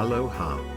Aloha.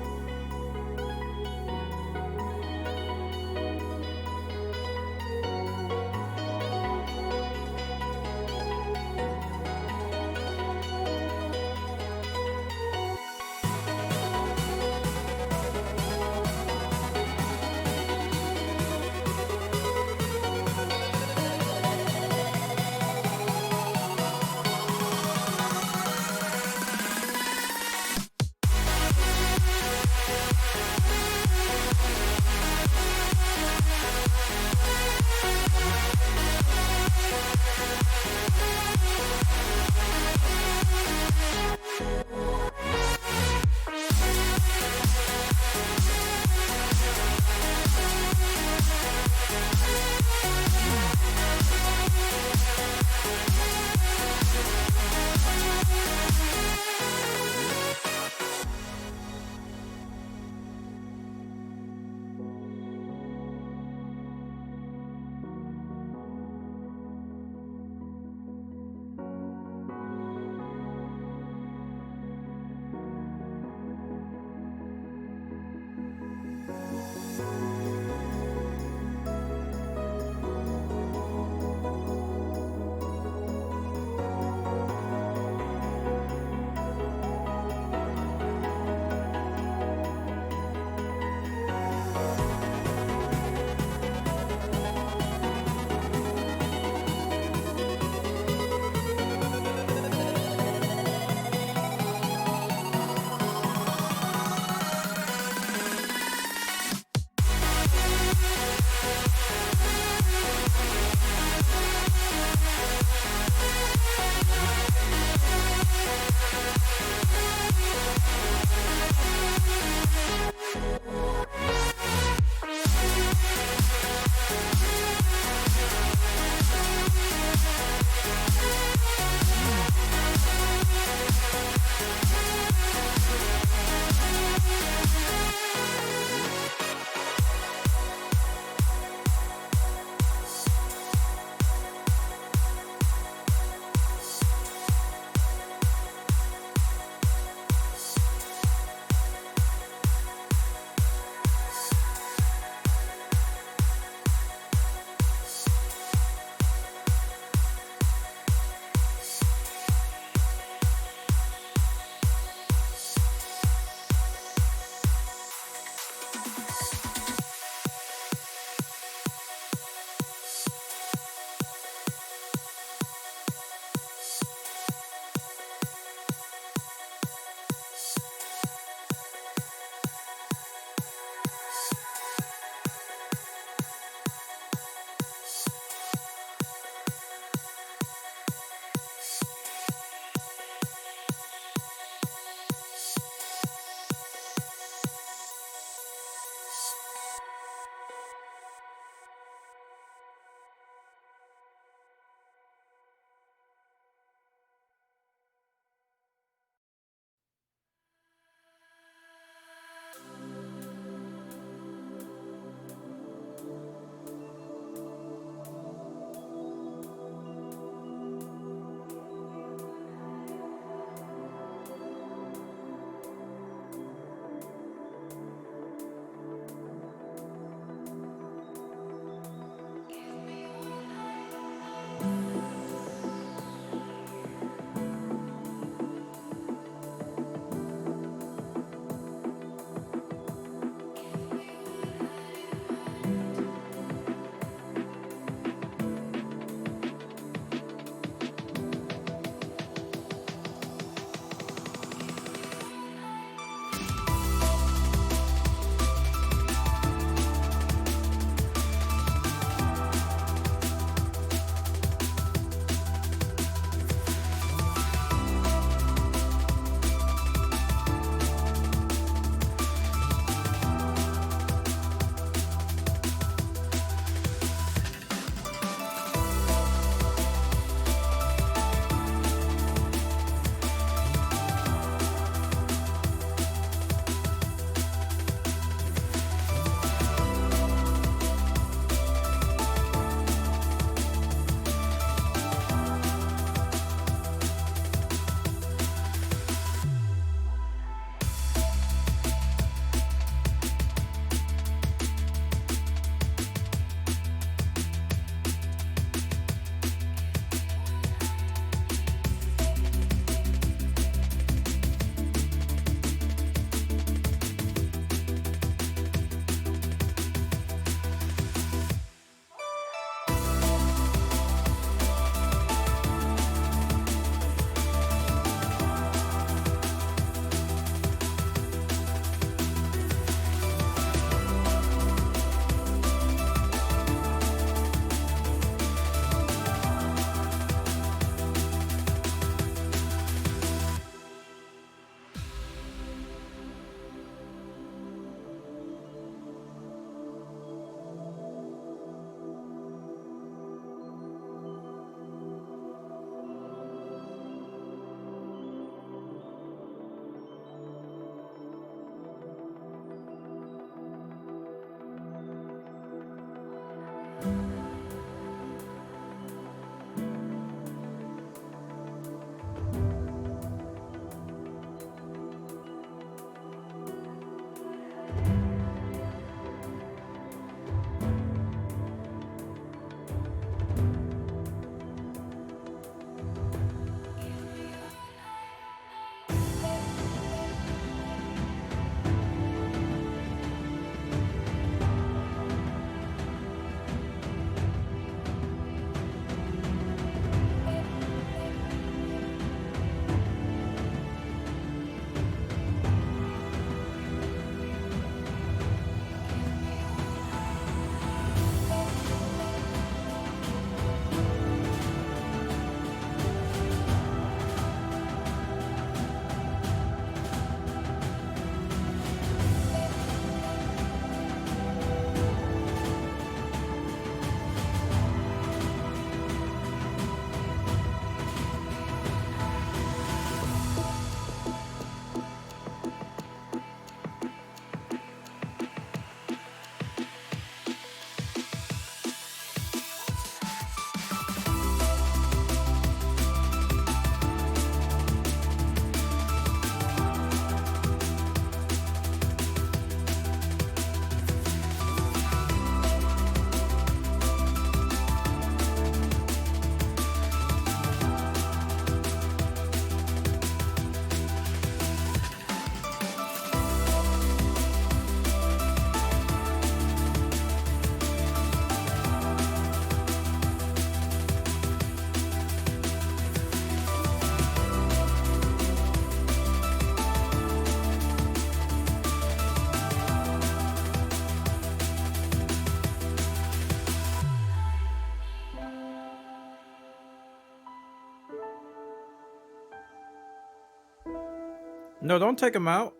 No, don't take him out.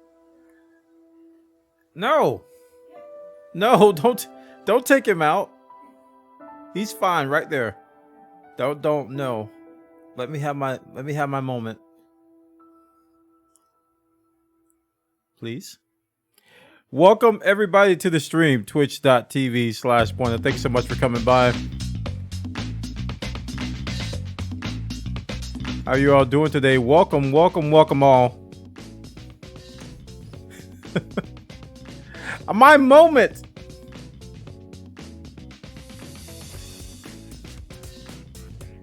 No. No, don't take him out. He's fine right there. Don't no. Let me have my moment. Please. Welcome everybody to the stream, twitch.tv/bwana. Thanks so much for coming by. How are you all doing today? Welcome, welcome, welcome all. My moment.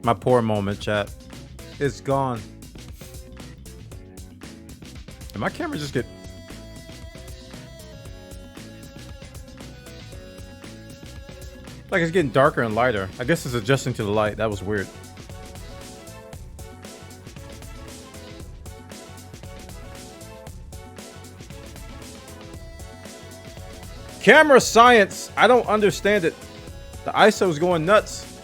My poor moment, chat. It's gone. Did my camera just get... Like it's getting darker and lighter. I guess it's adjusting to the light. That was weird. Camera science. I don't understand it. The ISO's going nuts.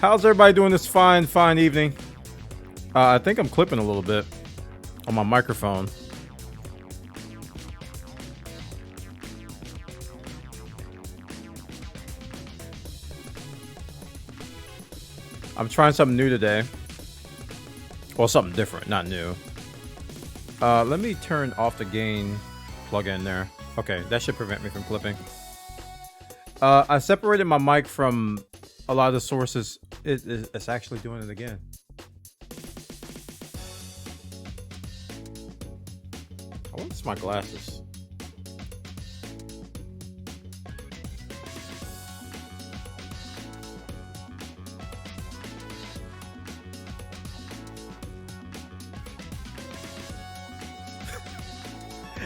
How's everybody doing this fine evening? I think I'm clipping a little bit on my microphone. I'm trying something new today. Well, something different, not new. Let me turn off the gain plug-in there. Okay, that should prevent me from clipping. I separated my mic from a lot of the sources. It's actually doing it again. I want my glasses.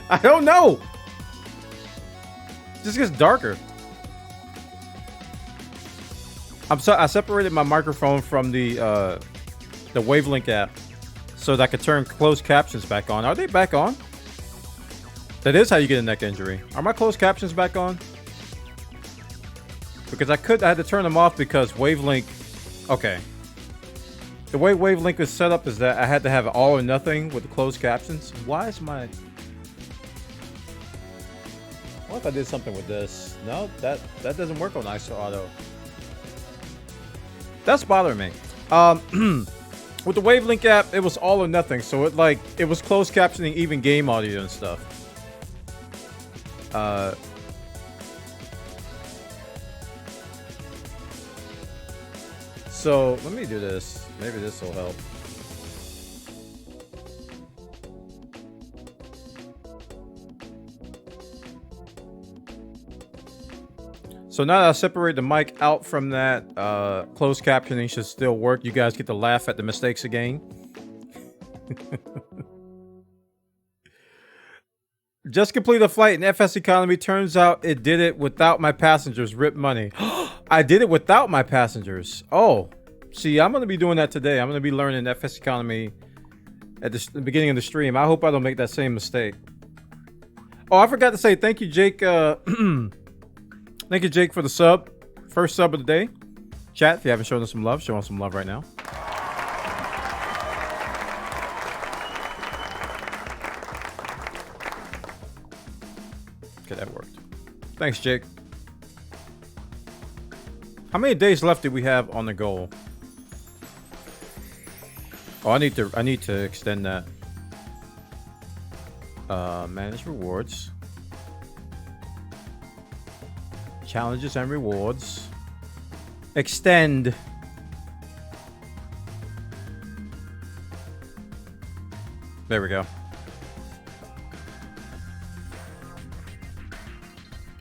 I don't know. Just gets darker. I separated my microphone from the Wavelength app so that I could turn closed captions back on. Are they back on? That is how you get a neck injury. Are my closed captions back on? Because I had to turn them off because Wavelength. Okay. The way Wavelength is set up is that I had to have it all or nothing with the closed captions. Why is my... What if I did something with this? No, that doesn't work on ISO Auto. That's bothering me. With the Wavelength app, it was all or nothing. So it was closed captioning even game audio and stuff. So let me do this. Maybe this will help. So now that I separate the mic out from that, closed captioning should still work. You guys get to laugh at the mistakes again. Just completed a flight in FSEconomy. Turns out it did it without my passengers. Rip money. I did it without my passengers. Oh, see, I'm going to be doing that today. I'm going to be learning FSEconomy at the beginning of the stream. I hope I don't make that same mistake. Oh, I forgot to say thank you, Jake. Thank you, Jake, for the sub. First sub of the day. Chat, if you haven't shown us some love, show us some love right now. Okay, that worked. Thanks, Jake. How many days left do we have on the goal? Oh, I need to extend that. Manage rewards. Challenges and rewards. Extend. There we go.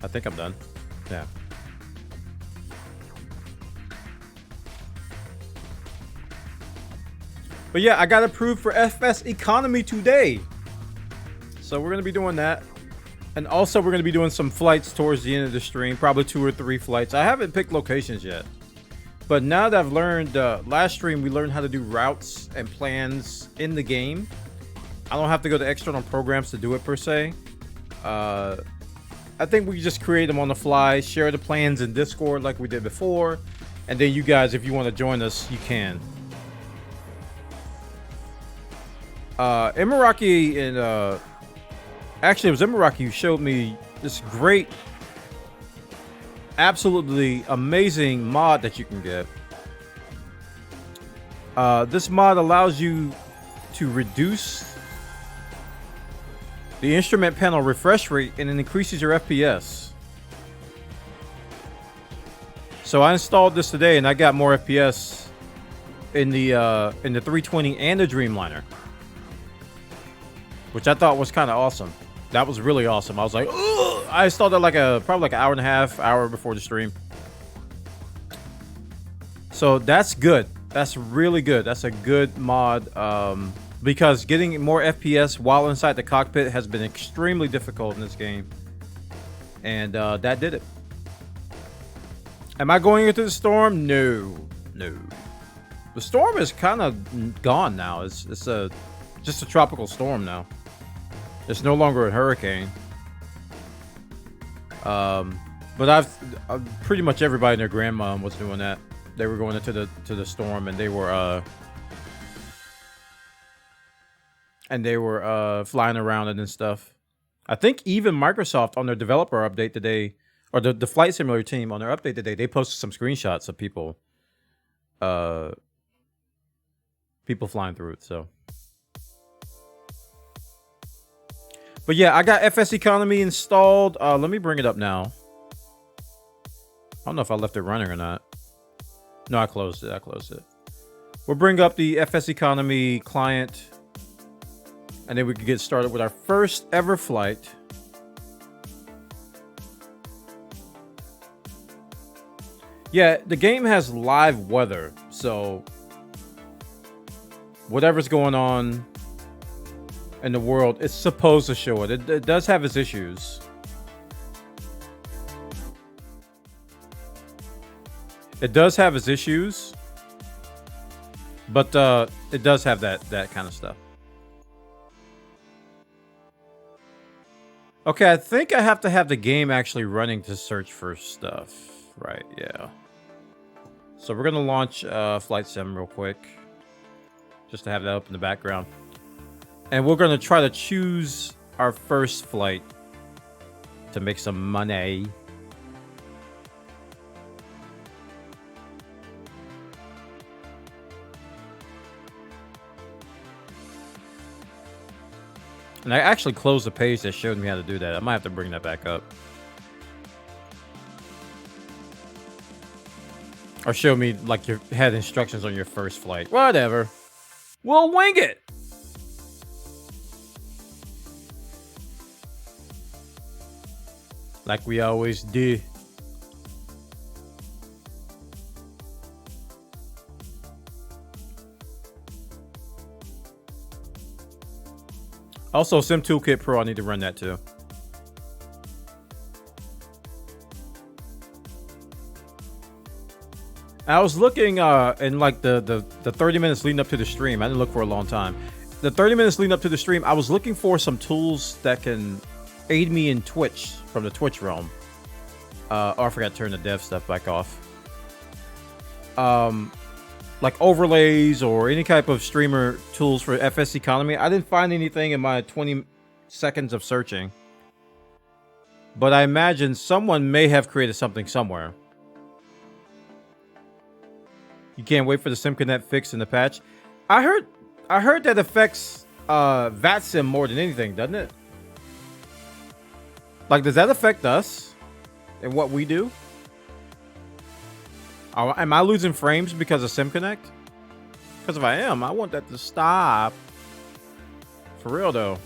I think I'm done. Yeah. But yeah, I got approved for FSEconomy today. So we're going to be doing that. And also we're going to be doing some flights towards the end of the stream. Probably 2 or 3 flights. I haven't picked locations yet. But now that I've learned, last stream we learned how to do routes and plans in the game. I don't have to go to external programs to do it per se. I think we just create them on the fly, share the plans in Discord like we did before. And then you guys, if you want to join us, you can. Emiraki and actually it was Emiraki who showed me this great, absolutely amazing mod that you can get. This mod allows you to reduce the instrument panel refresh rate and it increases your FPS. So I installed this today and I got more FPS in the 320 and the Dreamliner, which I thought was kind of awesome. That was really awesome. I was like, ugh! I installed it like probably like an hour and a half, hour before the stream. So that's good. That's really good. That's a good mod. Because getting more FPS while inside the cockpit has been extremely difficult in this game. And that did it. Am I going into the storm? No. No. The storm is kind of gone now. It's just a tropical storm now. It's no longer a hurricane. But pretty much everybody and their grandma was doing that. They were going into the storm and they were flying around it and stuff. I think even Microsoft on their developer update today, or the Flight Simulator team on their update today, they posted some screenshots of people flying through it. So, but yeah, I got FSEconomy installed. Let me bring it up now. I don't know if I left it running or not. No, I closed it. We'll bring up the FSEconomy client. And then we can get started with our first ever flight. Yeah, the game has live weather. So whatever's going on in the world, it's supposed to show it. It does have its issues. It does have its issues. But it does have that kind of stuff. Okay, I think I have to have the game actually running to search for stuff. Right, yeah. So we're going to launch Flight Sim real quick. Just to have that up in the background. And we're going to try to choose our first flight to make some money. And I actually closed the page that showed me how to do that. I might have to bring that back up. Or show me, like, you had instructions on your first flight. Whatever. We'll wing it! Like we always do. Also, Sim Toolkit Pro, I need to run that too. I was looking in like the 30 minutes leading up to the stream. I didn't look for a long time. The 30 minutes leading up to the stream, I was looking for some tools that can aid me in Twitch from the Twitch realm. Oh, I forgot to turn the dev stuff back off. Like overlays or any type of streamer tools for FSEconomy. I didn't find anything in my 20 seconds of searching. But I imagine someone may have created something somewhere. You can't wait for the SimConnect fix in the patch. I heard that affects VATSIM more than anything, doesn't it? Like, does that affect us and what we do? Am I losing frames because of SimConnect? Because if I am, I want that to stop. For real, though.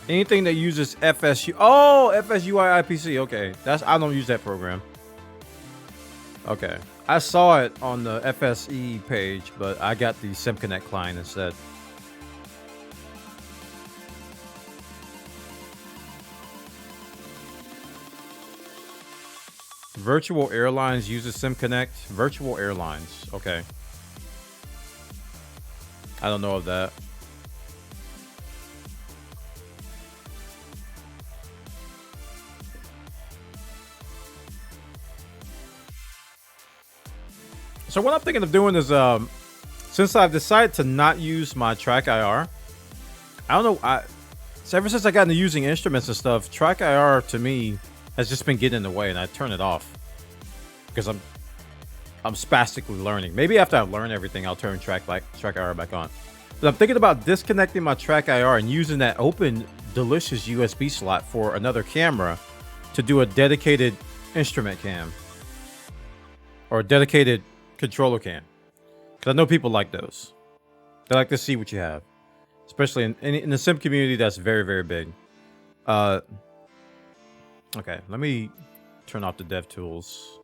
Anything that uses FSU. Oh, FSUI IPC. Okay. I don't use that program. Okay. I saw it on the FSE page, but I got the SimConnect client instead. Virtual Airlines uses SimConnect. Virtual Airlines. Okay. I don't know of that. So what I'm thinking of doing is, since I've decided to not use my Track IR, I don't know. So ever since I got into using instruments and stuff, Track IR to me has just been getting in the way, and I turn it off because I'm spastically learning. Maybe after I learn everything, I'll turn Track IR back on. But I'm thinking about disconnecting my Track IR and using that open, delicious USB slot for another camera to do a dedicated instrument cam or a dedicated controller cam. Because I know people like those. They like to see what you have, especially in the sim community. That's very, very big. Okay, let me turn off the dev tools.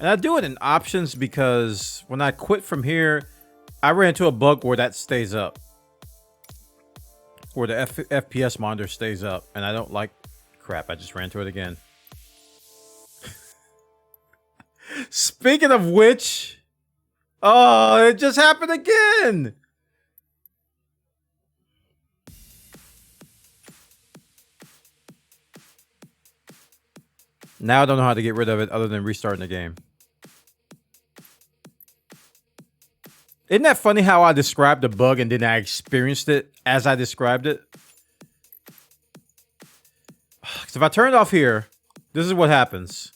And I do it in options because when I quit from here, I ran into a bug where that stays up. Where the FPS monitor stays up. And I don't like... Crap, I just ran into it again. Speaking of which... Oh, it just happened again! Now I don't know how to get rid of it other than restarting the game. Isn't that funny how I described the bug and then I experienced it as I described it? Because if I turn it off here, this is what happens.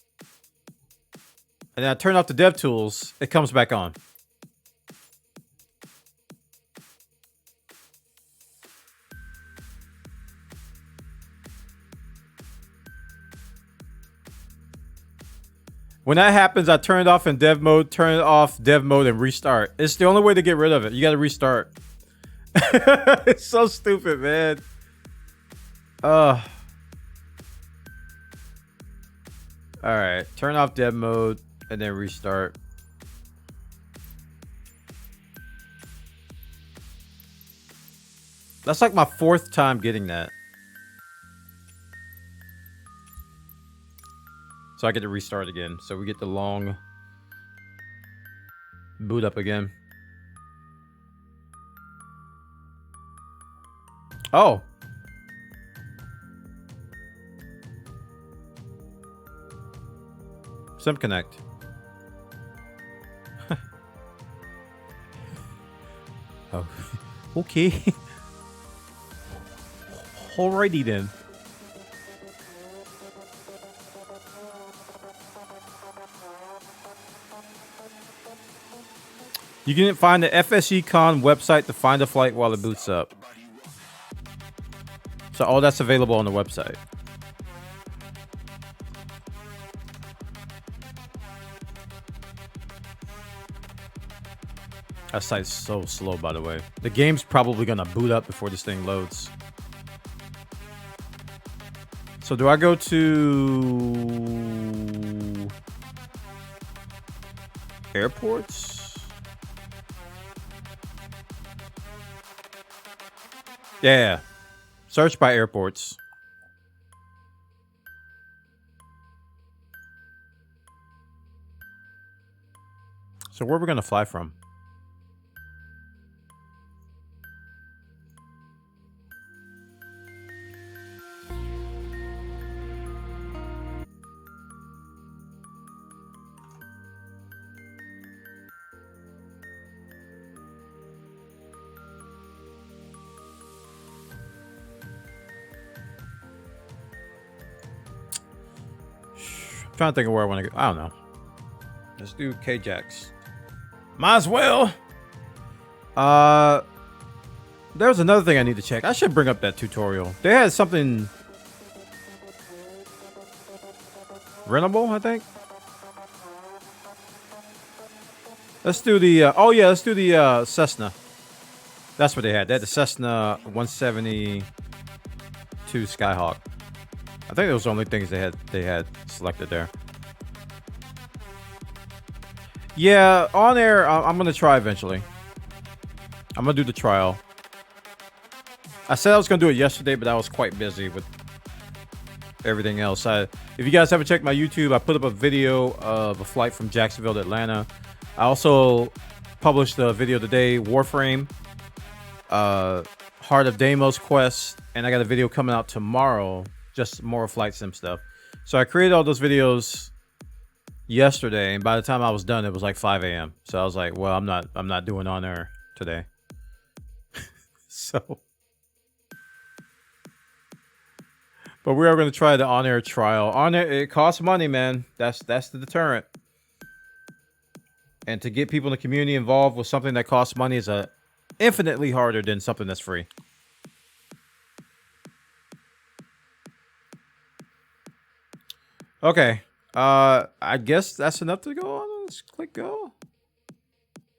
And then I turn off the dev tools, it comes back on. When that happens, I turn it off in dev mode, turn it off dev mode, and restart. It's the only way to get rid of it. You got to restart. It's so stupid, man. All right, turn off dev mode and then restart. That's like my 4th time getting that. So I get to restart again. So we get the long boot up again. Oh. SimConnect. Oh. Okay. Alrighty then. You can find the FSEcon website to find a flight while it boots up. So all that's available on the website. That site's so slow, by the way. The game's probably gonna boot up before this thing loads. So do I go to airports? Yeah. Search by airports. So where are we gonna fly from? I'm trying to think of where I want to go. I don't know. Let's do KJax. Might as well. There's another thing I need to check. I should bring up that tutorial. They had something rentable, I think. Let's do the oh yeah, let's do the Cessna. That's what they had. They had the Cessna 172 Skyhawk. I think those were the only things they had selected there. Yeah, on air, I'm gonna try eventually. I'm gonna do the trial. I said I was gonna do it yesterday, but I was quite busy with everything else. If you guys haven't checked my YouTube, I put up a video of a flight from Jacksonville to Atlanta. I also published a video today, Warframe, Heart of Deimos quest, and I got a video coming out tomorrow, just more flight sim stuff. So I created all those videos yesterday, and by the time I was done, it was like 5 a.m. So I was like, well, I'm not doing on air today. So, but we are going to try the on-air trial. On air, it costs money, man. That's the deterrent. And to get people in the community involved with something that costs money is infinitely harder than something that's free. Okay. I guess that's enough to go on. Let's click go.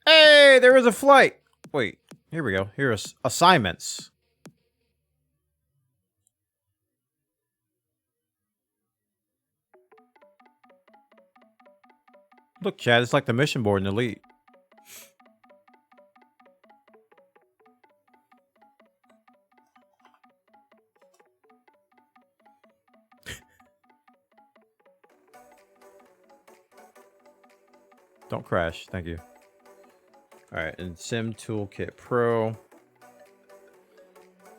Hey, there is a flight. Wait, here we go. Here's assignments. Look, Chad, it's like the mission board in Elite. Don't crash. Thank you. All right, and Sim Toolkit Pro.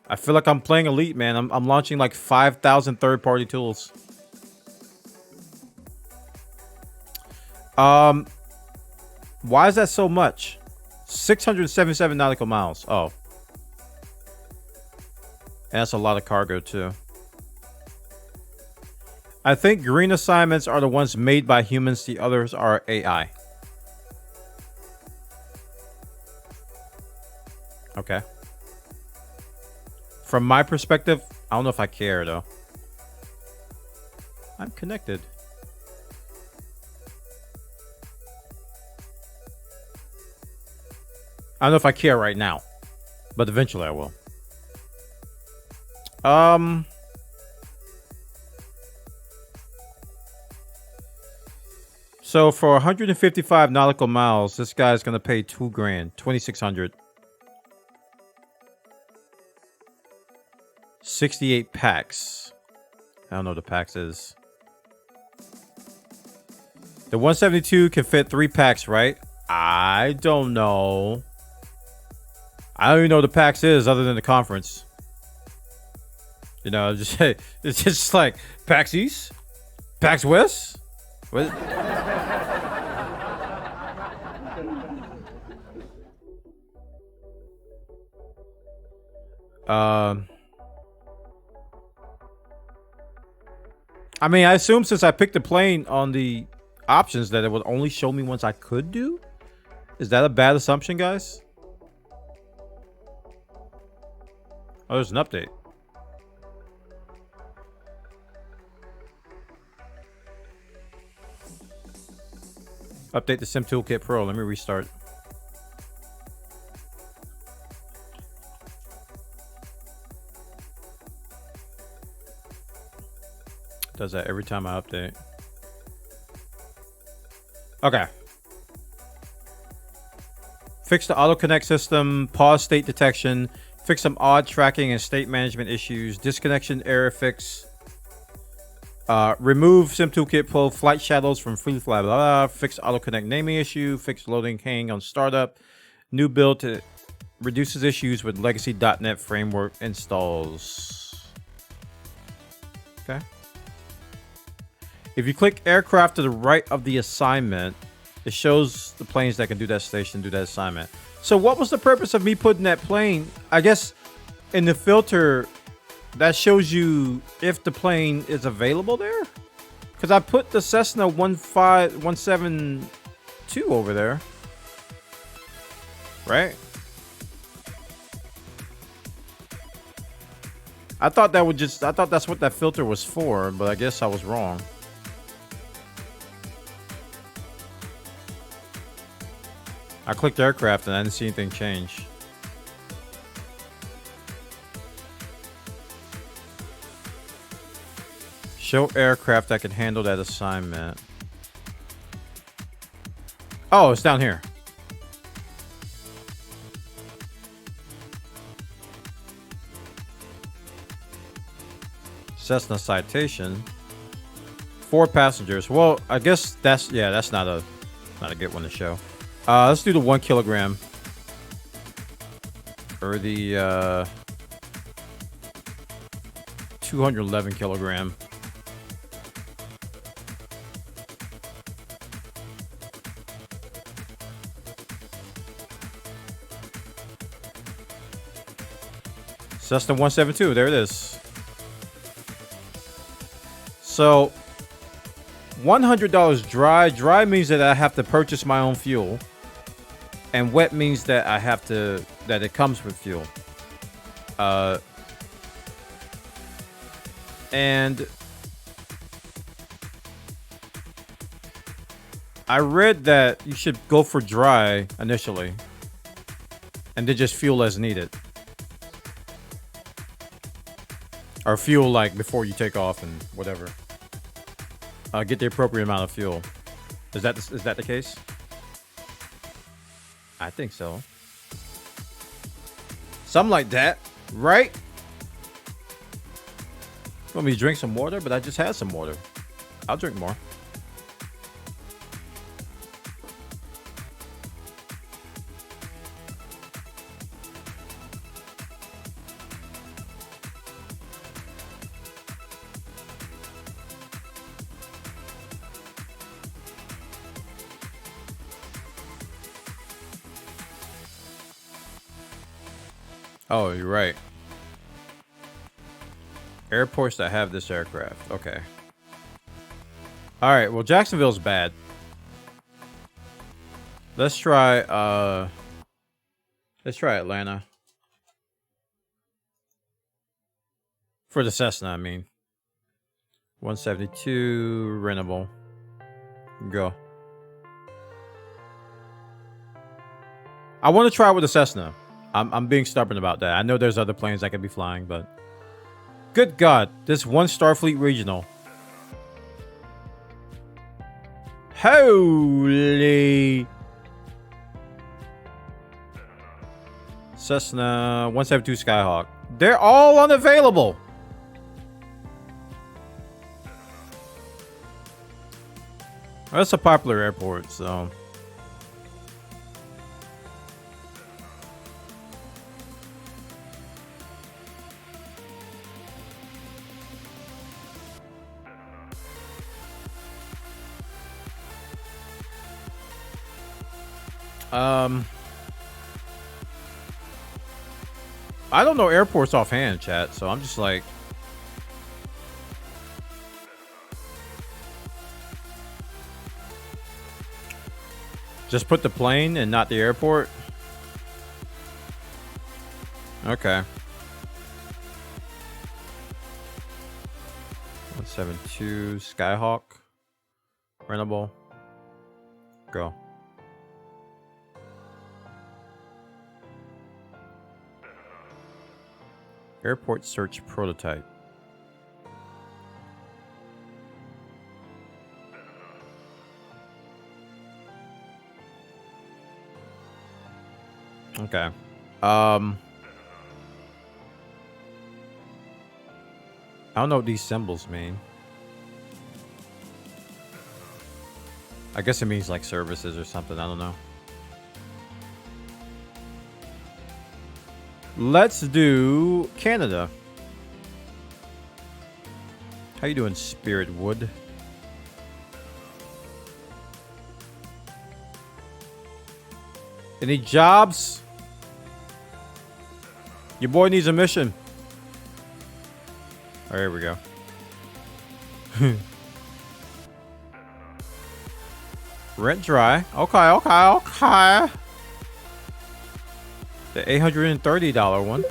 I feel like I'm playing Elite, man. I'm launching like 5,000 third-party tools. Why is that so much? 677 nautical miles. Oh. And that's a lot of cargo, too. I think green assignments are the ones made by humans. The others are AI. Okay. From my perspective, I don't know if I care, though. I'm connected. I don't know if I care right now, but eventually I will. So for 155 nautical miles, this guy's gonna pay $2 grand, 2,600. 68 packs. I don't know what the packs is. The 172 can fit 3 packs, right? I don't know. I don't even know what the PAX is other than the conference. You know, it's just like PAX East, PAX West. What? I mean, I assume since I picked the plane on the options that it would only show me ones I could do. Is that a bad assumption, guys? Oh, there's an update. Update the Sim Toolkit Pro. Let me restart. Does that every time I update. Okay. Fix the auto connect system, pause state detection, fix some odd tracking and state management issues, disconnection error fix, remove Sim Toolkit Pro flight shadows from free fly, blah, blah, fix auto connect naming issue, fix loading hang on startup, new build to reduces issues with legacy.NET framework installs. Okay. If you click aircraft to the right of the assignment, it shows the planes that can do that station, do that assignment. So what was the purpose of me putting that plane? I guess in the filter, that shows you if the plane is available there. Because I put the Cessna 172 over there. Right? I thought that's what that filter was for, but I guess I was wrong. I clicked aircraft and I didn't see anything change. Show aircraft that can handle that assignment. Oh, it's down here. Cessna citation. 4 passengers. Well, I guess that's not a good one to show. Let's do the 1 kilogram. Or the 211 kilogram. Cessna 172, there it is. So $100 dry. Dry means that I have to purchase my own fuel. And wet means that that it comes with fuel. And I read that you should go for dry initially. And then just fuel as needed. Or fuel like before you take off and whatever. Get the appropriate amount of fuel. Is that the case? I think so. Something like that, right? Want me to drink some water? But I just had some water. I'll drink more. Oh, you're right. Airports that have this aircraft. Okay. All right. Well, Jacksonville's bad. Let's try Atlanta. For the Cessna, I mean. 172 rentable. Go. I want to try with the Cessna. I'm being stubborn about that. I know there's other planes I could be flying, but good God, this one Starfleet regional. Holy Cessna 172 Skyhawk. They're all unavailable. That's a popular airport, so. I don't know airports offhand, chat, so I'm just like. Just put the plane and not the airport? Okay. 172 Skyhawk. Rentable. Go. Airport search prototype. Okay. I don't know what these symbols mean. I guess it means like services or something. I don't know. Let's do Canada. How you doing, Spirit Wood? Any jobs? Your boy needs a mission. Oh, here we go. Rent dry. Okay. The $830 one.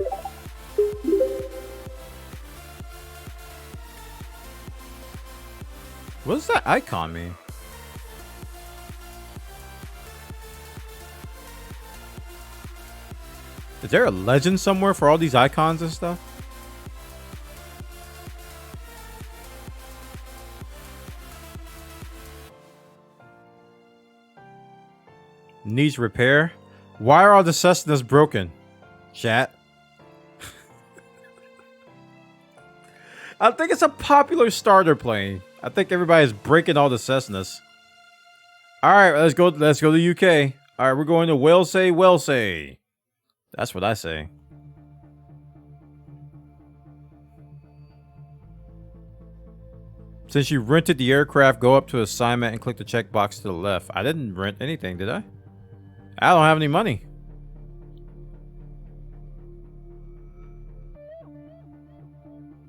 What does that icon mean? Is there a legend somewhere for all these icons and stuff? Needs repair. Why are all the Cessnas broken? Chat. I think it's a popular starter plane. I think everybody's breaking all the Cessnas. All right, let's go to UK. All right, we're going to Welsay. That's what I say. Since you rented the aircraft, go up to assignment and click the checkbox to the left. I didn't rent anything, did I? I don't have any money.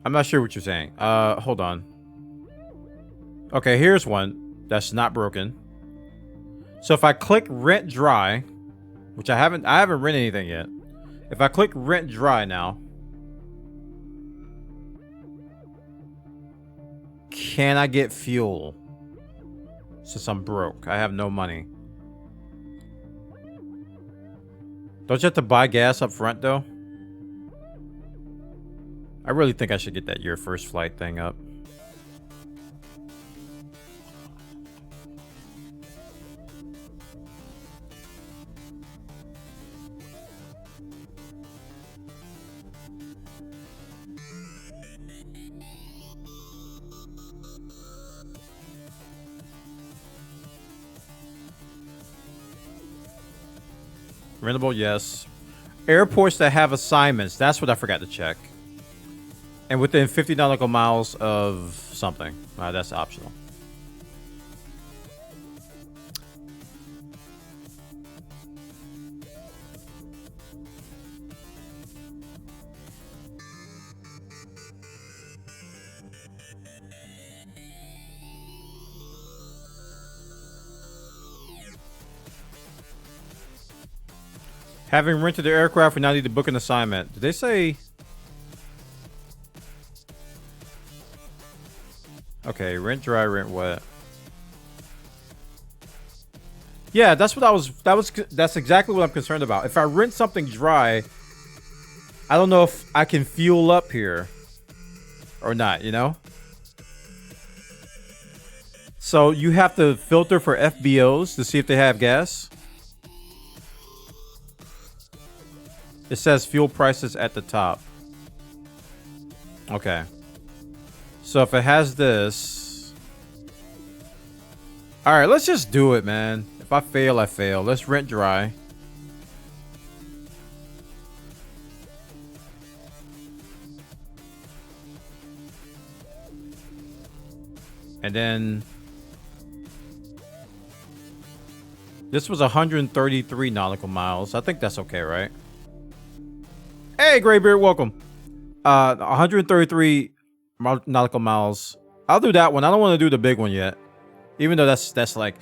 I'm not sure what you're saying. Hold on. Okay, here's one that's not broken. So if I click rent dry, which I haven't rented anything yet. If I click rent dry now, can I get fuel? Since I'm broke, I have no money. Don't you have to buy gas up front though? I really think I should get that your first flight thing up. Rentable, yes. Airports that have assignments. That's what I forgot to check. And within 50 nautical miles of something. That's optional. Having rented the aircraft, we now need to book an assignment. Did they say... Okay, rent dry, rent wet. Yeah, that's what that's exactly what I'm concerned about. If I rent something dry, I don't know if I can fuel up here or not, you know? So you have to filter for FBOs to see if they have gas. It says fuel prices at the top. Okay. So if it has this... Alright, let's just do it, man. If I fail, I fail. Let's rent dry. And then... This was 133 nautical miles. I think that's okay, right? Hey, Graybeard, welcome. 133 nautical miles. I'll do that one. I don't want to do the big one yet. Even though that's like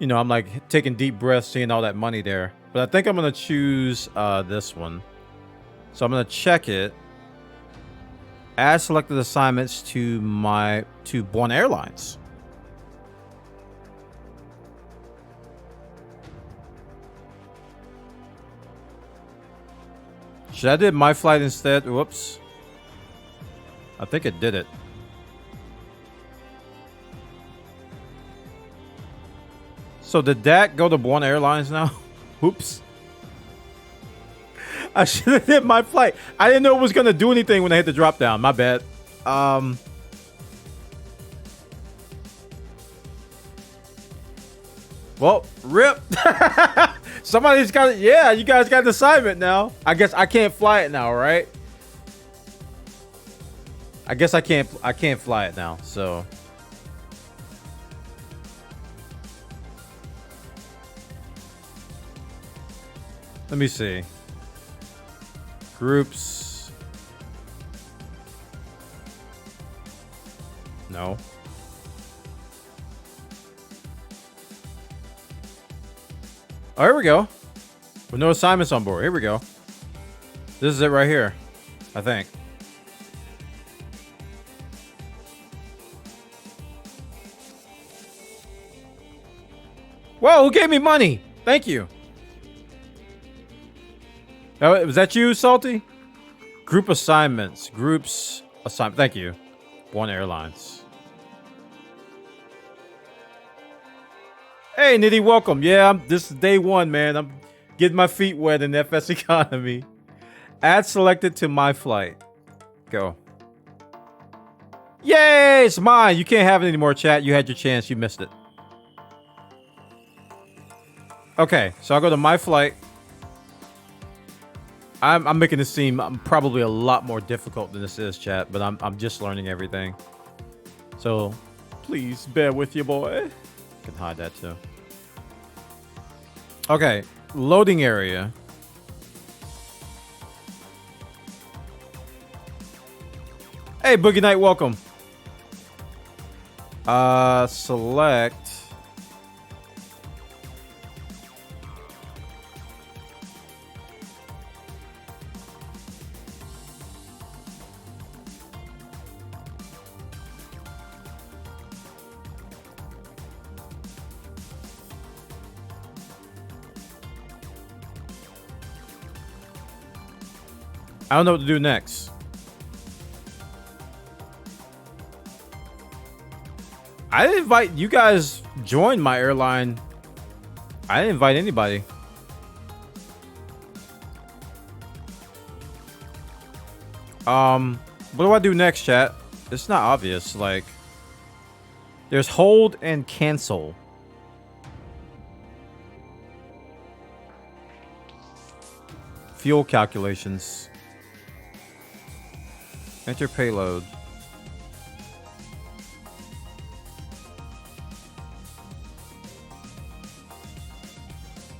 You know, I'm like taking deep breaths, seeing all that money there. But I think I'm gonna choose this one. So I'm gonna check it. Add selected assignments to Bwana Airlines. Should I do my flight instead? Whoops. I think it did it. So did that go to Bwana Airlines now? Oops. I should have hit my flight. I didn't know it was going to do anything when I hit the drop down. My bad. Well, rip. Somebody's got it. Yeah, you guys got an assignment now. I guess I can't fly it now, right? I guess I can't fly it now. So let me see. Groups. No. Oh, here we go. With no assignments on board. Here we go. This is it right here, I think. Whoa, who gave me money? Thank you. Oh, was that you, Salty? Group assignments. Groups assignment. Thank you. Bwana Airlines. Hey, Nitty, welcome. Yeah, this is day one, man. I'm getting my feet wet in FSEconomy. Add selected to my flight. Go. Yay, it's mine. You can't have it anymore, chat. You had your chance. You missed it. Okay, so I'll go to my flight. I'm making this seem probably a lot more difficult than this is, chat, but I'm just learning everything. So please bear with you, boy. I can hide that too. Okay, loading area. Hey, Boogie Night, welcome. Select. I don't know what to do next. I didn't invite you guys. Join my airline. I didn't invite anybody. What do I do next, chat? It's not obvious. Like, there's hold and cancel. Fuel calculations. Enter payload.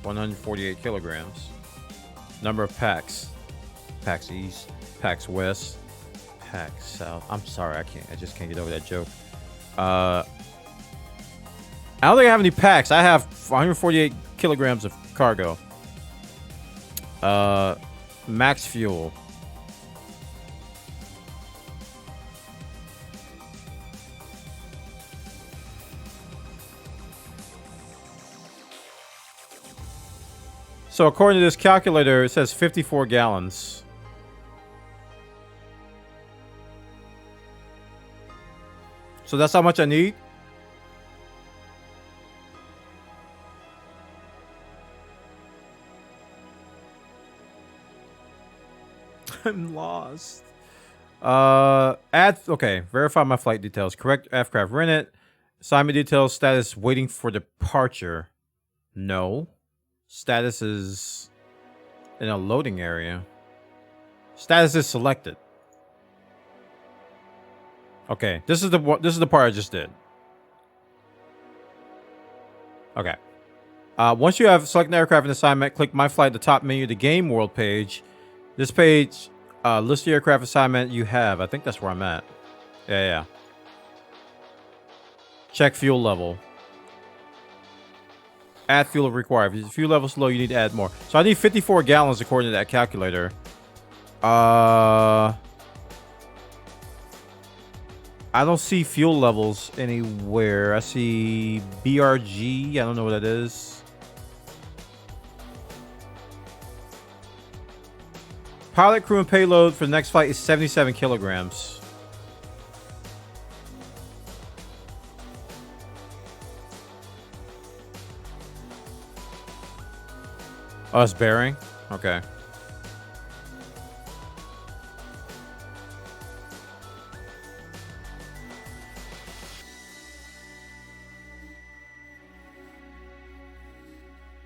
$148 kilograms. Number of packs. Packs east, packs west, packs south. I'm sorry, I just can't get over that joke. I don't think I have any packs. I have 148 kilograms of cargo. Max fuel. So according to this calculator, it says 54 gallons. So that's how much I need? I'm lost. Okay, verify my flight details. Correct aircraft rented. Assignment details, status waiting for departure. No. Status is in a loading area. Status is selected. Okay, this is the part I just did. Okay. Once you have selected aircraft and assignment, click My Flight at the top menu, the Game World page. This page lists the aircraft assignment you have. I think that's where I'm at. Yeah. Check fuel level. Add fuel required. If your fuel level's low, you need to add more. So I need 54 gallons according to that calculator. I don't see fuel levels anywhere. I see BRG. I don't know what that is. Pilot, crew, and payload for the next flight is 77 kilograms. Oh, it's bearing? Okay.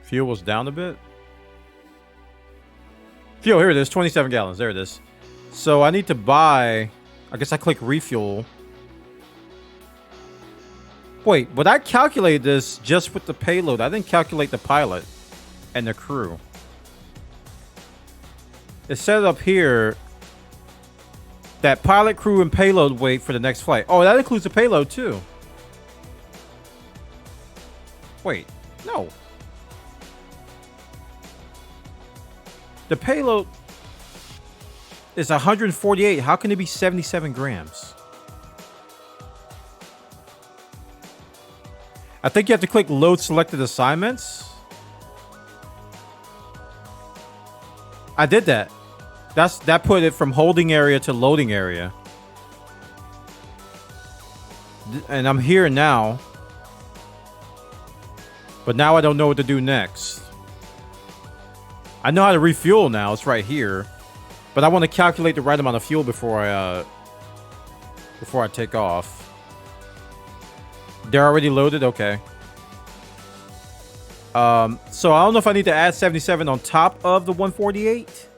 Fuel was down a bit. Fuel, here it is. 27 gallons. There it is. So I need to buy... I guess I click refuel. Wait, but I calculated this just with the payload. I didn't calculate the pilot and the crew. It's set up here that pilot, crew, and payload weight for the next flight. Oh, that includes the payload too. Wait, no. The payload is 148. How can it be 77 grams? I think you have to click load selected assignments. I did that. That put it from holding area to loading area. And I'm here now. But now I don't know what to do next. I know how to refuel now. It's right here. But I want to calculate the right amount of fuel before I take off. They're already loaded? Okay. So I don't know if I need to add 77 on top of the 148.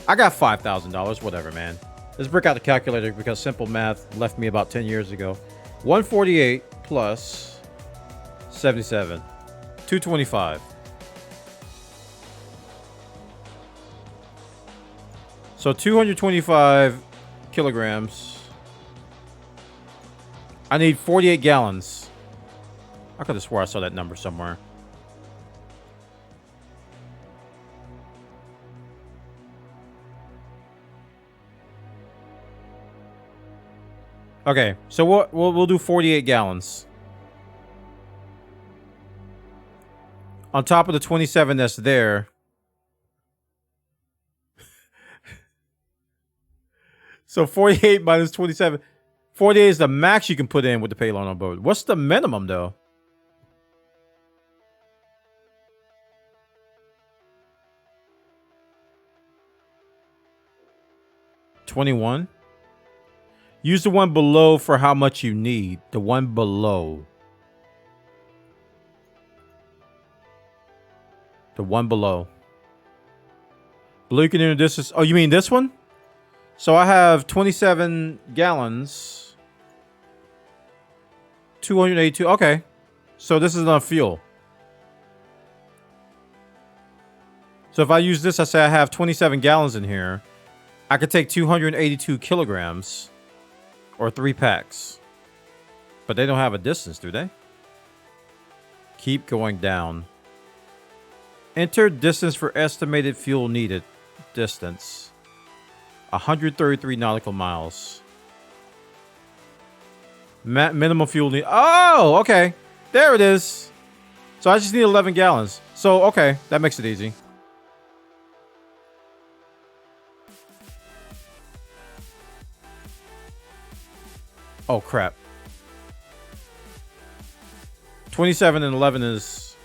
I got $5,000. Whatever, man. Let's break out the calculator because simple math left me about 10 years ago. 148 plus 77. 225. So 225 kilograms. I need 48 gallons. I could have swore I saw that number somewhere. Okay, so we'll do 48 gallons. On top of the 27 that's there. So 48 minus 27. 48 is the max you can put in with the payload on board. What's the minimum, though? $21. Use the one below for how much you need. The one below. The one below. Below you can enter distance. Oh, you mean this one? So I have 27 gallons. 282. Okay. So this is enough fuel. So if I use this, I say I have 27 gallons in here. I could take 282 kilograms. Or 3 packs. But they don't have a distance, do they? Keep going down. Enter distance for estimated fuel needed. Distance. 133 nautical miles. Minimum fuel need. Oh, okay. There it is. So I just need 11 gallons. So, okay. That makes it easy. Oh, crap. 27 and 11 is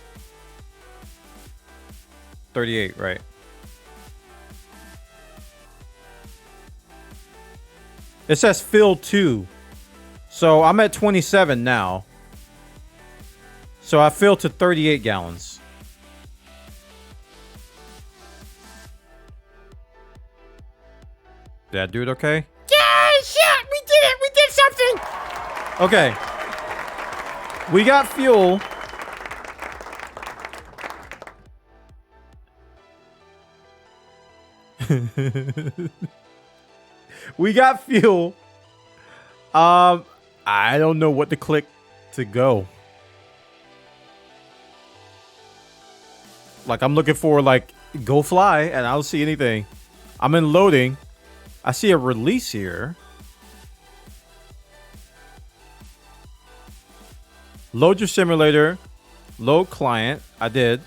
38, right? It says fill 2. So I'm at 27 now. So I filled to 38 gallons. Did I do it okay? Yeah, shit! We did it! We did something! Okay. We got fuel. We got fuel. I don't know what to click to go. Like I'm looking for like go fly and I don't see anything. I'm in loading. I see a release here. Load your simulator. Load client. I did.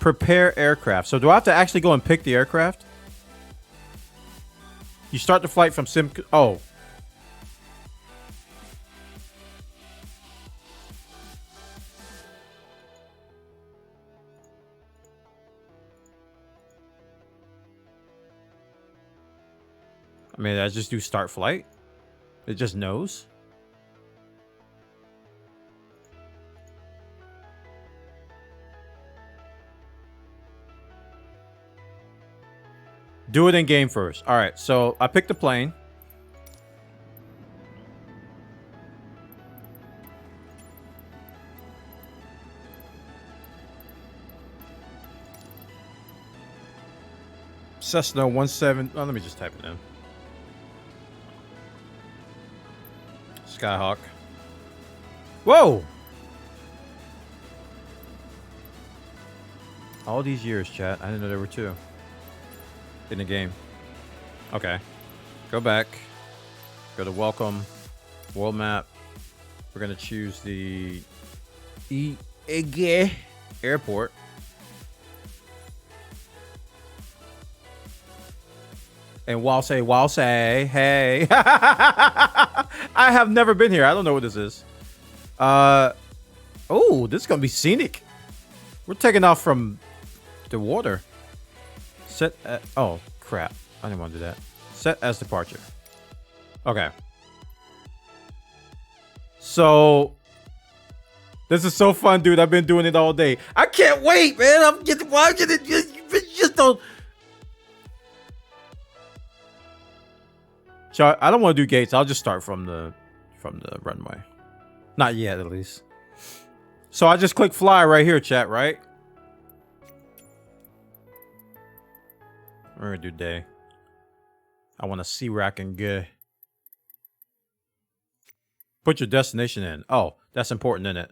Prepare aircraft. So do I have to actually go and pick the aircraft? You start the flight from sim. Oh. I mean, I just do start flight. It just knows. Do it in game first. All right, so I picked the plane. Cessna 17. Oh, let me just type it in. Skyhawk. Whoa! All these years, chat. I didn't know there were two in the game. Okay. Go back. Go to welcome. World map. We're going to choose the Ege airport. And while say, hey. I have never been here. I don't know what this is. Oh, this is going to be scenic. We're taking off from the water. Set at, oh, crap. I didn't want to do that. Set as departure. Okay. So, this is so fun, dude. I've been doing it all day. I can't wait, man. I'm just watching it. Just don't. So I don't want to do gates. I'll just start from the runway. Not yet, at least. So I just click fly right here, chat, right? We're gonna do day. I want to see where I can go. Put your destination in. Oh, that's important, isn't it?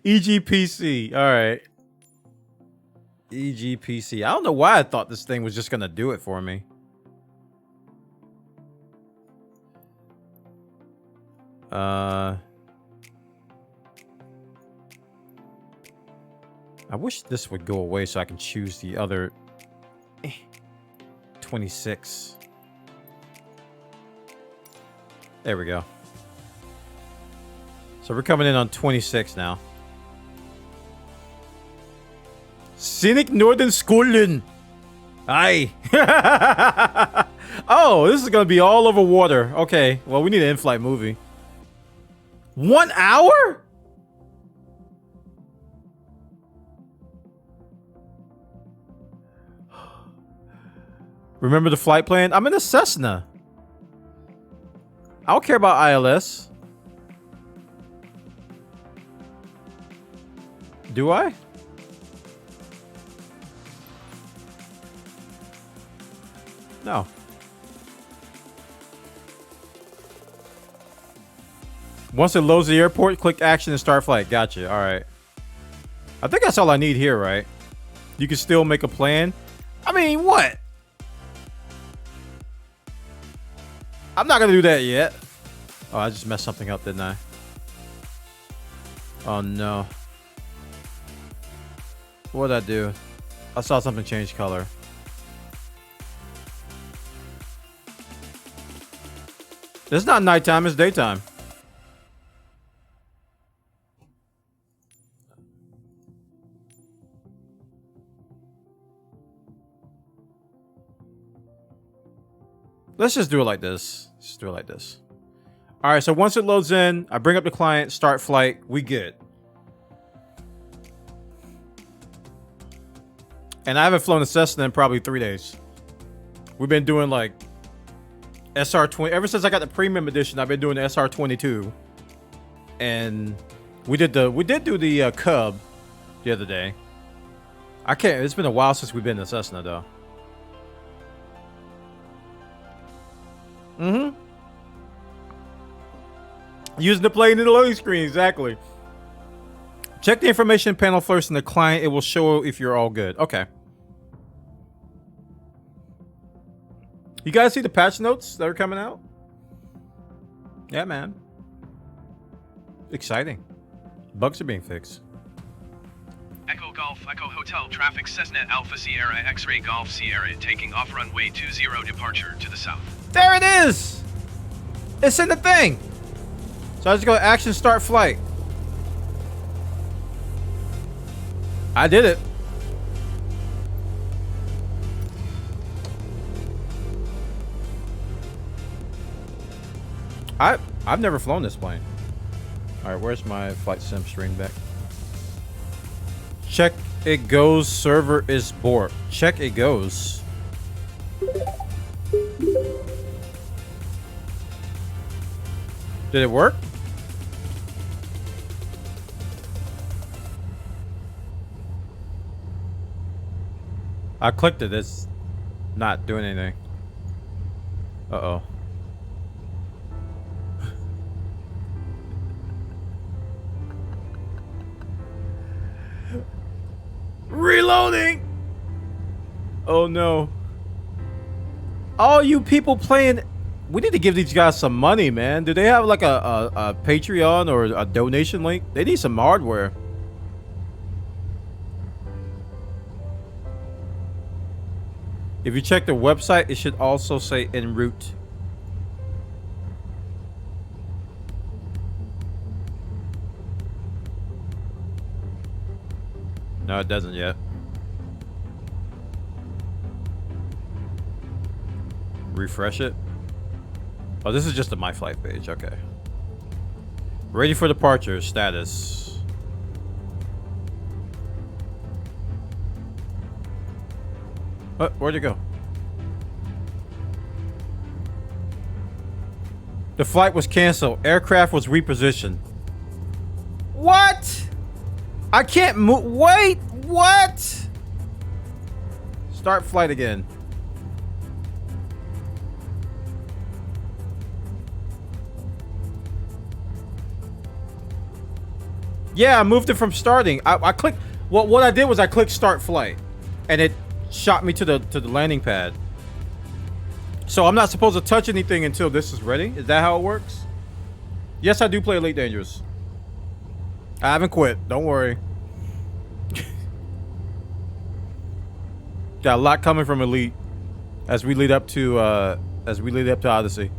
EGPC. All right. EGPC. I don't know why I thought this thing was just gonna do it for me. I wish this would go away so I can choose the other 26. There we go. So we're coming in on 26 now. Scenic Northern Scotland. Aye. Oh, this is going to be all over water. Okay. Well, we need an in-flight movie. 1 hour? Remember the flight plan? I'm in a Cessna. I don't care about ILS. Do I? No. Once it loads the airport, click action and start flight. Gotcha. All right. I think that's all I need here, right? You can still make a plan. I mean, what? I'm not going to do that yet. Oh, I just messed something up, didn't I? Oh, no. What did I do? I saw something change color. It's not nighttime, it's daytime. Let's just do it like this. Just do it like this. All right, so once it loads in, I bring up the client, start flight, we good. And I haven't flown a Cessna in probably 3 days. We've been doing like SR20. Ever since I got the premium edition, I've been doing the SR22. And we did do the Cub the other day. I can't. It's been a while since we've been in the Cessna though. Mm-hmm. Using the plane in the loading screen, exactly. Check the information panel first in the client. It will show if you're all good. Okay. You guys see the patch notes that are coming out? Yeah, man. Exciting. Bugs are being fixed. Echo Golf, Echo Hotel, traffic Cessna Alpha Sierra X-Ray Golf Sierra taking off runway 20 departure to the south. There it is! It's in the thing! So I just go action start flight. I did it. I've never flown this plane. Alright, where's my flight sim stream back? Check it goes, server is bork. Check it goes. Did it work? I clicked it, it's not doing anything. Uh-oh. Reloading! Oh no. All you people playing... We need to give these guys some money, man. Do they have like a Patreon or a donation link? They need some hardware. If you check the website, it should also say en route. No, it doesn't yet. Refresh it. Oh, this is just the My Flight page. Okay. Ready for departure. Status. Where'd it go? The flight was canceled. Aircraft was repositioned. What? I can't move. Wait. What? Start flight again. Yeah, I moved it from starting. I clicked. What I did was I clicked start flight, and it shot me to the landing pad. So I'm not supposed to touch anything until this is ready. Is that how it works? Yes, I do play Elite Dangerous. I haven't quit. Don't worry. Got a lot coming from Elite as we lead up to Odyssey.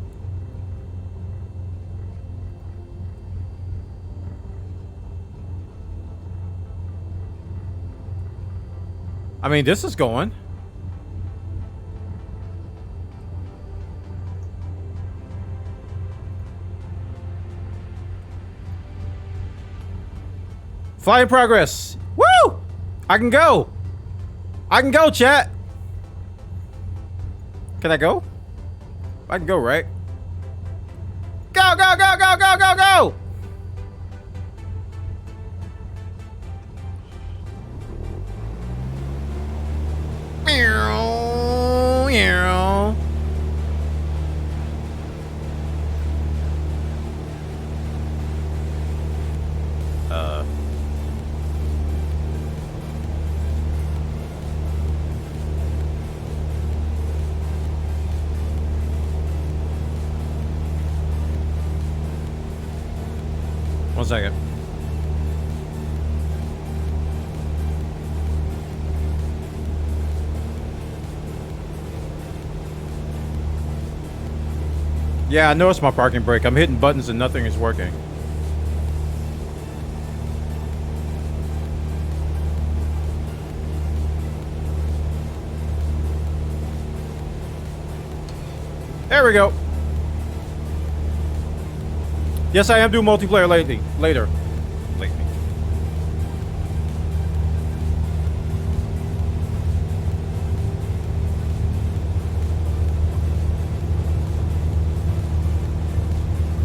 I mean, this is going. Flight in progress. Woo! I can go. I can go, chat. Can I go? I can go, right? Go, go, go, go, go, go, go! Meow, meow. One second. Yeah, I know it's my parking brake. I'm hitting buttons and nothing is working. There we go. Yes, I am doing multiplayer later. Lately.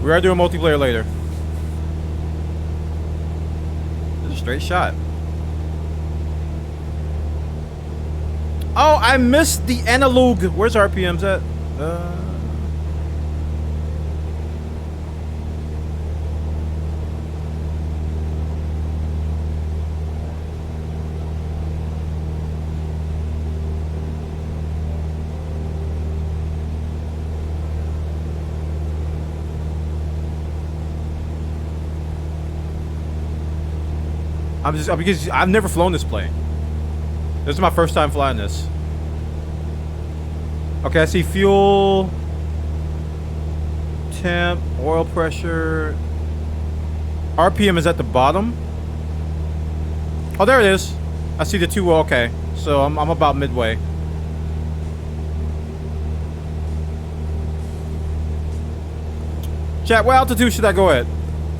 We are doing multiplayer later. This is a straight shot. Oh, I missed the analog. Where's RPMs at? Because I've never flown this plane. This is my first time flying this. Okay, I see fuel, temp, oil pressure. RPM is at the bottom. Oh, there it is. I see the two. Okay, so I'm about midway. Chat, what altitude should I go at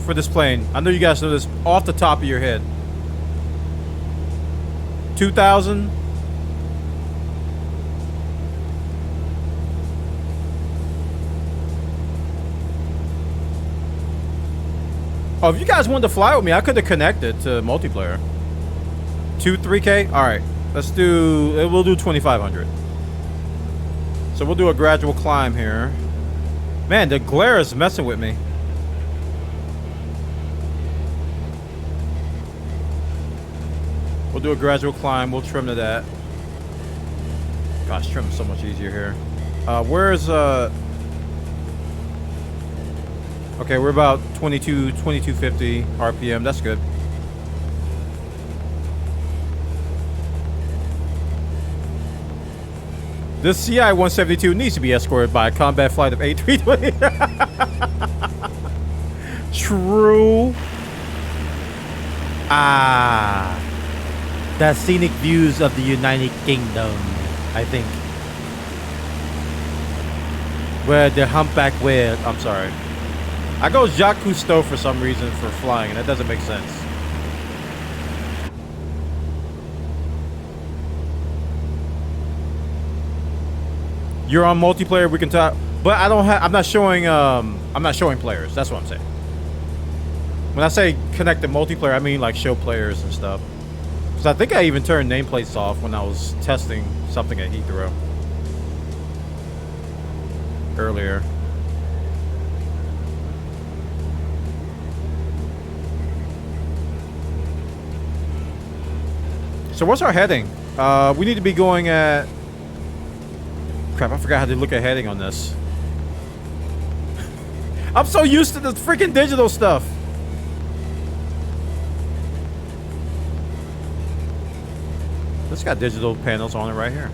for this plane? I know you guys know this off the top of your head. 2,000. Oh, if you guys wanted to fly with me, I could have connected to multiplayer. 3K? Alright. We'll do 2,500. So we'll do a gradual climb here. Man, the glare is messing with me. We'll do a gradual climb. We'll trim to that. Gosh, trim is so much easier here. Where's okay, we're about 2250 RPM. That's good. This CI-172 needs to be escorted by a combat flight of A320. True. Ah. The scenic views of the United Kingdom, I think. Where the humpback whale. I'm sorry. I go Jacques Cousteau for some reason for flying, and that doesn't make sense. You're on multiplayer, we can talk, but I don't have. I'm not showing players. That's what I'm saying. When I say connect to multiplayer, I mean like show players and stuff. Because I think I even turned nameplates off when I was testing something at Heathrow earlier. So what's our heading? We need to be going at... Crap, I forgot how to look at heading on this. I'm so used to the freaking digital stuff. This got digital panels on it right here.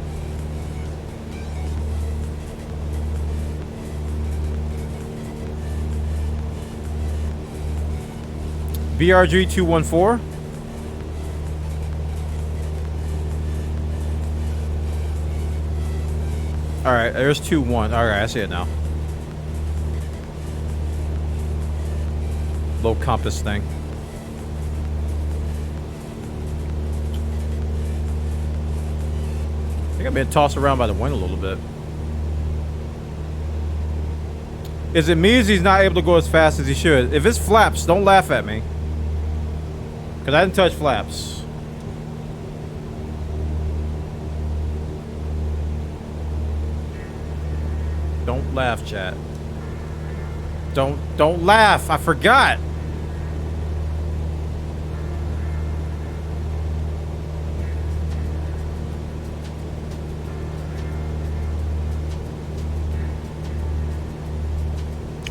BRG 214. Alright, there's 2-1. Alright, I see it now. Low compass thing. I think I'm being tossed around by the wind a little bit. Is it me as he's not able to go as fast as he should? If it's flaps, don't laugh at me. Because I didn't touch flaps. Don't laugh, chat. Don't laugh. I forgot.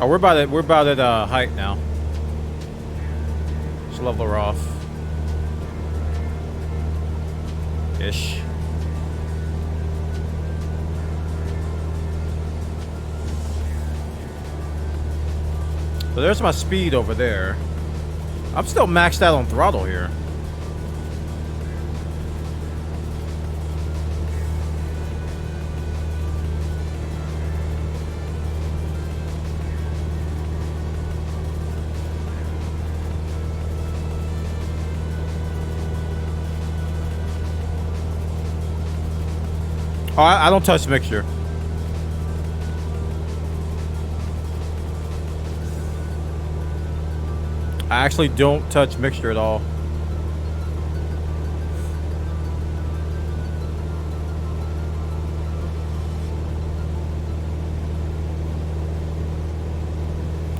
Oh, we're about at height now. Let's level her off. Ish. So there's my speed over there. I'm still maxed out on throttle here. Oh, I don't touch the mixture. I actually don't touch mixture at all.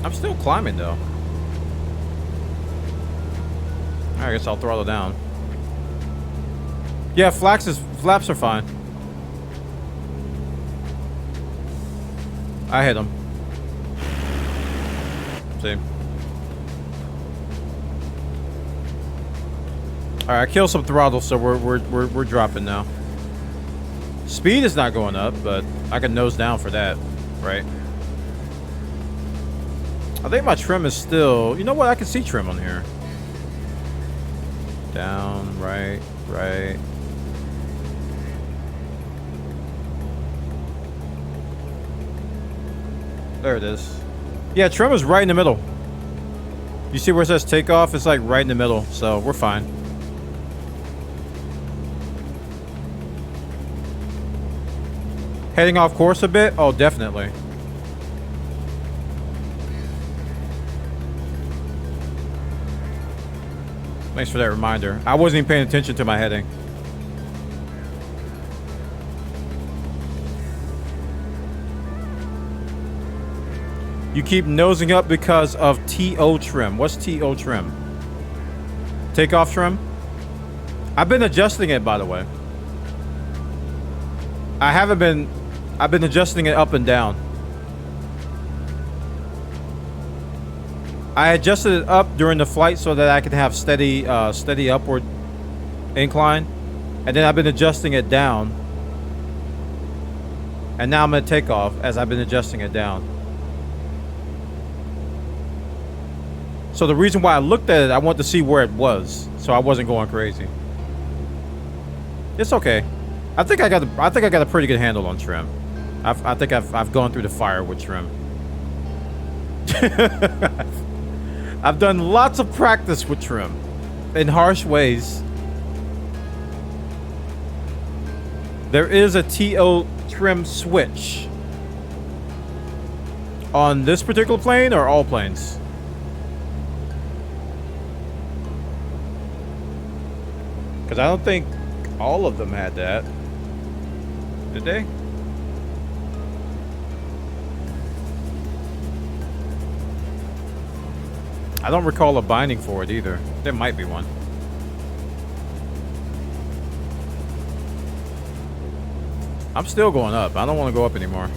I'm still climbing though. I guess I'll throttle down. Yeah, flaps are fine. I hit him. See. All right, I killed some throttle, so we're dropping now. Speed is not going up, but I can nose down for that, right? I think my trim is still... You know what? I can see trim on here. Down, right, right. There it is. Yeah, trim is right in the middle. You see where it says takeoff? It's like right in the middle, so we're fine. Heading off course a bit? Oh, definitely. Thanks for that reminder. I wasn't even paying attention to my heading. You keep nosing up because of TO trim. What's TO trim? Takeoff trim? I've been adjusting it, by the way. I've been adjusting it up and down. I adjusted it up during the flight so that I could have steady upward incline. And then I've been adjusting it down. And now I'm at takeoff as I've been adjusting it down. So the reason why I looked at it, I wanted to see where it was, so I wasn't going crazy. It's okay. I think I got a pretty good handle on trim. I think I've gone through the fire with trim. I've done lots of practice with trim in harsh ways. There is a TO trim switch on this particular plane or all planes. Because I don't think all of them had that. Did they? I don't recall a binding for it either. There might be one. I'm still going up. I don't want to go up anymore.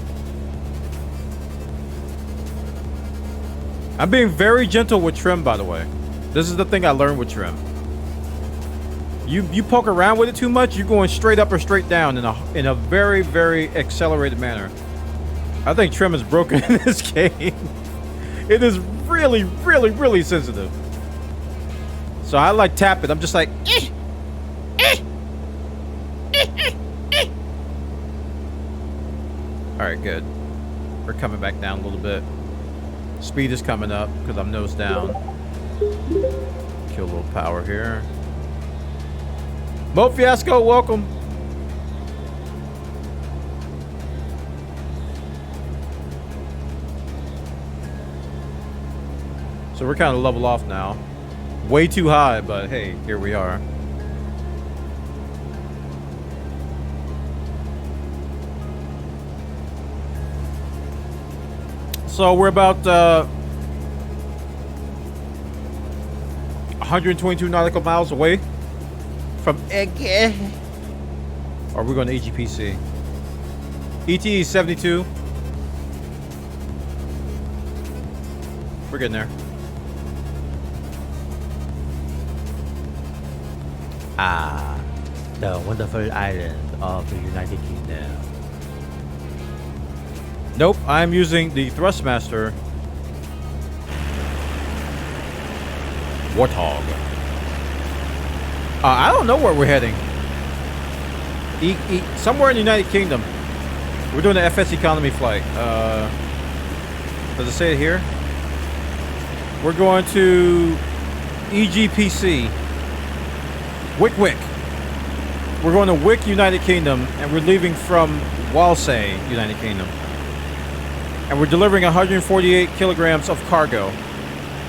I'm being very gentle with trim, by the way. This is the thing I learned with trim. You poke around with it too much, you're going straight up or straight down in a very, very accelerated manner. I think trim is broken in this game. It is really, really, really sensitive. So I like tap it. I'm just like, All right, good. We're coming back down a little bit. Speed is coming up because I'm nose down. Kill a little power here. Mo Fiasco, welcome. So we're kind of level off now. Way too high, but hey, here we are. So we're about 122 nautical miles away from Egg. Or we're going to EGPC. ET 72. We're getting there. Ah, the wonderful island of the United Kingdom. Nope, I'm using the Thrustmaster Warthog. I don't know where we're heading. Somewhere in the United Kingdom. We're doing the FSEconomy flight. Does it say it here? We're going to EGPC. Wick. We're going to Wick, United Kingdom, and we're leaving from Walsall, United Kingdom. And we're delivering 148 kilograms of cargo.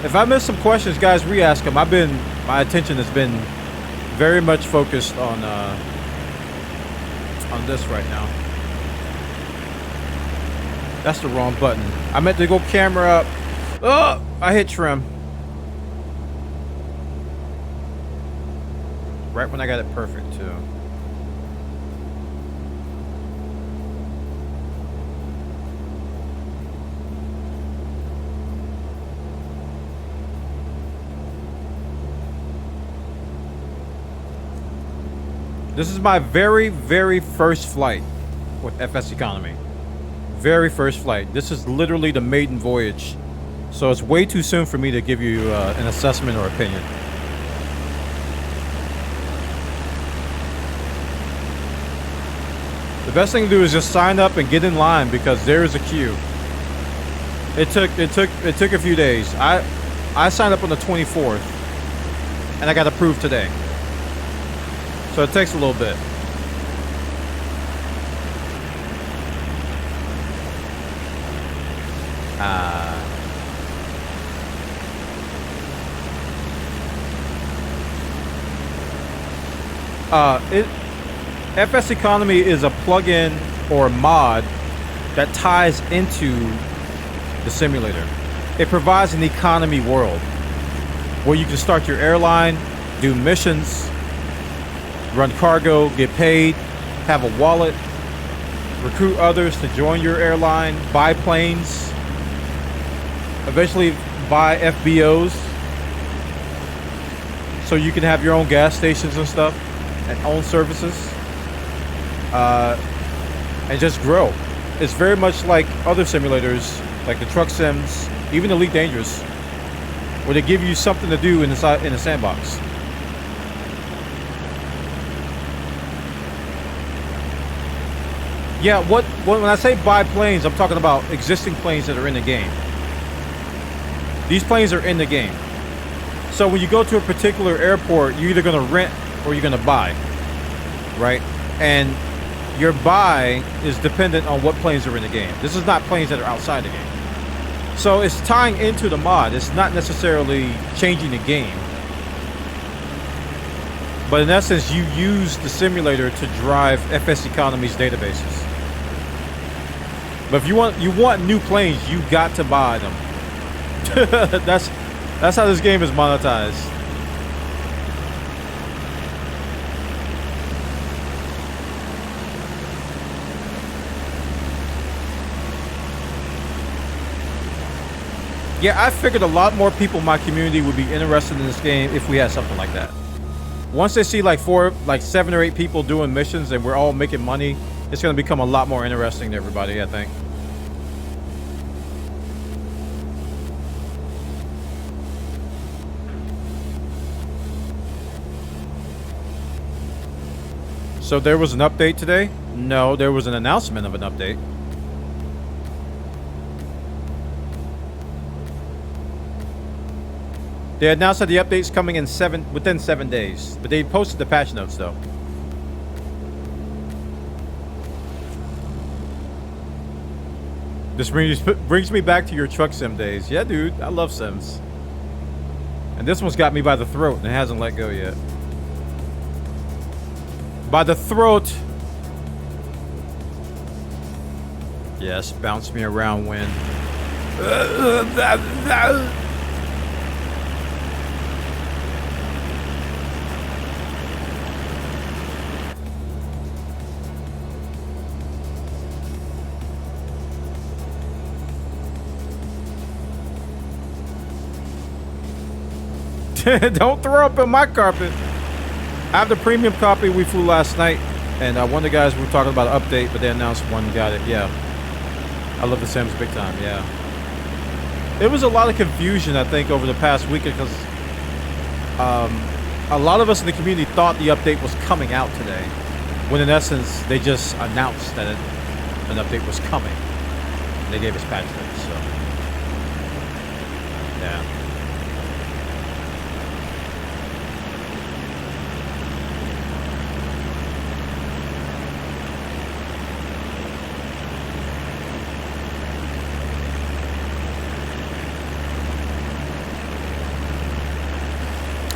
If I missed some questions, guys, re-ask them. My attention has been very much focused on this right now. That's the wrong button. I meant to go camera up. Oh, I hit trim. Right when I got it perfect, too. This is my very, very first flight with FSEconomy. Very first flight. This is literally the maiden voyage. So it's way too soon for me to give you an assessment or opinion. The best thing to do is just sign up and get in line because there is a queue. It took a few days. I signed up on the 24th and I got approved today. So it takes a little bit. FSEconomy is a plugin or mod that ties into the simulator. It provides an economy world where you can start your airline, do missions, run cargo, get paid, have a wallet, recruit others to join your airline, buy planes, eventually buy FBOs so you can have your own gas stations and stuff and own services and just grow. It's very much like other simulators like the truck sims, even Elite Dangerous, where they give you something to do in a sandbox. Yeah, when I say buy planes, I'm talking about existing planes that are in the game. These planes are in the game. So when you go to a particular airport, you're either going to rent or you're going to buy, right? And your buy is dependent on what planes are in the game. This is not planes that are outside the game. So it's tying into the mod. It's not necessarily changing the game. But in essence, you use the simulator to drive FSEconomy's databases. But if you want new planes, you got to buy them. That's how this game is monetized. Yeah, I figured a lot more people in my community would be interested in this game if we had something like that. Once they see like 7 or 8 people doing missions and we're all making money, it's going to become a lot more interesting to everybody, I think. So there was an update today? No, there was an announcement of an update. They announced that the update's coming in within 7 days, but they posted the patch notes though. This brings me back to your truck sim days. Yeah, dude, I love sims. And this one's got me by the throat and it hasn't let go yet. By the throat. Yes, bounce me around, wind. Don't throw up on my carpet. I have the premium copy we flew last night, and one of the guys were talking about an update, but they announced one got it. Yeah, I love the Sims big time. Yeah, there was a lot of confusion, I think, over the past week because a lot of us in the community thought the update was coming out today, when in essence they just announced that an update was coming. They gave us patch notes, so yeah.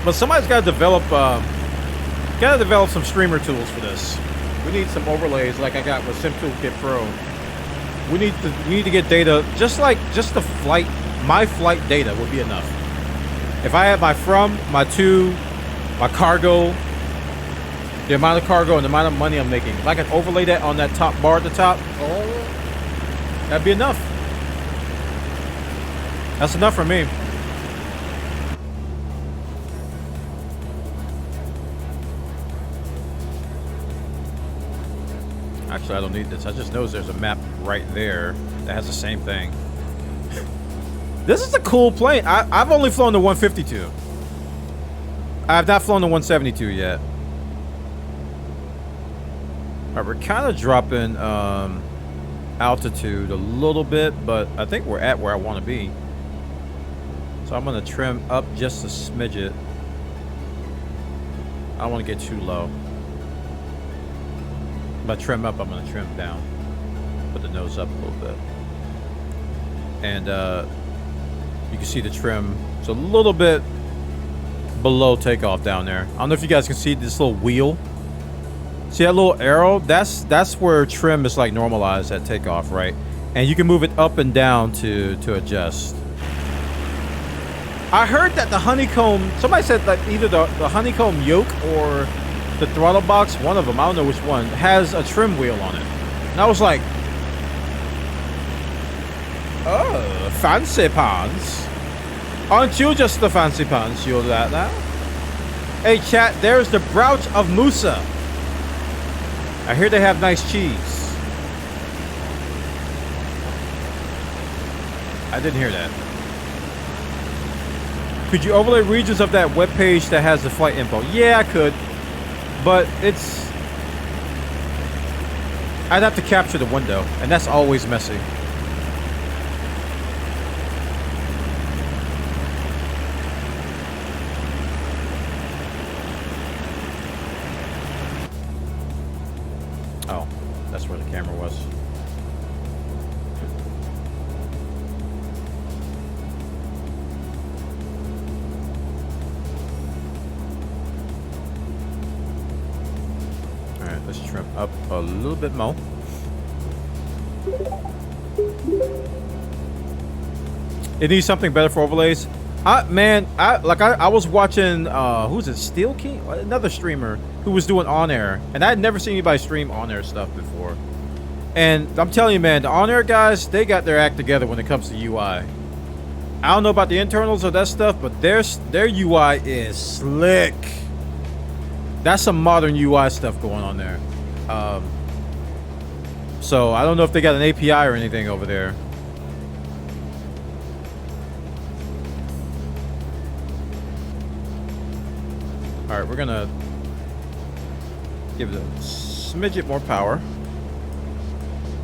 But somebody's got to develop some streamer tools for this. We need some overlays like I got with Sim Toolkit Pro. We need to get data just the flight. My flight data would be enough. If I had my from, my to, my cargo, the amount of cargo and the amount of money I'm making, if I could overlay that on that top bar at the top, oh, that'd be enough. That's enough for me. Actually, I don't need this. I just noticed there's a map right there that has the same thing. This is a cool plane. I've only flown the 152. I have not flown the 172 yet. All right, we're kind of dropping altitude a little bit, but I think we're at where I want to be. So I'm going to trim up just a smidget. I don't want to get too low. If I trim up, I'm going to trim down. Put the nose up a little bit. And you can see the trim. It's a little bit below takeoff down there. I don't know if you guys can see this little wheel. See that little arrow? That's where trim is like normalized at takeoff, right? And you can move it up and down to adjust. I heard that the honeycomb, somebody said that either the honeycomb yoke or the throttle box, one of them, I don't know which one, has a trim wheel on it. And I was like, oh, fancy pants. Aren't you just the fancy pants? You're that now? Hey chat, there's the Brouch of Musa. I hear they have nice cheese. I didn't hear that. Could you overlay regions of that webpage that has the flight info? Yeah, I could. But it's... I'd have to capture the window, and that's always messy. Oh, that's where the camera was. Let's trim up a little bit more. It needs something better for overlays. I was watching who's it, Steel King, another streamer who was doing on-air, and I had never seen anybody stream on-air stuff before. And I'm telling you, man, the on-air guys, they got their act together when it comes to UI. I don't know about the internals of that stuff, but their UI is slick. That's some modern UI stuff going on there. So I don't know if they got an API or anything over there. All right, we're gonna give it a smidget more power.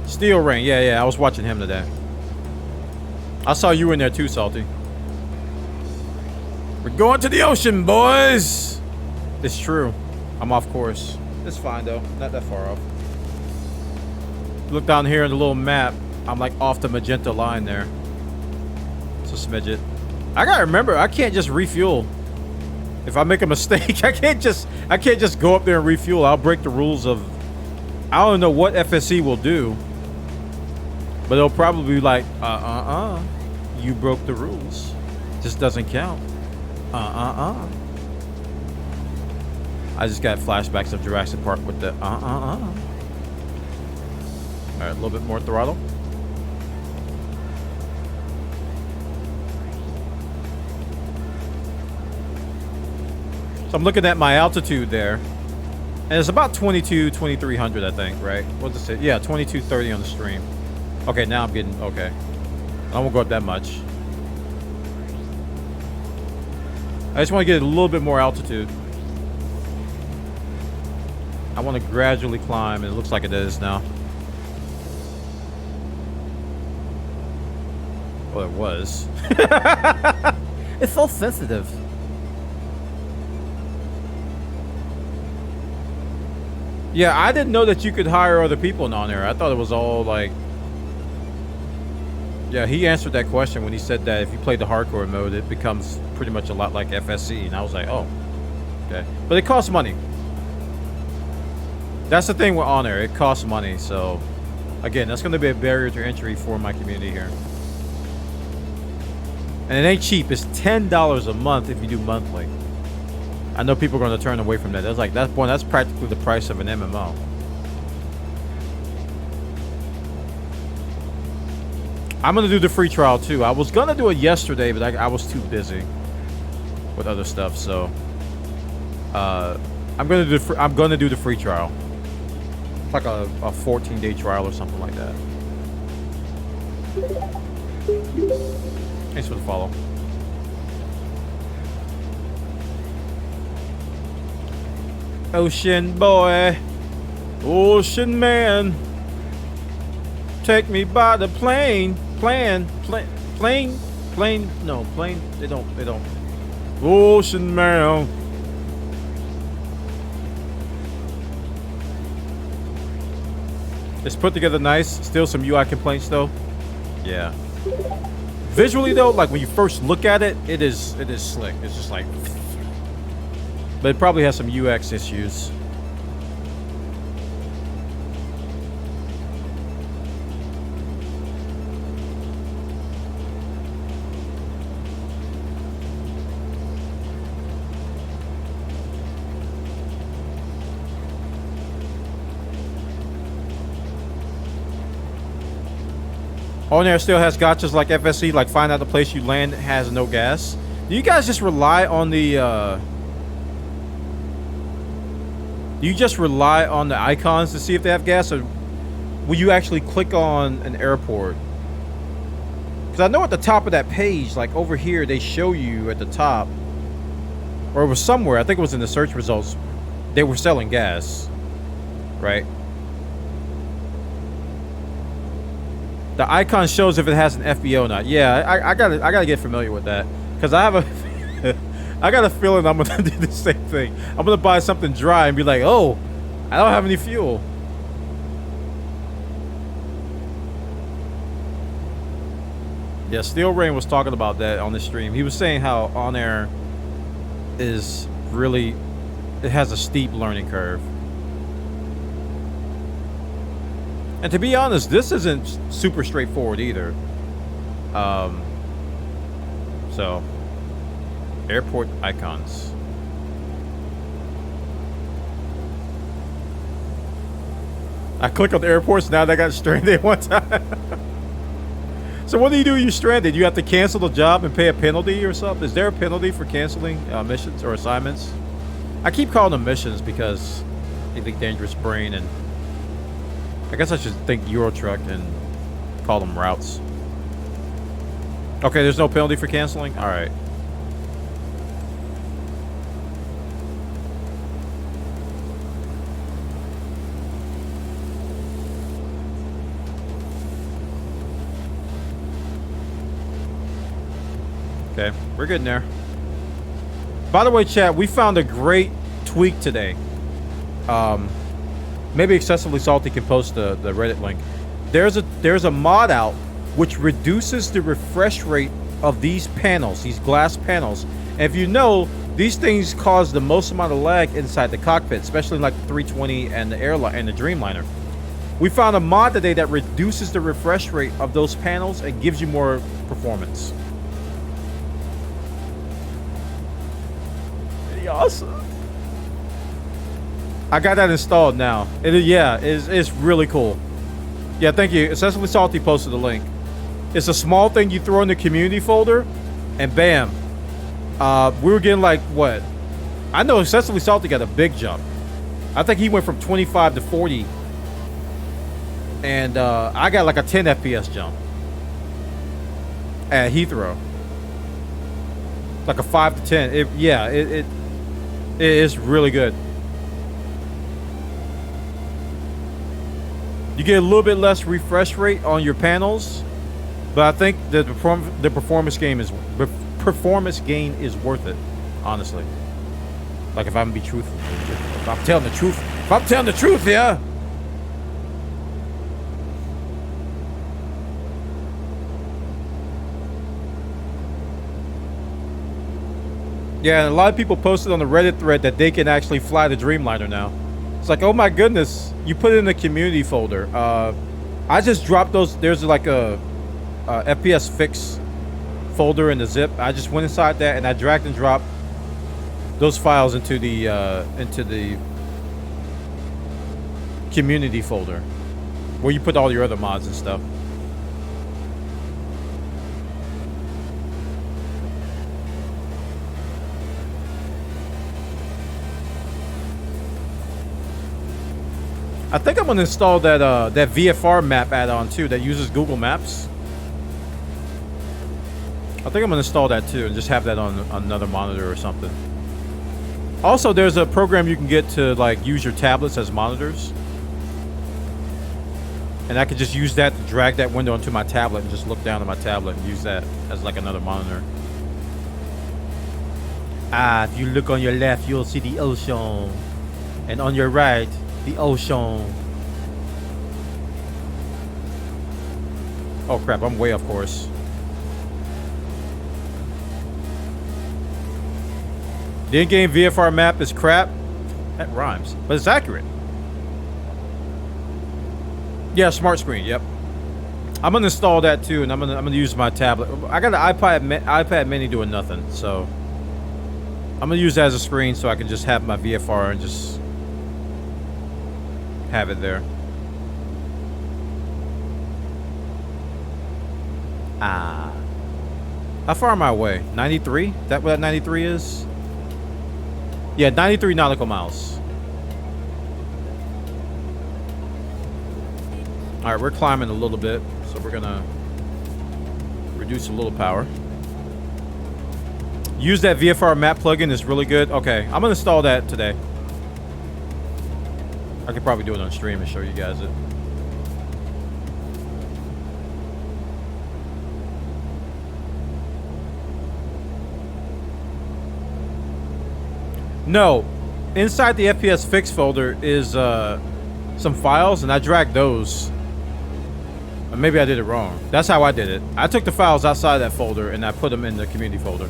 Steel Ring, yeah, I was watching him today. I saw you in there too, Salty. We're going to the ocean, boys. It's true. I'm off course. It's fine though, not that far off. Look down here in the little map. I'm like off the magenta line there. It's a smidget. I gotta remember, I can't just refuel. If I make a mistake, I can't just go up there and refuel. I'll break the rules of. I don't know what FSE will do, but it'll probably be like, you broke the rules. Just doesn't count. I just got flashbacks of Jurassic Park with the All right, a little bit more throttle. So I'm looking at my altitude there, and it's about 2300, I think, right? What's it say? Yeah, 2230 on the stream. Okay, now I'm getting okay. I won't go up that much. I just want to get a little bit more altitude. I want to gradually climb, and it looks like it is now. Well, it was. It's so sensitive. Yeah, I didn't know that you could hire other people on there. I thought it was all like... Yeah, he answered that question when he said that if you play the hardcore mode, it becomes pretty much a lot like FSE. And I was like, oh, okay. But it costs money. That's the thing with On Air. It costs money. So, again, that's going to be a barrier to entry for my community here. And it ain't cheap. It's $10 a month if you do monthly. I know people are going to turn away from that. That's like that's practically the price of an MMO. I'm going to do the free trial too. I was going to do it yesterday, but I was too busy with other stuff. So I'm going to do the free trial. It's like a 14-day trial or something like that. Thanks for the follow. Ocean boy, ocean man, take me by the plane, plane. No, plane. They don't. Ocean man. It's put together nice. Still some UI complaints though. Yeah. Visually though, like when you first look at it, it is slick. It's just like, but it probably has some UX issues. On there still has gotchas like FSE, like find out the place you land has no gas. Do you guys just rely on the do you just rely on the icons to see if they have gas, or will you actually click on an airport? Because I know at the top of that page, like over here, they show you at the top, or it was somewhere, I think it was in the search results, they were selling gas, right? The icon shows if it has an FBO or not. Yeah, I gotta get familiar with that, because I have a I got a feeling I'm gonna do the same thing. I'm gonna buy something dry and be like, oh, I don't have any fuel. Yeah, Steel Rain was talking about that on the stream. He was saying how On Air is really, it has a steep learning curve. And to be honest, this isn't super straightforward either. So, airport icons. I click on the airports, now that I got stranded one time. So what do you do when you're stranded? You have to cancel the job and pay a penalty or something? Is there a penalty for canceling missions or assignments? I keep calling them missions because they think Dangerous Brain, and I guess I should think Eurotruck and call them routes. Okay, there's no penalty for canceling? Alright. Okay, we're getting there. By the way, chat, we found a great tweak today. Maybe Excessively Salty can post the Reddit link. There's a mod out which reduces the refresh rate of these panels, these glass panels. And if you know, these things cause the most amount of lag inside the cockpit, especially like the 320 and the airline and the Dreamliner. We found a mod today that reduces the refresh rate of those panels and gives you more performance. Pretty awesome. I got that installed now. It's really cool. Yeah, thank you. Excessively Salty posted the link. It's a small thing you throw in the community folder, and bam. We were getting like, what? I know Excessively Salty got a big jump. I think he went from 25 to 40. And I got like a 10 FPS jump at Heathrow. Like a 5 to 10. It is really good. You get a little bit less refresh rate on your panels, but I think the performance gain is worth it, honestly. Like if I'm gonna be truthful, if I'm telling the truth, yeah. Yeah, and a lot of people posted on the Reddit thread that they can actually fly the Dreamliner now. It's like, oh my goodness, you put it in the community folder. I just dropped those. There's like a FPS fix folder in the zip. I just went inside that and I dragged and dropped those files into the community folder where you put all your other mods and stuff. I think I'm gonna install that that VFR map add-on too that uses Google Maps. I think I'm gonna install that too and just have that on another monitor or something. Also, there's a program you can get to like use your tablets as monitors. And I could just use that to drag that window into my tablet and just look down at my tablet and use that as like another monitor. Ah, if you look on your left, you'll see the ocean. And on your right, the ocean. Oh crap, I'm way off course. The in-game VFR map is crap. That rhymes, but it's accurate. Yeah, smart screen. Yep. I'm gonna install that too, and I'm gonna use my tablet. I got an iPad Mini doing nothing, so I'm gonna use that as a screen so I can just have my VFR and just have it there. Ah. How far am I away? 93? That what that 93 is? Yeah, 93 nautical miles. Alright, we're climbing a little bit, so we're gonna reduce a little power. Use that VFR map plugin, it's really good. Okay, I'm gonna install that today. I could probably do it on stream and show you guys it. No, inside the FPS fix folder is some files, and I dragged those. Or maybe I did it wrong. That's how I did it. I took the files outside that folder and I put them in the community folder.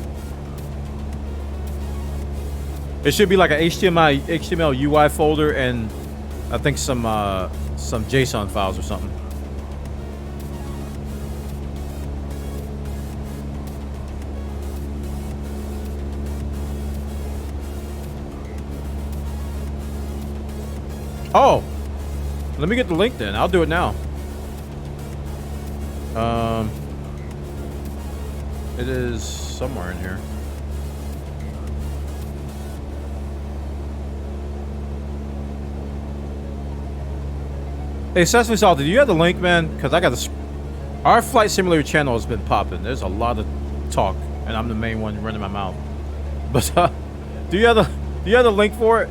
It should be like an HTML UI folder and I think some JSON files or something. Oh, let me get the link then. I'll do it now. It is somewhere in here. Hey, Sesame Salty, do you have the link, man? Because I got the... Our Flight Simulator channel has been popping. There's a lot of talk, and I'm the main one running my mouth. But, do you have the link for it?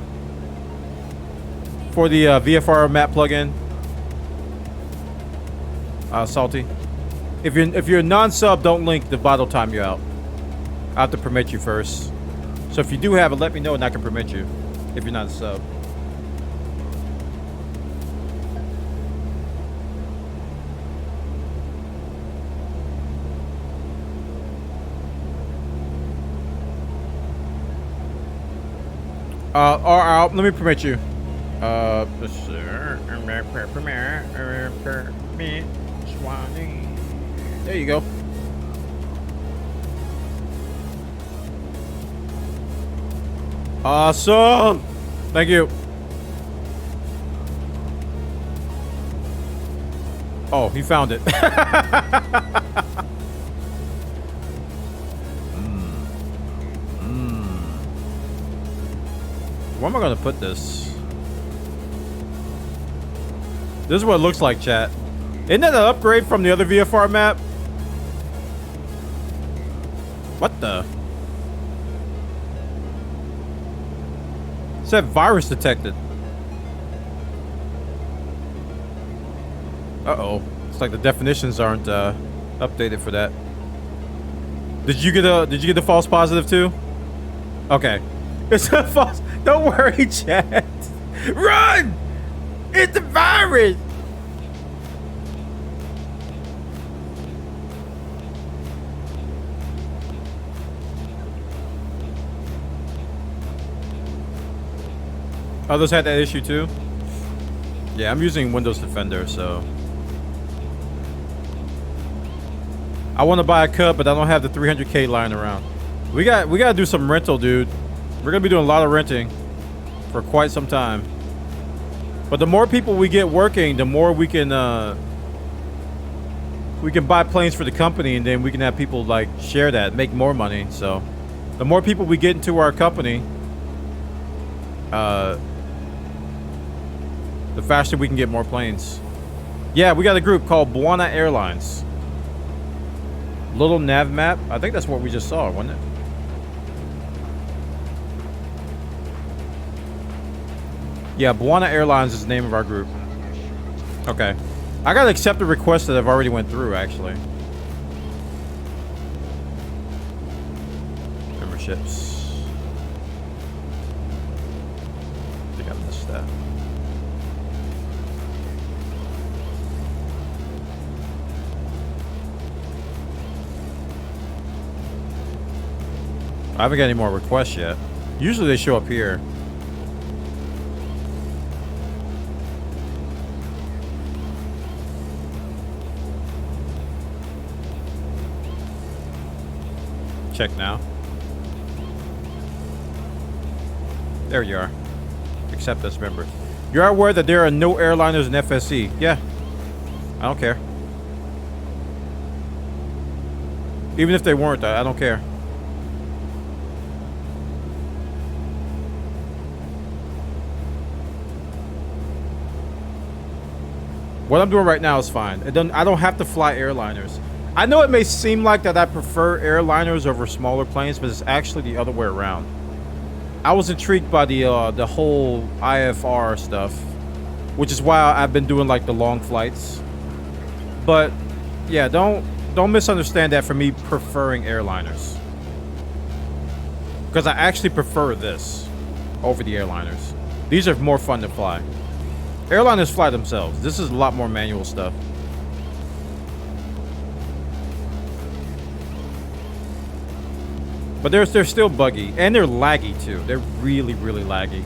For the VFR map plugin? Salty? If you're a non-sub, don't link. The bot will time you out. I have to permit you first. So if you do have it, let me know and I can permit you. If you're not a sub. Let me permit you. There you go. Awesome. Thank you. Oh, he found it. Where am I gonna put this? This is what it looks like, chat. Isn't that an upgrade from the other VFR map? What the? It said virus detected. Uh-oh. It's like the definitions aren't updated for that. Did you get a false positive too? Okay. It's a false. Don't worry, chat. Run! It's a virus! Others had that issue too? Yeah, I'm using Windows Defender, so... I want to buy a Cub, but I don't have the 300K lying around. We gotta do some rental, dude. We're gonna be doing a lot of renting for quite some time. But the more people we get working, the more we can buy planes for the company, and then we can have people like share that, make more money. So the more people we get into our company, the faster we can get more planes. Yeah, we got a group called Bwana Airlines. Little nav map. I think that's what we just saw, wasn't it? Yeah, Bwana Airlines is the name of our group. Okay. I gotta accept the request that I've already went through, actually. Memberships. I think I missed that. I haven't got any more requests yet. Usually they show up here. Check now. There you are. Accept as member. You're aware that there are no airliners in FSE. Yeah. I don't care. Even if they weren't, I don't care. What I'm doing right now is fine. I don't have to fly airliners. I know it may seem like that I prefer airliners over smaller planes, but it's actually the other way around. I was intrigued by the whole IFR stuff, which is why I've been doing like the long flights. But yeah, don't misunderstand that for me preferring airliners, because I actually prefer this over the airliners. These are more fun to fly. Airliners fly themselves. This is a lot more manual stuff. But they're still buggy, and they're laggy too. They're really, really laggy.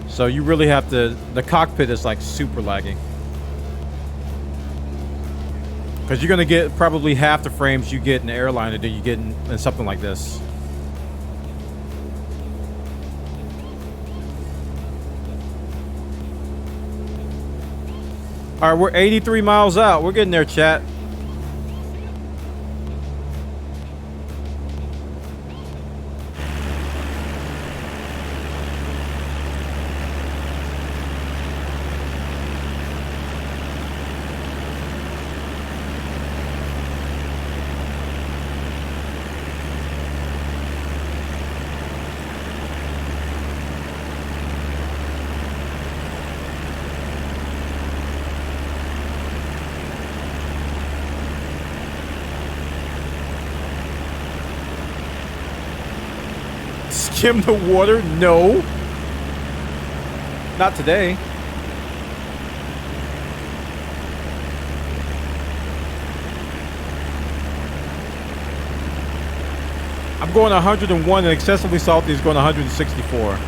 So you really have to. The cockpit is like super laggy, because you're gonna get probably half the frames you get in the airliner than you get in something like this. All right, we're 83 miles out. We're getting there, chat. Skim the water? No. Not today. I'm going 101 and excessively salty is going 164.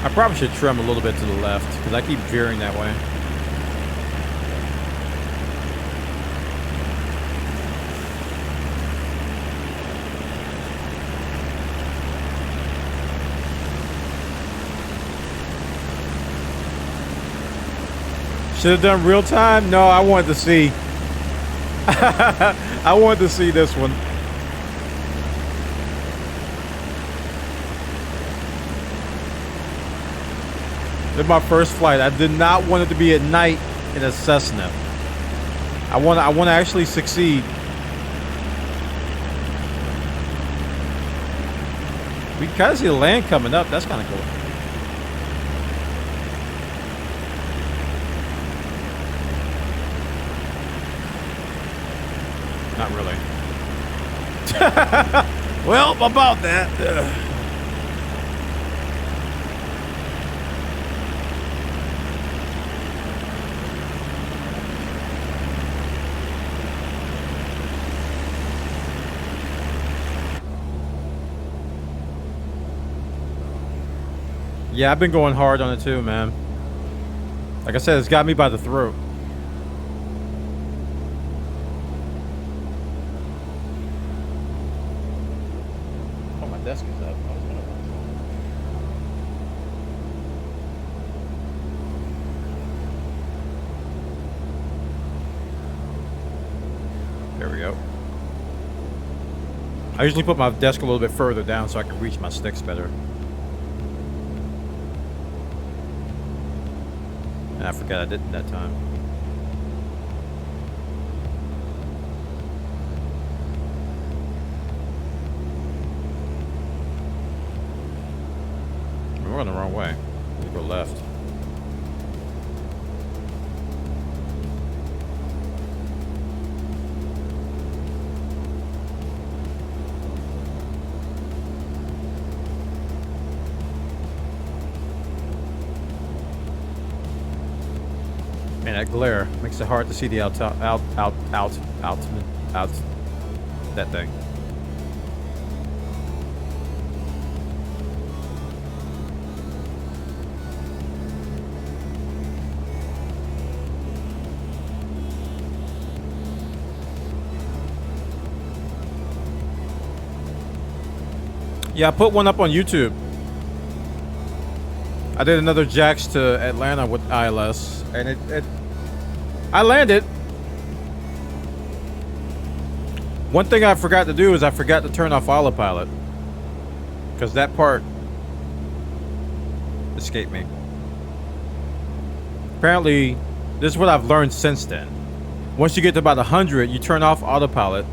I probably should trim a little bit to the left, because I keep veering that way. Should have done real time? No, I wanted to see. I wanted to see this one. This is my first flight. I did not want it to be at night in a Cessna. I want to actually succeed. We can kind of see the land coming up. That's kind of cool. Not really. Well, about that. Yeah, I've been going hard on it too, man. Like I said, it's got me by the throat. Oh, my desk is up. I was gonna... I usually put my desk a little bit further down so I can reach my sticks better. And I forgot I didn't that time. We're going the wrong way. We go left. Man, that glare makes it hard to see the out that thing. Yeah, I put one up on YouTube. I did another Jax to Atlanta with ILS, and I landed. One thing I forgot to do is I forgot to turn off autopilot, because that part escaped me. Apparently, this is what I've learned since then. Once you get to about 100, you turn off autopilot,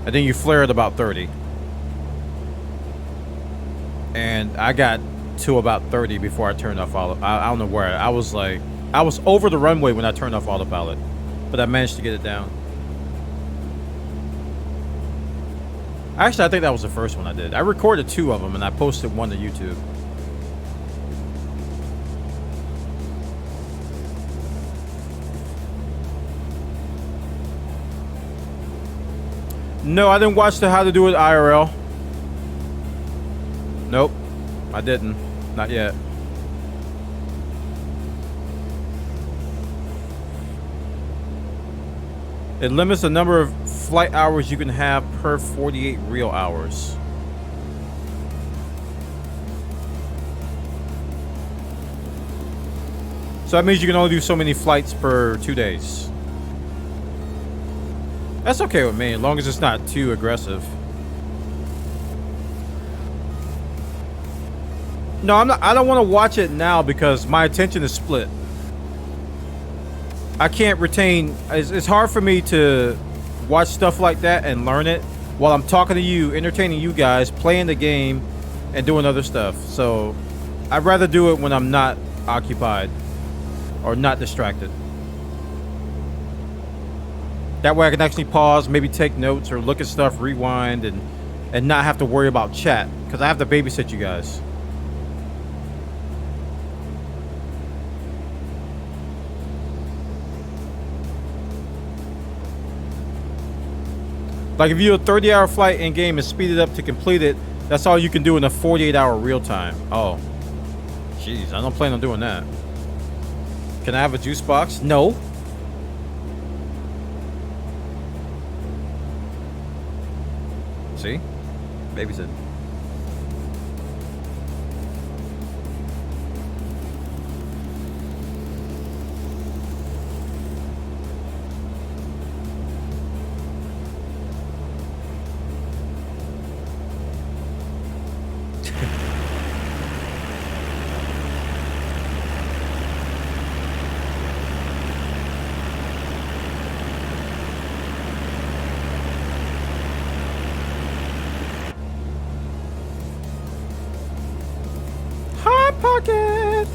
and then you flare at about 30. And I got to about 30 before I turned off I don't know where. I was over the runway when I turned off autopilot, but I managed to get it down. Actually, I think that was the first one I did. I recorded 2 of them and I posted one to YouTube. No, I didn't watch the How to Do It IRL. Nope, I didn't. Not yet. It limits the number of flight hours you can have per 48 real hours. So that means you can only do so many flights per 2 days. That's okay with me, as long as it's not too aggressive. No, I'm not. I don't want to watch it now because my attention is split. I can't retain. It's hard for me to watch stuff like that and learn it while I'm talking to you, entertaining you guys, playing the game, and doing other stuff. So I'd rather do it when I'm not occupied or not distracted. That way I can actually pause, maybe take notes or look at stuff, rewind, and not have to worry about chat because I have to babysit you guys. Like if you do a 30-hour flight in game and speed it up to complete it, that's all you can do in a 48-hour real time. Oh, jeez, I don't plan on doing that. Can I have a juice box? No. See, babysit. Pocket.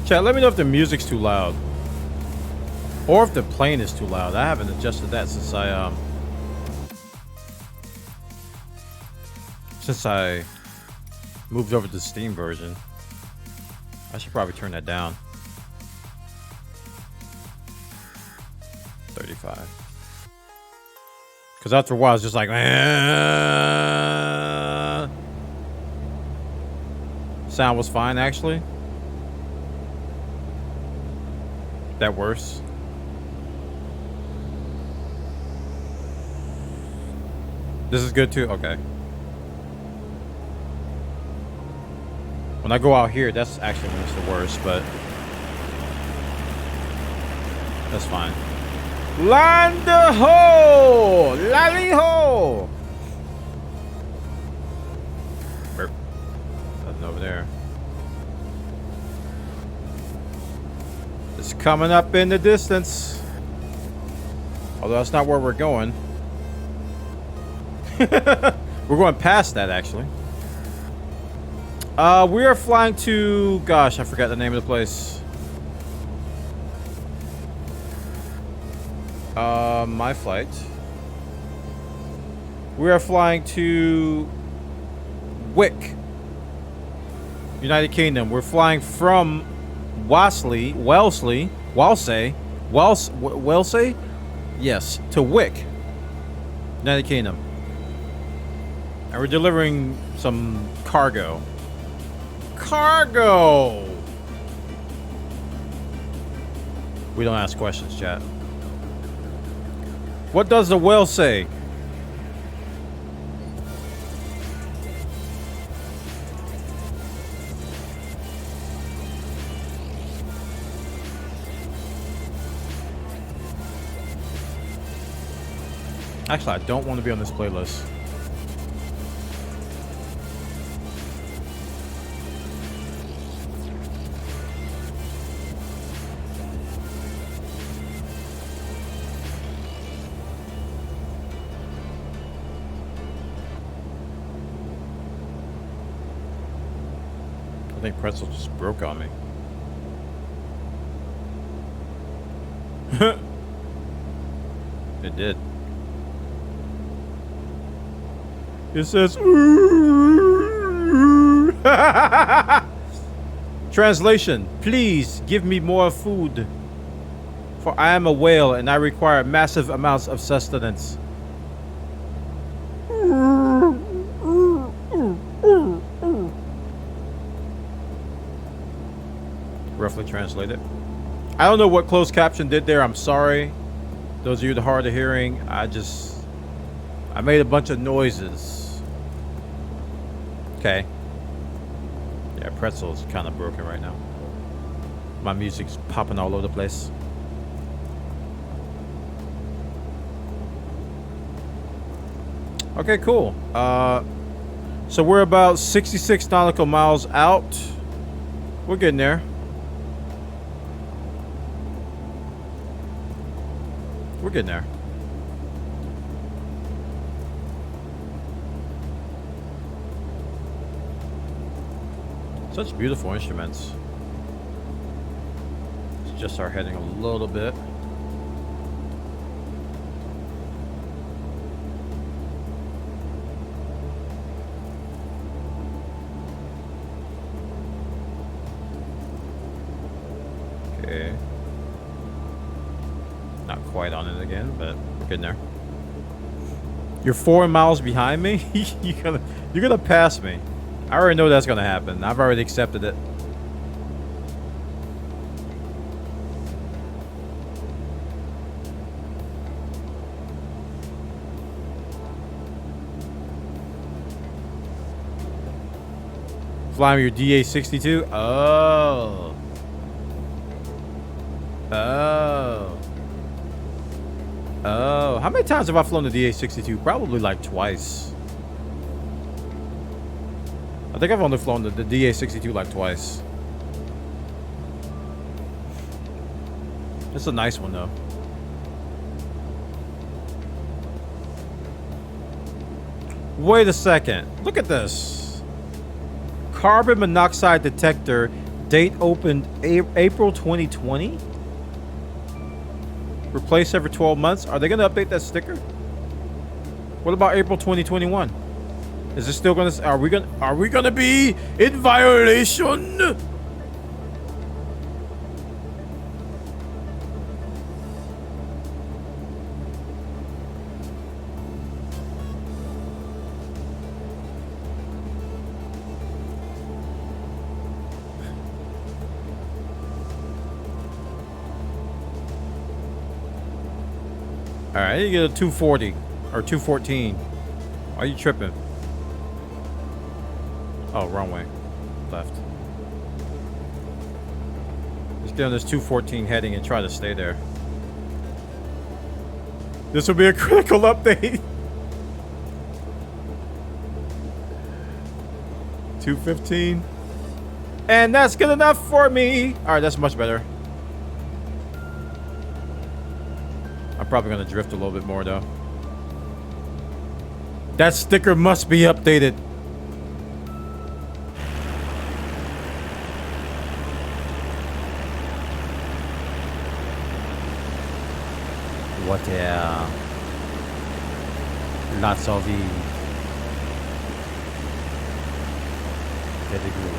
Chat, let me know if the music's too loud or if the plane is too loud. I haven't adjusted that since I moved over to the Steam version. I should probably turn that down. 35. Because after a while, it's just like, sound was fine, actually. That worse. This is good too? Okay. When I go out here, that's actually when it's the worst, but that's fine. Land ho! Lally ho! Nothing over there. It's coming up in the distance. Although that's not where we're going. We're going past that, actually. We are flying to... Gosh, I forgot the name of the place. My flight. We are flying to... Wick. United Kingdom. We're flying from Wellesley? Yes, to Wick. United Kingdom. And we're delivering some cargo. Cargo! We don't ask questions, chat. What does the whale say? Actually, I don't want to be on this playlist. I think Pretzel just broke on me. It did. It says Translation, please give me more food, for I am a whale and I require massive amounts of sustenance. Roughly translated. I don't know what closed caption did there. I'm sorry. Those of you that are hard of hearing, I made a bunch of noises. Okay. Yeah, Pretzel's kind of broken right now. My music's popping all over the place. Okay, cool. So we're about 66 nautical miles out. We're getting there. We're getting there. Such beautiful instruments. Let's just start heading a little bit. Okay. Not quite on it again, but we're getting there. You're 4 miles behind me? You're gonna pass me. I already know that's gonna happen. I've already accepted it. Flying your DA-62? Oh. Oh. Oh. How many times have I flown the DA-62? Probably like twice. I think I've only flown the DA-62 like twice. It's a nice one though. Wait a second. Look at this. Carbon monoxide detector. Date opened April 2020. Replace every 12 months. Are they going to update that sticker? What about April 2021? Is it still gonna? Are we gonna be in violation? All right, you get a 240 or 214. Why are you tripping? Oh, wrong way. left. Let's get on this 214 heading and try to stay there. This will be a critical update. 215. And that's good enough for me. All right, that's much better. I'm probably going to drift a little bit more, though. That sticker must be updated. What lots of it. Very good.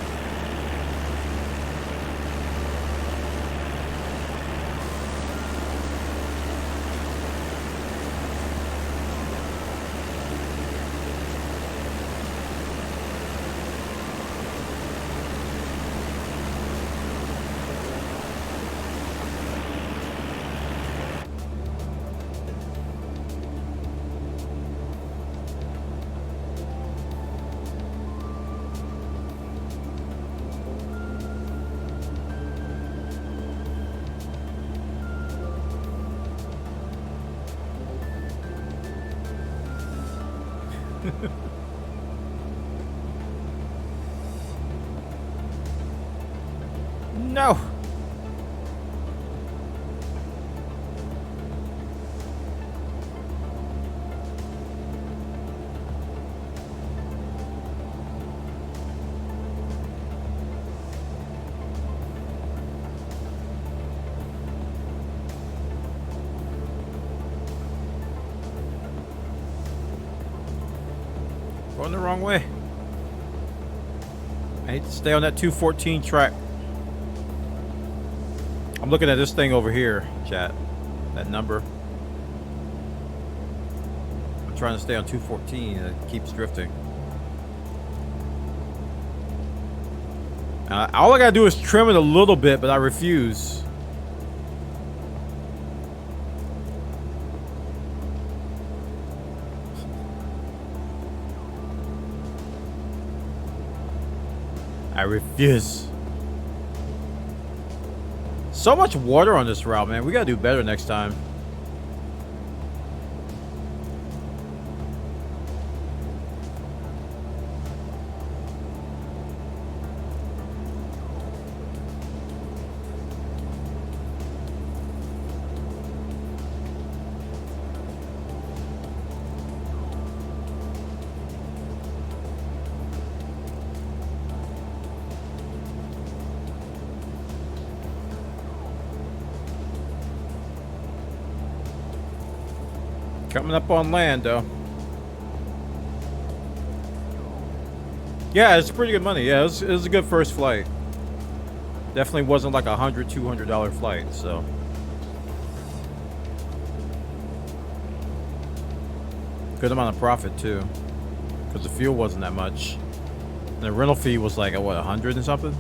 No. Going the wrong way. I hate to stay on that 214 track. I'm looking at this thing over here, chat. That number. I'm trying to stay on 214 and it keeps drifting. All I gotta do is trim it a little bit, but I refuse. I refuse. So much water on this route, man. We gotta do better next time. Coming up on land, though. Yeah, it's pretty good money. Yeah, it was a good first flight. Definitely wasn't like $100, $200 flight, so. Good amount of profit, too. Because the fuel wasn't that much. And the rental fee was like, what, 100 and something?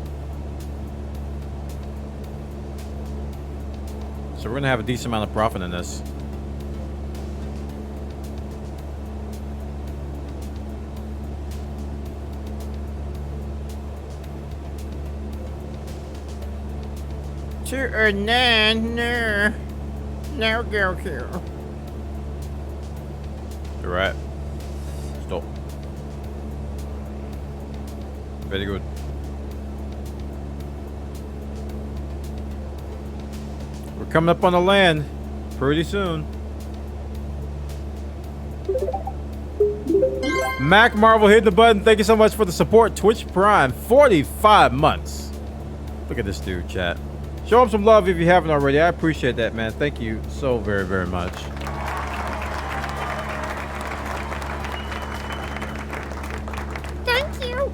So we're going to have a decent amount of profit in this. No, go here. You're right. Stop. Very good. We're coming up on the land pretty soon. Mac Marvel hit the button. Thank you so much for the support. Twitch Prime, 45 months. Look at this dude, chat. Show him some love if you haven't already. I appreciate that, man. Thank you so very, very much. Thank you.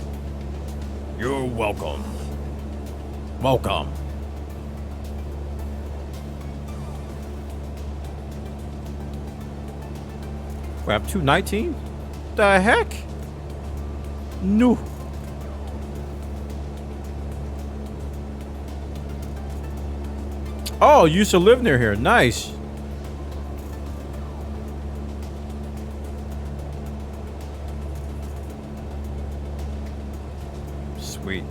You're welcome. Welcome. We have 219? The heck? No. Oh, you used to live near here. Nice. Sweet.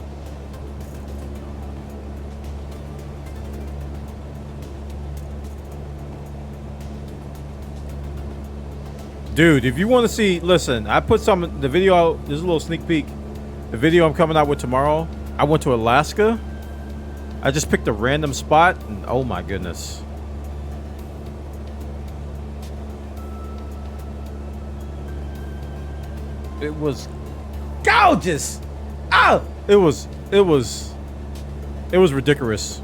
Dude, if you want to see, listen, I put the video out. There's a little sneak peek. The video I'm coming out with tomorrow. I went to Alaska. I just picked a random spot, and oh my goodness. It was gorgeous. Oh, it was ridiculous.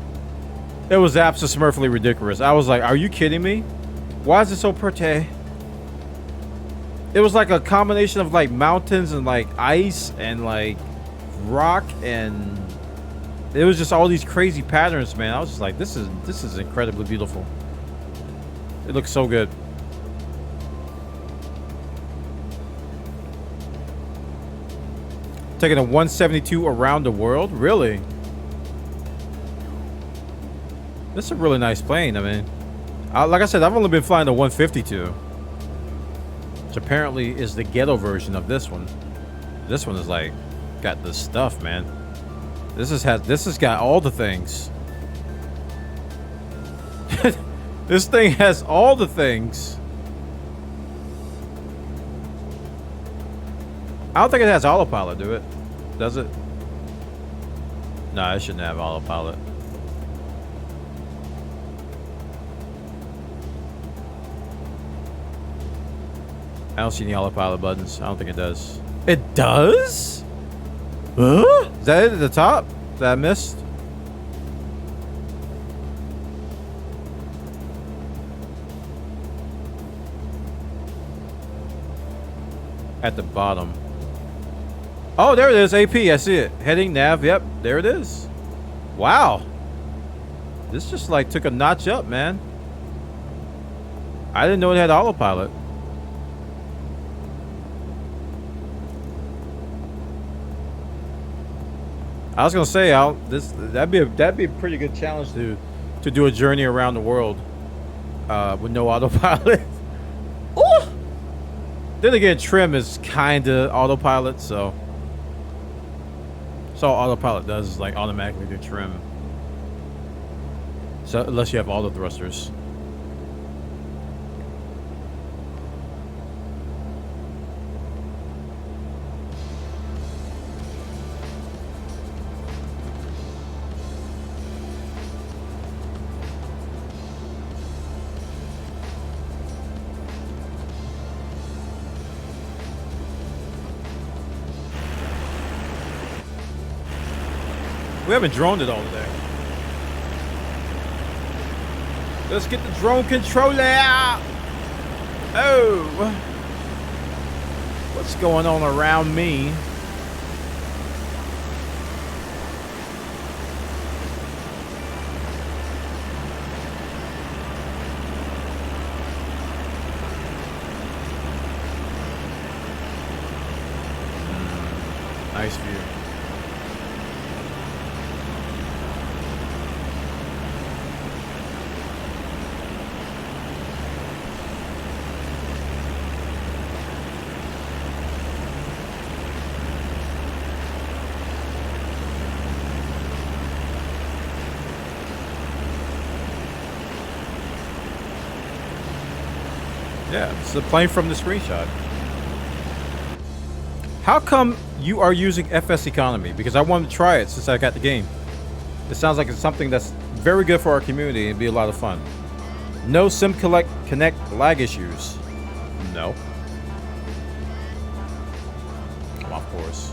It was absolutely ridiculous. I was like, are you kidding me? Why is it so pretty? It was like a combination of like mountains and like ice and like rock, and it was just all these crazy patterns, man. I was just like, this is incredibly beautiful. It looks so good. Taking a 172 around the world? Really? This is a really nice plane. I mean, like I said, I've only been flying the 152, which apparently is the ghetto version of this one. This one is like got the stuff, man. This has got all the things. This thing has all the things. I don't think it has autopilot, do it? Does it? Nah, it shouldn't have autopilot. I don't see any autopilot buttons. I don't think it does. It does? Huh? Is that it at the top that I missed? At the bottom. Oh, there it is. AP. I see it. Heading, nav. Yep. There it is. Wow. This just like took a notch up, man. I didn't know it had autopilot. I was gonna say, that'd be a pretty good challenge to do a journey around the world with no autopilot. Ooh! Then again, trim is kinda autopilot, so all autopilot does is like automatically do trim. So unless you have all the thrusters. We haven't droned it all today. Let's get the drone controller out. Oh, what's going on around me? Nice view. Yeah, it's the plane from the screenshot. How come you are using FSEconomy? Because I wanted to try it since I got the game. It sounds like it's something that's very good for our community and be a lot of fun. No Sim Connect lag issues. No. Well, of course.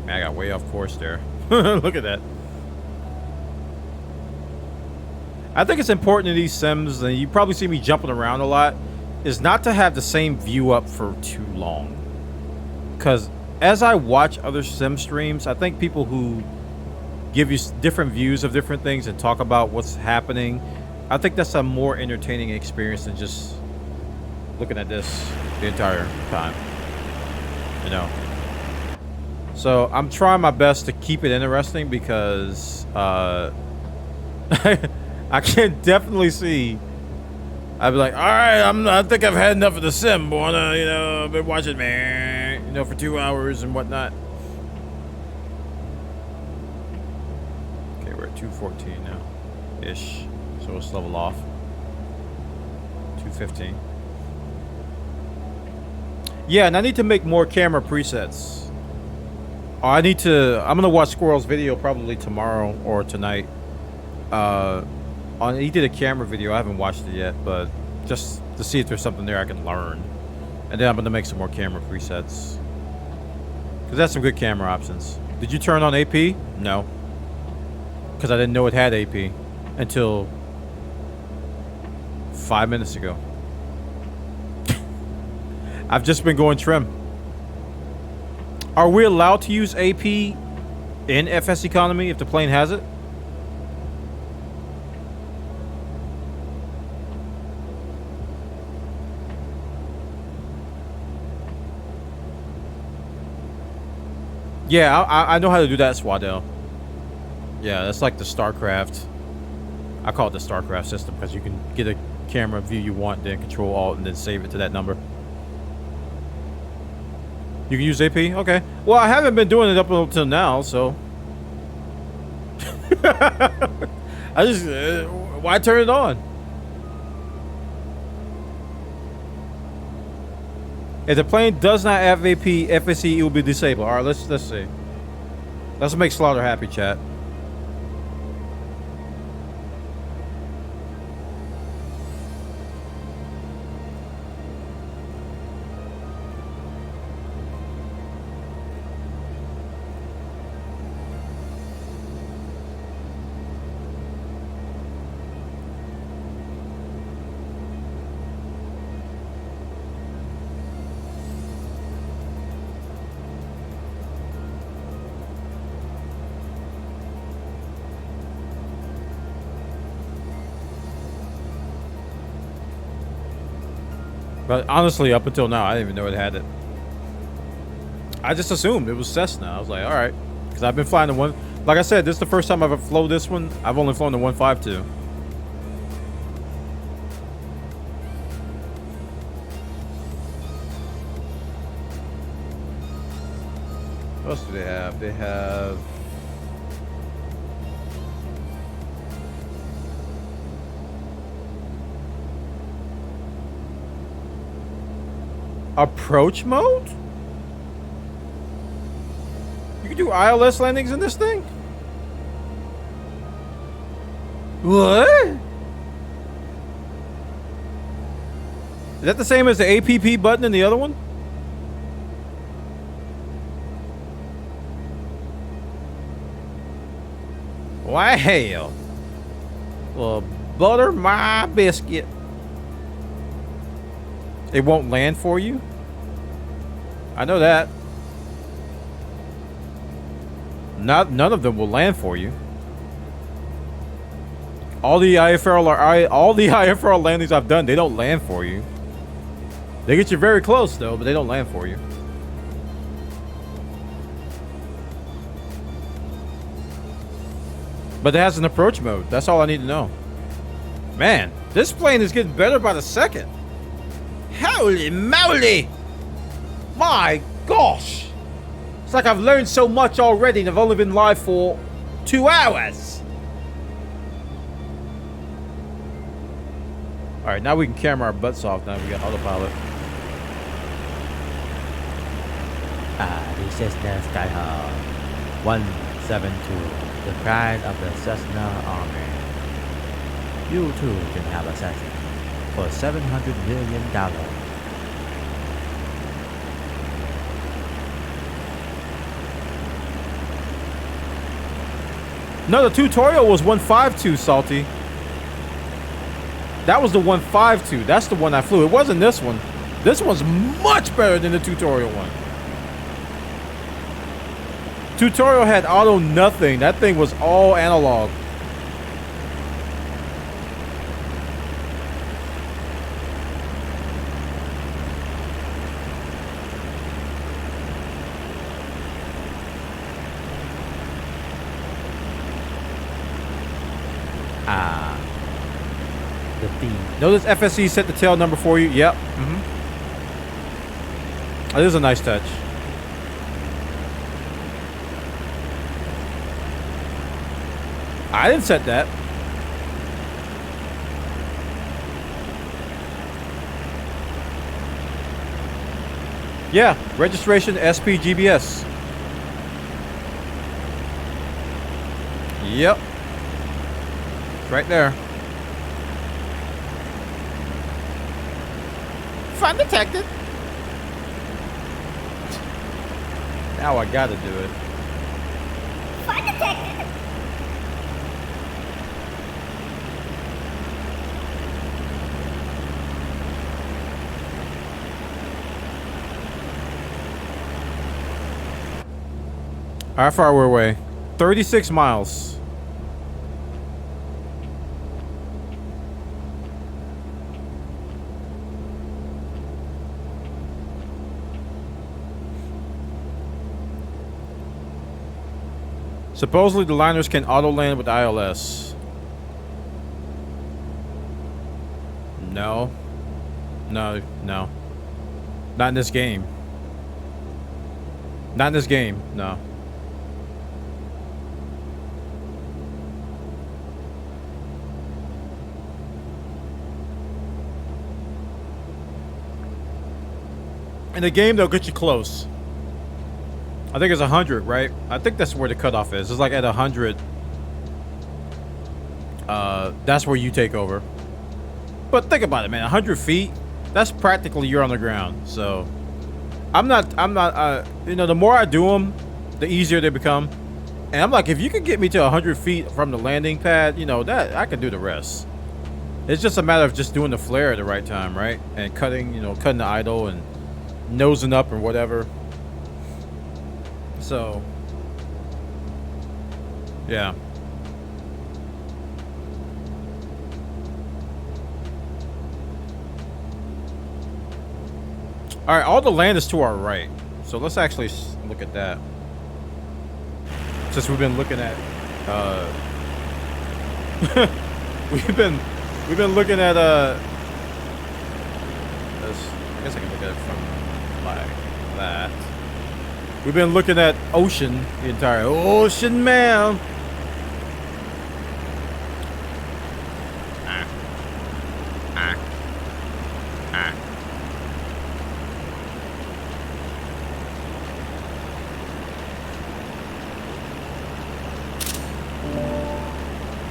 I got way off course there. Look at that. I think it's important in these sims, and you probably see me jumping around a lot, is not to have the same view up for too long. Because as I watch other sim streams, I think people who give you different views of different things and talk about what's happening, I think that's a more entertaining experience than just looking at this the entire time. you know. So I'm trying my best to keep it interesting because I can definitely see. I'd be like, all right, I think I've had enough of the sim, bwana. You know, I've been watching, man, you know, for 2 hours and whatnot. Okay, we're at 214 now, ish. So let's level off. 215. Yeah, and I need to make more camera presets. Oh, I'm gonna watch Squirrel's video probably tomorrow or tonight. He did a camera video. I haven't watched it yet, but just to see if there's something there I can learn. And then I'm gonna make some more camera presets. Cause that's some good camera options. Did you turn on AP? No. Cause I didn't know it had AP until 5 minutes ago. I've just been going trim. Are we allowed to use AP in FSEconomy if the plane has it? Yeah, I know how to do that, Swadell. Yeah, that's like the StarCraft. I call it the StarCraft system because you can get a camera view you want, then Control Alt, and then save it to that number. You can use AP? Okay. Well, I haven't been doing it up until now, so. I just. Why turn it on? If the plane does not have AP FSE, it will be disabled. All right, let's see. Let's make Slaughter happy, chat. But honestly, up until now, I didn't even know it had it. I just assumed it was Cessna. I was like, all right. Because I've been flying the one... Like I said, this is the first time I've ever flown this one. I've only flown the 152. What else do they have? They have... Approach mode? You can do ILS landings in this thing? What? Is that the same as the APP button in the other one? Why hell? Well, butter my biscuit. It won't land for you? I know that. None of them will land for you. All the IFRL landings I've done, they don't land for you. They get you very close though, but they don't land for you. But it has an approach mode. That's all I need to know. Man, this plane is getting better by the second. Holy moly! My gosh! It's like I've learned so much already and I've only been live for 2 hours. Alright, now we can camera our butts off now we got autopilot. The Cessna Skyhawk 172, the pride of the Cessna Army. You too can have a Cessna for $700 million. No, the tutorial was 152, Salty. That was the 152. That's the one I flew. It wasn't this one. This one's much better than the tutorial one. Tutorial had auto nothing. That thing was all analog. The theme. Notice FSE set the tail number for you. Yep. That is a nice touch. I didn't set that. Yeah, registration SPGBS. Yep. Right there. Fun detected. Now I gotta do it. Fun detected. How far are we away? 36 miles. Supposedly the liners can auto land with ILS. No. No, no. Not in this game. Not in this game, no. In the game, they'll get you close. I think it's 100, right? I think that's where the cutoff is. It's like at 100. That's where you take over. But think about it, man. 100 feet. That's practically you're on the ground. So, I'm not. You know, the more I do them, the easier they become. And I'm like, if you can get me to 100 feet from the landing pad, you know that I can do the rest. It's just a matter of just doing the flare at the right time, right? And cutting, you know, cutting the idle and nosing up or whatever. So, yeah. All right, all the land is to our right. So let's actually look at that. Since we've been looking at, we've been looking at this. I guess I can look at it from like that. We've been looking at ocean, the entire ocean, man.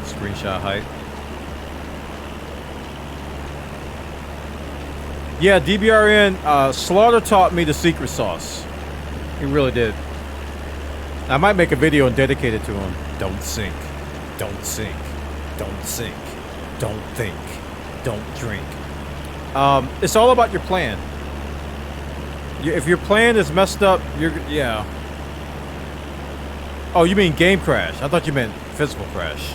Screenshot height. Yeah, DBRN, Slaughter taught me the secret sauce. He really did. I might make a video and dedicate it to him. Don't sink. Don't sink. Don't sink. Don't think. Don't drink. It's all about your plan. If your plan is messed up, yeah. Oh, you mean game crash? I thought you meant physical crash.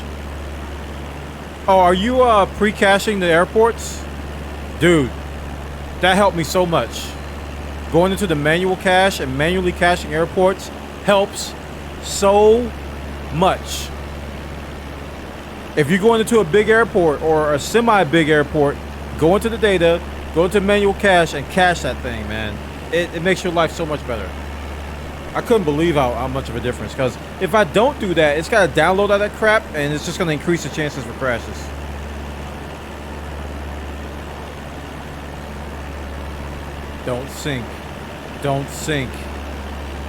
Oh, are you pre-caching the airports? Dude, that helped me so much. Going into the manual cache and manually caching airports helps so much. If you're going into a big airport or a semi-big airport, go into the data, go into manual cache and cache that thing, man. It makes your life so much better. I couldn't believe how much of a difference, because if I don't do that, it's got to download all that crap and it's just going to increase the chances for crashes. Don't sink. Don't sink.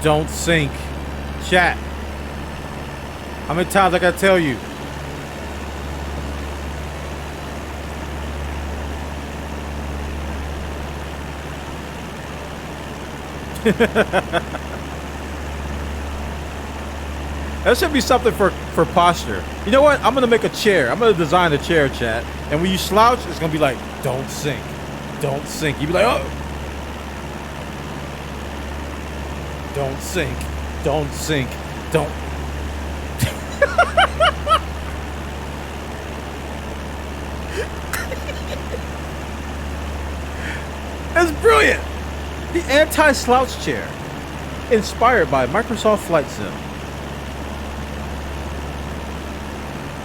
Don't sink. Chat. How many times I gotta tell you? That should be something for posture. You know what? I'm gonna make a chair. I'm gonna design a chair, chat. And when you slouch, it's gonna be like, don't sink. Don't sink. You be like, oh. Don't sink. Don't sink. Don't. That's brilliant. The anti-slouch chair, inspired by Microsoft Flight Sim.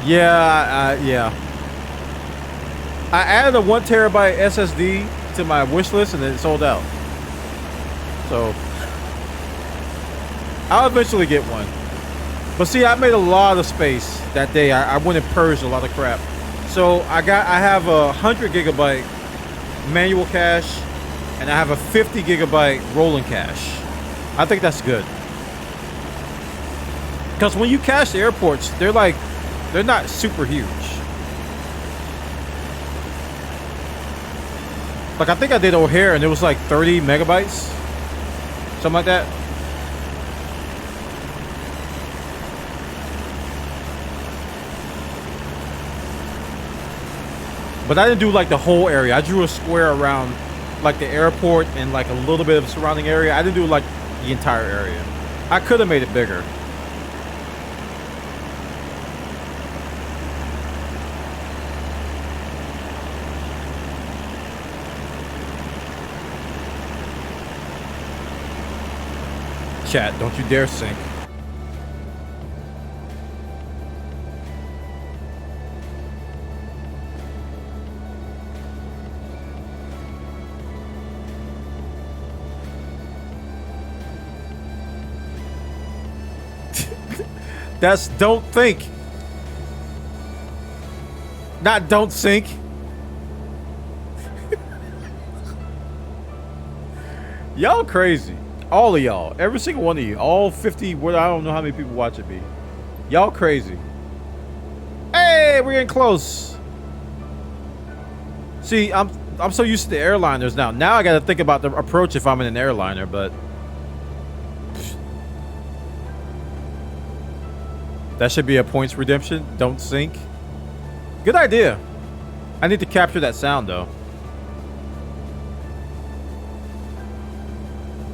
Yeah. I added a 1 terabyte SSD to my wish list and it sold out. So I'll eventually get one. But see, I made a lot of space that day. I went and purged a lot of crap. So I have a 100 gigabyte manual cache and I have a 50 gigabyte rolling cache. I think that's good. Because when you cache the airports, they're not super huge. Like I think I did O'Hare and it was like 30 megabytes. Something like that. But I didn't do like the whole area. I drew a square around like the airport and like a little bit of surrounding area. I didn't do like the entire area. I could have made it bigger. Chat, don't you dare sink. That's don't think. Not don't sink. Y'all crazy. All of y'all. Every single one of you. All 50. What, I don't know how many people watch it be. Y'all crazy. Hey, we're getting close. See, I'm so used to the airliners now. Now I got to think about the approach if I'm in an airliner, but that should be a points redemption. Don't sink. Good idea. I need to capture that sound though.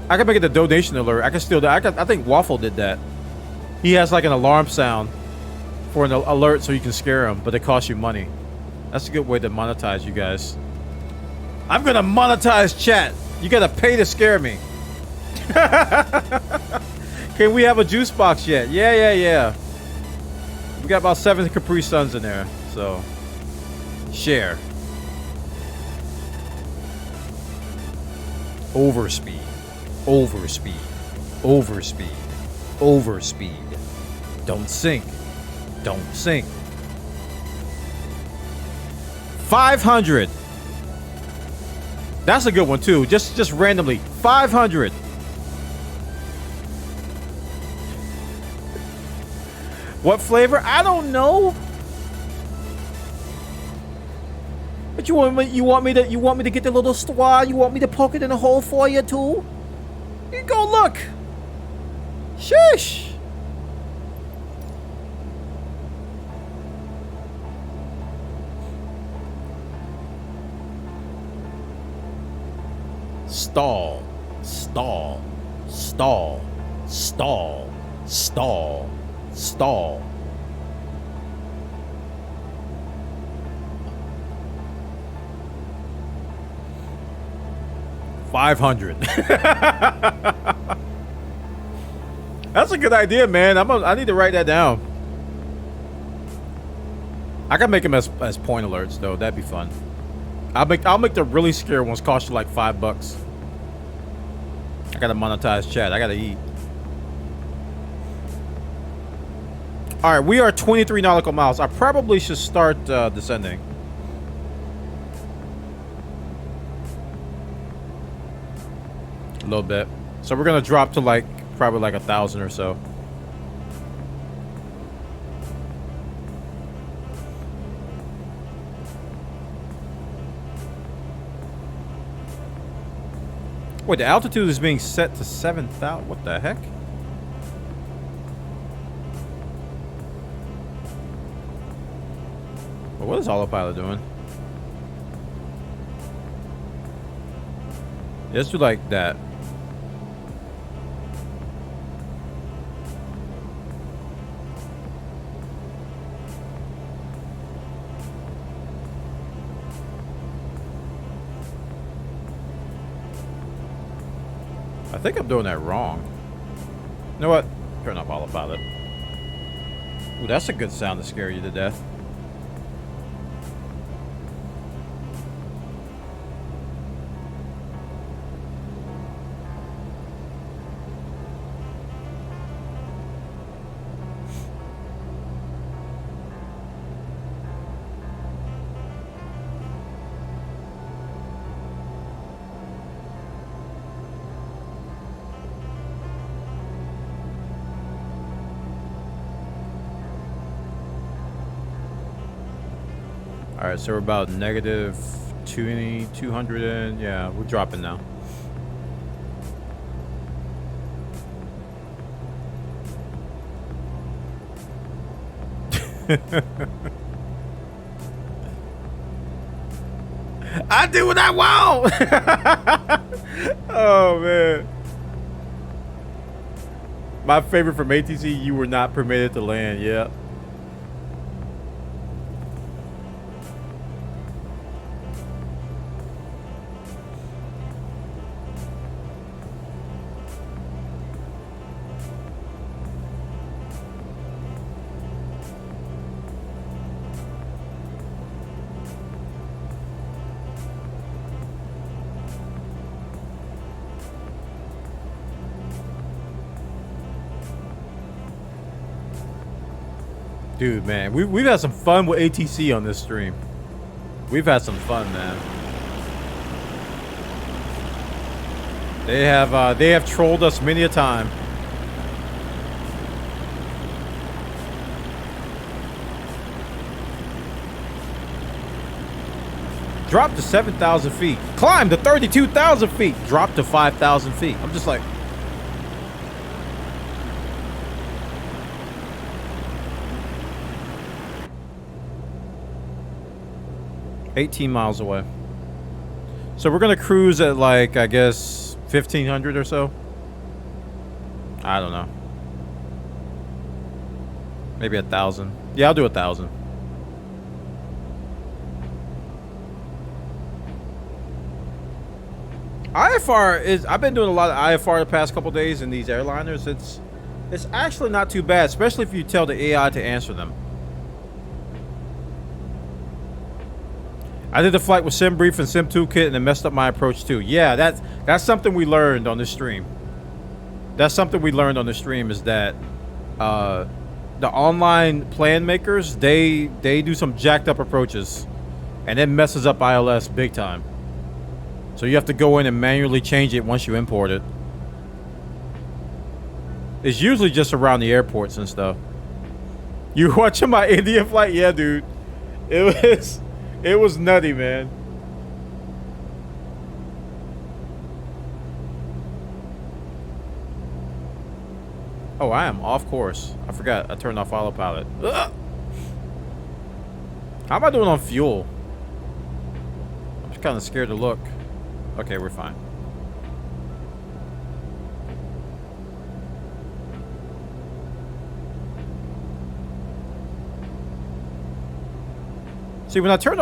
I can make it a donation alert. I can still do. I think Waffle did that. He has like an alarm sound for an alert so you can scare him, but it costs you money. That's a good way to monetize you guys. I'm gonna monetize chat. You gotta pay to scare me. Can we have a juice box yet? Yeah. We got about 7 Capri Suns in there, so share. Overspeed. Don't sink. 500. That's a good one too. Just randomly. 500. What flavor? I don't know. But you want me to get the little straw? You want me to poke it in the hole for you too? You go look. Shush. Stall. 500. That's a good idea, man. I need to write that down. I can make them as point alerts though. That'd be fun. I'll make the really scary ones cost you like $5. I gotta monetize chat. I gotta eat. All right, we are 23 nautical miles. I probably should start descending. A little bit. So we're gonna drop to like probably like 1,000 or so. Wait, the altitude is being set to 7,000. What the heck? Well, what is autopilot doing? Let's do like that. I think I'm doing that wrong. You know what? Turn off autopilot. Ooh, that's a good sound to scare you to death. All right, so we're about negative 200 in. Yeah, we're dropping now. I do what I want. Oh man. My favorite from ATC, you were not permitted to land. Yeah. Dude, man, we've had some fun with ATC on this stream. We've had some fun, man. They have trolled us many a time. Drop to 7,000 feet. Climb to 32,000 feet. Drop to 5,000 feet. I'm just like, $18 miles away. So we're gonna cruise at like, I guess, 1,500 or so. I don't know. Maybe 1,000. Yeah, I'll do 1,000. IFR is, I've been doing a lot of IFR the past couple days in these airliners. It's actually not too bad, especially if you tell the AI to answer them. I did the flight with SimBrief and SimToolkit and it messed up my approach too. Yeah, that's something we learned on this stream. That's something we learned on the stream is that the online plan makers, they do some jacked up approaches and it messes up ILS big time. So you have to go in and manually change it once you import it. It's usually just around the airports and stuff. You watching my India flight? Yeah, dude. It was nutty, man. Oh, I am off course. I forgot. I turned off autopilot. Ugh. How am I doing on fuel? I'm just kind of scared to look. Okay, we're fine. See, when I turned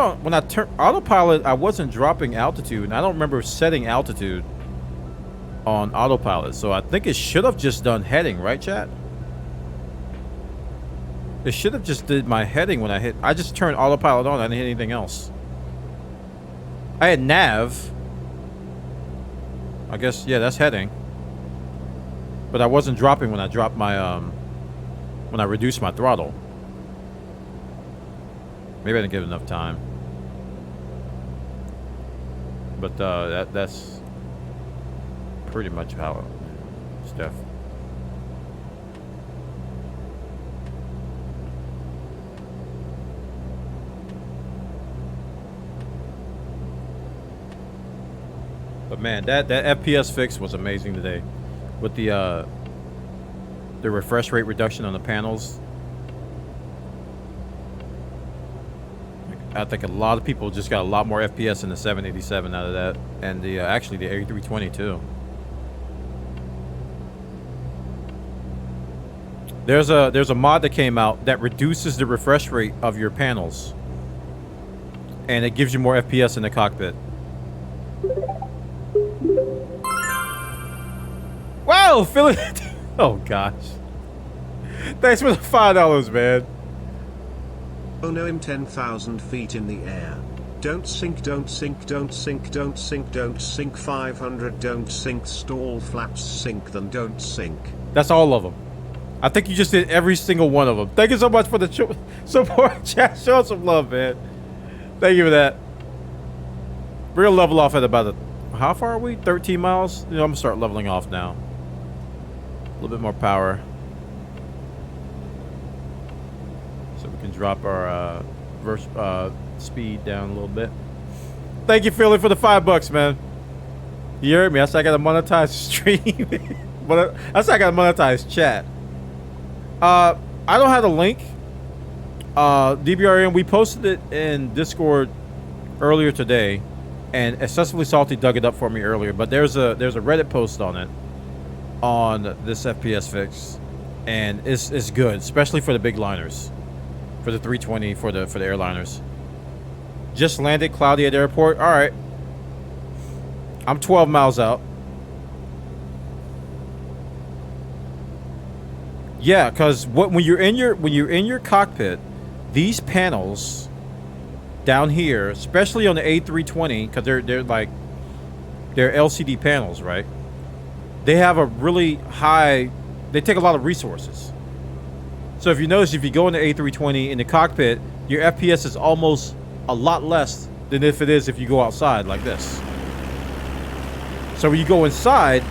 autopilot, I wasn't dropping altitude, and I don't remember setting altitude on autopilot. So I think it should have just done heading, right, chat? It should have just did my heading when I hit. I just turned autopilot on. I didn't hit anything else. I had nav. I guess, yeah, that's heading. But I wasn't dropping when I dropped my, when I reduced my throttle. Maybe I didn't give it enough time. But that's pretty much how stuff. But man, that FPS fix was amazing today. With the refresh rate reduction on the panels. I think a lot of people just got a lot more FPS in the 787 out of that, and the actually the A320 too. There's a mod that came out that reduces the refresh rate of your panels, and it gives you more FPS in the cockpit. Wow, Philly! Oh gosh! Thanks for the $5, man. Oh no, I'm 10,000 feet in the air. Don't sink, don't sink, don't sink, don't sink, don't sink. 500, don't sink. Stall flaps, sink, then don't sink. That's all of them. I think you just did every single one of them. Thank you so much for the support, chat. Show us some love, man. Thank you for that. We're gonna level off at about how far are we? 13 miles? You know, I'm gonna start leveling off now. A little bit more power. So we can drop our speed down a little bit. Thank you, Philly, for the $5, man. You heard me. I said I got a monetized stream. But I said I got a monetized chat. I don't have the link. DBRN, we posted it in Discord earlier today, and Excessively Salty dug it up for me earlier. But there's a Reddit post on it, on this FPS fix, and it's good, especially for the big liners, for the 320, for the airliners. Just landed cloudy at airport. All right, I'm 12 miles out. Yeah, because when you're in your cockpit, these panels down here, especially on the A320, because they're LCD panels, right? They have a really high. They take a lot of resources. So if you notice, if you go in the A320 in the cockpit, your FPS is almost a lot less than if you go outside like this. So when you go inside,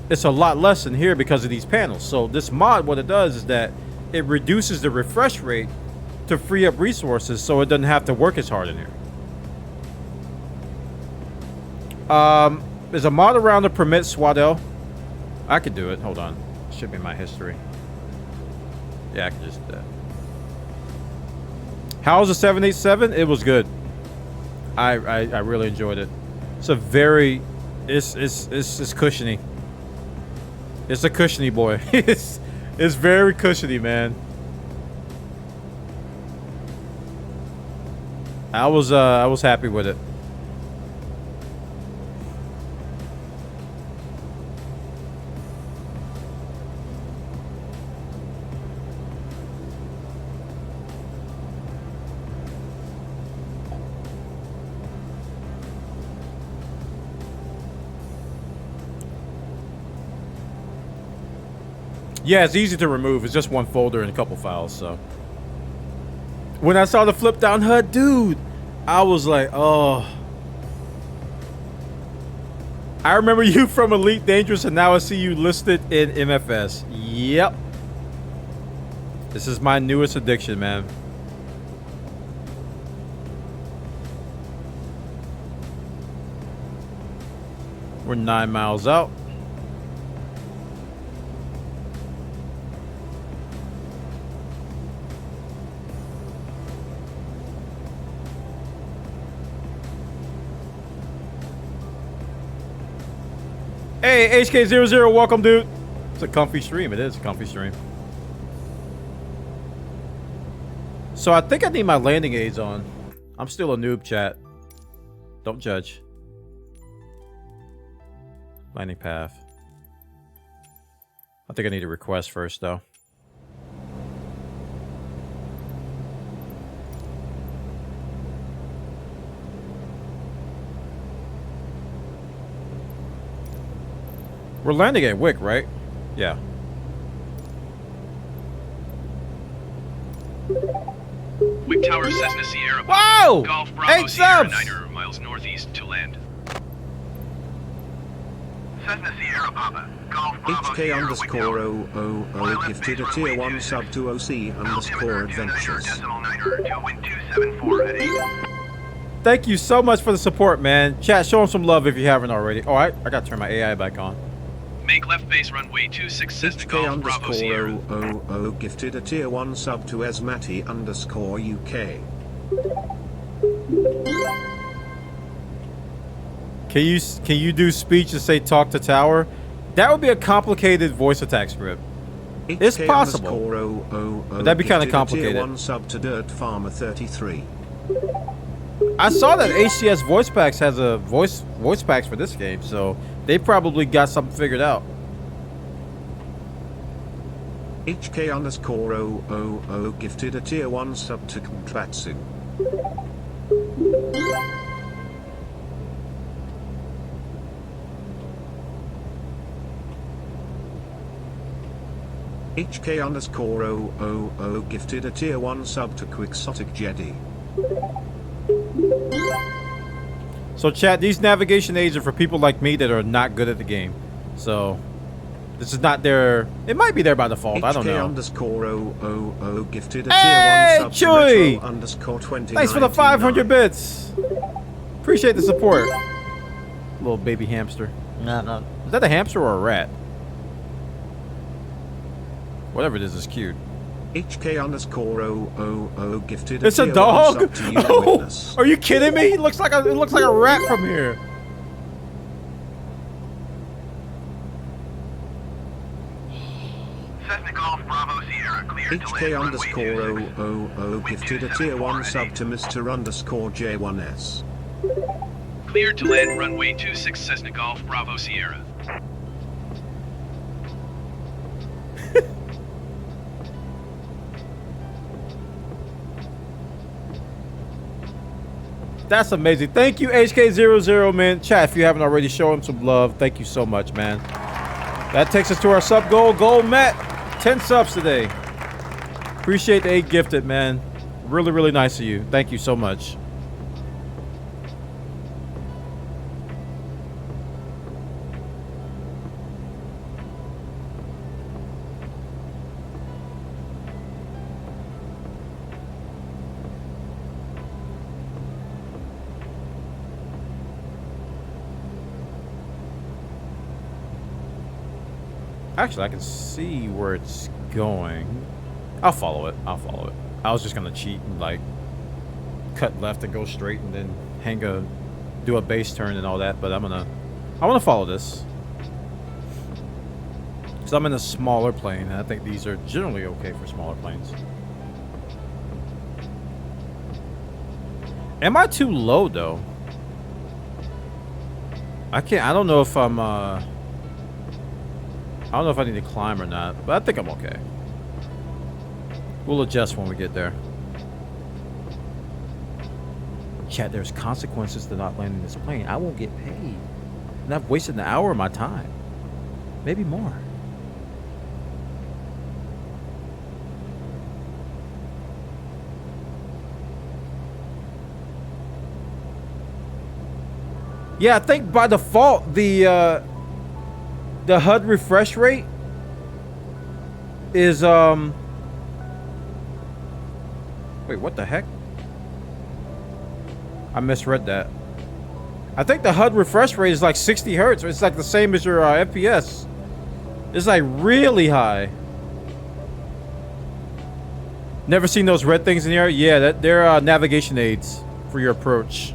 it's a lot less in here because of these panels. So this mod, what it does is that it reduces the refresh rate to free up resources, so it doesn't have to work as hard in here. There's a mod around to permit swaddle. I could do it. Hold on. It should be my history. Yeah, I can just do that. How's the 787? It was good. I really enjoyed it. It's a very, it's cushiony. It's a cushiony boy. it's very cushiony, man. I was happy with it. Yeah, it's easy to remove. It's just one folder and a couple files, so. When I saw the flip down HUD, dude, I was like, oh. I remember you from Elite Dangerous, and now I see you listed in MFS. Yep. This is my newest addiction, man. We're 9 miles out. Hey, HK00, welcome, dude. It's a comfy stream. It is a comfy stream. So I think I need my landing aids on. I'm still a noob, chat. Don't judge. Landing path. I think I need a request first, though. We're landing at Wick, right? Yeah. Wick Tower, Cessna Sierra. Whoa! Golf Bravo 8 Sierra, subs! 9 miles northeast to land. Cessna Sierra Papa. Golf Bravo HK Sierra, underscore 000 gifted a tier 1 sub to OC underscore adventures. Thank you so much for the support, man. Chat, show them some love if you haven't already. Oh, I gotta turn my AI back on. Make left base runway 26 Cessna HK Golf Bravo underscore Sierra. 000 gifted a tier 1 sub to Esmati underscore UK. Can you do speech and say talk to tower? That would be a complicated voice attack script. It's HK possible. _000 But that'd be kinda gifted a complicated. Tier 1 sub to Dirt Farmer 33. I saw that HCS Voice Packs has a voice packs for this game, so they probably got something figured out. HK_000 gifted a tier 1 sub to Kbatsu. HK_000 gifted a tier 1 sub to Quixotic Jedi. So chat, these navigation aids are for people like me that are not good at the game. So this is not their, it might be there by default, I don't know. HK_000 gifted a Hey, tier 1 sub Chewy! to retro_2019. Thanks for the 500 bits. Appreciate the support. Little baby hamster. No. Is that a hamster or a rat? Whatever it is cute. HK_000 gifted a It's a tier 1 dog? sub to you, Oh, Witness. are you kidding me? It looks like a rat from here. Cessna Golf Bravo Sierra clear to land runway HK_000 gifted a tier 1 sub to Mr_J1S. Clear to land runway 26 Cessna Golf Bravo Sierra. That's amazing. Thank you, HK00, man. Chat, if you haven't already, show him some love. Thank you so much, man. That takes us to our sub goal. Goal met. 10 subs today. Appreciate the 8 gifted, man. Really, really nice of you. Thank you so much. Actually, I can see where it's going. I'll follow it. I was just gonna cheat and like cut left and go straight and then do a base turn and all that, but I want to follow this. So I'm in a smaller plane, and I think these are generally okay for smaller planes. Am I too low though? I don't know if I'm I don't know if I need to climb or not, but I think I'm okay. We'll adjust when we get there. Chat, there's consequences to not landing this plane. I won't get paid. And I've wasted an hour of my time. Maybe more. Yeah, I think by default the HUD refresh rate is wait, what the heck? I misread that. I think the HUD refresh rate is like 60 hertz. It's like the same as your FPS. It's like really high. Never seen those red things in the air? Yeah, they're navigation aids for your approach.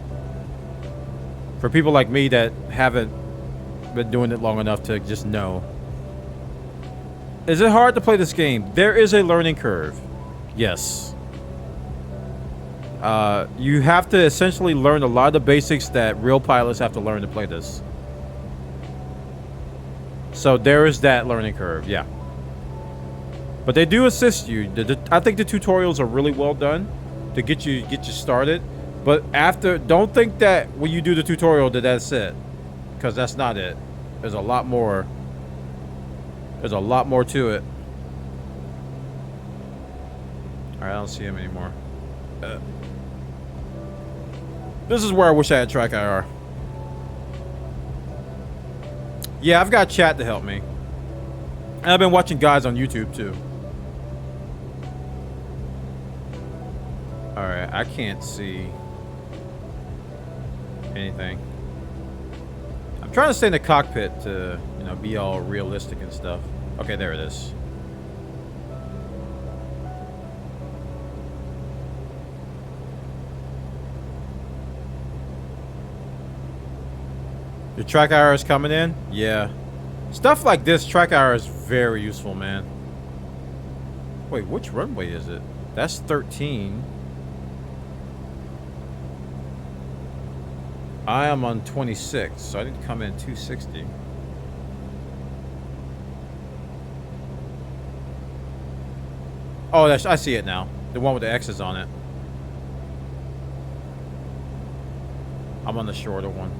For people like me that haven't been doing it long enough to just know. Is it hard to play this game? There is a learning curve. Yes. You have to essentially learn a lot of the basics that real pilots have to learn to play this. So there is that learning curve, yeah. But they do assist you. I think the tutorials are really well done to get you started. But after, don't think that when you do the tutorial that's it, because that's not it. There's a lot more. There's a lot more to it. All right, I don't see him anymore. This is where I wish I had track IR. Yeah, I've got chat to help me. And I've been watching guys on YouTube too. All right, I can't see anything. I'm trying to stay in the cockpit to, you know, be all realistic and stuff. Okay, there it is. Your track IR is coming in? Yeah. Stuff like this, track IR is very useful, man. Wait, which runway is it? That's 13. I am on 26, so I need to come in 260. Oh, that's, I see it now. The one with the X's on it. I'm on the shorter one.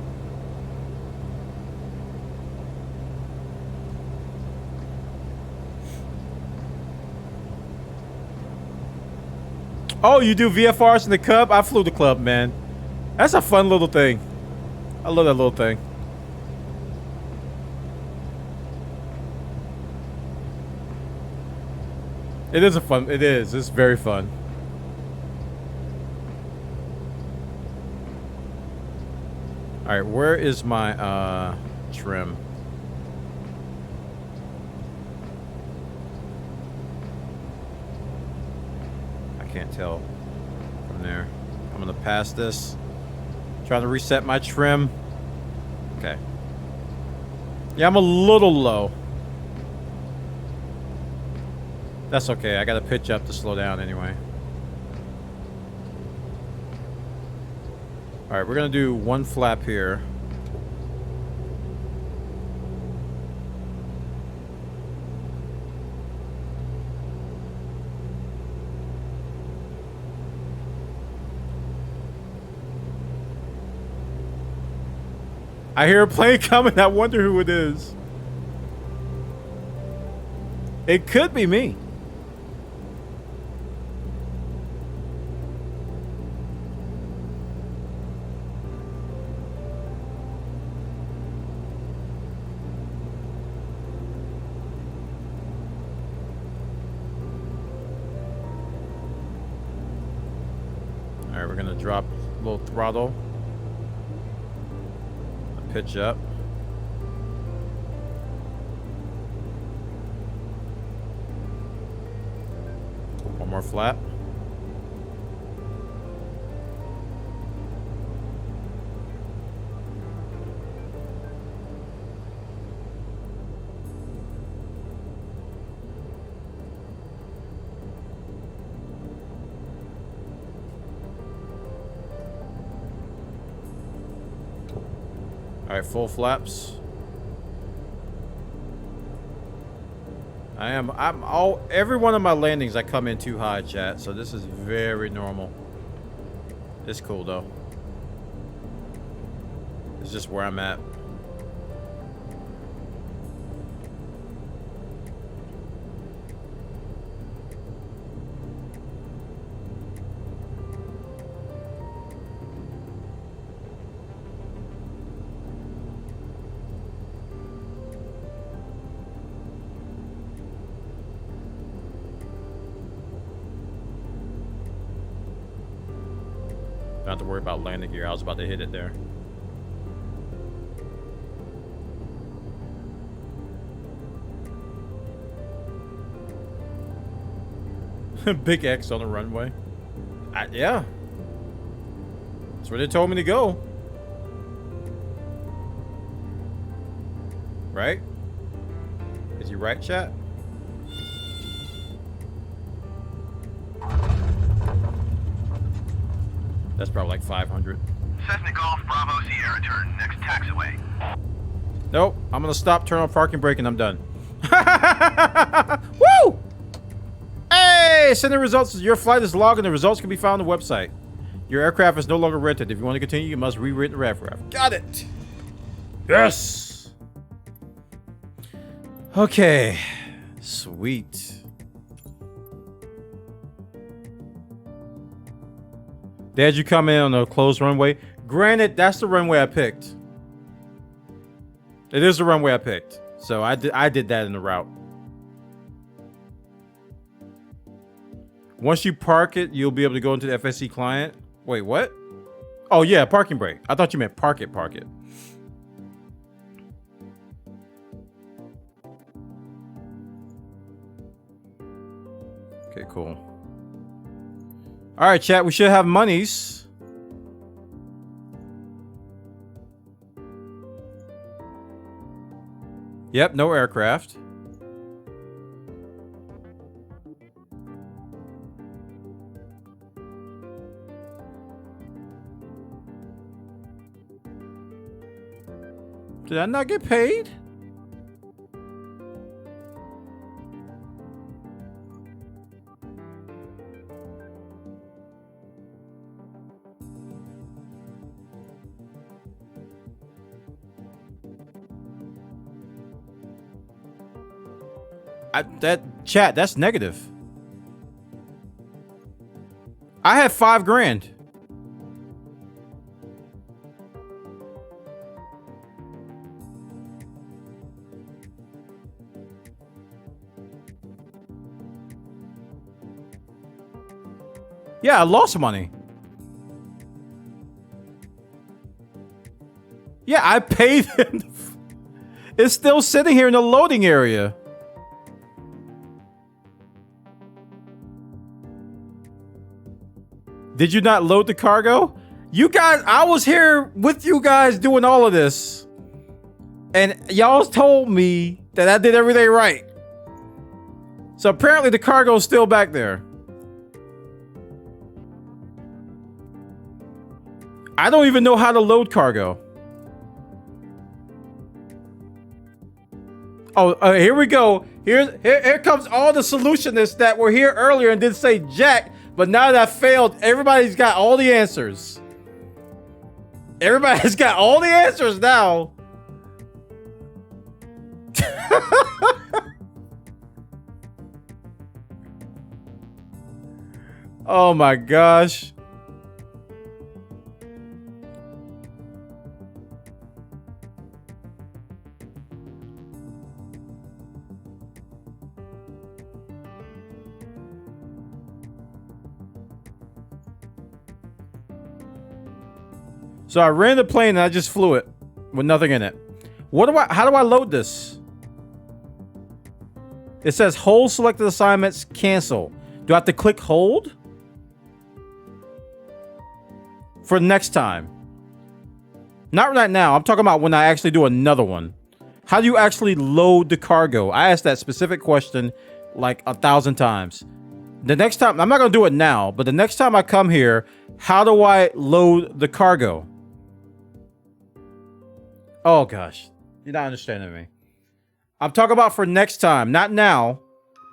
Oh, you do VFRs in the Cub? I flew the Club, man. That's a fun little thing. I love that little thing. It is a fun, it is. It's very fun. Alright, where is my trim? I can't tell from there. I'm gonna pass this. Trying to reset my trim. Okay. Yeah, I'm a little low. That's okay. I gotta pitch up to slow down anyway. Alright, we're gonna do one flap here. I hear a plane coming. I wonder who it is. It could be me. All right, we're gonna drop a little throttle. Pitch up. One more flap. All right, full flaps. Every one of my landings I come in too high, chat, so this is very normal. It's cool though. It's just where I'm at. Don't have to worry about landing gear. I was about to hit it there. Big X on the runway. Yeah. That's where they told me to go. Right? Is he right, chat? That's probably like 500. Cessna Golf Bravo Sierra turn, next taxiway. Nope. I'm gonna stop, turn on parking brake, and I'm done. Woo! Hey! Send the results. Your flight is logged and the results can be found on the website. Your aircraft is no longer rented. If you want to continue, you must re-rent the aircraft. Got it! Yes! Okay. Sweet. They had you come in on a closed runway. Granted, that's the runway I picked. It is the runway I picked. So I did that in the route. Once you park it, you'll be able to go into the FSE client. Wait, what? Oh yeah, parking brake. I thought you meant park it, park it. Okay, cool. All right, chat, we should have monies. Yep, no aircraft. Did I not get paid? That's negative. I had $5,000. Yeah, I lost money. Yeah, I paid him. It's still sitting here in the loading area. Did you not load the cargo? You guys, I was here with you guys doing all of this. And y'all told me that I did everything right. So apparently the cargo is still back there. I don't even know how to load cargo. Oh, here we go. Here comes all the solutionists that were here earlier and didn't say jack, but now that I failed, everybody's got all the answers. Everybody's got all the answers now. Oh my gosh. So I ran the plane and I just flew it with nothing in it. How do I load this? It says hold selected assignments, cancel. Do I have to click hold? For next time. Not right now. I'm talking about when I actually do another one. How do you actually load the cargo? I asked that specific question like 1,000 times. The next time, I'm not going to do it now, but the next time I come here, how do I load the cargo? Oh gosh, you're not understanding me. I'm talking about for next time, not now,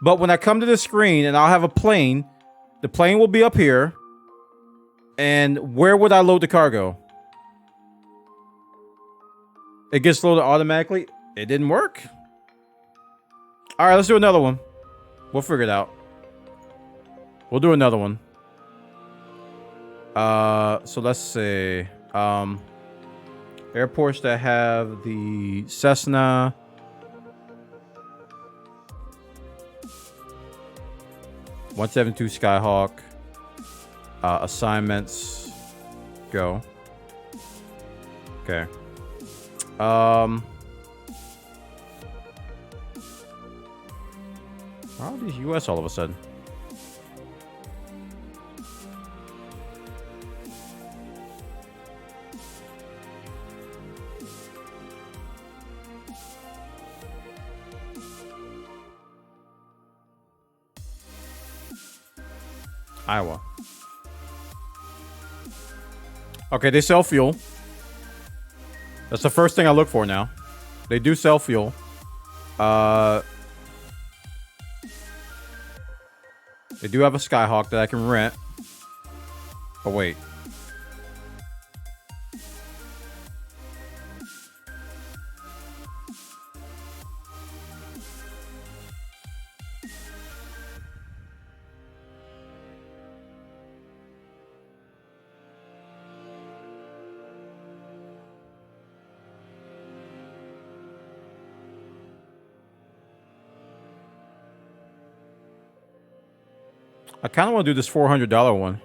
but when I come to the screen and I'll have a plane, the plane will be up here. And where would I load the cargo? It gets loaded automatically. It didn't work. All right, let's do another one. We'll figure it out. We'll do another one. So let's see. Airports that have the Cessna. (172) Skyhawk. Assignments. Go. Okay. Why are these US all of a sudden? Iowa. Okay, they sell fuel. That's the first thing I look for now. They do sell fuel. They do have a Skyhawk that I can rent. Oh, wait. I kind of want to do this $400 one.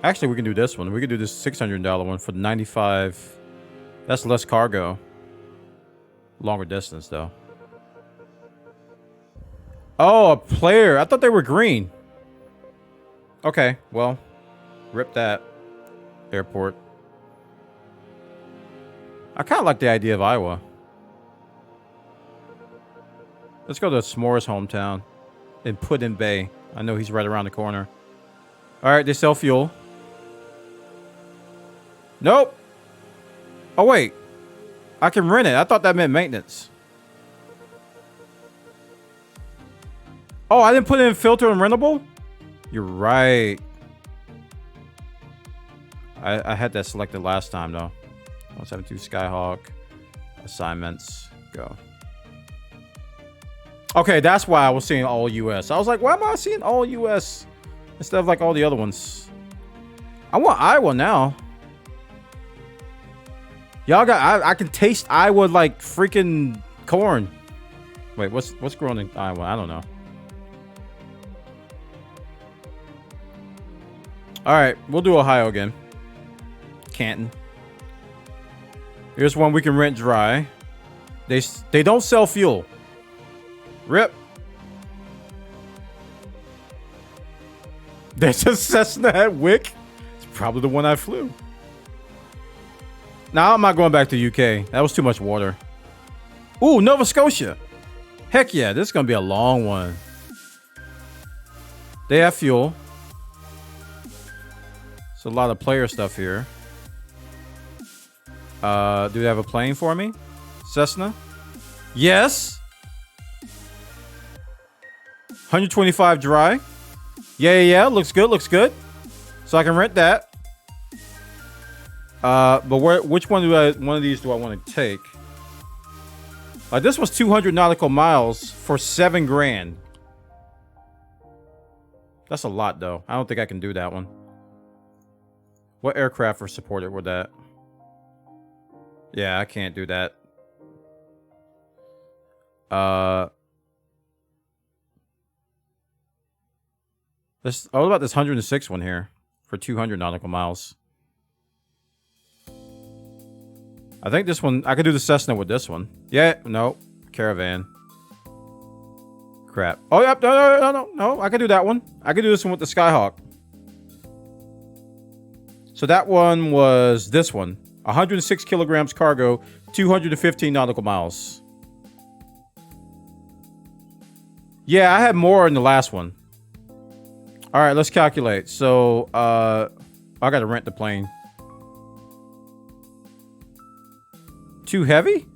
Actually, we can do this one. We can do this $600 one for 95. That's less cargo. Longer distance, though. Oh, a player. I thought they were green. Okay, well, rip that. Airport. I kind of like the idea of Iowa. Let's go to S'more's hometown. In Puddin Bay. I know he's right around the corner. Alright, they sell fuel. Nope. Oh, wait. I can rent it. I thought that meant maintenance. Oh, I didn't put it in filter and rentable? You're right. I had that selected last time, though. 172 Skyhawk. Assignments. Go. Okay, that's why I was seeing all US. I was like, why am I seeing all US instead of like all the other ones? I want Iowa now. Y'all got, I can taste Iowa like freaking corn. Wait, what's grown in Iowa? I don't know. All right, we'll do Ohio again. Canton. Here's one we can rent dry. They don't sell fuel. Rip. There's a Cessna at Wick. It's probably the one I flew. Now I'm not going back to UK. That was too much water. Ooh, Nova Scotia. Heck yeah, this is gonna be a long one. They have fuel. It's a lot of player stuff here. Do they have a plane for me? Cessna? Yes. 125 dry. Yeah. Looks good. So I can rent that. But which one of these do I want to take? This was 200 nautical miles for $7,000. That's a lot though. I don't think I can do that one. What aircraft are supported with that? Yeah, I can't do that. What about this 106 one here for 200 nautical miles? I think this one, I could do the Cessna with this one. Yeah, no, Caravan. Crap. Oh, yep, no, I could do that one. I could do this one with the Skyhawk. So that one was this one. 106 kilograms cargo, 215 nautical miles. Yeah, I had more in the last one. All right, let's calculate. So, I got to rent the plane. Too heavy?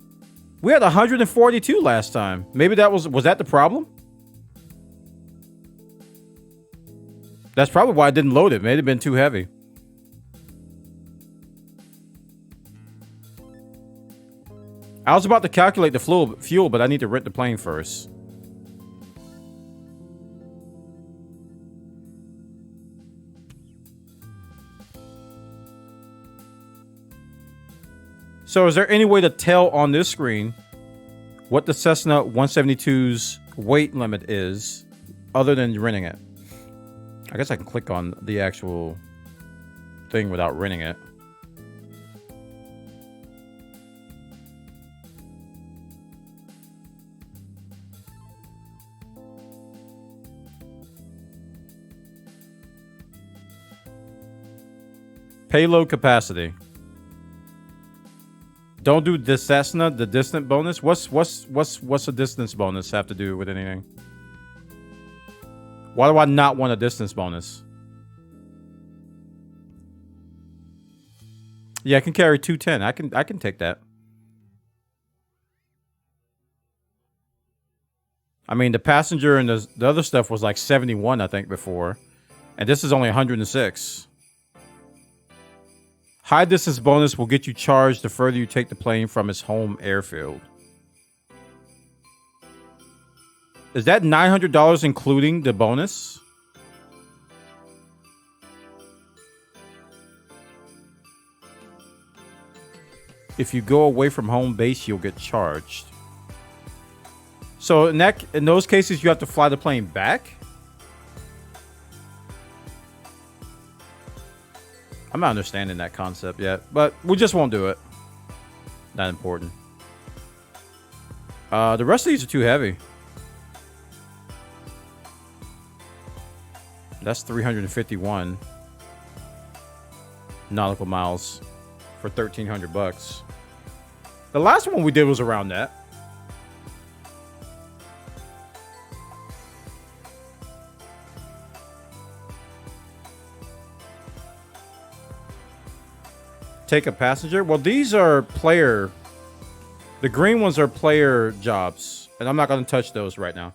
We had 142 last time. Maybe that was that the problem? That's probably why I didn't load it. May have been too heavy. I was about to calculate the fuel, but I need to rent the plane first. So is there any way to tell on this screen what the Cessna 172's weight limit is other than renting it? I guess I can click on the actual thing without renting it. Payload capacity. Don't do the Cessna, the distant bonus. What's a distance bonus have to do with anything? Why do I not want a distance bonus? Yeah, I can carry 210. I can take that. I mean, the passenger and the other stuff was like 71, I think, before. And this is only 106. High distance bonus will get you charged the further you take the plane from its home airfield. Is that $900 including the bonus? If you go away from home base, you'll get charged. So in those cases, you have to fly the plane back? I'm not understanding that concept yet, but we just won't do it. Not important. The rest of these are too heavy. That's 351 nautical miles for $1,300. The last one we did was around that. Take a passenger? Well, these are player. The green ones are player jobs, and I'm not going to touch those right now.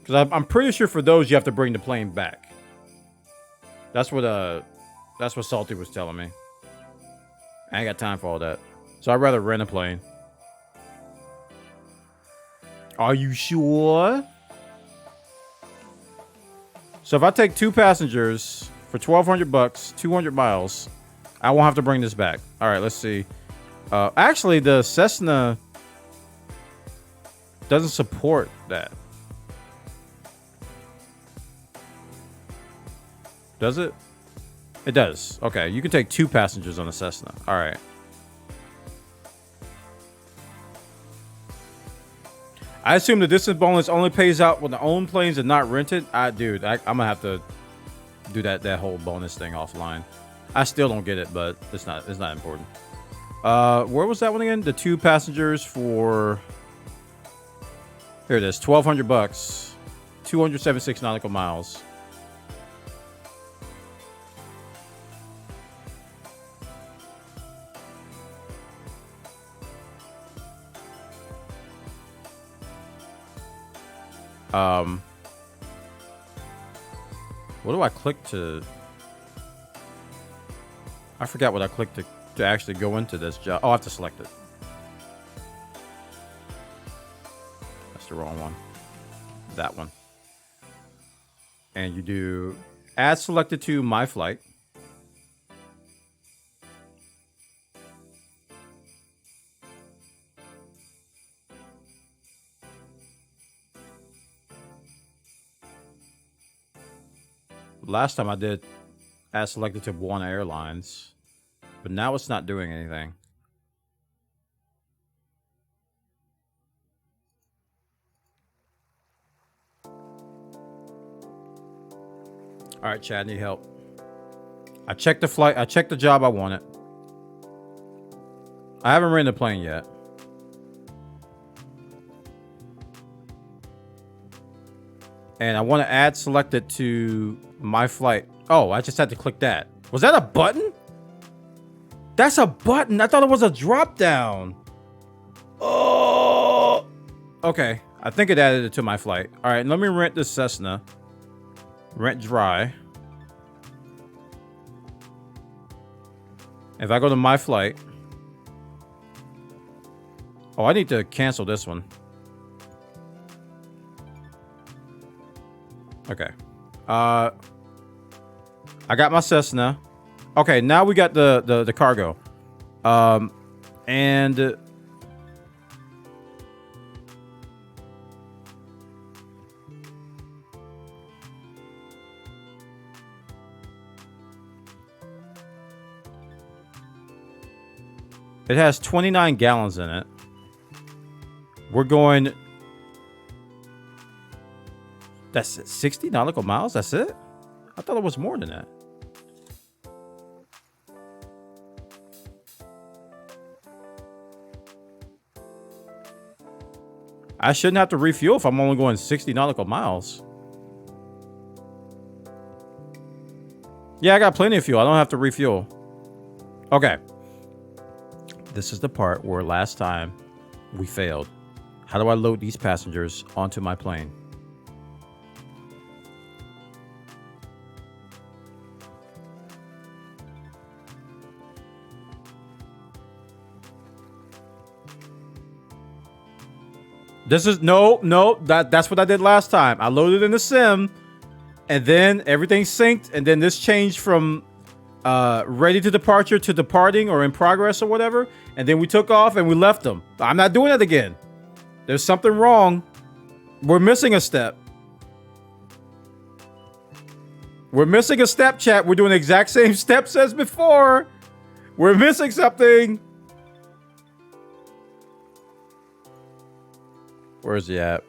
Because I'm pretty sure for those you have to bring the plane back. That's what Salty was telling me. I ain't got time for all that. So I'd rather rent a plane. Are you sure? So if I take 2 passengers for $1,200, 200 miles, I won't have to bring this back. All right, let's see. Actually, the Cessna doesn't support that. Does it? It does. Okay, you can take 2 passengers on a Cessna. All right. I assume the distance bonus only pays out when the owned planes are not rented. Dude, I'm gonna have to do that whole bonus thing offline. I still don't get it, but it's not important. Where was that one again? The 2 passengers for, here it is, $1,200, 276 nautical miles. What do I click to? I forgot what I clicked to actually go into this job. Oh, I have to select it. That's the wrong one. That one. And you do add selected to my flight. Last time I did add selected to Bwana Airlines, but now it's not doing anything. All right, Chad, need help. I checked the flight. I checked the job I wanted. I haven't ridden the plane yet. And I want to add selected to my flight. Oh, I just had to click that. Was that a button? That's a button. I thought it was a drop down. Oh. Okay. I think it added it to my flight. All right. Let me rent this Cessna. Rent dry. If I go to my flight. Oh, I need to cancel this one. Okay. I got my Cessna. Okay, now we got the cargo. And it has 29 gallons in it. We're going. That's 60 nautical miles? That's it? I thought it was more than that. I shouldn't have to refuel if I'm only going 60 nautical miles. Yeah, I got plenty of fuel. I don't have to refuel. Okay. This is the part where last time we failed. How do I load these passengers onto my plane? This is that's what I did last time. I loaded in the sim, and then everything synced, and then this changed from ready to departure to departing or in progress or whatever, and then we took off and we left them. I'm not doing it again. There's something wrong. We're missing a step. We're missing a step, chat. We're doing the exact same steps as before. We're missing something. Where is he at?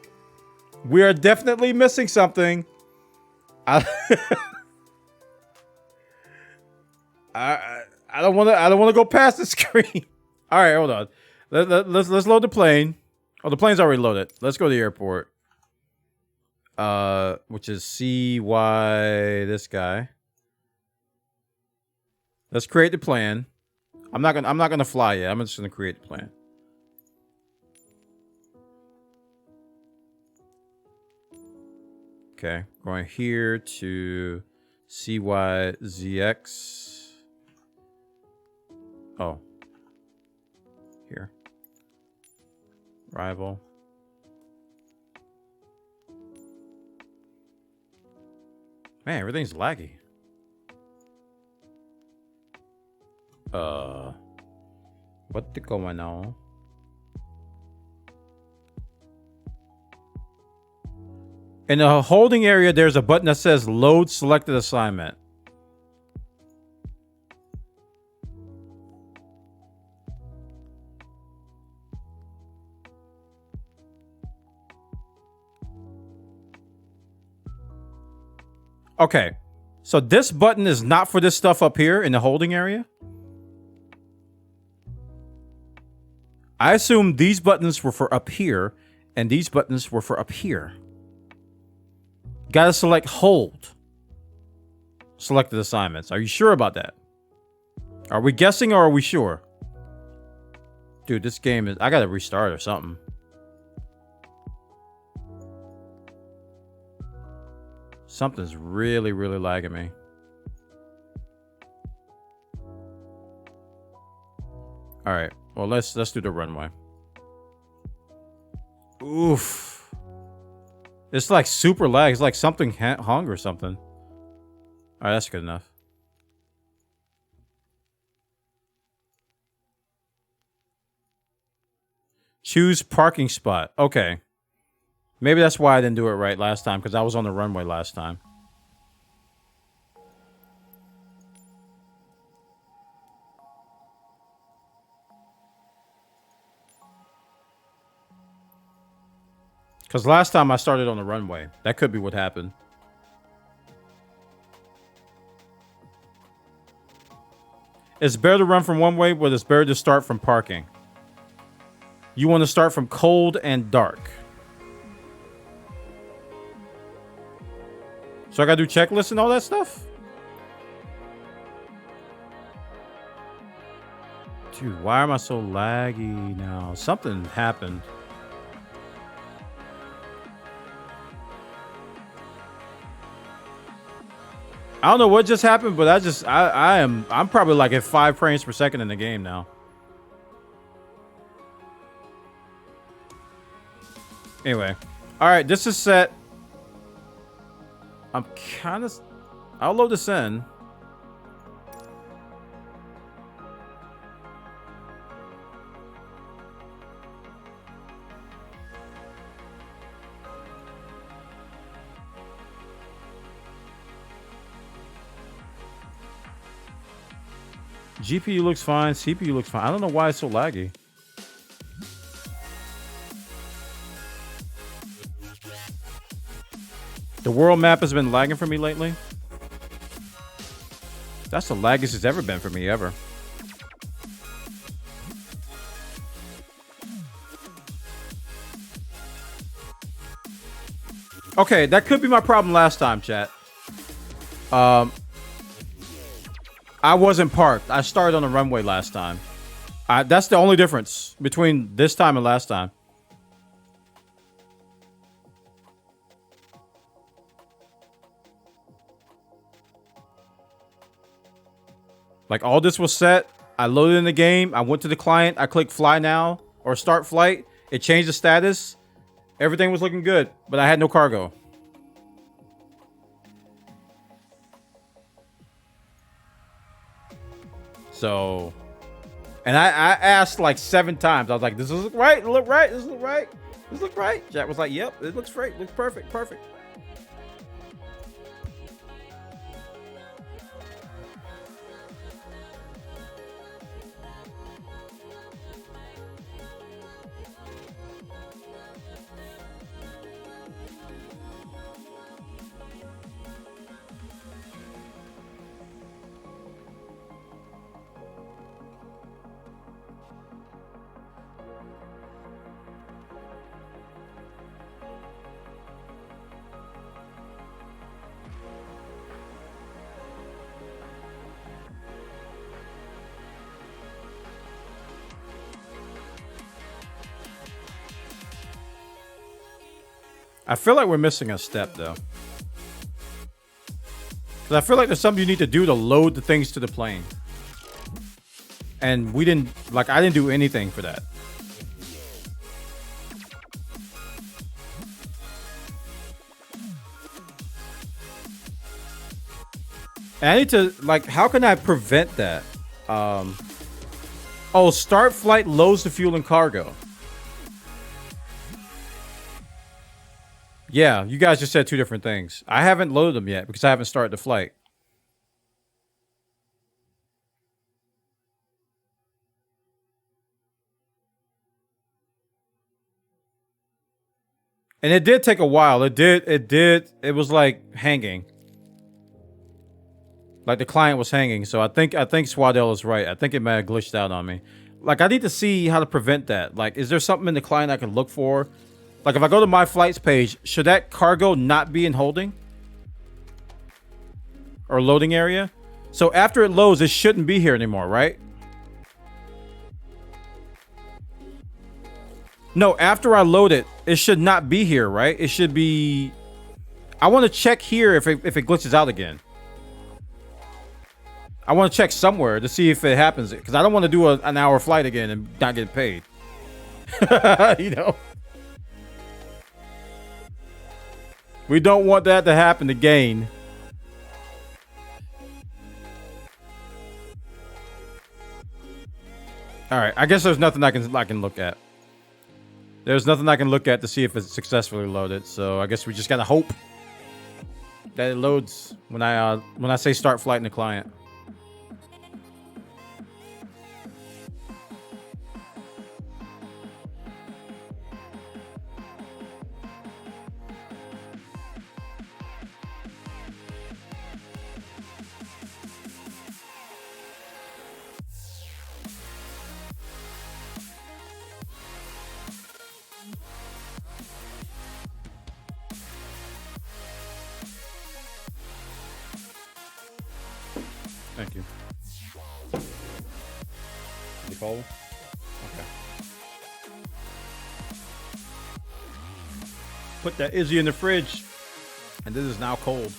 We are definitely missing something. I don't want to go past the screen. All right, hold on. Let's load the plane. Oh, the plane's already loaded. Let's go to the airport. Which is CY this guy. Let's create the plan. I'm not gonna fly yet. I'm just gonna create the plan. Okay, going here to CYZX. Oh, here. Arrival. Man, everything's laggy. What the going on? In the holding area, there's a button that says load selected assignment. Okay, so this button is not for this stuff up here in the holding area. I assume these buttons were for up here, and these buttons were for up here. Gotta select hold. Selected assignments. Are you sure about that? Are we guessing or are we sure? Dude, this game is... I gotta restart or something. Something's really, really lagging me. All right. Well, let's do the runway. Oof. It's like super lag. It's like something hung or something. All right, that's good enough. Choose parking spot. Okay. Maybe that's why I didn't do it right last time, because I was on the runway last time. Because last time I started on the runway. That could be what happened. It's better to run from one way, but it's better to start from parking. You want to start from cold and dark. So I gotta do checklists and all that stuff? Dude, why am I so laggy now? Something happened. I don't know what just happened, but I'm probably like at 5 frames per second in the game now. Anyway. Alright, this is set. I'm kind of... I'll load this in. GPU looks fine. CPU looks fine. I don't know why it's so laggy. The world map has been lagging for me lately. That's the laggiest it's ever been for me, ever. Okay, that could be my problem last time, chat. I wasn't parked. I started on the runway last time. That's the only difference between this time and last time. Like, all this was set. I loaded in the game. I went to the client. I clicked fly now or start flight. It changed the status. Everything was looking good, but I had no cargo. So, and I asked like 7 times. I was like, does this look right? It look right? Does this look right? Does this look right? Jack was like, yep, it looks great. Looks perfect. Perfect. I feel like we're missing a step, though. Because I feel like there's something you need to do to load the things to the plane. And we didn't, like, I didn't do anything for that. And I need to, like, how can I prevent that? Oh, start flight loads the fuel and cargo. Yeah, you guys just said two different things. I haven't loaded them yet because I haven't started the flight. And it did take a while. It was like hanging. Like the client was hanging. So I think Swaddell is right. I think it might have glitched out on me. Like I need to see how to prevent that. Like, is there something in the client I can look for? Like if I go to my flights page, should that cargo not be in holding? Or loading area? So after it loads, it shouldn't be here anymore, right? No, after I load it, it should not be here, right? It should be... I want to check here if it glitches out again. I want to check somewhere to see if it happens. Because I don't want to do an hour flight again and not get paid. You know? We don't want that to happen again. Alright, I guess there's nothing I can look at. There's nothing I can look at to see if it's successfully loaded, so I guess we just gotta hope that it loads when I say start flight in the client. Thank you. Nicole? Okay. Put that Izzy in the fridge. And this is now cold.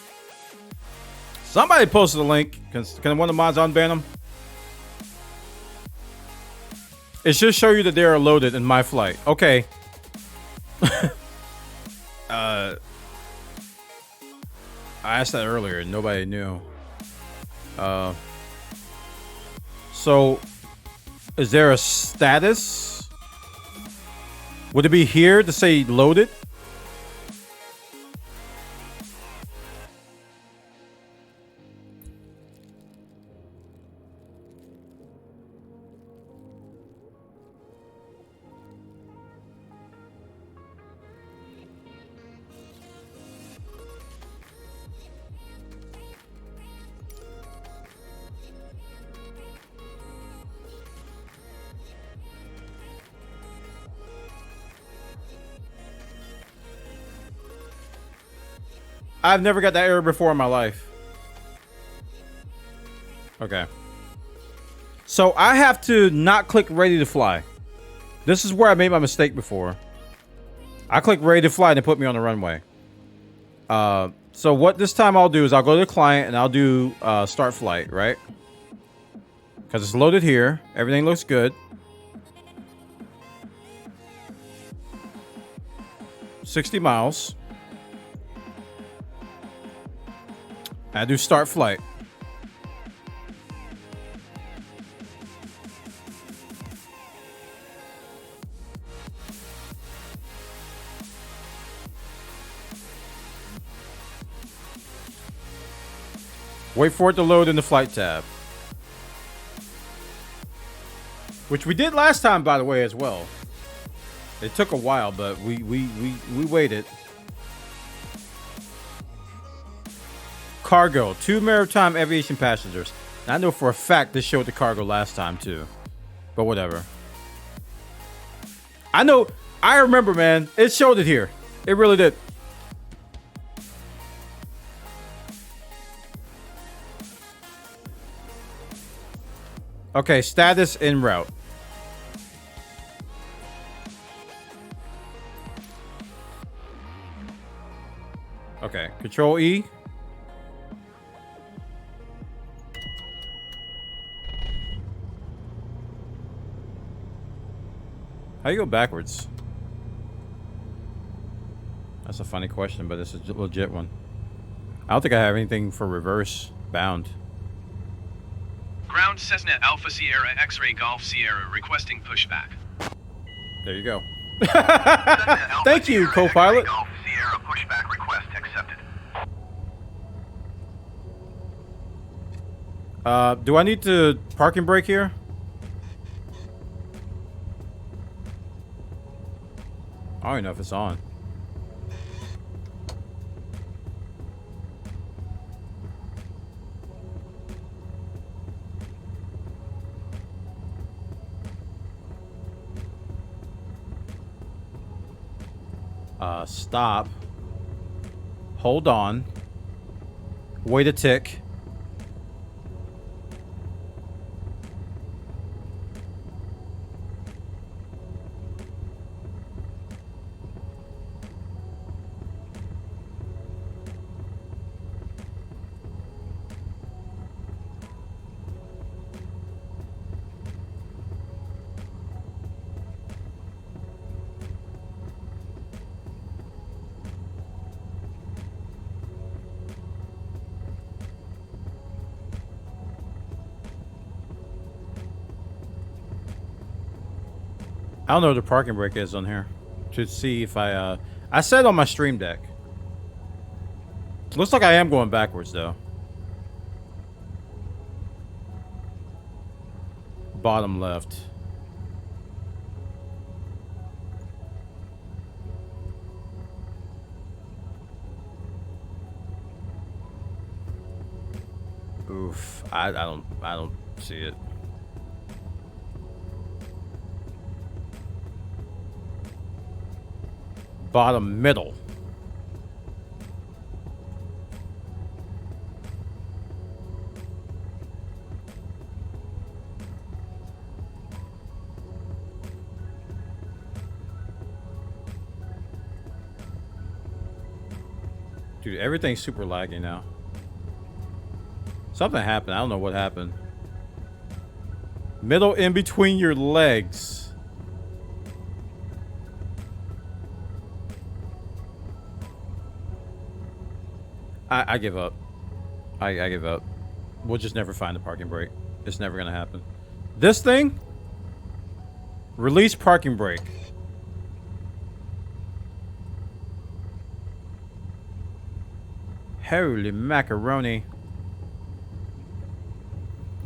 Somebody posted a link. Can one of the mods unban them? It should show you that they are loaded in my flight. Okay. I asked that earlier and nobody knew. So is there a status? Would it be here to say loaded? I've never got that error before in my life. Okay. So I have to not click ready to fly. This is where I made my mistake before. I click ready to fly and it put me on the runway. So what this time I'll do is I'll go to the client and I'll do start flight, right? Because it's loaded here. Everything looks good. 60 miles. I do start flight. Wait for it to load in the flight tab. Which we did last time, by the way, as well. It took a while, but we waited. Cargo, 2 maritime aviation passengers. And I know for a fact this showed the cargo last time too, but whatever. I remember, man. It showed it here. It really did. Okay, status en route. Okay, Control E. How you go backwards? That's a funny question, but it's a legit one. I don't think I have anything for reverse. Bound. Ground Cessna Alpha Sierra X-Ray Golf Sierra requesting pushback. There you go. Cessna Alpha Thank you, Sierra co-pilot. X-Ray Golf Sierra pushback request accepted. Do I need to parking brake here? I don't even know if it's on. Stop. Hold on. Wait a tick. I don't know what the parking brake is on here. To see if I set on my stream deck. Looks like I am going backwards though. Bottom left. Oof. I don't see it. Bottom middle. Dude, everything's super laggy now. Something happened. I don't know what happened. Middle in between your legs. I give up. I give up. We'll just never find the parking brake. It's never gonna happen. This thing? Release parking brake. Holy macaroni.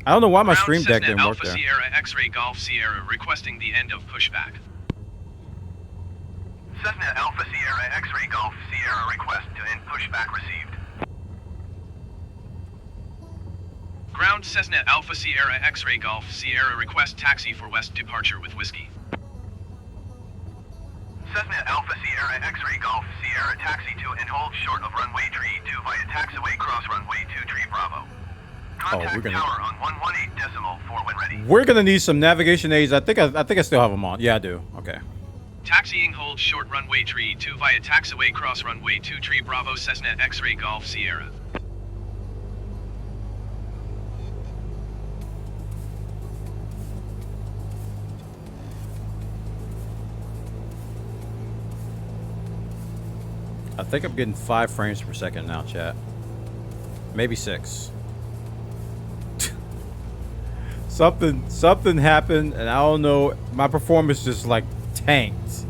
I don't know why my stream deck didn't work Alpha there. Sierra X-Ray Golf Sierra requesting the end of pushback. Cessna Alpha Sierra X-Ray Golf Sierra request to end pushback received. Ground Cessna Alpha Sierra X-Ray Golf Sierra request taxi for west departure with whiskey. Cessna Alpha Sierra X-Ray Golf Sierra taxi to and hold short of runway tree 2 via taxiway cross runway 2 tree Bravo. Contact tower on 118.4 when ready. We're gonna need some navigation aids. I think I still have them on. Yeah, I do. Okay. Taxiing hold short runway tree 2 via taxiway cross runway 2 tree Bravo Cessna X-Ray Golf Sierra. I think I'm getting 5 frames per second now, chat. Maybe 6. Something happened, and I don't know. My performance just like tanked.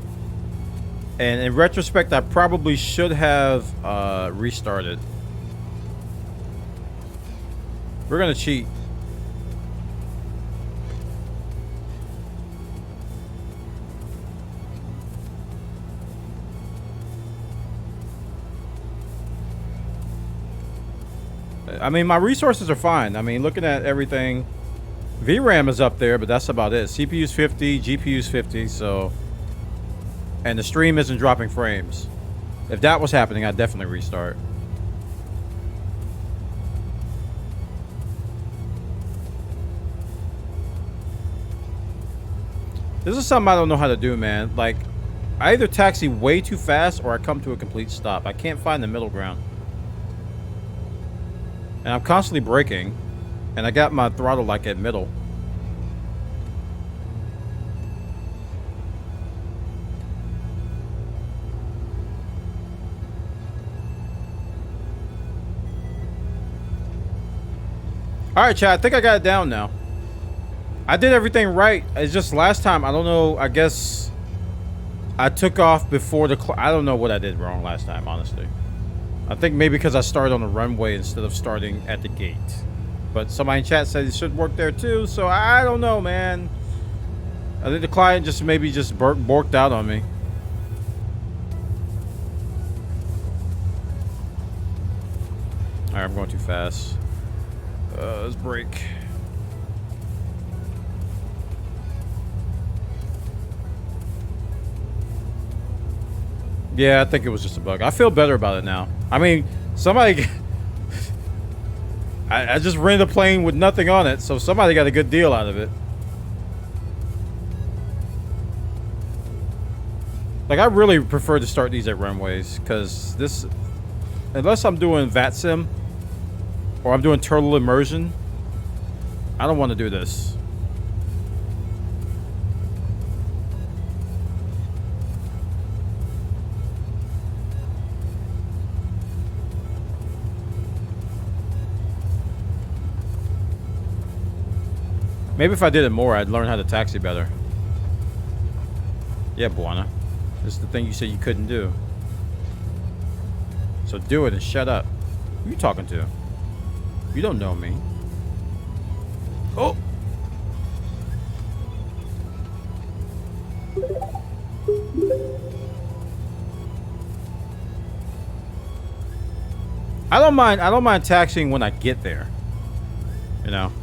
And in retrospect, I probably should have restarted. We're gonna cheat. I mean, my resources are fine. I mean, looking at everything, VRAM is up there, but that's about it. CPU's 50, GPU's 50, so... And the stream isn't dropping frames. If that was happening, I'd definitely restart. This is something I don't know how to do, man. Like, I either taxi way too fast or I come to a complete stop. I can't find the middle ground. And I'm constantly braking, and I got my throttle like at middle. All right, chat. I think I got it down now. I did everything right. It's just last time, I don't know. I guess I took off before the... I don't know what I did wrong last time, honestly. I think maybe because I started on the runway instead of starting at the gate. But somebody in chat said it should work there too, so I don't know, man. I think the client just maybe just borked out on me. Alright, I'm going too fast. Let's brake. Yeah, I think it was just a bug. I feel better about it now. I mean, somebody... I just rented a plane with nothing on it, so somebody got a good deal out of it. Like, I really prefer to start these at runways, because this... Unless I'm doing VATSIM, or I'm doing turtle immersion, I don't want to do this. Maybe if I did it more, I'd learn how to taxi better. Yeah, Bwana. This is the thing you said you couldn't do. So do it and shut up. Who are you talking to? You don't know me. Oh! I don't mind taxiing when I get there. You know?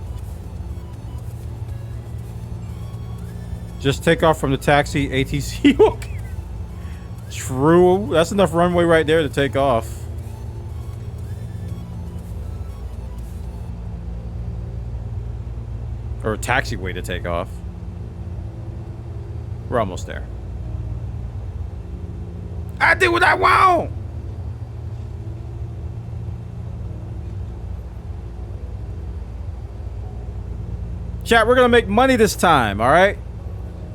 Just take off from the taxi, ATC. Okay. True. That's enough runway right there to take off. Or a taxiway to take off. We're almost there. I do what I want! Chat, we're gonna make money this time, alright?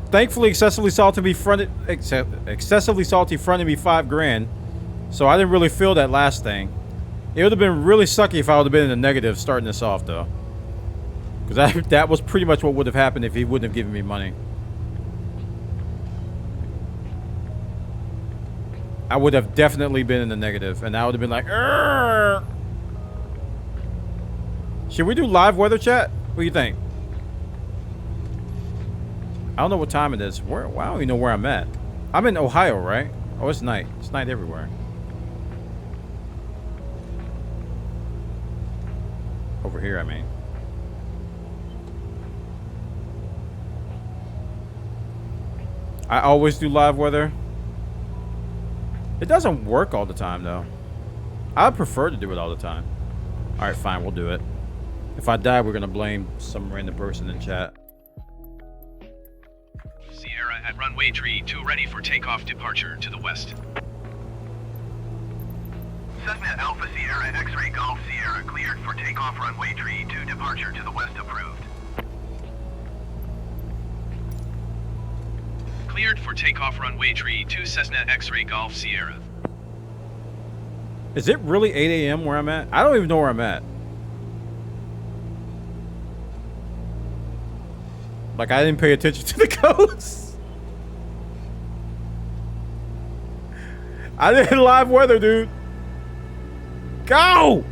Thankfully, excessively salty fronted me $5 grand, so I didn't really feel that last thing. It would have been really sucky if I would have been in the negative starting this off, though, because that was pretty much what would have happened if he wouldn't have given me money. I would have definitely been in the negative, and I would have been like, "Arr!" Should we do live weather chat? What do you think? I don't know what time it is. I don't even know where I'm at. I'm in Ohio, right? Oh, it's night. It's night everywhere. Over here, I mean. I always do live weather. It doesn't work all the time, though. I prefer to do it all the time. Alright, fine. We'll do it. If I die, we're going to blame some random person in chat. Sierra at runway 32 ready for takeoff departure to the west. Cessna Alpha Sierra X-Ray Golf Sierra cleared for takeoff runway 32 departure to the west approved. Cleared for takeoff runway 32 Cessna X-Ray Golf Sierra. Is it really 8 a.m. where I'm at? I don't even know where I'm at. Like, I didn't pay attention to the codes. I didn't live weather, dude. Go!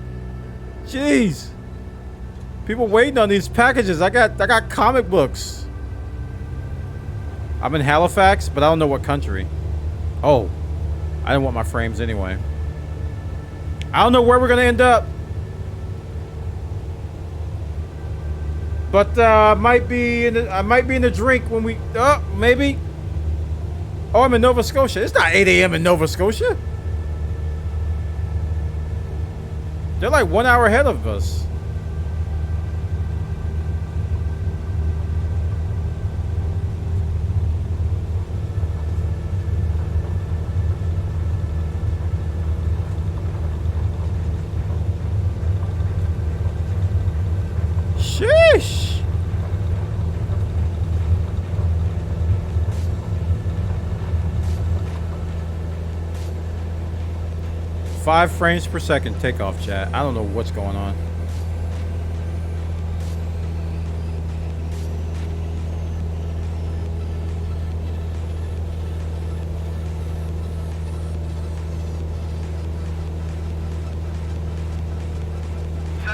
Jeez. People waiting on these packages. I got comic books. I'm in Halifax, but I don't know what country. Oh. I didn't want my frames anyway. I don't know where we're gonna end up. But I might be in the drink when we maybe. Oh, I'm in Nova Scotia. It's not 8 a.m. in Nova Scotia. They're like 1 hour ahead of us. Sheesh. 5 frames per second takeoff, chat. I don't know what's going on.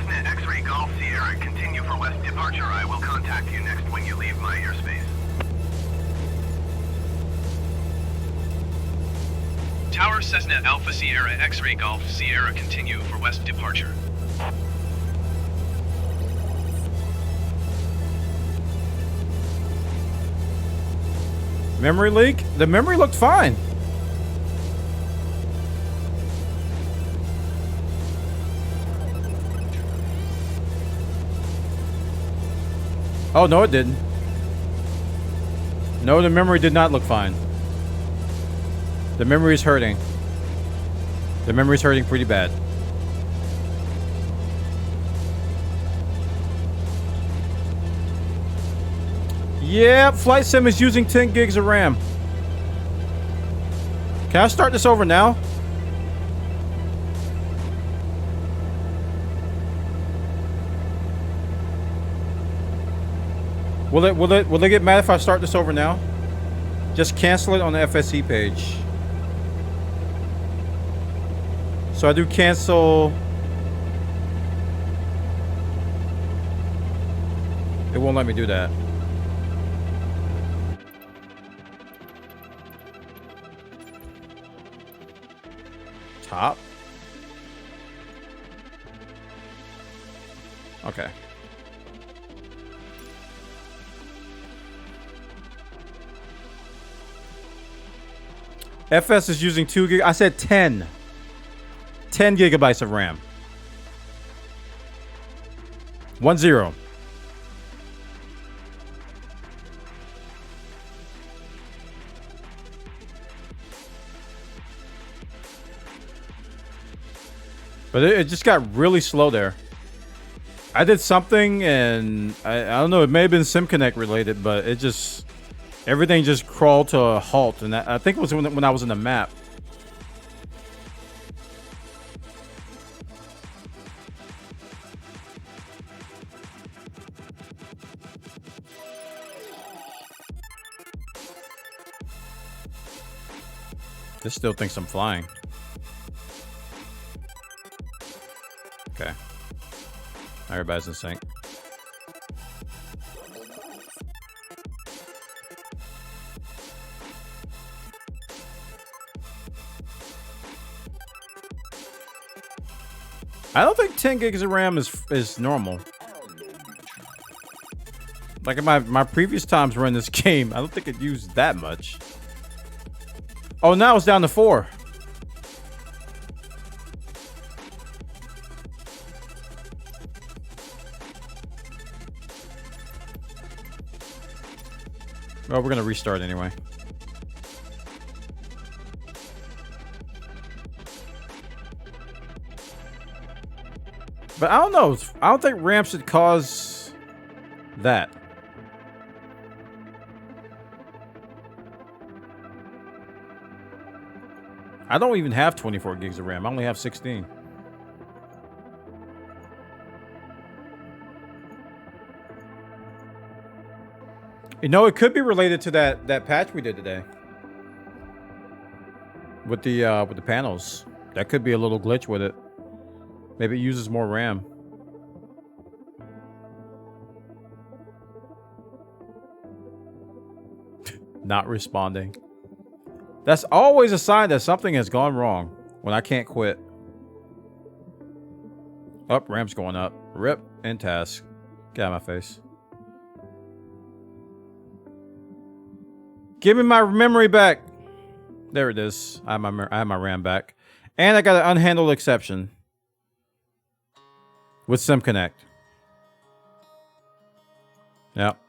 Cessna X-Ray Golf Sierra, continue for west departure. I will contact you next when you leave my airspace. Tower Cessna Alpha Sierra X-Ray Golf Sierra, continue for west departure. Memory leak? The memory looked fine. Oh, no, it didn't. No, the memory did not look fine. The memory is hurting. The memory is hurting pretty bad. Yeah, Flight Sim is using 10 gigs of RAM. Can I start this over now? Will they get mad if I start this over now? Just cancel it on the FSE page. So I do cancel. It won't let me do that. Top. Okay. FS is using 2 gig. I said 10. 10 gigabytes of RAM. 10. But it just got really slow there. I did something and I don't know, it may have been SimConnect related, but it just, everything just crawled to a halt. And I think it was when I was in the map. This still thinks I'm flying. Okay. Everybody's in sync. I don't think 10 gigs of RAM is normal. Like in my previous times running this game, I don't think it used that much. Oh, now it's down to 4. Well, we're gonna restart anyway. But I don't know. I don't think RAM should cause that. I don't even have 24 gigs of RAM. I only have 16. You know, it could be related to that patch we did today. With the panels. That could be a little glitch with it. Maybe it uses more RAM. Not responding. That's always a sign that something has gone wrong when I can't quit. Up, RAM's going up. RIP and task. Get out of my face. Give me my memory back. There it is. I have my RAM back. And I got an unhandled exception. With SimConnect. Yep.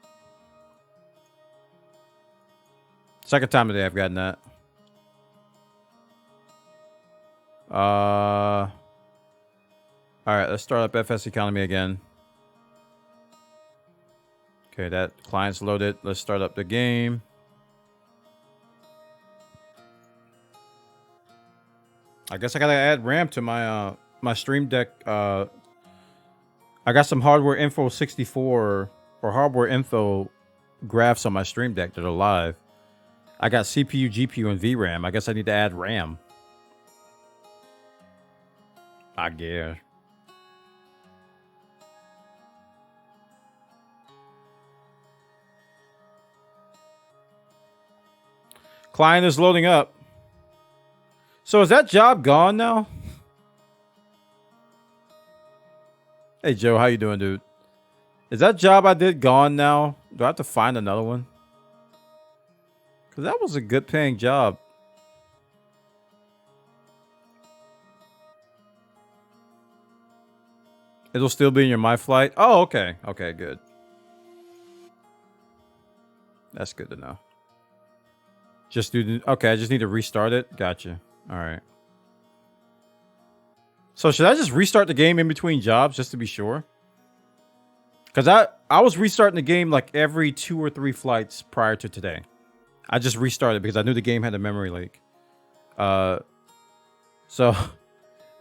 Second time today I've gotten that. Alright, let's start up FSEconomy again. Okay, that client's loaded. Let's start up the game. I guess I gotta add RAM to my my Stream Deck. I got some hardware info 64 or hardware info graphs on my Stream Deck that are live. I got CPU, GPU, and VRAM. I guess I need to add RAM. I guess. Client is loading up. So is that job gone now? Hey Joe, how you doing, dude? Is that job I did gone now? Do I have to find another one? Because that was a good paying job. It'll still be in your My Flight. Oh, okay. Okay, good. That's good to know. Just do. Okay, I just need to restart it. Gotcha. All right. So should I just restart the game in between jobs just to be sure? Because I was restarting the game like every 2 or 3 flights prior to today. I just restarted because I knew the game had a memory leak. So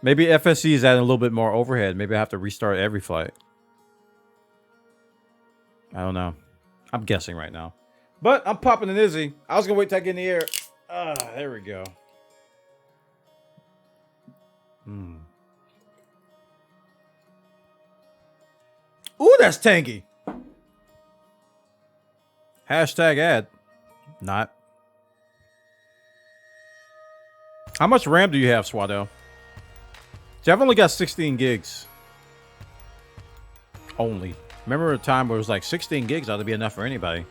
maybe FSE is adding a little bit more overhead. Maybe I have to restart every flight. I don't know. I'm guessing right now. But I'm popping an Izzy. I was going to wait till I get in the air. There we go. Ooh, that's tangy. Hashtag ad. Not. How much RAM do you have, Swado? See, I've only got 16 gigs. Only. Remember a time where it was like 16 gigs ought to be enough for anybody.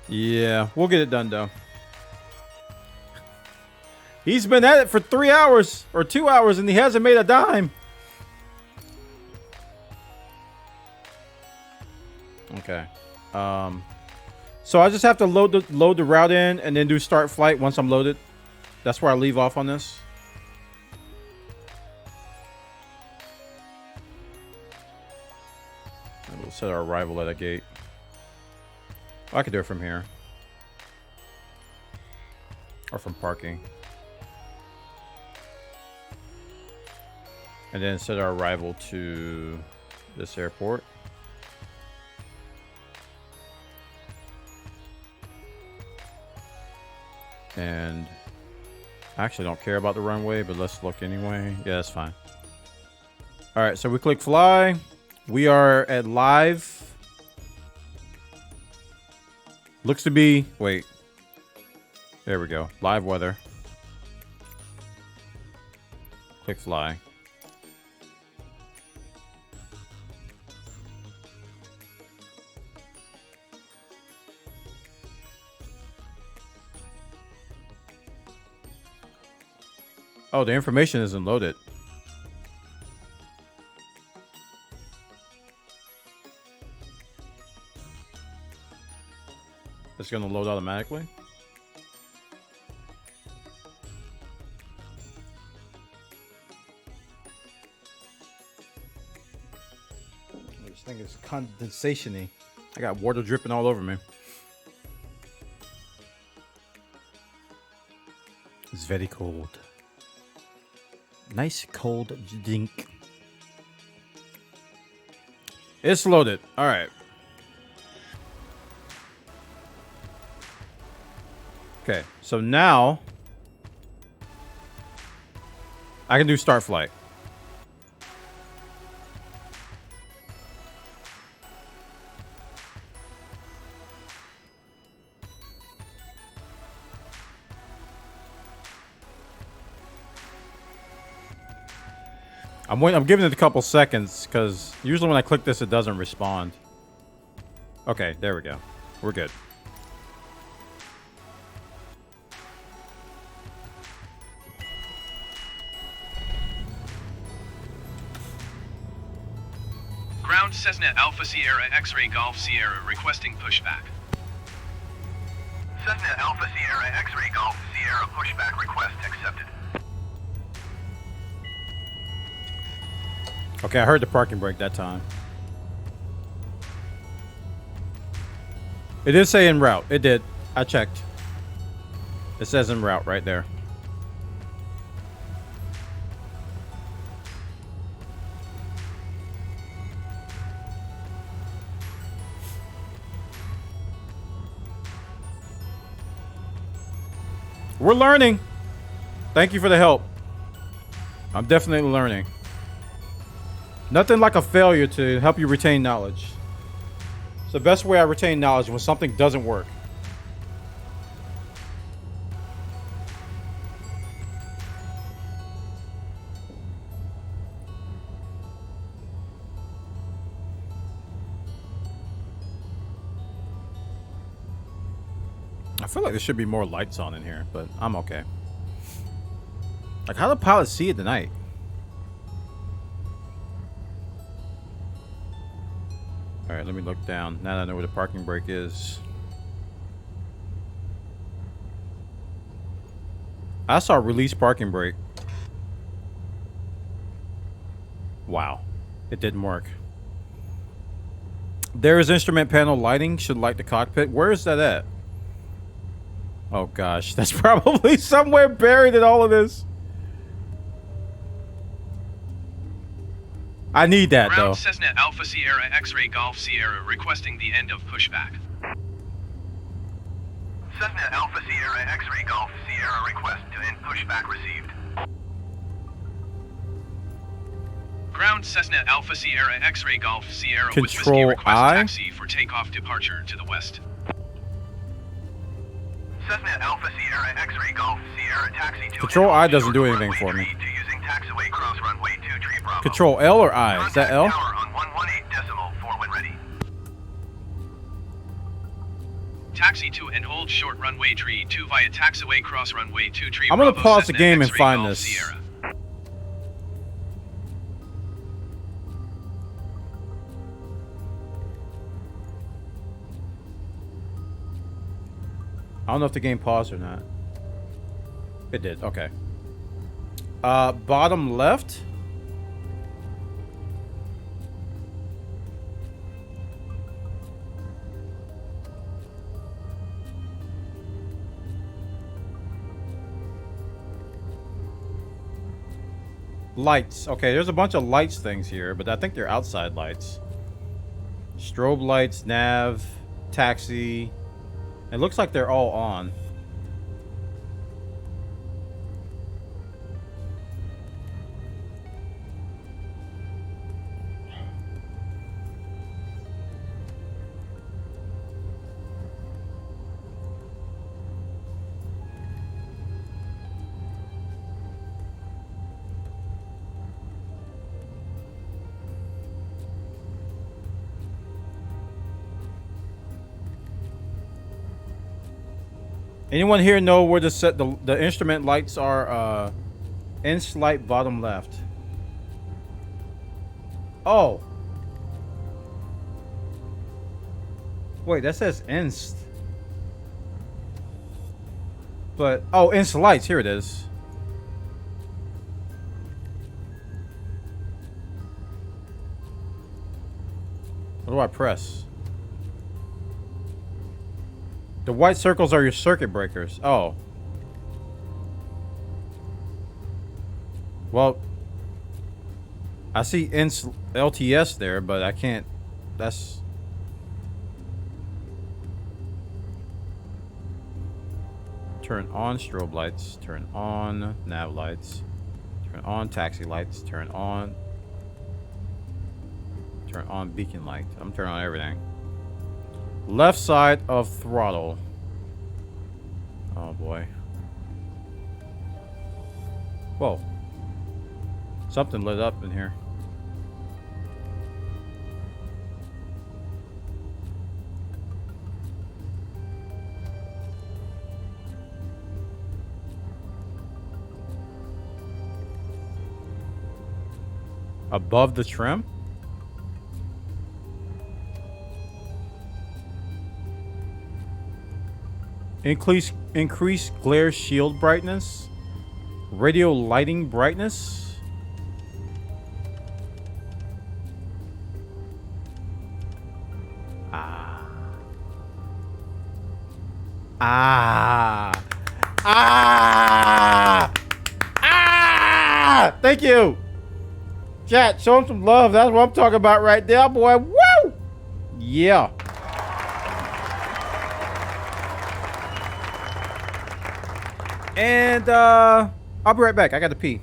Yeah, we'll get it done, though. He's been at it for 3 hours or 2 hours, and he hasn't made a dime. Okay. So I just have to load the route in and then do start flight once I'm loaded. That's where I leave off on this. And we'll set our arrival at a gate. I could do it from here. Or from parking. And then set our arrival to this airport. And I actually don't care about the runway, but let's look anyway. Yeah, that's fine. All right, so we click fly. We are at live. Looks to be, wait. There we go. Live weather. Click fly. Oh, the information isn't loaded. It's going to load automatically. This thing is condensation-y. I got water dripping all over me. It's very cold. Nice cold drink. It's loaded. All right. Okay, so now I can do start flight. I'm giving it a couple seconds because usually when I click this, it doesn't respond. Okay, there we go. We're good. Ground Cessna Alpha Sierra X-Ray Golf Sierra requesting pushback. Cessna Alpha Sierra X-Ray Golf Sierra pushback request accepted. Okay, I heard the parking brake that time. It did say en route. It did. I checked. It says en route right there. We're learning. Thank you for the help. I'm definitely learning. Nothing like a failure to help you retain knowledge. It's the best way I retain knowledge when something doesn't work. I feel like there should be more lights on in here, but I'm okay. Like, how do pilots see at night? Alright, let me look down. Now that I know where the parking brake is. I saw release parking brake. Wow. It didn't work. There is instrument panel lighting. Should light the cockpit. Where is that at? Oh gosh, that's probably somewhere buried in all of this. I need that though. Ground Cessna Alpha Sierra X-Ray Golf Sierra requesting the end of pushback. Cessna Alpha Sierra X-Ray Golf Sierra request to end pushback received. Ground Cessna Alpha Sierra X-Ray Golf Sierra Control request I. taxi for takeoff departure to the west. Cessna Alpha Sierra X-Ray Golf Sierra taxi to Control I doesn't do anything for me. using taxiway cross runway 23 Bravo. Control L or I? Is that L? Tower on 118.4 when ready. Taxi to and hold short runway tree 2 via taxiway cross runway 23 I'm gonna Bravo, pause the Cessna game and X-Ray find Golf this. Sierra. I don't know if the game paused or not. It did, okay. Bottom left. Lights. Okay, there's a bunch of lights things here, but I think they're outside lights. Strobe lights, nav, taxi. It looks like they're all on. Anyone here know where to set the instrument lights are? Inst light bottom left. Oh. Wait, that says inst. But, oh, inst lights. Here it is. What do I press? The white circles are your circuit breakers. Oh. Well, I see INS LTS there, but I can't. That's. Turn on strobe lights. Turn on nav lights. Turn on taxi lights. Turn on beacon light. I'm turning on everything. Left side of throttle. Oh boy. Whoa. Something lit up in here. Above the trim? Increase glare shield brightness. Radio lighting brightness. Ah. Ah. Ah. Thank you. Chat, show him some love. That's what I'm talking about right there, boy. Woo! Yeah. And I'll be right back. I got to pee.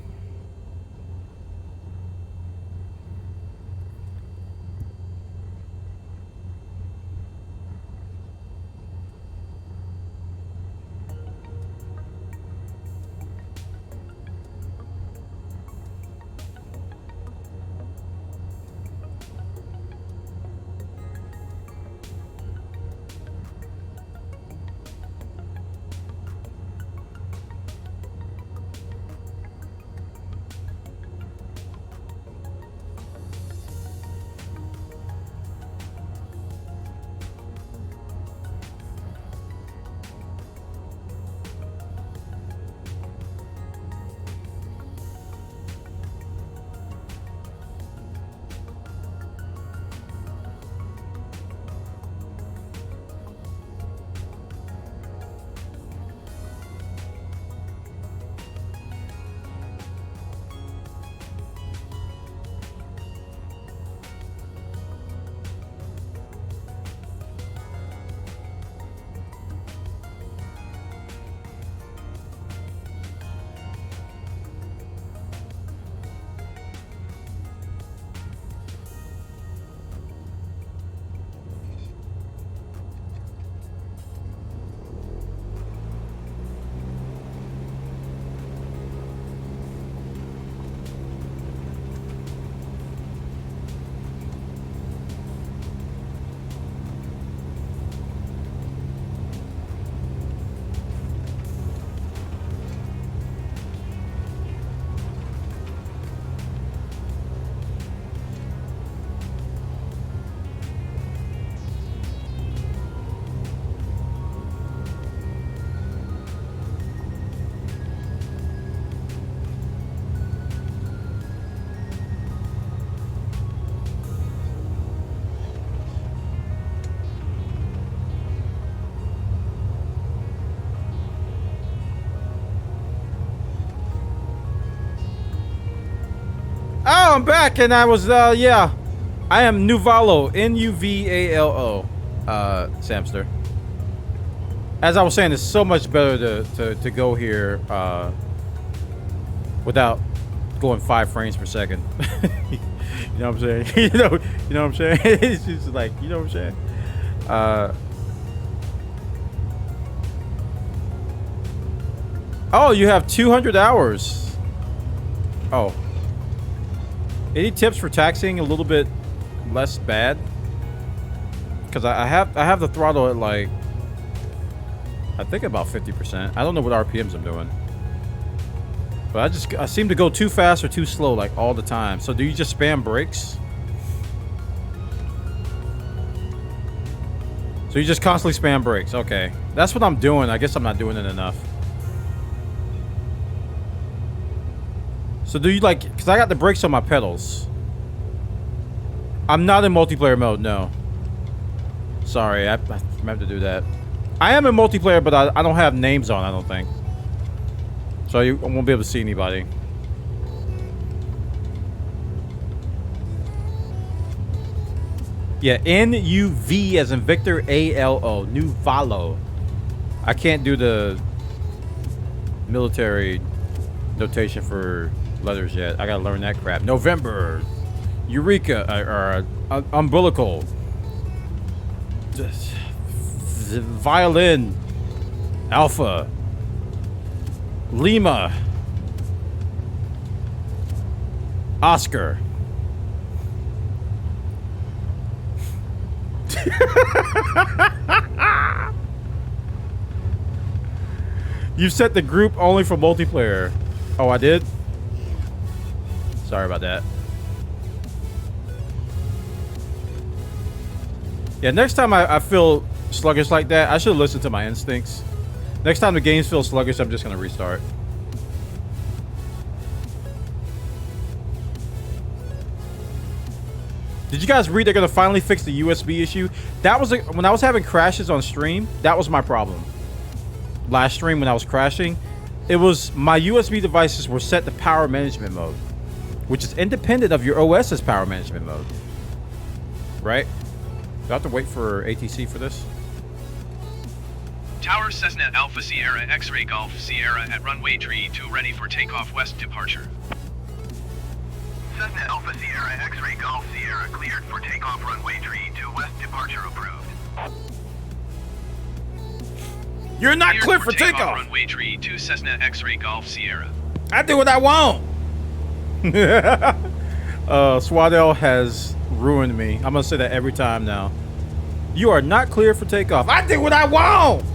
Oh, I'm back, and I was, yeah. I am Nuvalo, N-U-V-A-L-O, Samster. As I was saying, it's so much better to go here, without going 5 frames per second. You know what I'm saying? you know what I'm saying? It's just like, you know what I'm saying? Oh, you have 200 hours. Oh. Any tips for taxing a little bit less bad? Because I have the throttle at like, I think about 50%. I don't know what RPMs I'm doing. But I seem to go too fast or too slow like all the time. So do you just spam brakes? So you just constantly spam brakes. Okay. That's what I'm doing. I guess I'm not doing it enough. So do you like, because I got the brakes on my pedals. I'm not in multiplayer mode, no. Sorry, I meant to do that. I am in multiplayer, but I don't have names on, I don't think. So I won't be able to see anybody. Yeah, N-U-V as in Victor, A-L-O. Nuvalo. I can't do the military notation for letters yet. I gotta learn that crap. November. Eureka. Umbilical. Violin. Alpha. Lima. Oscar. You set the group only for multiplayer. Oh, I did? Sorry about that. Yeah, next time I feel sluggish like that, I should listen to my instincts. Next time the games feel sluggish, I'm just going to restart. Did you guys read they're going to finally fix the USB issue? That was when I was having crashes on stream, that was my problem. last stream when I was crashing, it was my USB devices were set to power management mode, which is independent of your OS's power management mode. Right? Do I have to wait for ATC for this? Tower Cessna Alpha Sierra X-Ray Golf Sierra at runway tree 2 ready for takeoff west departure. Cessna Alpha Sierra X-Ray Golf Sierra cleared for takeoff runway tree 2 west departure approved. You're not clear for takeoff. Runway tree 2 Cessna X-Ray Golf Sierra. I do what I want. Swaddell has ruined me. I'm gonna say that every time now. You are not clear for takeoff. I do what I want.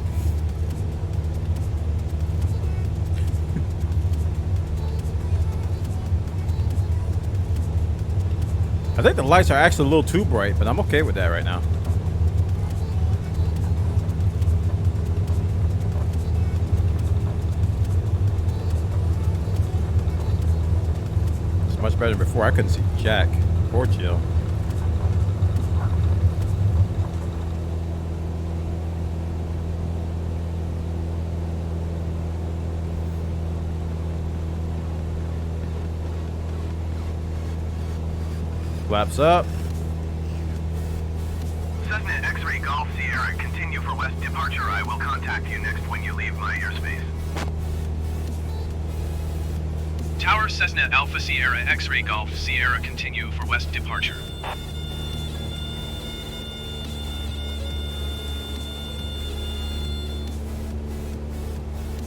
I think the lights are actually a little too bright, but I'm okay with that right now. It's much better than before. I couldn't see Jack or Jill. Flaps up. Cessna X-Ray Golf Sierra, continue for west departure. I will contact you next when you leave my airspace. Tower Cessna Alpha Sierra X-Ray Golf Sierra, continue for west departure.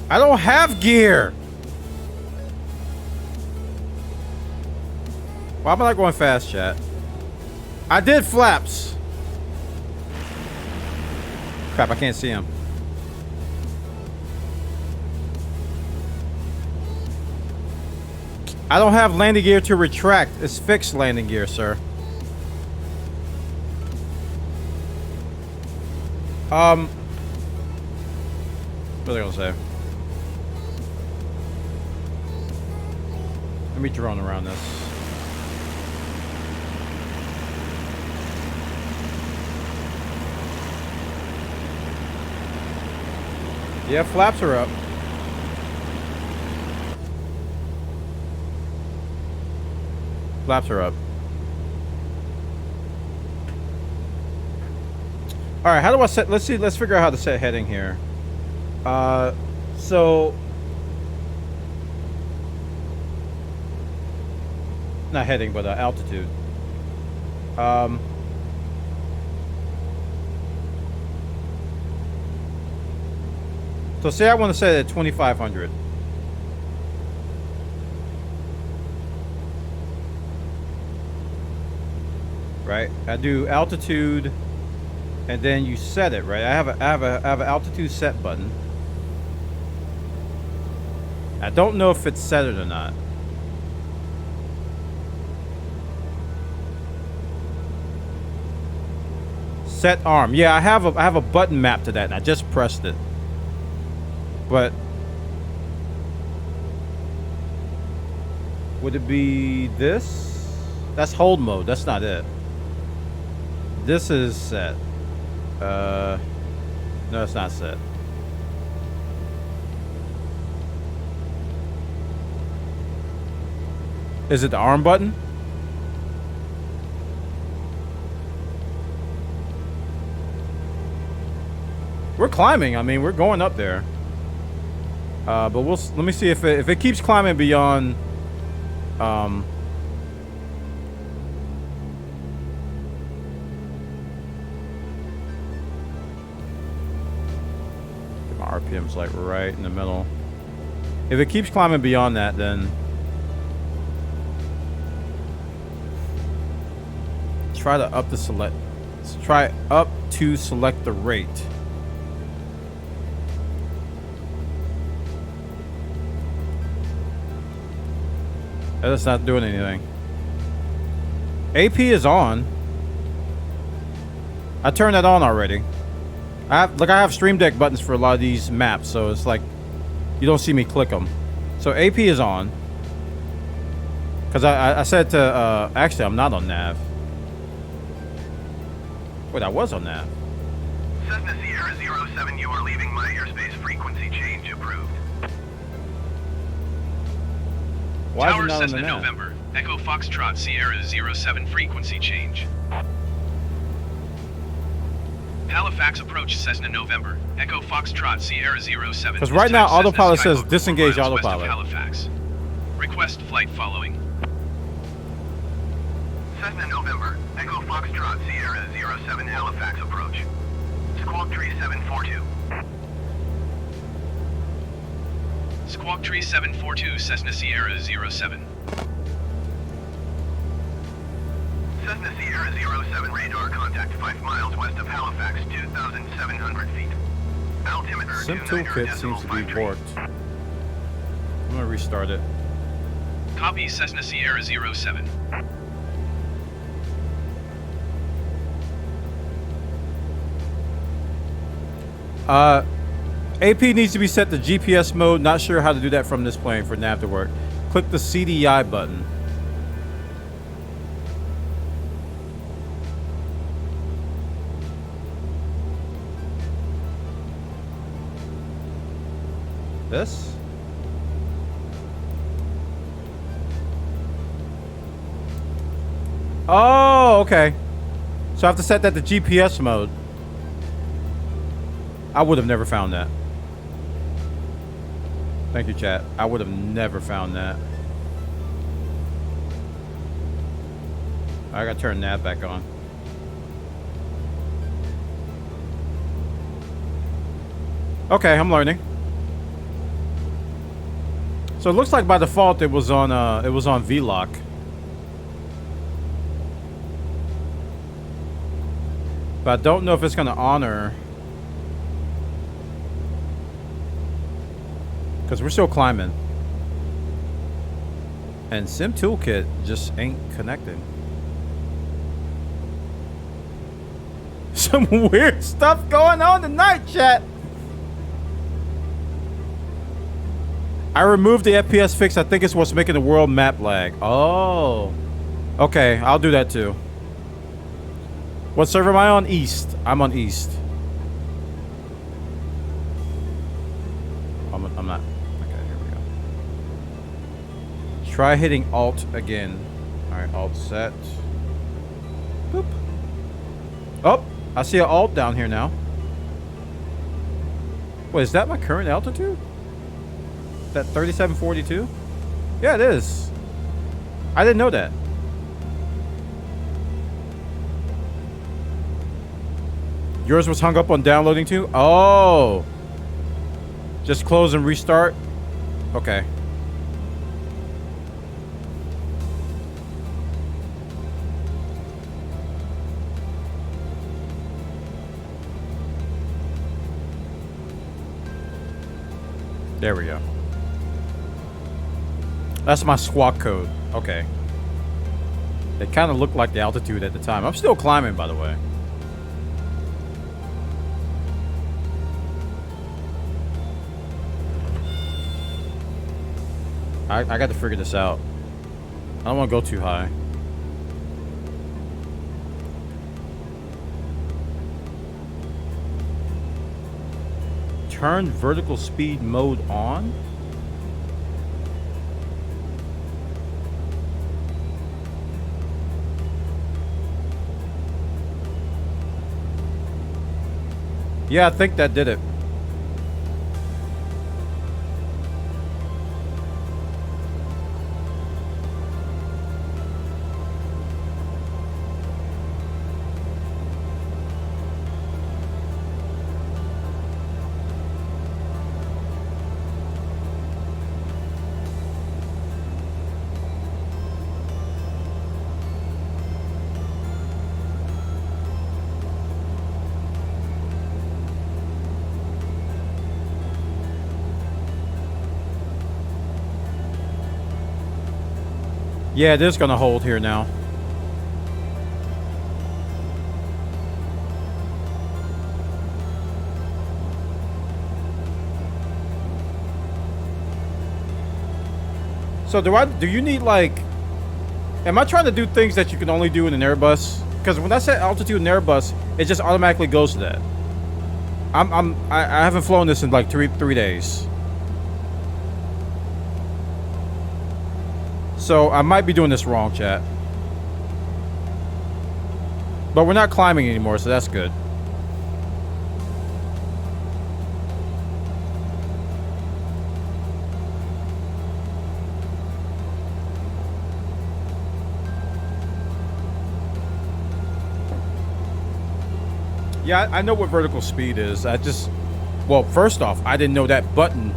I don't have gear. Why am I not going fast, chat? I did flaps. Crap, I can't see him. I don't have landing gear to retract. It's fixed landing gear, sir. What was I gonna say? Let me drone around this. Yeah, flaps are up. Flaps are up. All right, how do I set? Let's see. Let's figure out how to set heading here. So not heading, but altitude. So say I want to set it at 2,500. Right? I do altitude, and then you set it, right? I have an altitude set button. I don't know if it's set it or not. Set arm. Yeah, I have a button map to that, and I just pressed it. But would it be this? That's hold mode. That's not it. This is set. No, it's not set. Is it the arm button? We're climbing. I mean, we're going up there. But let me see if it keeps climbing beyond. Get my RPM's like right in the middle. If it keeps climbing beyond that, then try to up the select. Let's try up to select the rate. That's not doing anything. AP is on. I turned that on already. I have Stream Deck buttons for a lot of these maps, so it's like you don't see me click them. So AP is on. Because I said to actually I'm not on nav. Wait, I was on nav. Cessna Sierra 07, you are leaving my airspace. Frequency change approved. Why Tower is it not on the Cessna nav? November, Echo Foxtrot Sierra 07 frequency change. Halifax approach Cessna November, Echo Foxtrot Sierra 07. Because right now, Cessna autopilot says Skyhawk 4 disengage miles west of autopilot. Halifax. Request flight following. Cessna November, Echo Foxtrot Sierra 07 Halifax approach. Squawk Tree 742. Squawk Tree 742 Cessna Sierra 07. Cessna Sierra 07 radar contact 5 miles west of Halifax, 2,700 feet. Altimeter Sim 29 toolkit decimal seems to be 53. warped. I'm gonna restart it. Copy Cessna Sierra 07. AP needs to be set to GPS mode. Not sure how to do that from this plane for nav to work. Click the CDI button. This? Oh, okay. So I have to set that to GPS mode. I would have never found that. Thank you, chat. I would have never found that. I gotta turn that back on. Okay, I'm learning. So it looks like by default it was on VLOC. But I don't know if it's gonna honor, because we're still climbing. And Sim Toolkit just ain't connecting. Some weird stuff going on tonight, chat. I removed the FPS fix. I think it's what's making the world map lag. Oh. Okay, I'll do that too. What server am I on? East. I'm on East. I'm not. Okay, here we go. Try hitting Alt again. Alright, Alt set. Boop. Oh, I see an Alt down here now. Wait, is that my current altitude? That 3742? Yeah, it is. I didn't know that. Yours was hung up on downloading too? Oh. Just close and restart? Okay. There we go. That's my squawk code. Okay. It kind of looked like the altitude at the time. I'm still climbing, by the way. I got to figure this out. I don't want to go too high. Turn vertical speed mode on? Yeah, I think that did it. Yeah, it is gonna hold here now. So do you need, like, am I trying to do things that you can only do in an Airbus? Because when I set altitude in Airbus, it just automatically goes to that. I haven't flown this in like three days. So I might be doing this wrong, chat. But we're not climbing anymore, so that's good. Yeah, I know what vertical speed is. Well, first off, I didn't know that button,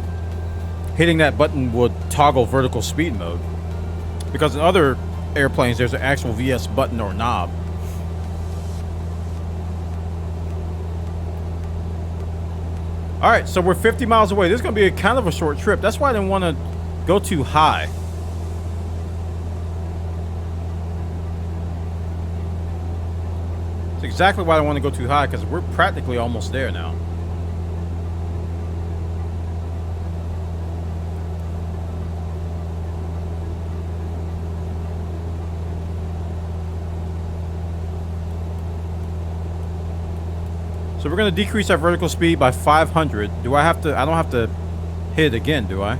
hitting that button would toggle vertical speed mode. Because in other airplanes, there's an actual VS button or knob. All right, so we're 50 miles away. This is going to be kind of a short trip. That's why I didn't want to go too high. It's exactly why I don't want to go too high, because we're practically almost there now. So we're going to decrease our vertical speed by 500. Do I have to? I don't have to hit it again, do I?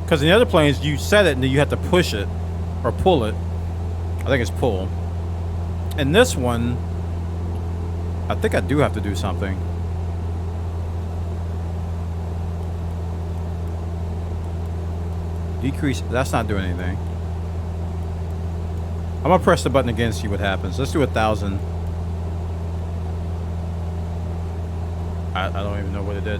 Because in the other planes, you set it and then you have to push it or pull it. I think it's pull. And this one, I think I do have to do something. Decrease. That's not doing anything. I'm going to press the button again and see what happens. Let's do 1,000. I don't even know what it did.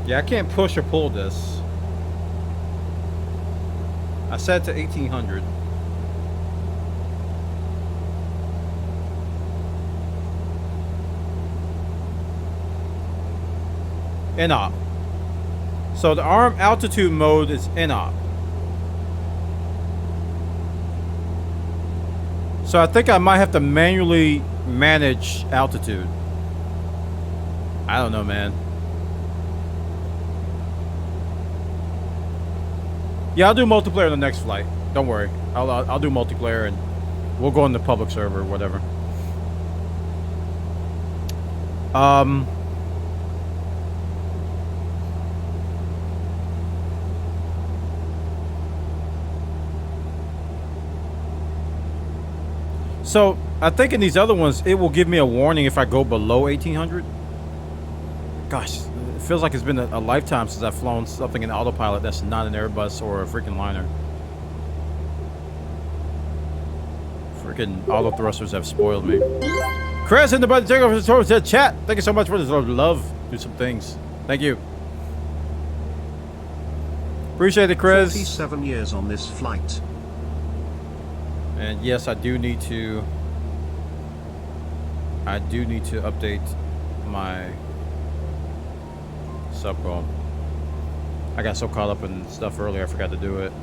Yeah, I can't push or pull this. I set it to 1800. NOP. So the arm altitude mode is NOP. So I think I might have to manually manage altitude. I don't know, man. Yeah, I'll do multiplayer on the next flight. Don't worry. I'll do multiplayer and we'll go in the public server or whatever. So I think in these other ones, it will give me a warning if I go below 1800. Gosh, it feels like it's been a lifetime since I've flown something in autopilot that's not an Airbus or a freaking liner. Freaking auto thrusters have spoiled me. Chris in the button, check over the chat. Thank you so much for this love. Do some things. Thank you. Appreciate it, Chris. 47 years on this flight. And yes, I do need to update my subcom. I got so caught up in stuff earlier, I forgot to do it.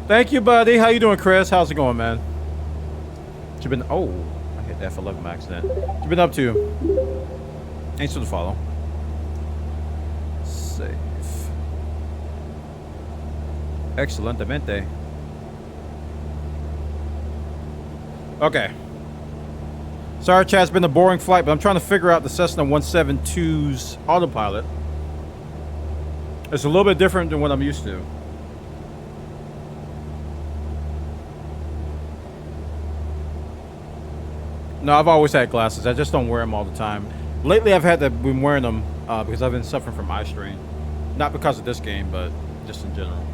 Thank you, buddy. How you doing, Chris? How's it going, man? What you been? Oh, I hit F11 by accident. What you been up to? Thanks for the follow. Safe. Excelentemente. Okay. Sorry, chat. It's been a boring flight, but I'm trying to figure out the Cessna 172's autopilot. It's a little bit different than what I'm used to. No, I've always had glasses. I just don't wear them all the time. Lately, I've had to been wearing them because I've been suffering from eye strain. Not because of this game, but just in general.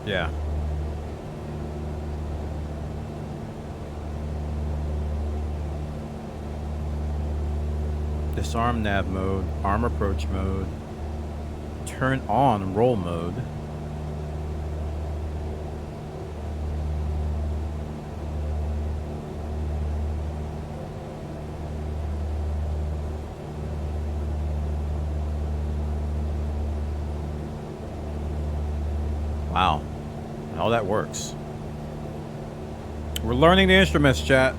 Yeah. Disarm nav mode, arm approach mode. turn on roll mode. Wow. How that works. We're learning the instruments, chat.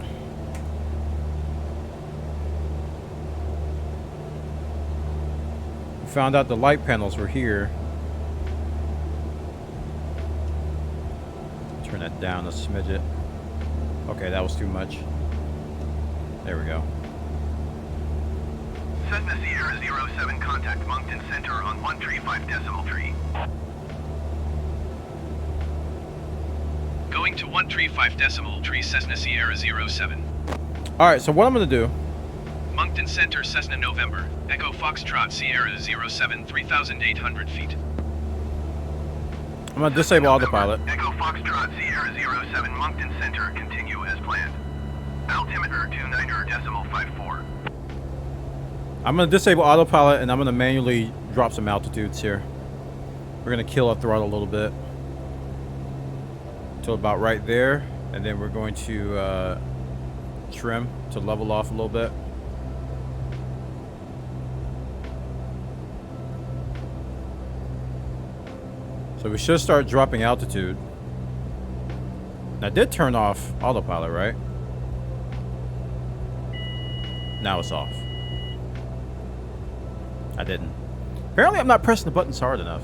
We found out the light panels were here. Turn that down a smidget. Okay, that was too much. There we go. Cessna Sierra 07, contact Moncton Center on 135 decimal tree. Going to 135 decimal tree Cessna Sierra 07. Alright, so what I'm going to do... Moncton Center Cessna November. Echo Foxtrot Sierra 07, 3,800 feet. I'm going to disable autopilot. Echo Foxtrot Sierra 07, Moncton Center, continue as planned. Altimeter 29 decimal 54. I'm going to disable autopilot and I'm going to manually drop some altitudes here. We're going to kill our throttle a little bit. Till about right there. And then we're going to trim to level off a little bit. So we should start dropping altitude. I did turn off autopilot, right? Now it's off. I didn't. Apparently I'm not pressing the buttons hard enough.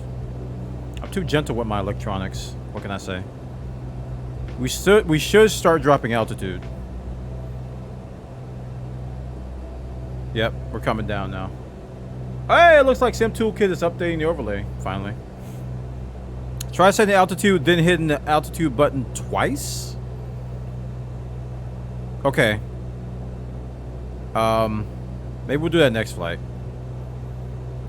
I'm too gentle with my electronics. What can I say? We should start dropping altitude. Yep, we're coming down now. Hey, it looks like Sim Toolkit is updating the overlay, finally. Try setting the altitude, then hitting the altitude button twice? Okay. Maybe we'll do that next flight.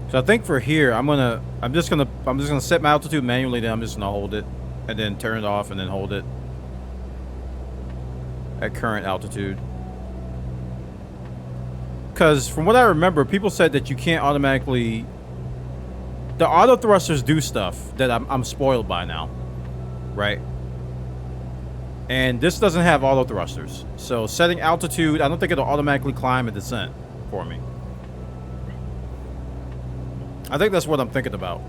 So I think for here, I'm just gonna set my altitude manually, then I'm just gonna hold it. And then turn it off and then hold it. At current altitude. Because from what I remember, people said that you can't automatically... The auto thrusters do stuff that I'm spoiled by now. Right? And this doesn't have auto thrusters. So setting altitude, I don't think it'll automatically climb a descent for me. I think that's what I'm thinking about.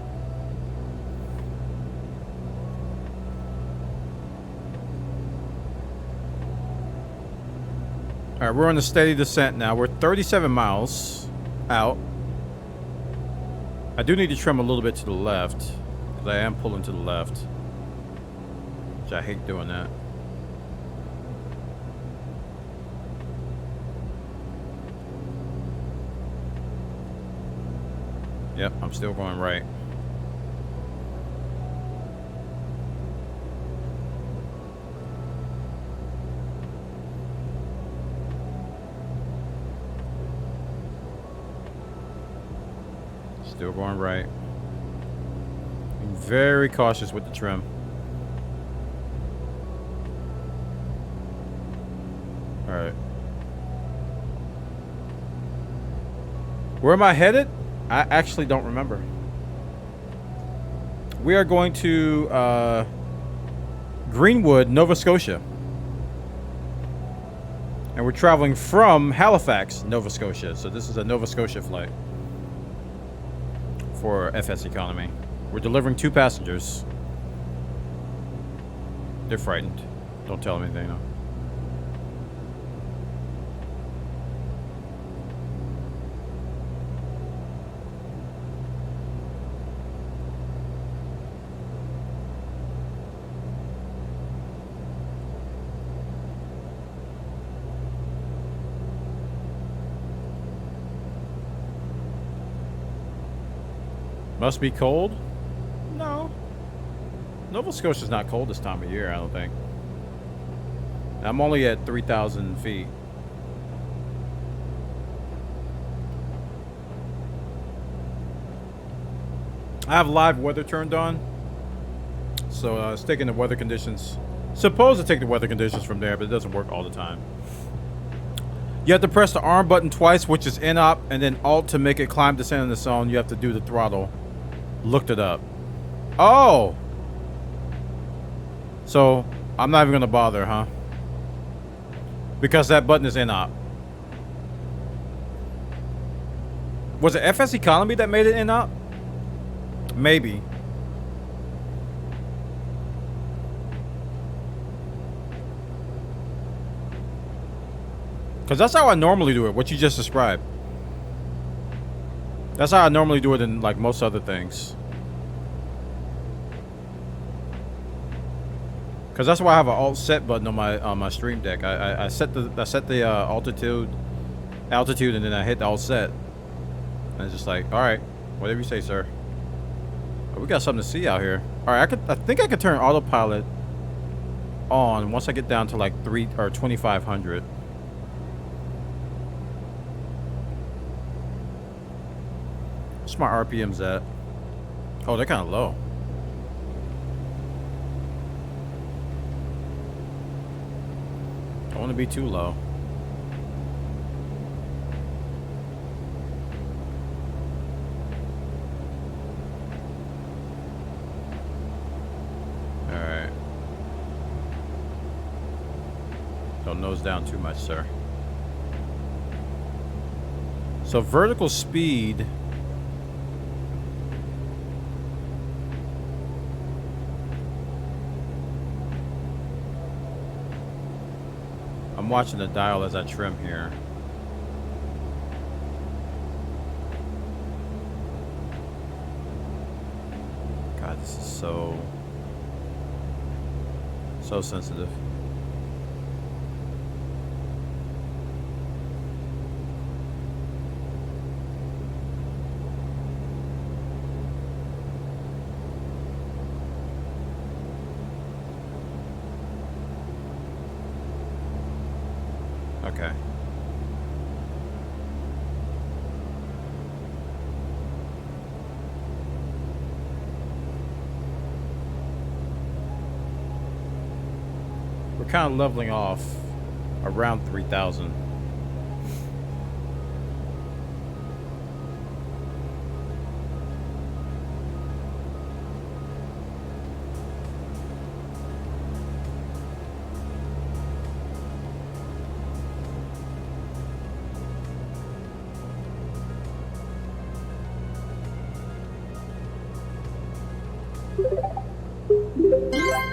Alright, we're on a steady descent now. We're 37 miles out. I do need to trim a little bit to the left, because I am pulling to the left. Which I hate doing that. Yep, I'm still going right. Still going right. Being very cautious with the trim. Alright. Where am I headed? I actually don't remember. We are going to Greenwood, Nova Scotia. And we're traveling from Halifax, Nova Scotia. So this is a Nova Scotia flight. For FSEconomy. We're delivering 2 passengers. They're frightened. Don't tell them anything, though. Must be cold? No. Nova Scotia's not cold this time of year, I don't think. I'm only at 3,000 feet. I have live weather turned on. So it's taking the weather conditions. Supposed to take the weather conditions from there, but it doesn't work all the time. You have to press the arm button twice, which is in-op, and then Alt to make it climb descent in the zone. You have to do the throttle Looked it up. Oh! So, I'm not even gonna bother, huh? Because that button is in-op. Was it FSEconomy that made it in-op? Maybe. Because that's how I normally do it, what you just described. That's how I normally do it in, like, most other things. Because that's why I have an alt set button on my stream deck. I set the altitude, and then I hit the alt set. And it's just like, all right, whatever you say, sir. Oh, we got something to see out here. All right, I think I could turn autopilot on once I get down to like 2,500. What's my RPMs at? Oh, they're kind of low. Don't want to be too low. Alright. Don't nose down too much, sir. So vertical speed. I'm watching the dial as I trim here. God, this is so sensitive. Okay. We're kind of leveling off around 3,000.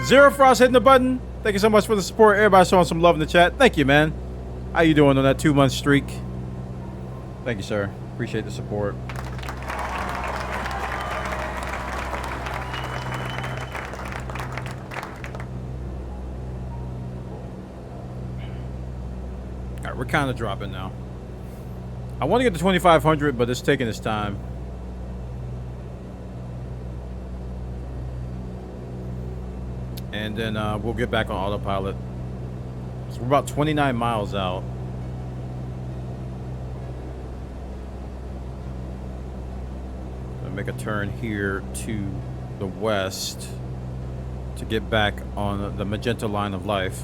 Zero Frost hitting the button. Thank you so much for the support. Everybody showing some love in the chat. Thank you, man. How you doing on that 2-month streak? Thank you, sir. Appreciate the support. All right, we're kind of dropping now. I want to get to 2,500, but it's taking its time. And then we'll get back on autopilot. So we're about 29 miles out. I'll make a turn here to the west to get back on the magenta line of life.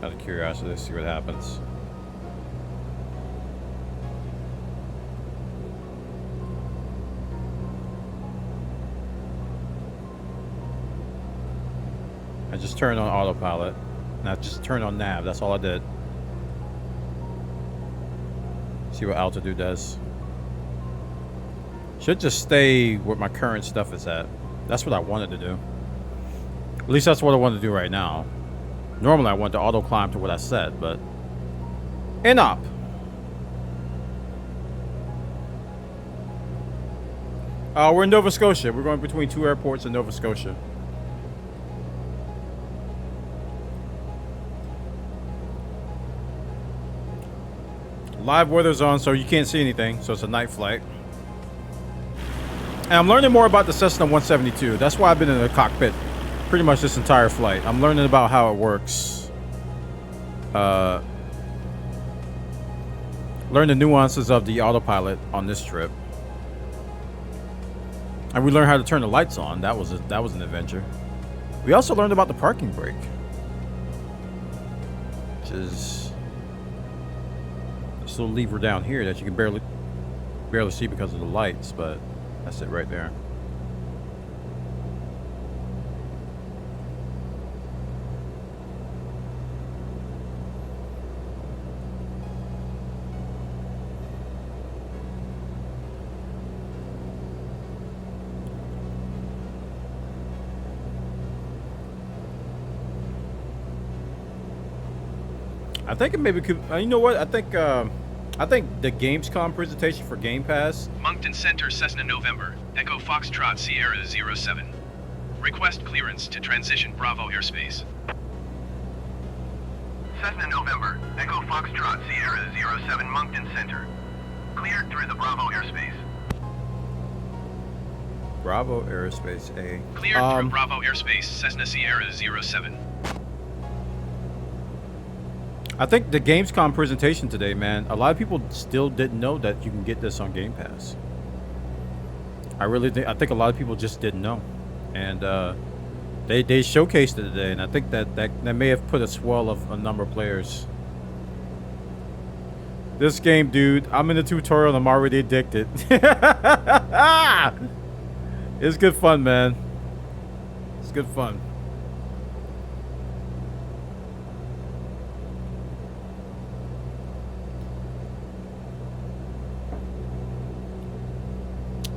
Out of curiosity, let's see what happens. I just turned on autopilot. And I just turned on nav. That's all I did. See what altitude does. Should just stay where my current stuff is at. That's what I wanted to do. At least that's what I want to do right now. Normally I want to auto climb to what I said, but in-op. We're in Nova Scotia. We're going between 2 airports in Nova Scotia. Live weather's on, so you can't see anything, so it's a night flight. And I'm learning more about the Cessna 172. That's why I've been in the cockpit pretty much this entire flight. I'm learning about how it works. learn the nuances of the autopilot on this trip. And we learned how to turn the lights on. That was an adventure. We also learned about the parking brake, which is this little lever down here that you can barely see because of the lights, but that's it right there. I think it maybe could. You know what? I think the Gamescom presentation for Game Pass. Moncton Center, Cessna November, Echo Foxtrot Sierra 07. Request clearance to transition Bravo airspace. Cessna November, Echo Foxtrot Sierra 07 Moncton Center. Cleared through the Bravo airspace. Bravo airspace A. Cleared through Bravo airspace, Cessna Sierra 07. I think the Gamescom presentation today, man, a lot of people still didn't know that you can get this on Game Pass. I think a lot of people just didn't know. And they showcased it today, and I think that may have put a swell of a number of players. This game, dude, I'm in the tutorial and I'm already addicted. It's good fun, man. It's good fun.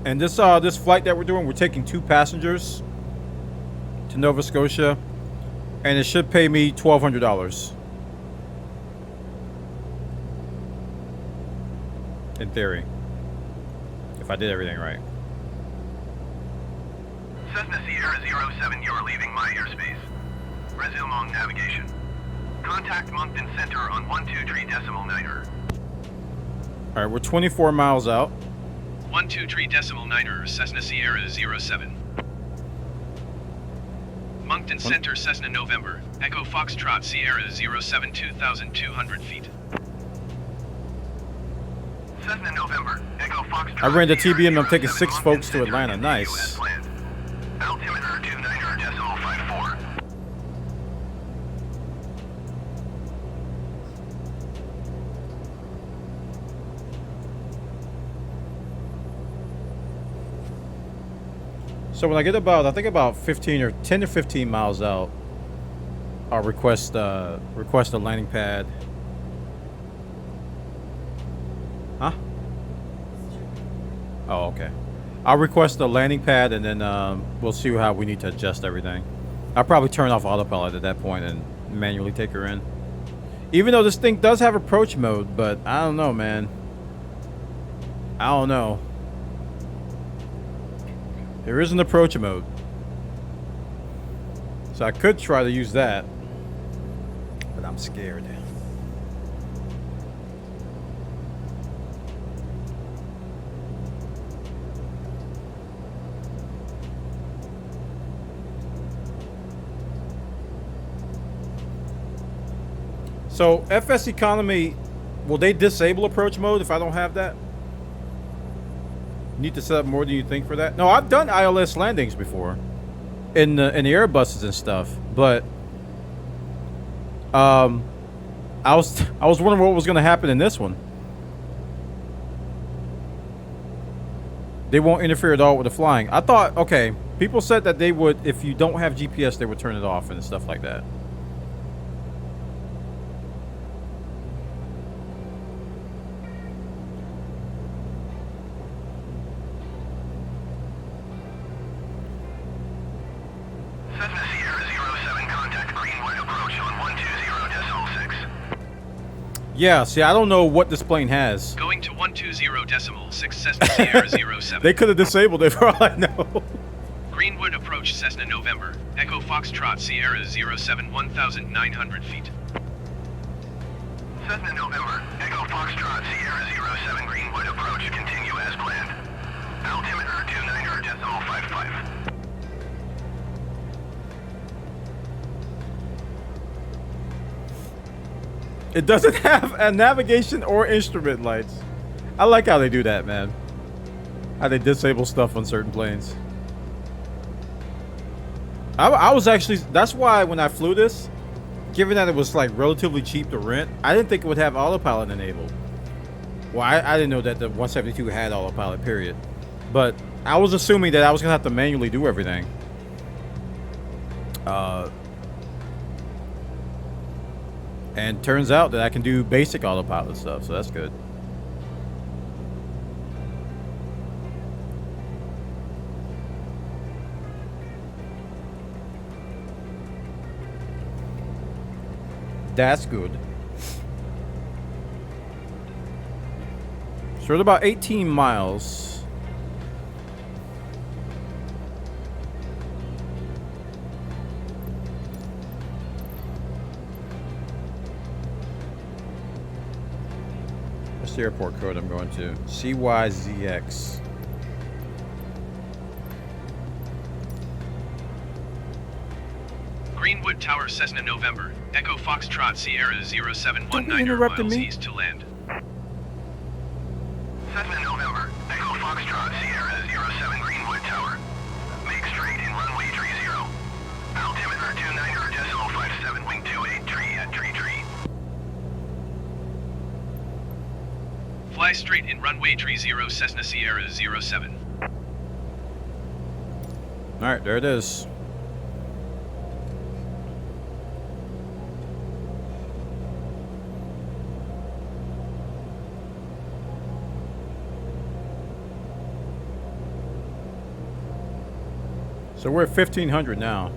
And this flight that we're doing, we're taking 2 passengers to Nova Scotia, and it should pay me $1,200 in theory, if I did everything right. Cessna Sierra 07, you're leaving my airspace. Resume on navigation. Contact Moncton Center on 123.9er. All right, we're 24 miles out. 123.9er, Cessna Sierra 07. Moncton Center, Cessna November, Echo Foxtrot Sierra 07, 2,200 feet. Cessna November, Echo Foxtrot. I ran the TB and I'm Sierra taking 07 6 folks to Moncton Atlanta. Center, Nice. Altimeter 29er.54. So when I get I think about 15 or 10 to 15 miles out, I'll request a landing pad. Huh? Oh, okay. I'll request a landing pad, and then we'll see how we need to adjust everything. I'll probably turn off autopilot at that point and manually take her in. Even though this thing does have approach mode, but I don't know, man. I don't know. There is an approach mode. So I could try to use that, but I'm scared. So FSEconomy, will they disable approach mode if I don't have that? You need to set up more than you think for that. No, I've done ILS landings before, in the Airbuses and stuff, but I was wondering what was going to happen in this one. They won't interfere at all with the flying. I thought, okay, people said that they would, if you don't have GPS, they would turn it off and stuff like that. Cessna Sierra 07, contact Greenwood approach on 120.6. Yeah, see, I don't know what this plane has. Going to 120.6 Cessna Sierra 07. They could have disabled it for all I know. Greenwood approach Cessna November, Echo Foxtrot Sierra 07, 1,900 feet. Cessna November, Echo Foxtrot Sierra 07, Greenwood approach, continue as planned. Altimeter 29er.55. It doesn't have a navigation or instrument lights. I like how they do that, man. How they disable stuff on certain planes. I was actually, that's why when I flew this, given that it was like relatively cheap to rent, I didn't think it would have autopilot enabled. Well, I didn't know that the 172 had autopilot, period. But I was assuming that I was gonna have to manually do everything. And turns out that I can do basic autopilot stuff, so that's good. That's good. So it's about 18 miles. What's the airport code I'm going to? CYZX. Greenwood Tower, Cessna, November. Echo Foxtrot, Sierra 0719 Don't be interrupting miles me. east to land. Cessna November, Echo Foxtrot, Sierra 07 Greenwood Tower. Make straight in runway 30. Altimeter 29.57, wing 28 tree at tree. Fly straight in runway 30, Cessna Sierra 07. Alright, there it is. So we're at 1500 now.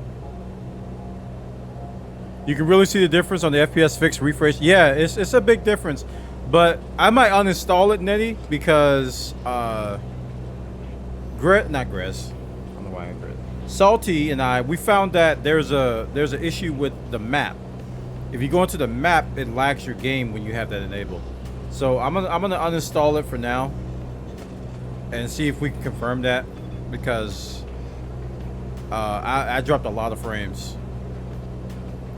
You can really see the difference on the FPS fixed refresh. Yeah, it's a big difference. But I might uninstall it, Nettie, because not Grizz. I don't know why I Grizz. Salty and I, we found that there's an issue with the map. If you go into the map, it lags your game when you have that enabled. So I'm gonna uninstall it for now and see if we can confirm that, because I dropped a lot of frames.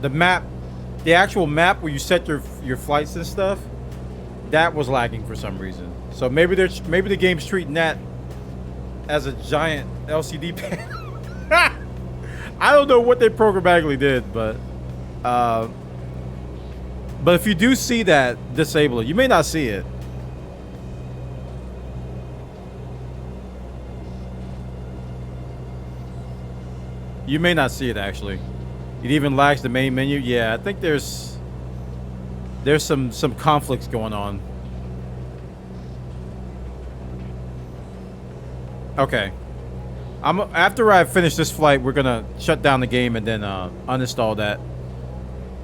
The map, the actual map where you set your flights and stuff, that was lagging for some reason. So maybe the game's treating that as a giant LCD panel. I don't know what they programmatically did, but if you do see that, disable it. You may not see it. You may not see it, actually. It even lags the main menu. Yeah, I think there's some conflicts going on. Okay. After I finish this flight, we're gonna shut down the game and then uninstall that.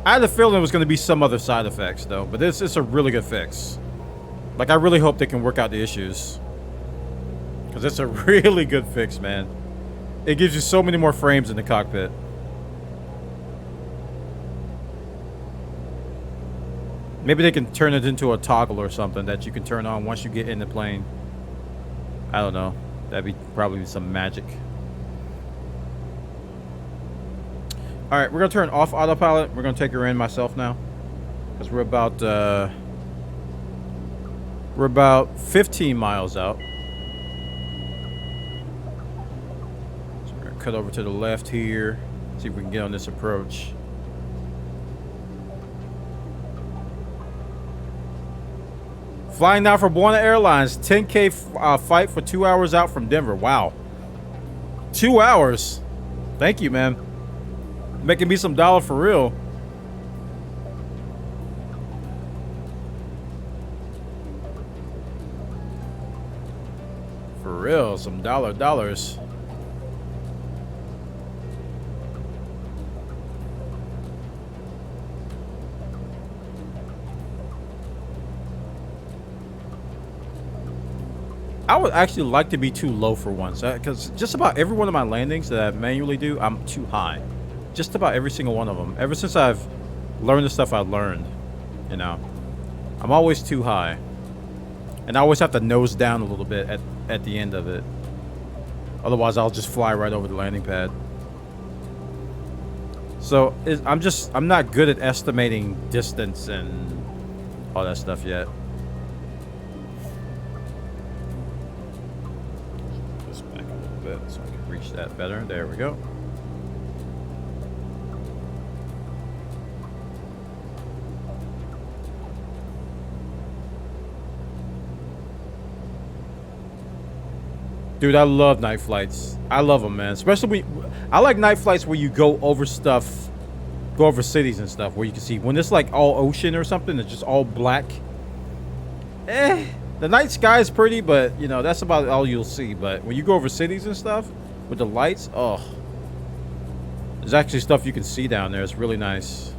I had a feeling it was gonna be some other side effects though, but it's a really good fix. Like, I really hope they can work out the issues, because it's a really good fix, man. It gives you so many more frames in the cockpit. Maybe they can turn it into a toggle or something that you can turn on once you get in the plane. I don't know. That'd be probably some magic. Alright, we're going to turn off autopilot. We're going to take her in myself now, because we're about 15 miles out. Cut over to the left here. See if we can get on this approach. Flying now for Bwana Airlines. 10K flight for 2 hours out from Denver. Wow. 2 hours. Thank you, man. Making me some dollar for real. For real, some dollars. I would actually like to be too low for once, because just about every one of my landings that I manually do, I'm too high. Just about every single one of them. Ever since I've learned the stuff I've learned, you know, I'm always too high. And I always have to nose down a little bit at the end of it. Otherwise, I'll just fly right over the landing pad. So I'm not good at estimating distance and all that stuff yet. Just back a little bit so I can reach that better. There we go. Dude, I love night flights. I love them, man. Especially when I like night flights where you go over stuff, go over cities and stuff, where you can see when it's like all ocean or something, it's just all black. The night sky is pretty, but you know that's about all you'll see. But when you go over cities and stuff with the lights, oh, there's actually stuff you can see down there. It's really nice.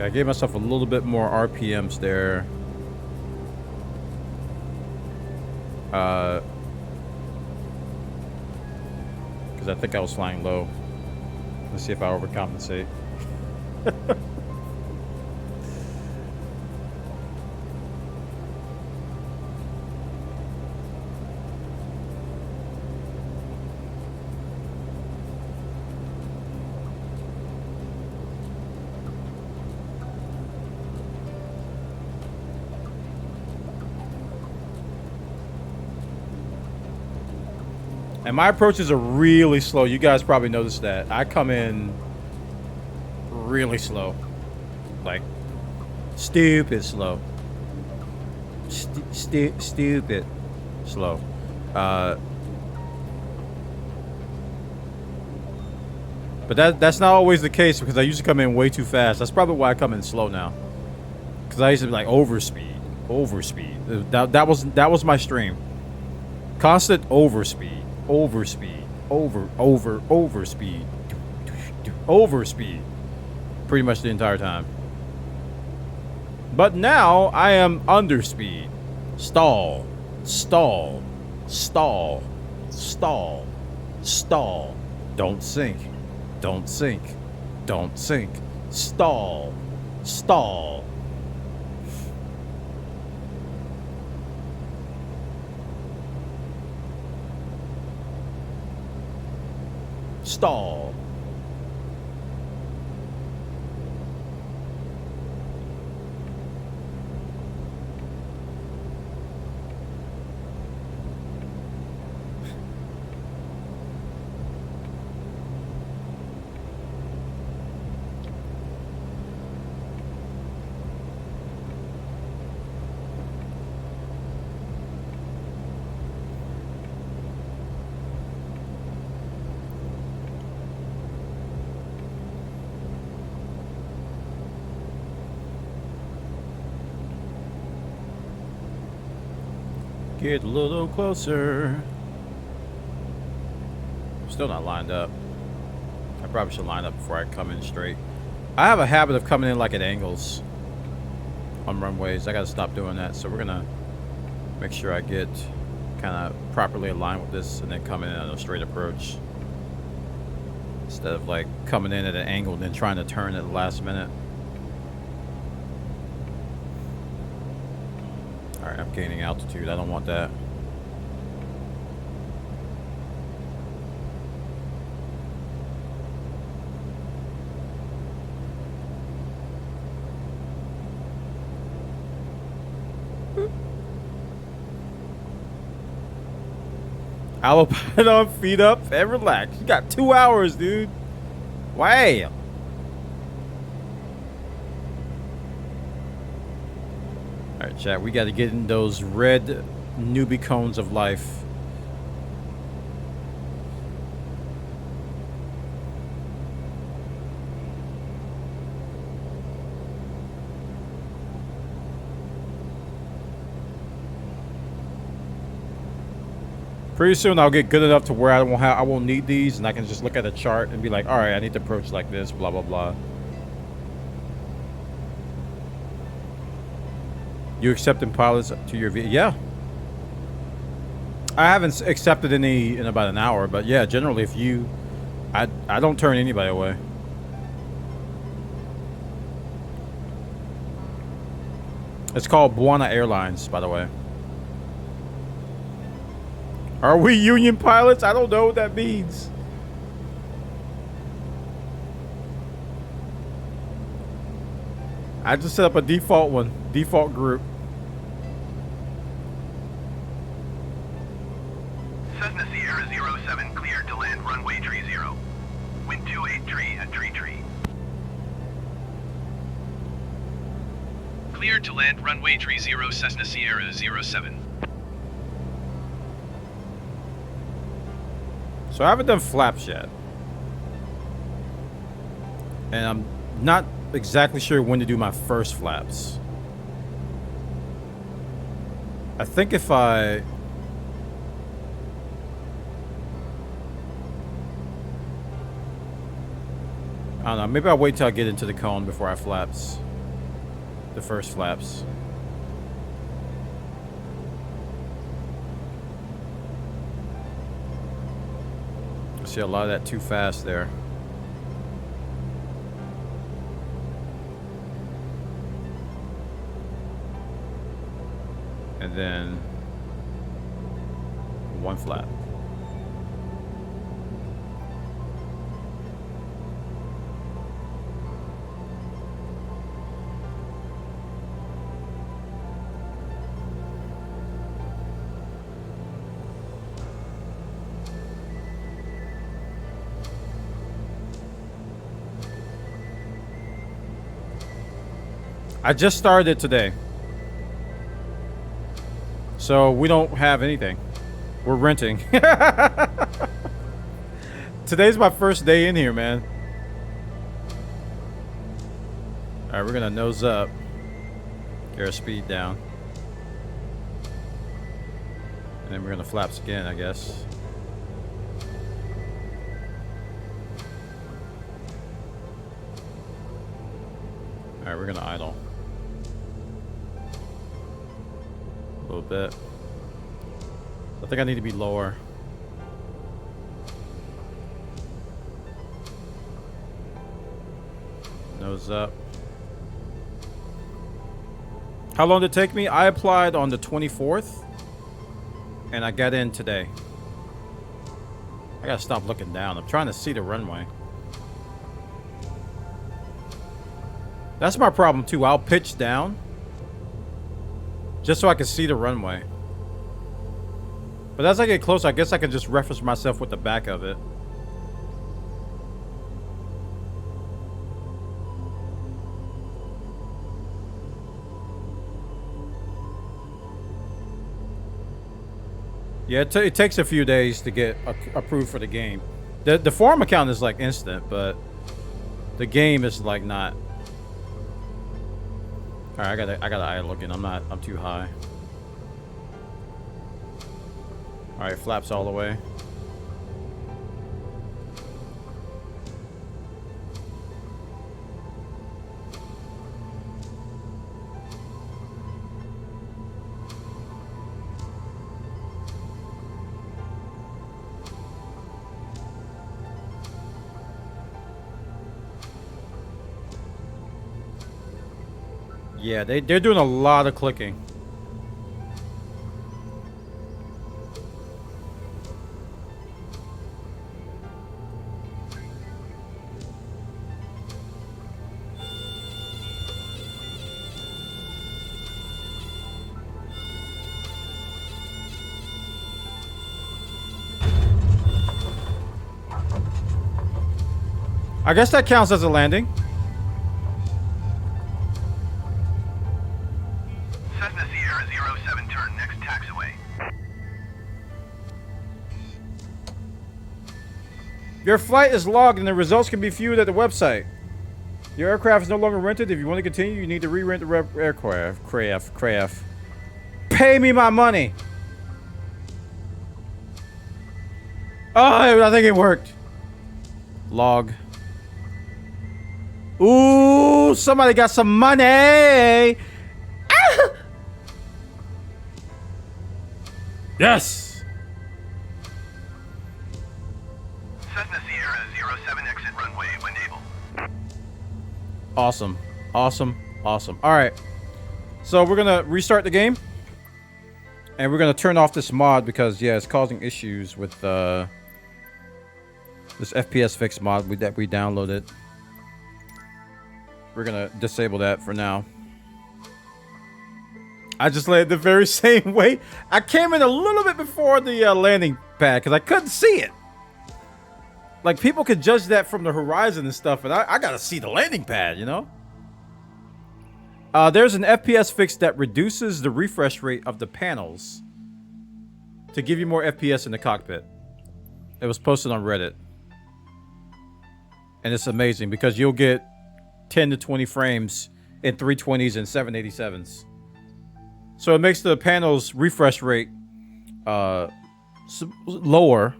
I gave myself a little bit more RPMs there. Because I think I was flying low. Let's see if I overcompensate. And my approaches are really slow. You guys probably noticed that. I come in really slow. Like, stupid slow. Stupid slow. But that's not always the case because I used to come in way too fast. That's probably why I come in slow now. Because I used to be like overspeed. That was my stream. Constant overspeed. Overspeed. Overspeed. Overspeed. Pretty much the entire time. But now I am underspeed. Stall. Stall. Stall. Stall. Stall. Don't sink. Don't sink. Don't sink. Stall. Stall. Stall. Get a little closer. I'm still not lined up. I probably should line up before I come in straight. I have a habit of coming in like at angles on runways. I gotta stop doing that. So we're gonna make sure I get kind of properly aligned with this and then coming in on a straight approach. Instead of like coming in at an angle and then trying to turn at the last minute. Alright, I'm gaining altitude. I don't want that. Alpine on, feet up, and relax. You got 2 hours, dude. Wow. Alright, chat, we got to get in those red newbie cones of life. Pretty soon I'll get good enough to where I won't need these and I can just look at a chart and be like, alright, I need to approach like this, blah, blah, blah. You accepting pilots to your vehicle? Yeah. I haven't accepted any in about an hour, but yeah, generally if you... I don't turn anybody away. It's called Bwana Airlines, by the way. Are we union pilots? I don't know what that means. I just set up a default one. Default group. Cessna Sierra 07 cleared to land runway tree 0. Wind 28 tree at tree. Cleared to land runway tree 0 Cessna Sierra 07. So I haven't done flaps yet. And I'm not exactly sure when to do my first flaps. I think if I don't know, maybe I'll wait till I get into the cone before I flaps. The first flaps. I see a lot of that too fast there. And then one flap. I just started it today. So we don't have anything. We're renting. Today's my first day in here, man. Alright, we're gonna nose up. Get our speed down. And then we're gonna flaps again, I guess. Alright, we're gonna idle. A little bit. I think I need to be lower. Nose up. How long did it take me? I applied on the 24th. And I got in today. I gotta stop looking down. I'm trying to see the runway. That's my problem too. I'll pitch down. Just so I can see the runway. But as I get closer, I guess I can just reference myself with the back of it. Yeah, it takes a few days to get approved for the game. The forum account is like instant, but the game is like not. All right, I gotta idle again. I'm too high. All right, flaps all the way. Yeah, they're doing a lot of clicking. I guess that counts as a landing. Cessna Sierra 07, turn next taxiway. Your flight is logged and the results can be viewed at the website. Your aircraft is no longer rented. If you want to continue, you need to re-rent the aircraft. Craft. Pay me my money. Oh, I think it worked. Log. Ooh, somebody got some money. Ah! Yes. Cessna Sierra 07, exit runway when able. Awesome. All right. So we're gonna restart the game, and we're gonna turn off this mod because yeah, it's causing issues with this FPS fix mod that we downloaded. We're gonna disable that for now. I just landed the very same way. I came in a little bit before the landing pad because I couldn't see it. Like, people could judge that from the horizon and stuff, and I gotta see the landing pad, you know? There's an FPS fix that reduces the refresh rate of the panels to give you more FPS in the cockpit. It was posted on Reddit. And it's amazing because you'll get 10 to 20 frames in 320s and 787s. So it makes the panel's refresh rate lower,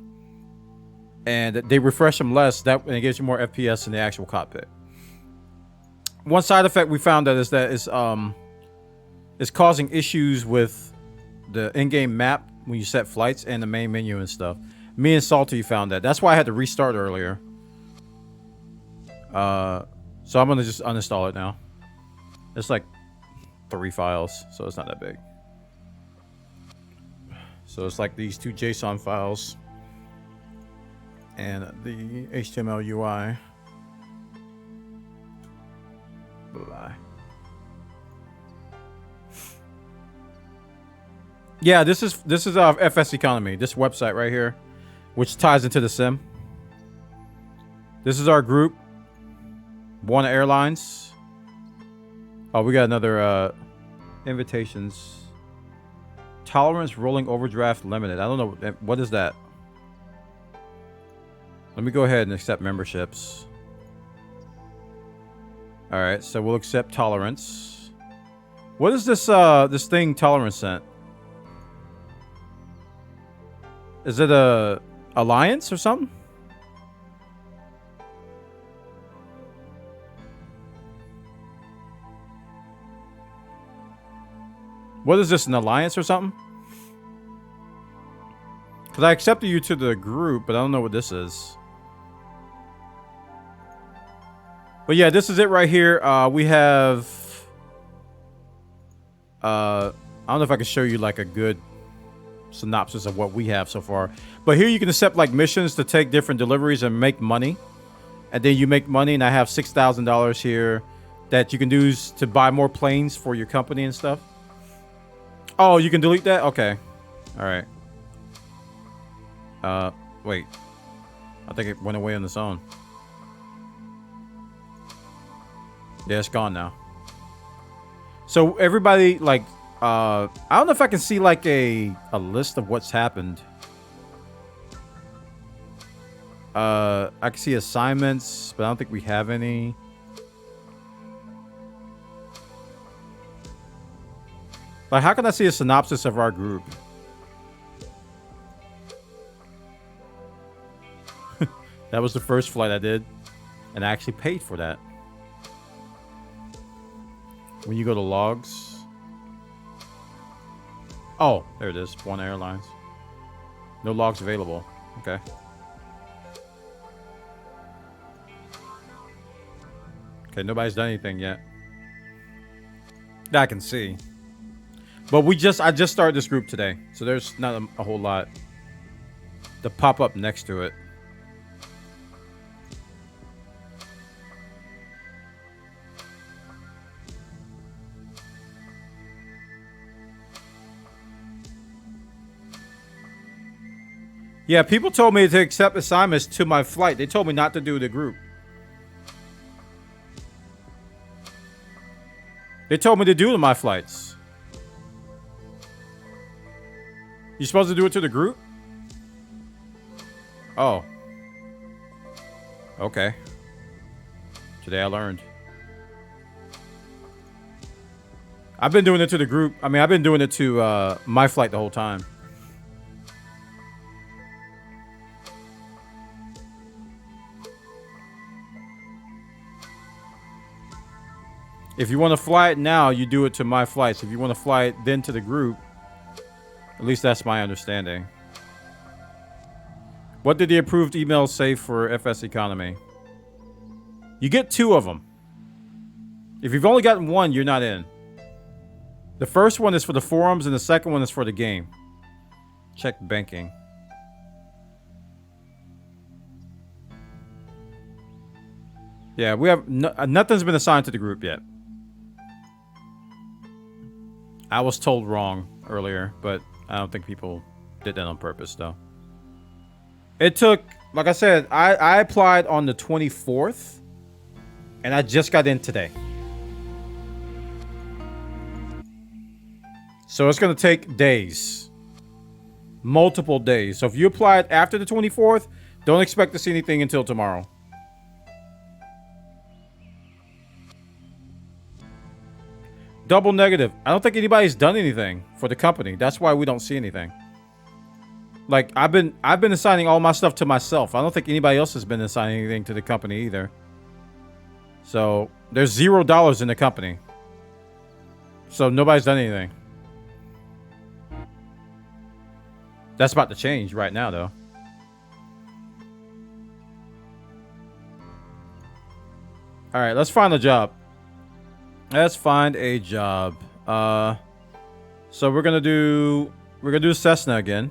and they refresh them less, and it gives you more FPS in the actual cockpit. One side effect we found that is that it's causing issues with the in-game map when you set flights and the main menu and stuff. Me and Salty found that. That's why I had to restart earlier. So I'm gonna just uninstall it now. It's like 3 files, so it's not that big. So it's like these 2 JSON files and the HTML UI. Bye. Yeah, this is FSEconomy, this website right here, which ties into the sim. This is our group, Bwana Airlines. Oh, we got another invitations. Tolerance rolling overdraft limited. I don't know, what is that? Let me go ahead and accept memberships. All right, so we'll accept tolerance. What is this this thing tolerance sent? Is it a alliance or something? What is this, an alliance or something? Because I accepted you to the group, but I don't know what this is. But yeah, this is it right here. We have... I don't know if I can show you like a good synopsis of what we have so far. But here you can accept like missions to take different deliveries and make money. And then you make money, and I have $6,000 here that you can use to buy more planes for your company and stuff. Oh, you can delete that? Okay. All right. Wait. I think it went away on its own. Yeah, it's gone now. So everybody, like, I don't know if I can see like a list of what's happened. I can see assignments, but I don't think we have any. Like, how can I see a synopsis of our group? That was the first flight I did, and I actually paid for that. When you go to logs. Oh, there it is. Bwana Airlines. No logs available. Okay. Okay, nobody's done anything yet. That I can see. But I just started this group today, so there's not a whole lot to pop up next to it. Yeah, people told me to accept assignments to my flight. They told me not to do the group. They told me to do my flights. You supposed to do it to the group? Oh. Okay. Today I learned. I've been doing it to the group. I mean, I've been doing it to my flight the whole time. If you want to fly it now, you do it to my flights. If you want to fly it then to the group, at least that's my understanding. What did the approved email say for FSEconomy? You get 2 of them. If you've only gotten 1, you're not in. The first one is for the forums, and the second one is for the game. Check banking. Yeah, we have nothing's been assigned to the group yet. I was told wrong earlier, but I don't think people did that on purpose, though. It took, like I said, I applied on the 24th, and I just got in today. So it's going to take days. Multiple days. So if you applied after the 24th, don't expect to see anything until tomorrow. Double negative. I don't think anybody's done anything for the company. That's why we don't see anything. Like, I've been assigning all my stuff to myself. I don't think anybody else has been assigning anything to the company either. So there's $0 in the company. So nobody's done anything. That's about to change right now, though. All right, let's find a job. Let's find a job. So we're gonna do Cessna again.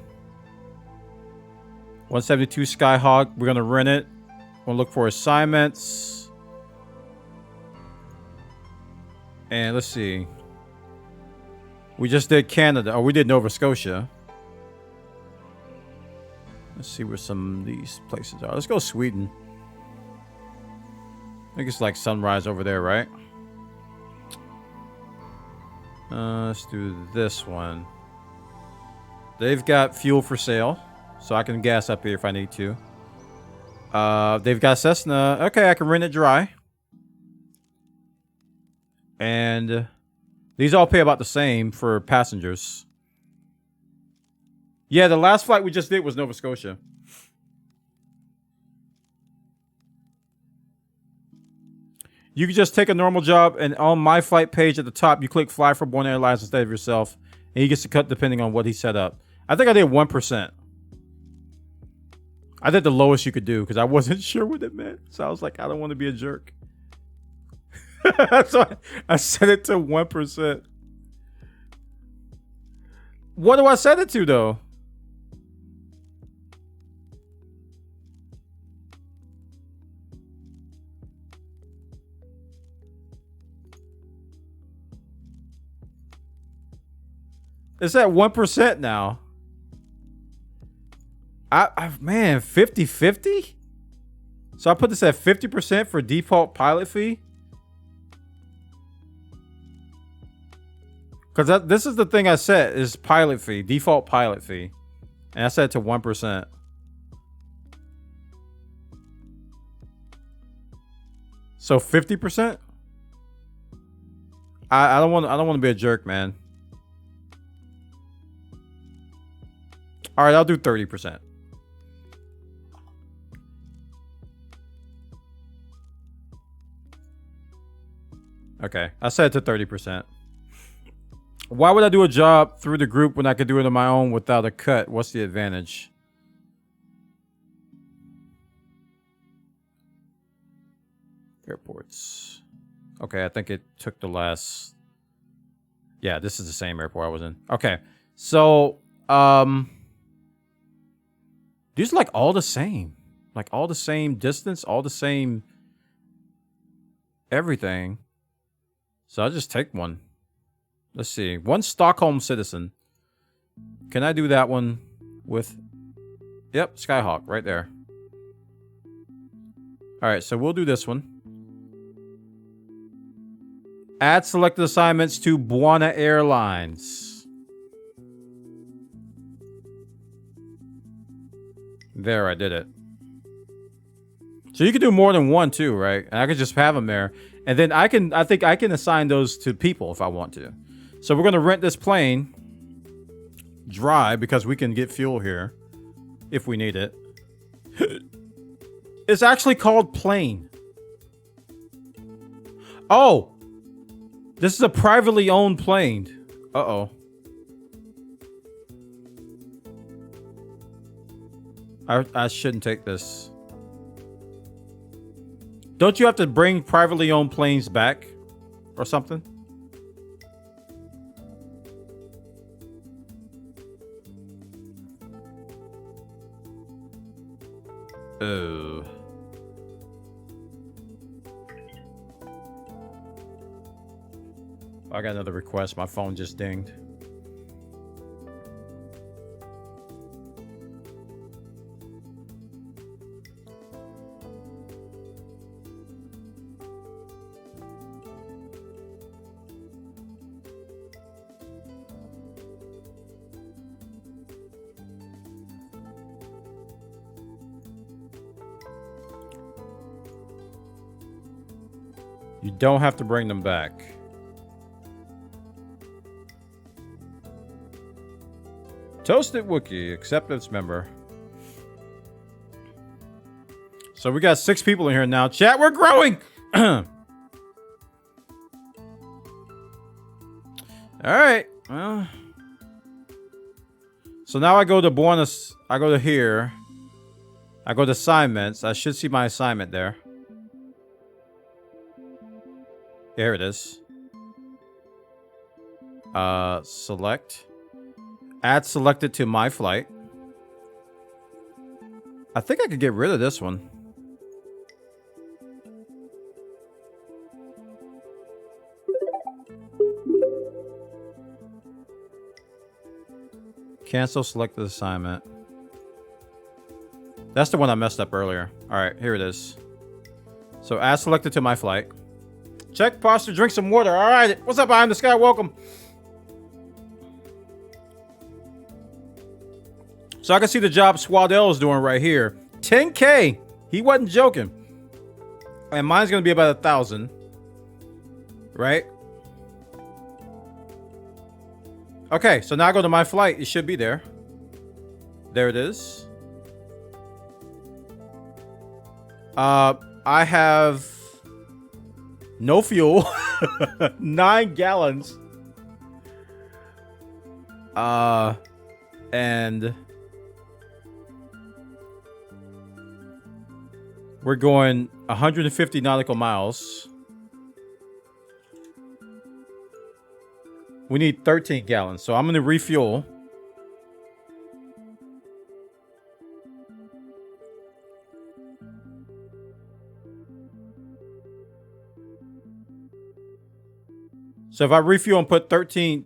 172 Skyhawk. We're gonna rent it. We'll look for assignments. And let's see. We just did Canada. Oh, we did Nova Scotia. Let's see where some of these places are. Let's go Sweden. I think it's like sunrise over there, right? Let's do this one. They've got fuel for sale, so I can gas up here if I need to. They've got Cessna. Okay, I can rent it dry. And these all pay about the same for passengers. Yeah, the last flight we just did was Nova Scotia. You can just take a normal job, and on my flight page at the top, you click Fly for Bwana Airlines instead of yourself, and he gets to cut depending on what he set up. I think I did 1%. I did the lowest you could do because I wasn't sure what it meant. So I was like, I don't want to be a jerk. So I set it to 1%. What do I set it to, though? It's at 1% now. Man, 50-50? So I put this at 50% for default pilot fee? Because this is the thing I set, is pilot fee, default pilot fee. And I set it to 1%. So 50%? I don't want to be a jerk, man. All right, I'll do 30%. Okay, I set it to 30%. Why would I do a job through the group when I could do it on my own without a cut? What's the advantage? Airports. Okay, I think it took the last... Yeah, this is the same airport I was in. Okay, so... These are like all the same. Like all the same distance, all the same... everything. So I'll just take one. Let's see. One Stockholm citizen. Can I do that one with... Yep, Skyhawk right there. Alright, so we'll do this one. Add selected assignments to Bwana Airlines. There, I did it. So you can do more than one too, right? And I could just have them there. And then I think I can assign those to people if I want to. So we're going to rent this plane dry because we can get fuel here if we need it. It's actually called plane. Oh, this is a privately owned plane. Uh-oh. I shouldn't take this. Don't you have to bring privately owned planes back or something? Oh. I got another request. My phone just dinged. You don't have to bring them back. Toasted Wookie, acceptance member. So we got 6 people in here now. Chat, we're growing! Alright. Well. So now I go to bonus. I go to here. I go to assignments. I should see my assignment there. Here it is. Select. Add selected to my flight. I think I could get rid of this one. Cancel selected assignment. That's the one I messed up earlier. Alright, here it is. So add selected to my flight. Check posture, drink some water. Alright, what's up, I'm the Sky? Welcome. So I can see the job Swaddell is doing right here. 10K. He wasn't joking. And mine's going to be about 1,000. Right? Okay, so now I go to my flight. It should be there. There it is. I have no fuel. 9 gallons. And we're going 150 nautical miles. We need 13 gallons, so I'm going to refuel. So if I refuel and put 13...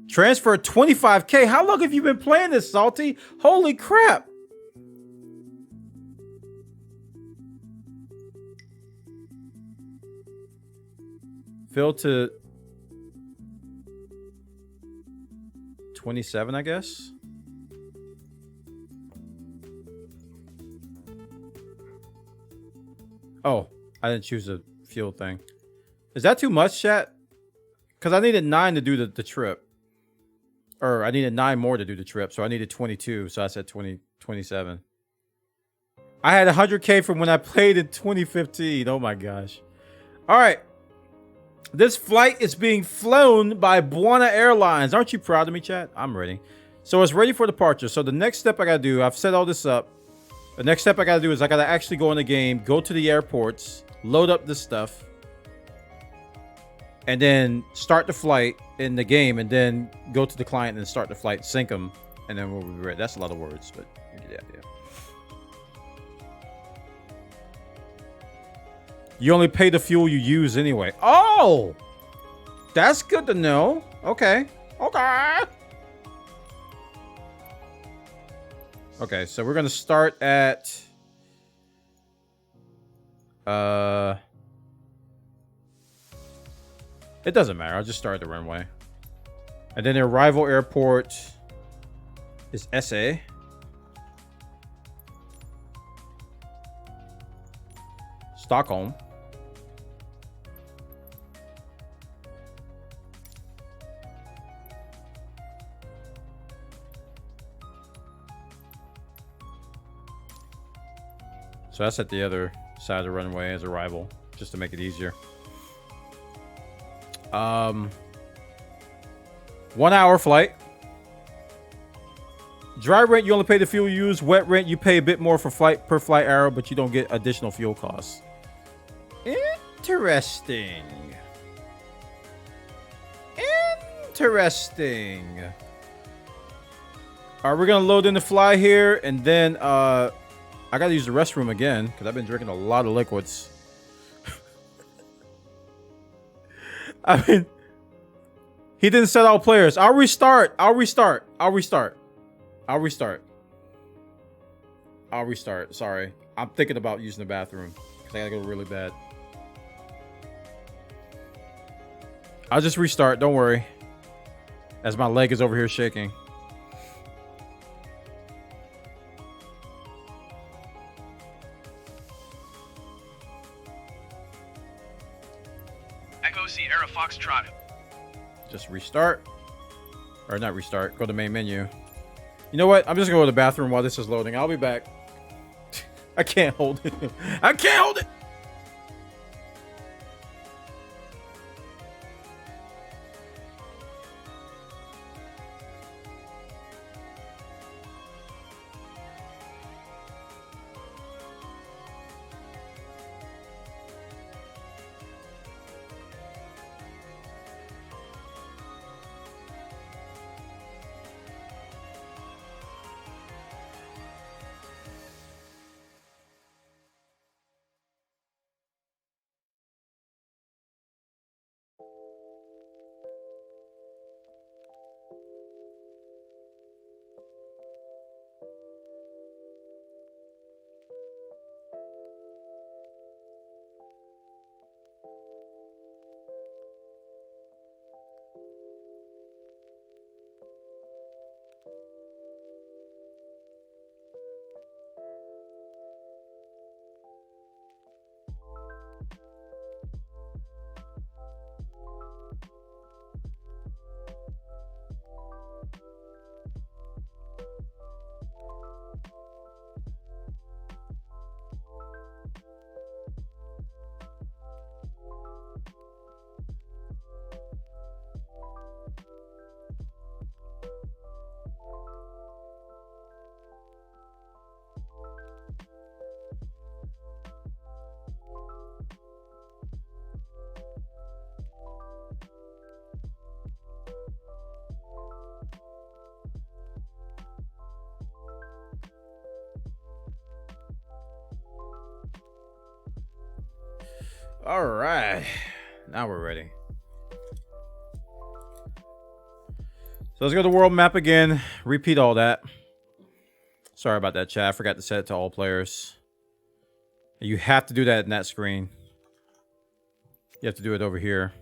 Transfer 25K. How long have you been playing this, Salty? Holy crap. Fill to 27, I guess. Oh, I didn't choose the fuel thing. Is that too much, chat? Because I needed 9 to do the trip. Or I needed 9 more to do the trip, so I needed 22, so I said 27. I had 100K from when I played in 2015. Oh my gosh. All right. This flight is being flown by Bwana Airlines. Aren't you proud of me, chat? I'm ready. So it's ready for departure. So the next step I gotta do, I've set all this up. The next step I gotta do is I gotta actually go in the game, go to the airports, load up this stuff, and then start the flight in the game, and then go to the client and start the flight, sync them, and then we'll be ready. That's a lot of words, but you get the idea. You only pay the fuel you use anyway. Oh! That's good to know. Okay. Okay. Okay, so we're going to start at... It doesn't matter. I'll just start at the runway. And then the arrival airport is SA. Stockholm. So that's at the other side of the runway as arrival, just to make it easier. 1 hour flight. Dry rent, you only pay the fuel you use. Wet rent, you pay a bit more for flight per flight hour, but you don't get additional fuel costs. Interesting. Interesting. All right, we're gonna load in the fly here, and then I gotta use the restroom again because I've been drinking a lot of liquids. I mean, he didn't set all players. I'll restart. Sorry, I'm thinking about using the bathroom because I gotta go really bad. I'll just restart. Don't worry. As my leg is over here shaking. Echo Sierra Foxtrot. Just restart. Or not restart. Go to main menu. You know what? I'm just going to go to the bathroom while this is loading. I'll be back. I can't hold it. I can't hold it. All right, now we're ready. So let's go to the world map again. Repeat all that. Sorry about that, chat. I forgot to set it to all players. You have to do that in that screen. You have to do it over here.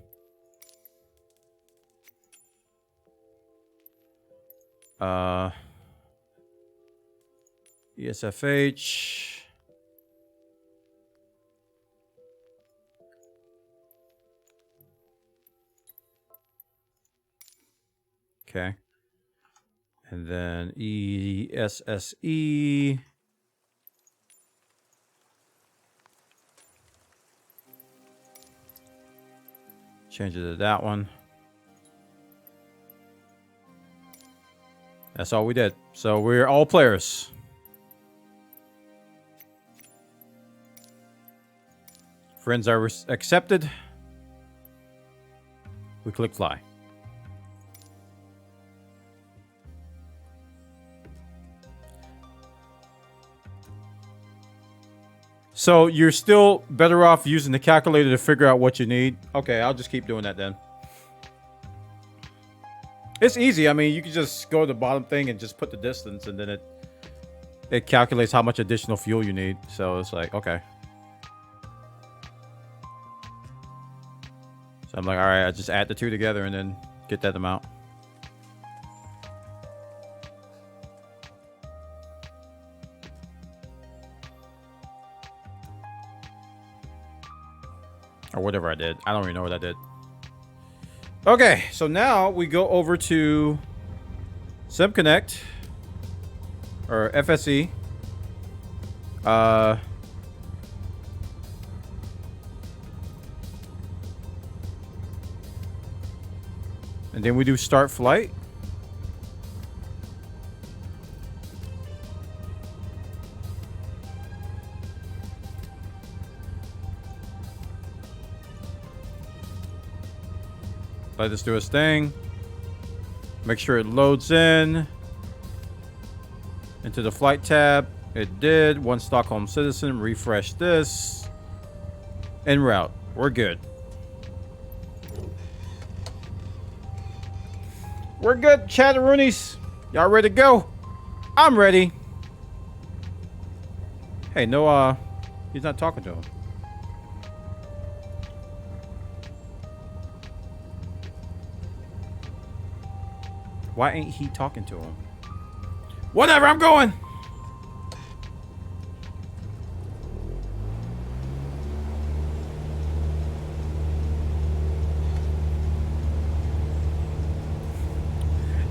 ESFH. Okay. And then ESSE. Change it to that one. That's all we did. So we're all players. Friends are accepted. We click fly. So you're still better off using the calculator to figure out what you need. Okay, I'll just keep doing that then. It's easy. I mean, you can just go to the bottom thing and just put the distance, and then it calculates how much additional fuel you need. So it's like, okay. So I'm like, all right, I just add the two together and then get that amount. Or whatever I did. I don't even know what I did. Okay, so now we go over to SimConnect or FSE. And then we do start flight. Let this do its thing. Make sure it loads in. Into the flight tab. It did. One Stockholm citizen. Refresh this. En route. We're good. We're good, Chatteroonies. Y'all ready to go? I'm ready. Hey, no, he's not talking to him. Why ain't he talking to him? Whatever, I'm going.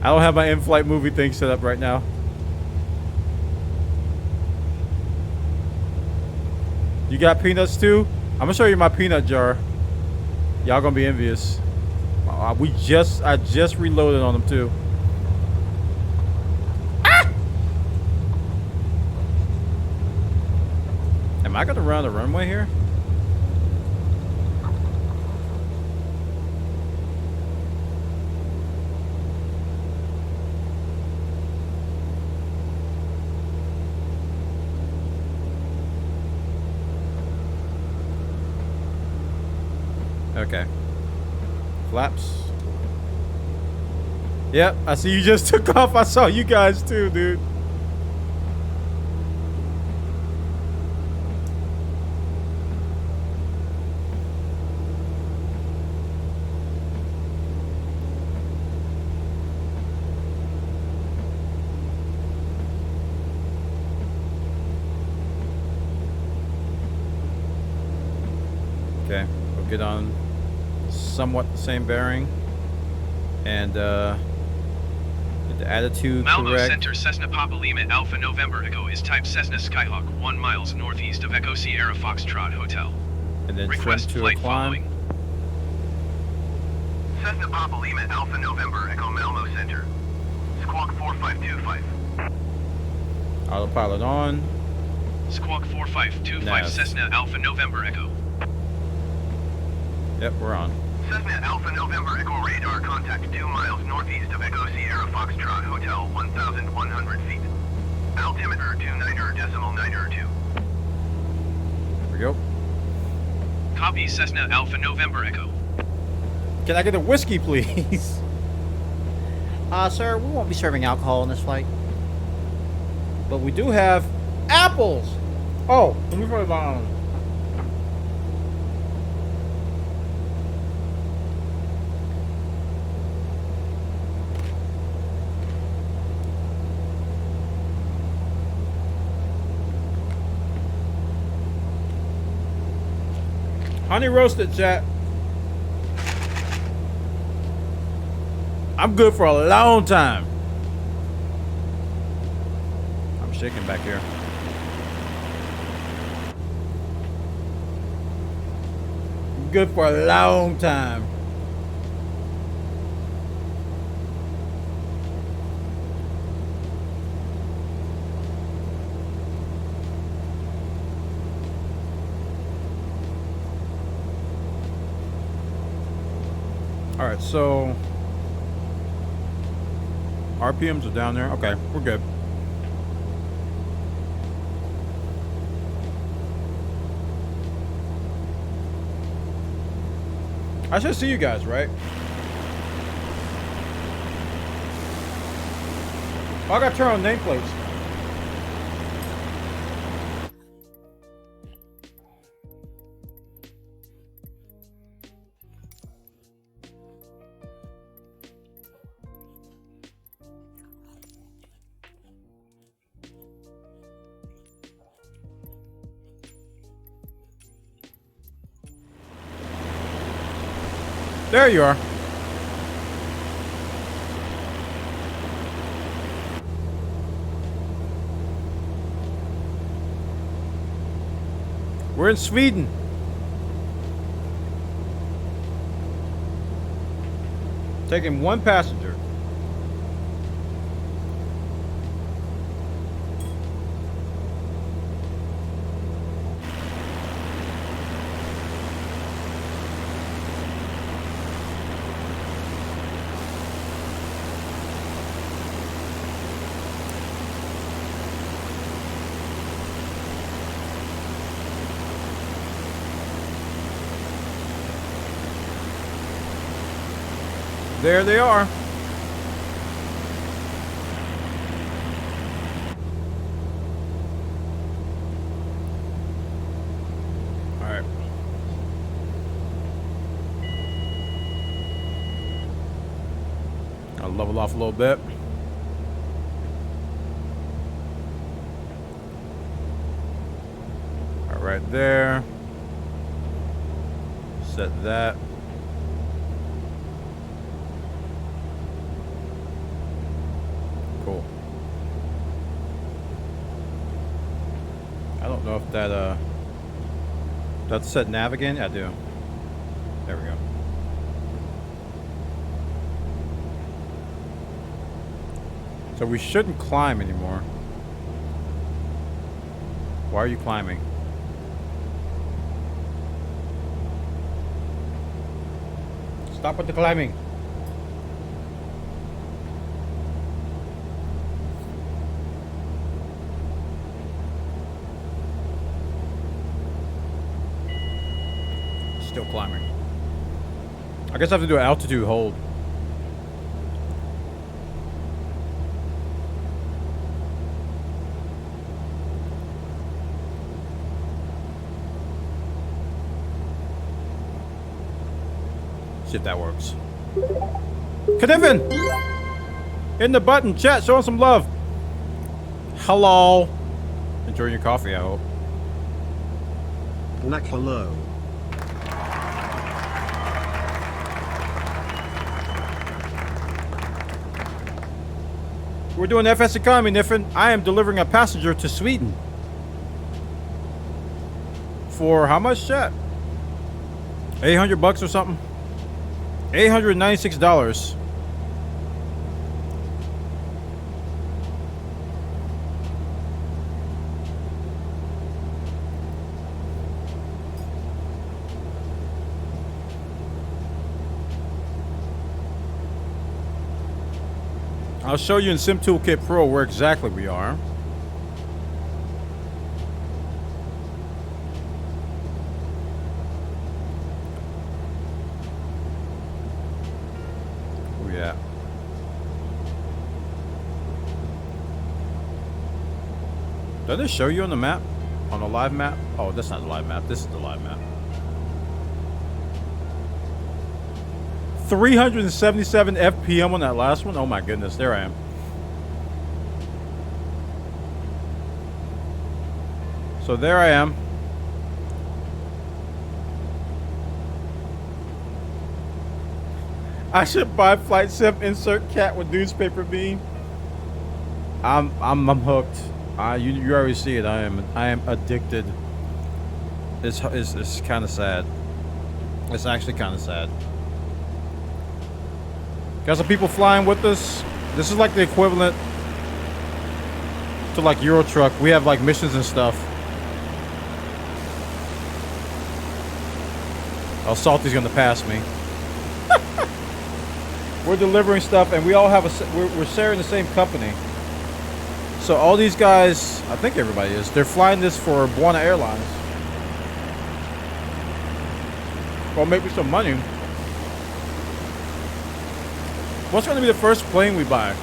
I don't have my in-flight movie thing set up right now. You got peanuts too? I'm gonna show you my peanut jar. Y'all gonna be envious. I just reloaded on them too. Ah! Am I gonna run the runway here? Okay. Flaps. Yep, I see you just took off. I saw you guys too, dude. Okay, we'll get on somewhat the same bearing, and get the attitude Malmo correct. Center Cessna Papa Lima Alpha November Echo is type Cessna Skyhawk 1 miles northeast of Echo Sierra Foxtrot Hotel. And then Request trim to a flight climb. following. Cessna Papa Lima Alpha November Echo Malmo Center. Squawk 4525. Autopilot on. Squawk 4525 Nav. Cessna Alpha November Echo. Yep, we're on. Cessna Alpha November Echo radar contact 2 miles northeast of Echo Sierra Foxtrot Hotel 1,100 feet. Altimeter 29.902. Here we go. Copy Cessna Alpha November Echo. Can I get a whiskey, please? Sir, we won't be serving alcohol on this flight. But we do have apples. Oh, let me put it on. Honey roasted, chat. I'm good for a long time. I'm shaking back here. I'm good for a long time. All right, so RPMs are down there. Okay, we're good. I should see you guys, right? Oh, I gotta turn on nameplates. There you are. We're in Sweden. Taking one passenger. There they are. All right. I'll level off a little bit. All right, there. Set that. Cool. I don't know if that that's set nav again? I do. There we go. So we shouldn't climb anymore. Why are you climbing? Stop with the climbing. Still climbing. I guess I have to do an altitude hold. See if that works. Knifin! In the button, chat, showing some love. Hello. Enjoying your coffee, I hope. Like hello. We're doing FSEconomy, Niffin. I am delivering a passenger to Sweden. For how much, chat? 800 bucks or something? $896. I'll show you in Sim Toolkit Pro where exactly we are. Oh yeah. Does it show you on the map? On the live map? Oh, that's not the live map. This is the live map. 377 FPM on that last one. Oh my goodness, there I am. So there I am. I should buy flight sim, insert cat with newspaper bean. I'm hooked. You already see it. I am addicted. It's kind of sad. It's actually kind of sad. Got some people flying with us. This is like the equivalent to like Euro Truck. We have like missions and stuff. Oh, Salty's gonna pass me. We're delivering stuff, and we all have we're sharing the same company. So all these guys, I think everybody is. They're flying this for Bwana Airlines. Well, make me some money. What's going to be the first plane we buy?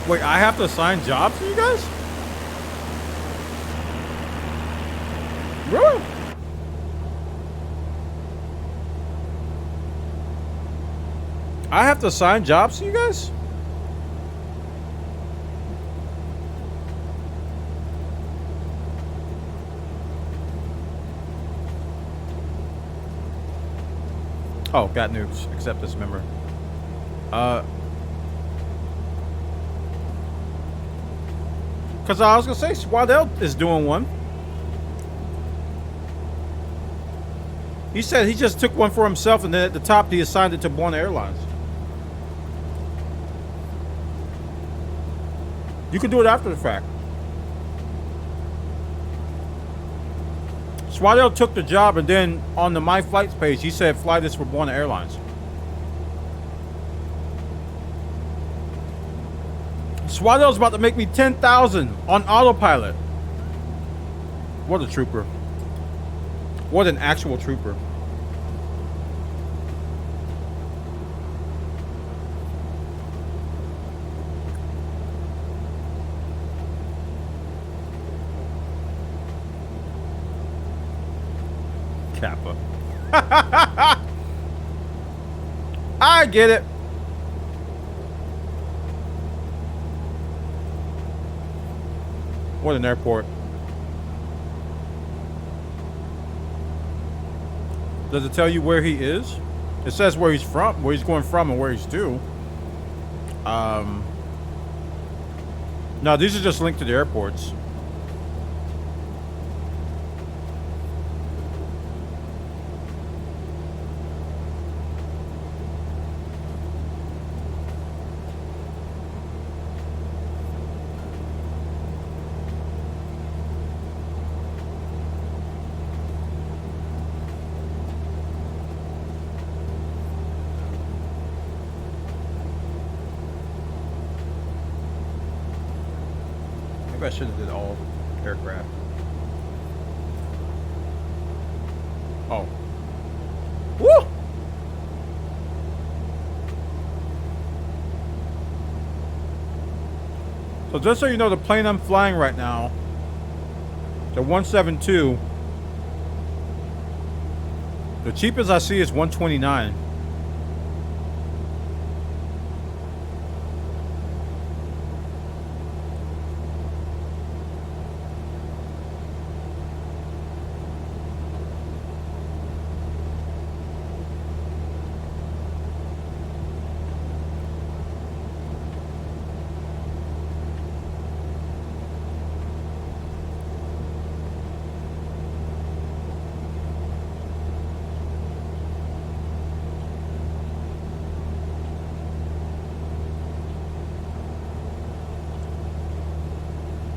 Wait, I have to assign jobs to you guys? Really? I have to assign jobs to you guys? Oh, got nukes. Accept this member. Because I was going to say, Swadell is doing one. He said he just took one for himself, and then at the top he assigned it to Bwana Airlines. You can do it after the fact. Swadell took the job, and then on the My Flights page, he said, fly this for Bwana Airlines. Swadell's about to make me 10,000 on autopilot. What a trooper. What an actual trooper. Kappa. I get it. What an airport. Does it tell you where he is? It says where he's from, where he's going from, and where he's to. No, these are just linked to the airports. I should have did all aircraft. Oh. Woo! So just so you know, the plane I'm flying right now, the 172, the cheapest I see is 129.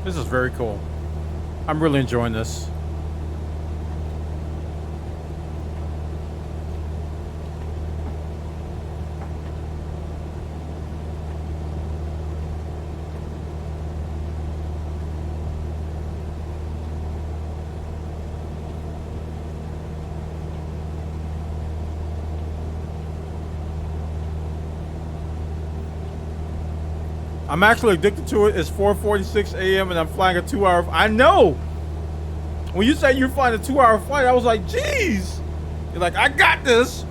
This is very cool. I'm really enjoying this. I'm actually addicted to it. It's 4:46 a.m. and I'm flying a 2-hour. I know. When you say you're flying a 2-hour flight, I was like, geez. You're like, I got this.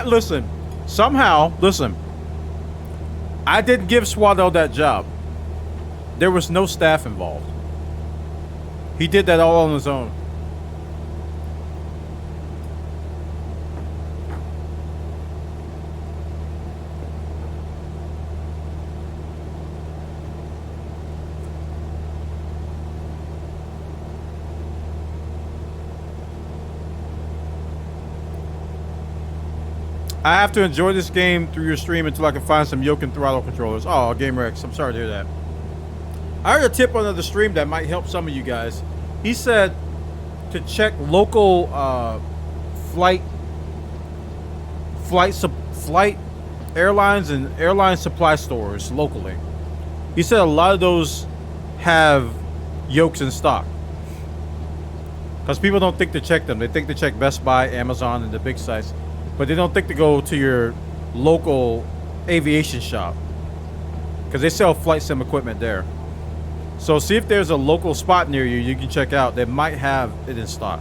Listen. Somehow, listen, I didn't give Swadell that job. There was no staff involved. He did that all on his own. I have to enjoy this game through your stream until I can find some yoke and throttle controllers. Oh, Game Rex, I'm sorry to hear that. I heard a tip on the stream that might help some of you guys. He said to check local flight airlines and airline supply stores locally. He said a lot of those have yokes in stock. Because people don't think to check them. They think to check Best Buy, Amazon, and the big sites. But they don't think to go to your local aviation shop because they sell flight sim equipment there. So see if there's a local spot near you you can check out that might have it in stock.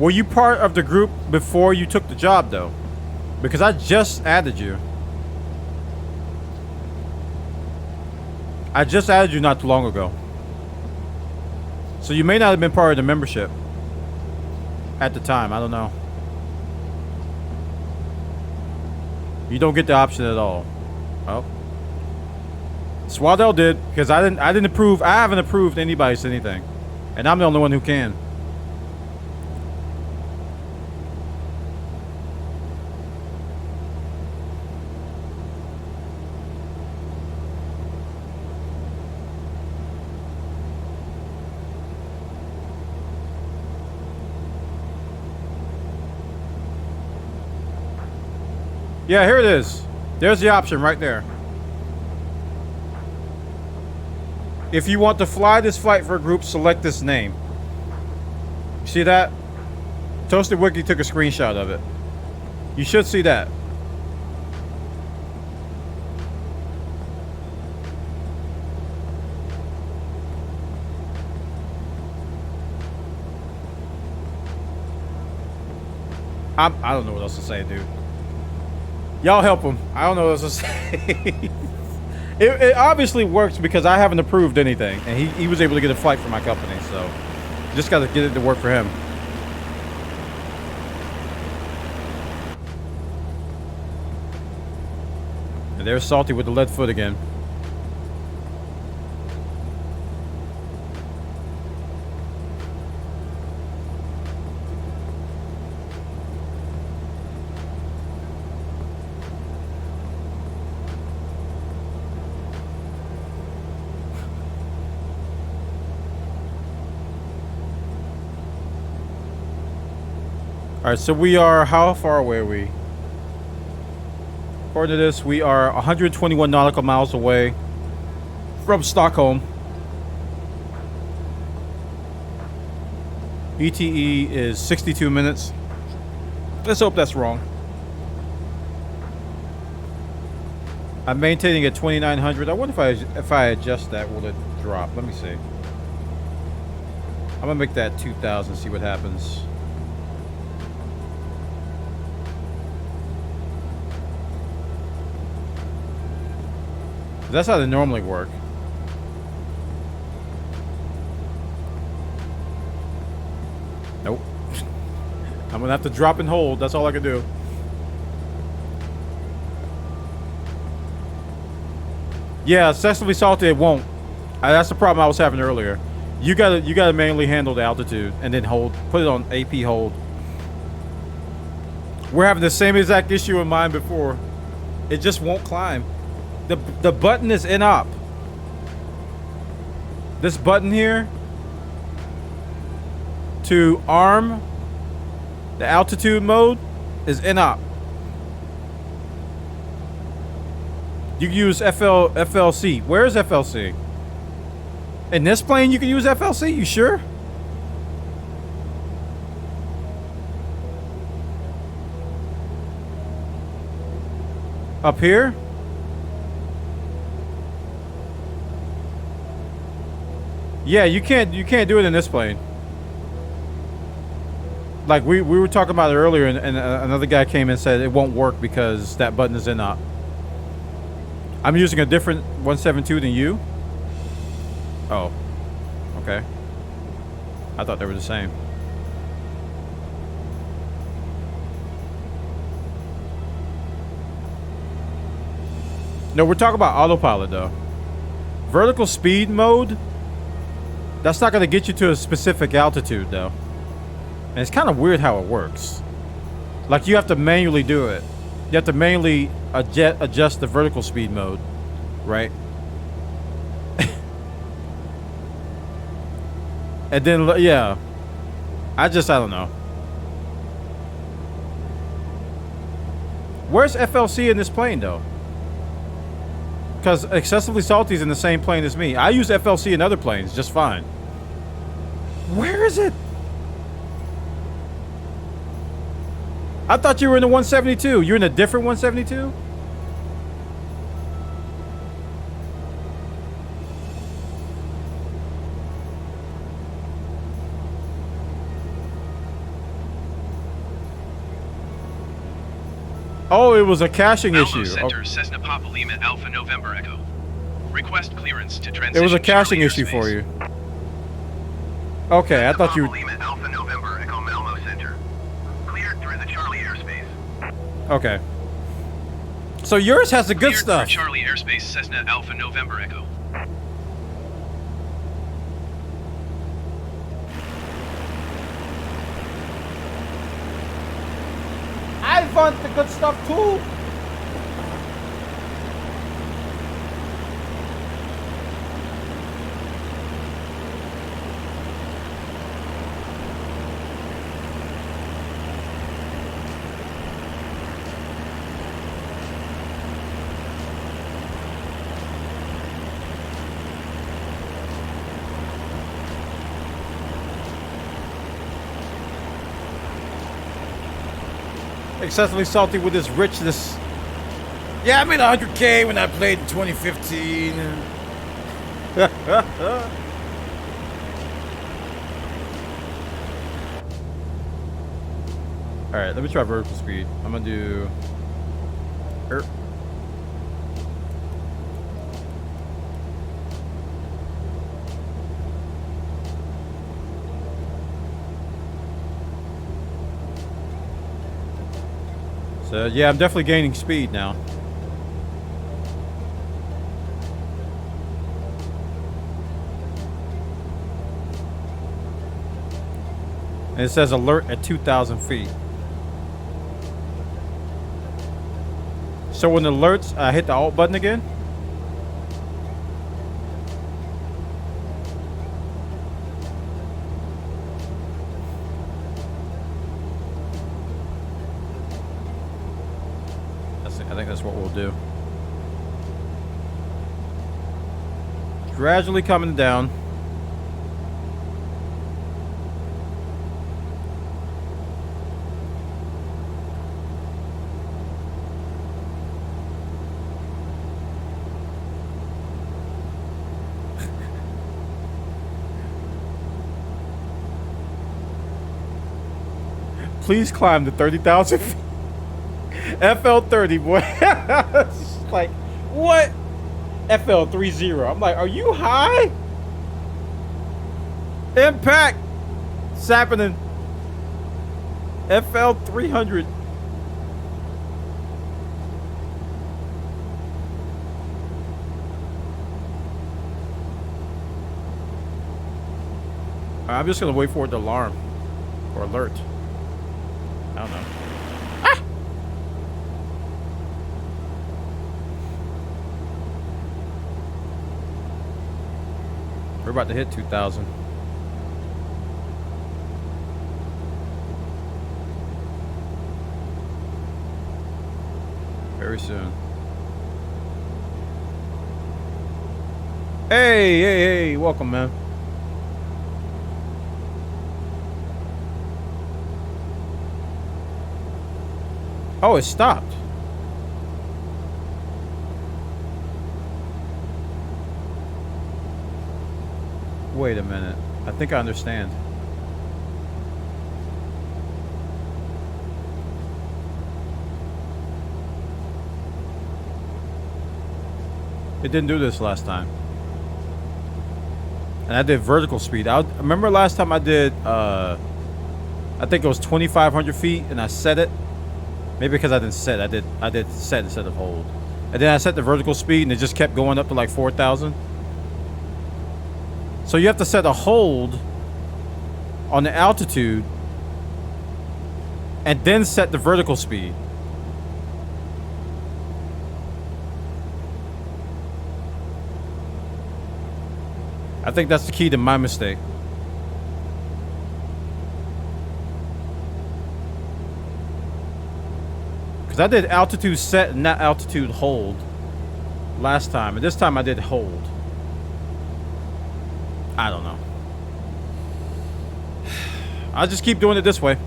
Were you part of the group before you took the job, though? Because I just added you. I just added you not too long ago. So you may not have been part of the membership at the time. I don't know. You don't get the option at all. Oh. Swaddell did, because I didn't approve. I haven't approved anybody's anything. And I'm the only one who can. Yeah, here it is. There's the option right there. If you want to fly this flight for a group, select this name. See that? Toasted Wiki took a screenshot of it. You should see that. I don't know what else to say, dude. Y'all help him. I don't know what else to say. It obviously works because I haven't approved anything. And he was able to get a flight for my company. So just got to get it to work for him. And there's Salty with the lead foot again. Alright, so we are, how far away are we? According to this, we are 121 nautical miles away from Stockholm. ETE is 62 minutes. Let's hope that's wrong. I'm maintaining at 2900. I wonder if I adjust that, will it drop? Let me see. I'm gonna make that 2000, see what happens. That's how they normally work. Nope. I'm gonna have to drop and hold. That's all I can do. Yeah, excessively salty. It won't. That's the problem I was having earlier. You gotta manually handle the altitude and then hold. Put it on AP hold. We're having the same exact issue in mine before. It just won't climb. The button is in op. This button here to arm the altitude mode is in op. You can use FLC. Where is FLC? In this plane you can use FLC? You sure? Up here? Yeah, you can't do it in this plane. Like we were talking about it earlier, and another guy came and said it won't work because that button is in op. I'm using a different 172 than you. Oh, okay. I thought they were the same. No, we're talking about autopilot though. Vertical speed mode. That's not going to get you to a specific altitude, though. And it's kind of weird how it works. Like, you have to manually do it. You have to manually adjust the vertical speed mode, right? And then, yeah. I don't know. Where's FLC in this plane, though? Because Excessively Salty is in the same plane as me. I use FLC in other planes just fine. Where is it? I thought you were in the 172. You're in a different 172? Oh, it was a caching Malmo issue. Center, Cessna Papa Lima Alpha November Echo. Request clearance to transition. It was a caching Charlie issue airspace. for you. Okay, I thought you. Lima Alpha November Echo Malmo Center. Cleared through the Charlie airspace. Okay. So yours has the good Cleared stuff. through Charlie airspace, Cessna Alpha November Echo. I want the good stuff too. Excessively salty with his richness. Yeah, I made 100K when I played in 2015. Alright, let me try vertical speed. I'm gonna do... So, yeah, I'm definitely gaining speed now. And it says alert at 2,000 feet. So when it alerts, I hit the alt button again. I think that's what we'll do. Gradually coming down. Please climb to 30,000 feet. FL30, boy. It's like, what? FL30. I'm like, are you high? Impact. It's happening. FL300. I'm just gonna wait for it to alarm or alert. I don't know. We're about to hit 2,000. Very soon. Hey, welcome, man. Oh, it stopped. Wait a minute. I think I understand. It didn't do this last time. And I did vertical speed. I remember last time I did, I think it was 2,500 feet, and I set it. Maybe because I didn't set. I did set instead of hold. And then I set the vertical speed, and it just kept going up to like 4,000. So you have to set a hold on the altitude and then set the vertical speed. I think that's the key to my mistake. Because I did altitude set and not altitude hold last time. And this time I did hold. I don't know. I'll just keep doing it this way.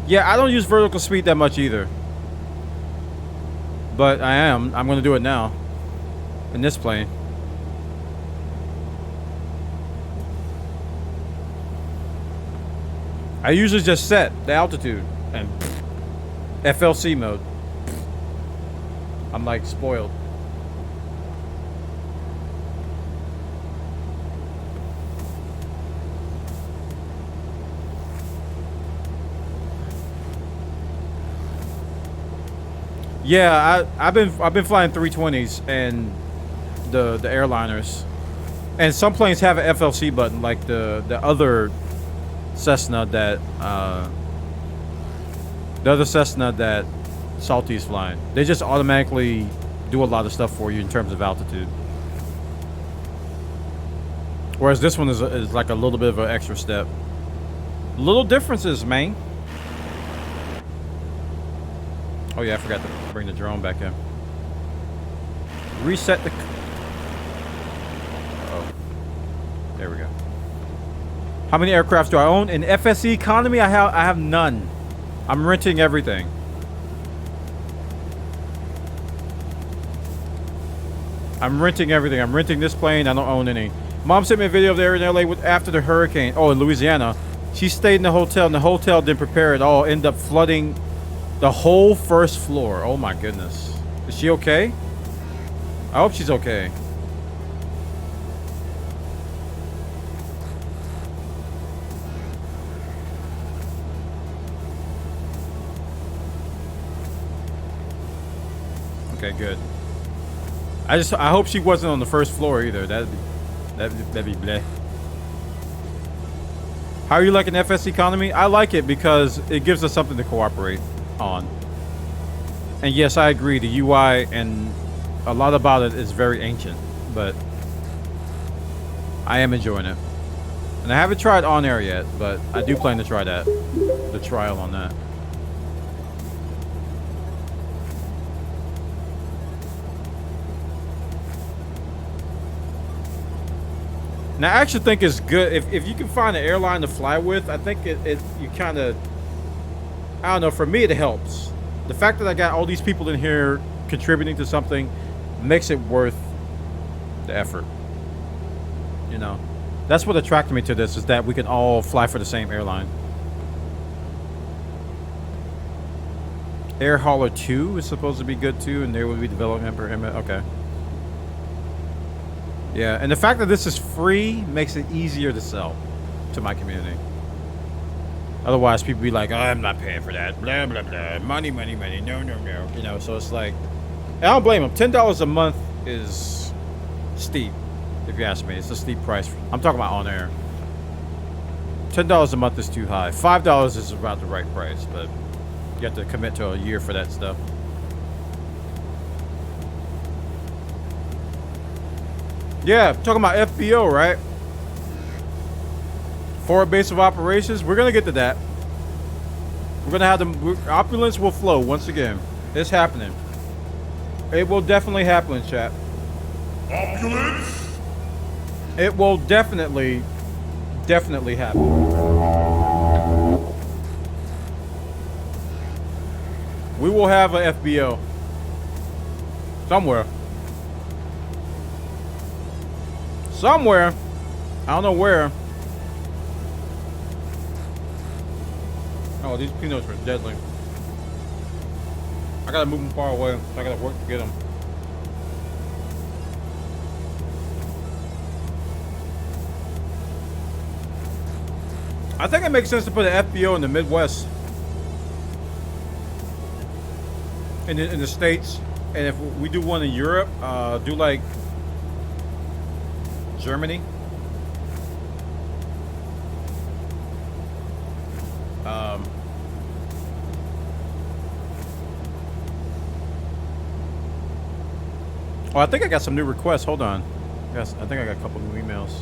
Yeah, I don't use vertical speed that much either. But I'm going to do it now. In this plane. I usually just set the altitude and FLC mode. I'm like spoiled. Yeah, I've been flying 320s and the airliners, and some planes have an FLC button, like the other Cessna that Salty's flying. They just automatically do a lot of stuff for you in terms of altitude. Whereas this one is like a little bit of an extra step. Little differences, man. Oh yeah, I forgot to bring the drone back in. Reset the... Oh. There we go. How many aircrafts do I own? In FSEconomy, I have none. I'm renting everything. I'm renting everything. I'm renting this plane. I don't own any. Mom sent me a video of there in LA after the hurricane. Oh, in Louisiana. She stayed in the hotel, and the hotel didn't prepare at all. Ended up flooding the whole first floor. Oh my goodness. Is she okay? I hope she's okay. Okay, good. I hope she wasn't on the first floor either. That'd be bleh. How are you liking FSEconomy? I like it because it gives us something to cooperate on. And yes, I agree, the UI and a lot about it is very ancient, but I am enjoying it. And I haven't tried On Air yet, but I do plan to try that. The trial on that. Now, I actually think it's good if you can find an airline to fly with. I think you kind of, I don't know, for me it helps. The fact that I got all these people in here contributing to something makes it worth the effort. You know, that's what attracted me to this, is that we can all fly for the same airline. Air Hauler 2 is supposed to be good too, and there will be development for him. Okay. Yeah, and the fact that this is free makes it easier to sell to my community. Otherwise, people be like, oh, I'm not paying for that. Blah, blah, blah. Money, money, money. No, no, no. You know, so it's like, I don't blame them. $10 a month is steep, if you ask me. It's a steep price. I'm talking about On Air. $10 a month is too high. $5 is about the right price, but you have to commit to a year for that stuff. Yeah, talking about FBO, right? Forward base of operations. We're gonna get to that. We're gonna have the opulence will flow once again. It's happening. It will definitely happen, chat. Opulence. It will definitely happen. We will have a FBO somewhere. Somewhere. I don't know where. Oh, these peanuts are deadly. I gotta move them far away. So I gotta work to get them. I think it makes sense to put an FBO in the Midwest. In the States. And if we do one in Europe, do like Germany. Oh, I think I got some new requests. Hold on. Yes, I think I got a couple new emails.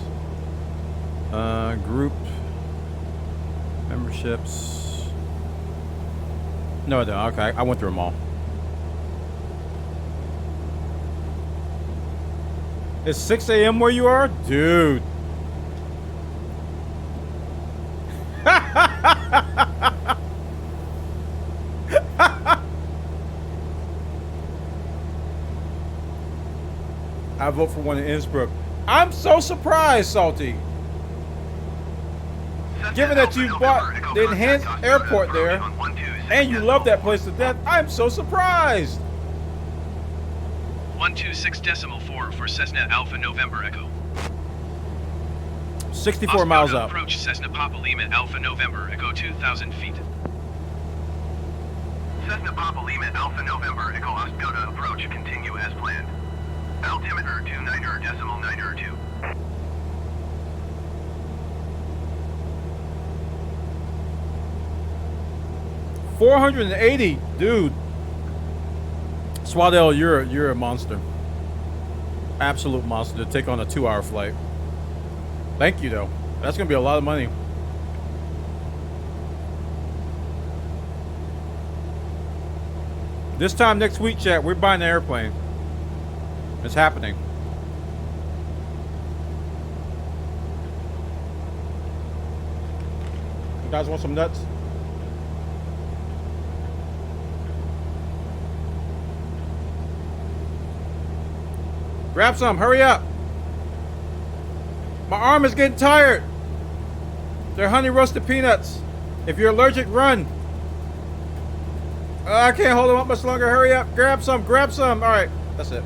Group memberships. No, I don't. Okay, I went through them all. It's 6 a.m. where you are? Dude. I vote for one in Innsbruck. I'm so surprised, Salty. Given that you bought the enhanced airport there, and you love that place to death, I'm so surprised. 126.4 for Cessna Alpha November Echo. 64 miles Oscar to up. Approach Cessna Papa Lima Alpha November Echo 2,000 feet. Cessna Papa Lima Alpha November Echo Oscar to approach. Continue as planned. Altimeter 29.92. 480, dude. Swaddell, you're a monster. Absolute monster to take on a 2-hour flight. Thank you, though. That's gonna be a lot of money. This time next week, chat, we're buying an airplane. It's happening. You guys want some nuts? Grab some, hurry up. My arm is getting tired. They're honey roasted peanuts. If you're allergic, run. I can't hold them up much longer. Hurry up, grab some, grab some. All right, that's it.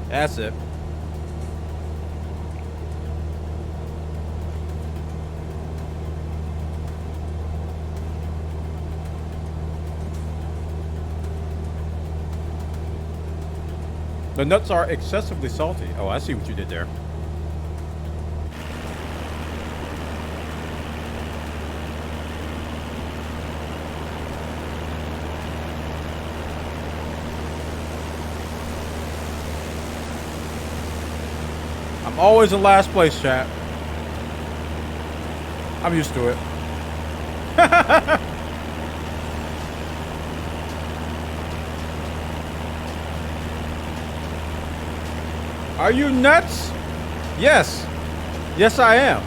That's it. The nuts are excessively salty. Oh, I see what you did there. I'm always in last place, chat. I'm used to it. Are you nuts? Yes. Yes, I am.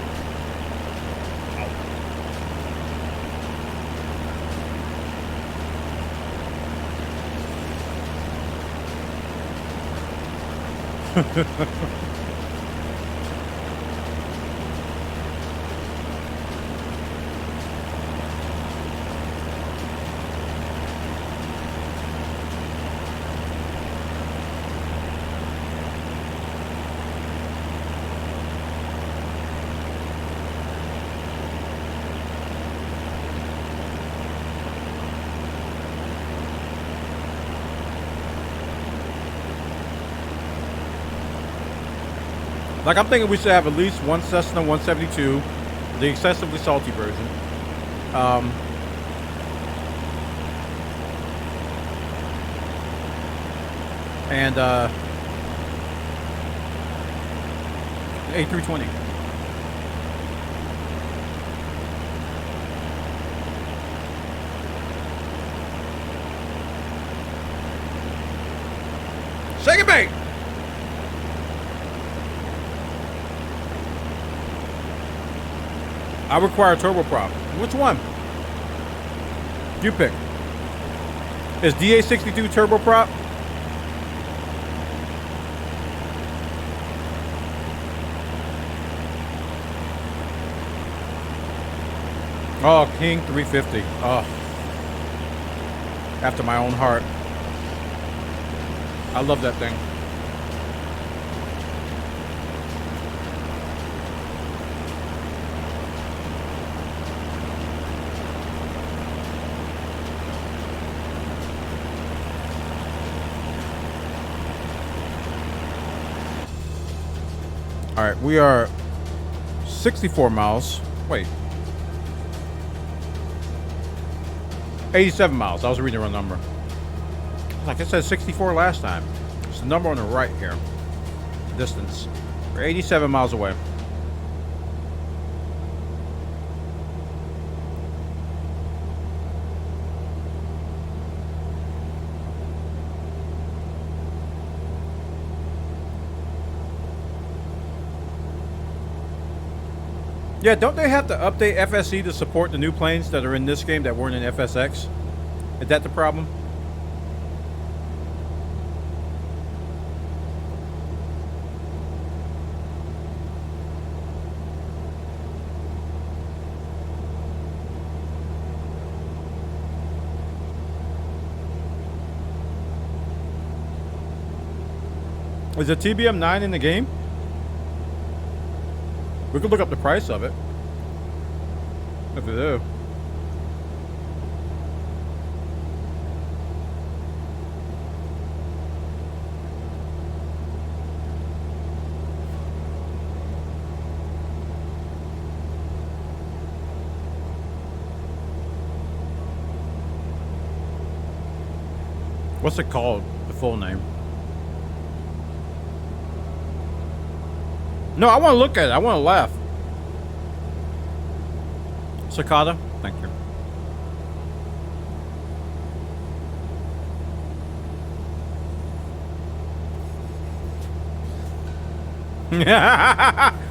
Like, I'm thinking we should have at least one Cessna 172, the excessively salty version. And A320. Shake it, mate! I require a turboprop. Which one? You pick. Is DA62 turboprop? Oh, King 350. Oh. After my own heart. I love that thing. All right, we are 64 miles. Wait. 87 miles. I was reading the wrong number. Like I said, 64 last time. It's the number on the right here. Distance. We're 87 miles away. Yeah, don't they have to update FSE to support the new planes that are in this game that weren't in FSX? Is that the problem? Is a TBM 9 in the game? We could look up the price of it. If it is. What's it called? The full name? No, I want to look at it. I want to laugh. Cicada? Thank you.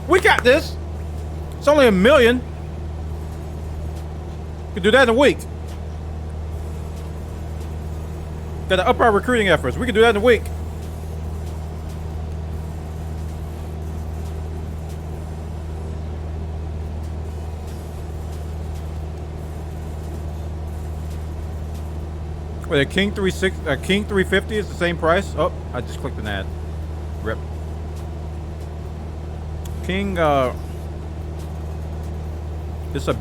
We got this. It's only $1 million. We could do that in a week. Got to up our recruiting efforts. We can do that in a week. Wait, a King 350 is the same price? Oh, I just clicked an ad. Rip. King, it's a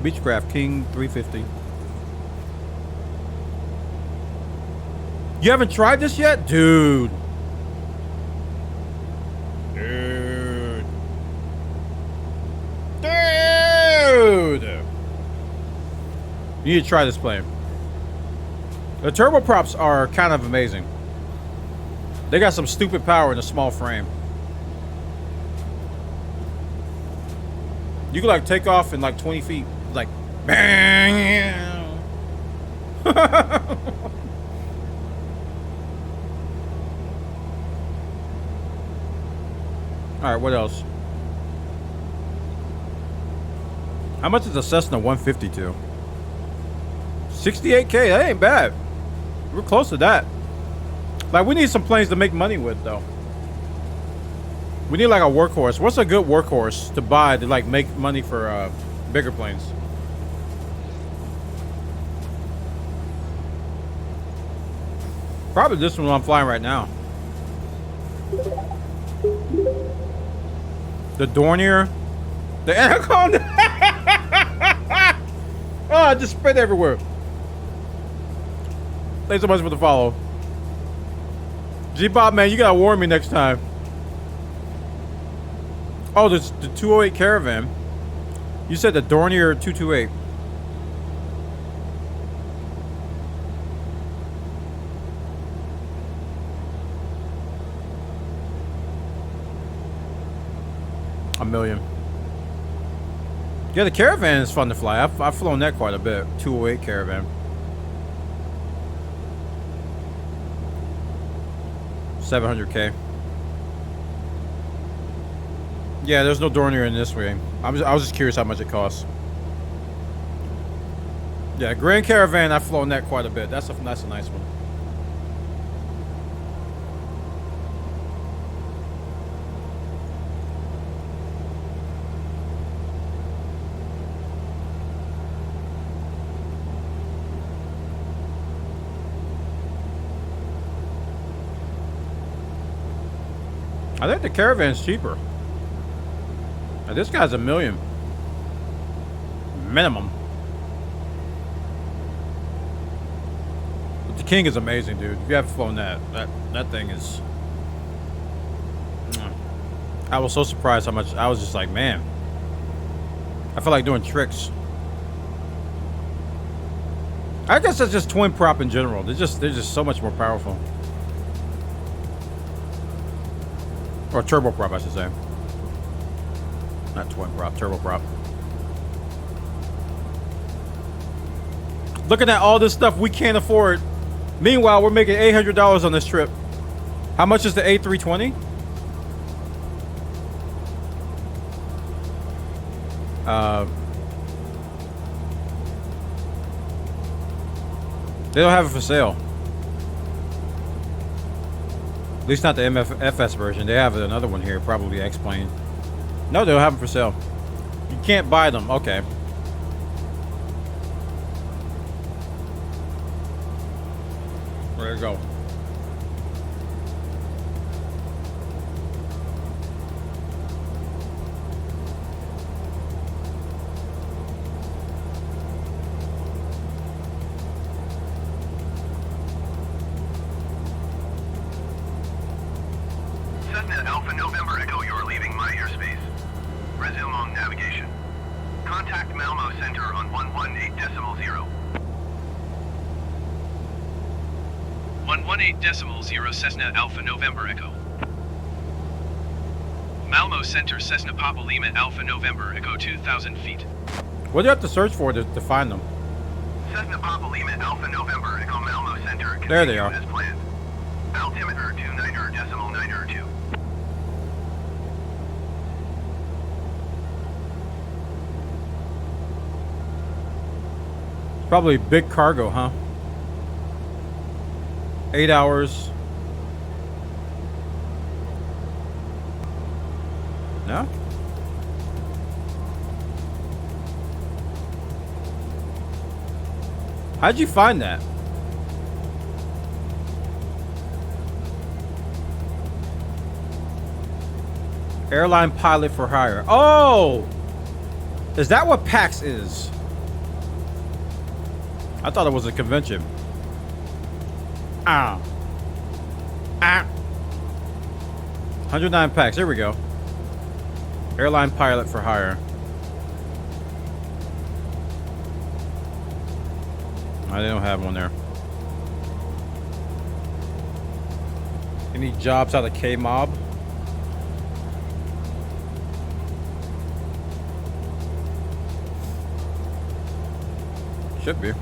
Beechcraft King 350. You haven't tried this yet? Dude. Dude. You need to try this plane. The turboprops are kind of amazing. They got some stupid power in a small frame. You could like take off in like 20 feet. Like, bang. Alright, what else? How much is a Cessna 152? 68K, that ain't bad. We're close to that. Like, we need some planes to make money with, though. We need like a workhorse. What's a good workhorse to buy to like make money for bigger planes? Probably this one I'm flying right now. The Dornier. The Anaconda. Oh, it just spread everywhere. Thanks so much for the follow. G-Bob, man, you gotta warn me next time. Oh, there's the 208 Caravan. You said the Dornier 228. $1 million. Yeah, the Caravan is fun to fly. I've flown that quite a bit. 208 Caravan. 700K. Yeah, there's no Dornier in this way. I was just curious how much it costs. Yeah, Grand Caravan, I've flown that quite a bit. That's a nice one. I think the Caravan's cheaper. Now, this guy's $1 million. Minimum. But the King is amazing, dude. If you haven't flown that thing is... I was so surprised how much... I was just like, man. I feel like doing tricks. I guess that's just twin prop in general. They're just so much more powerful. Or turboprop, I should say. Not twin prop, turboprop. Looking at all this stuff we can't afford. Meanwhile, we're making $800 on this trip. How much is the A320? They don't have it for sale. At least not the FS version. They have another one here, probably X-Plane. No, they don't have them for sale. You can't buy them. Okay. There you go. 118.0 Cessna Alpha November Echo. Malmo Center Cessna Papa Lima Alpha November Echo 2,000 feet. What do you have to search for to find them? Cessna Papa Lima Alpha November Echo Malmo Center. There they are. As planned. Altimeter 29.902. Probably big cargo, huh? 8 hours. No? How'd you find that? Airline pilot for hire. Oh! Is that what PAX is? I thought it was a convention. Ah. 109 PAX. There we go. Airline pilot for hire. I don't have one there. Any jobs out of K-Mob? Should be.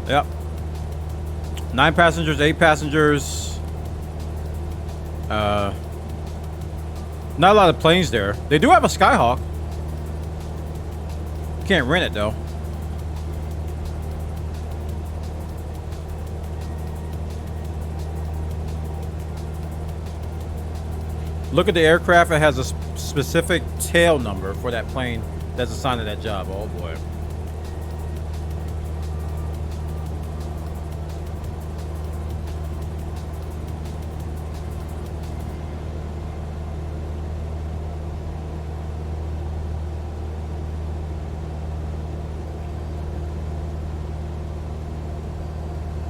Yep. 9 passengers, 8 passengers. Not a lot of planes there. They do have a Skyhawk. Can't rent it though. Look at the aircraft. It has a specific tail number for that plane that's assigned to that job. Oh boy.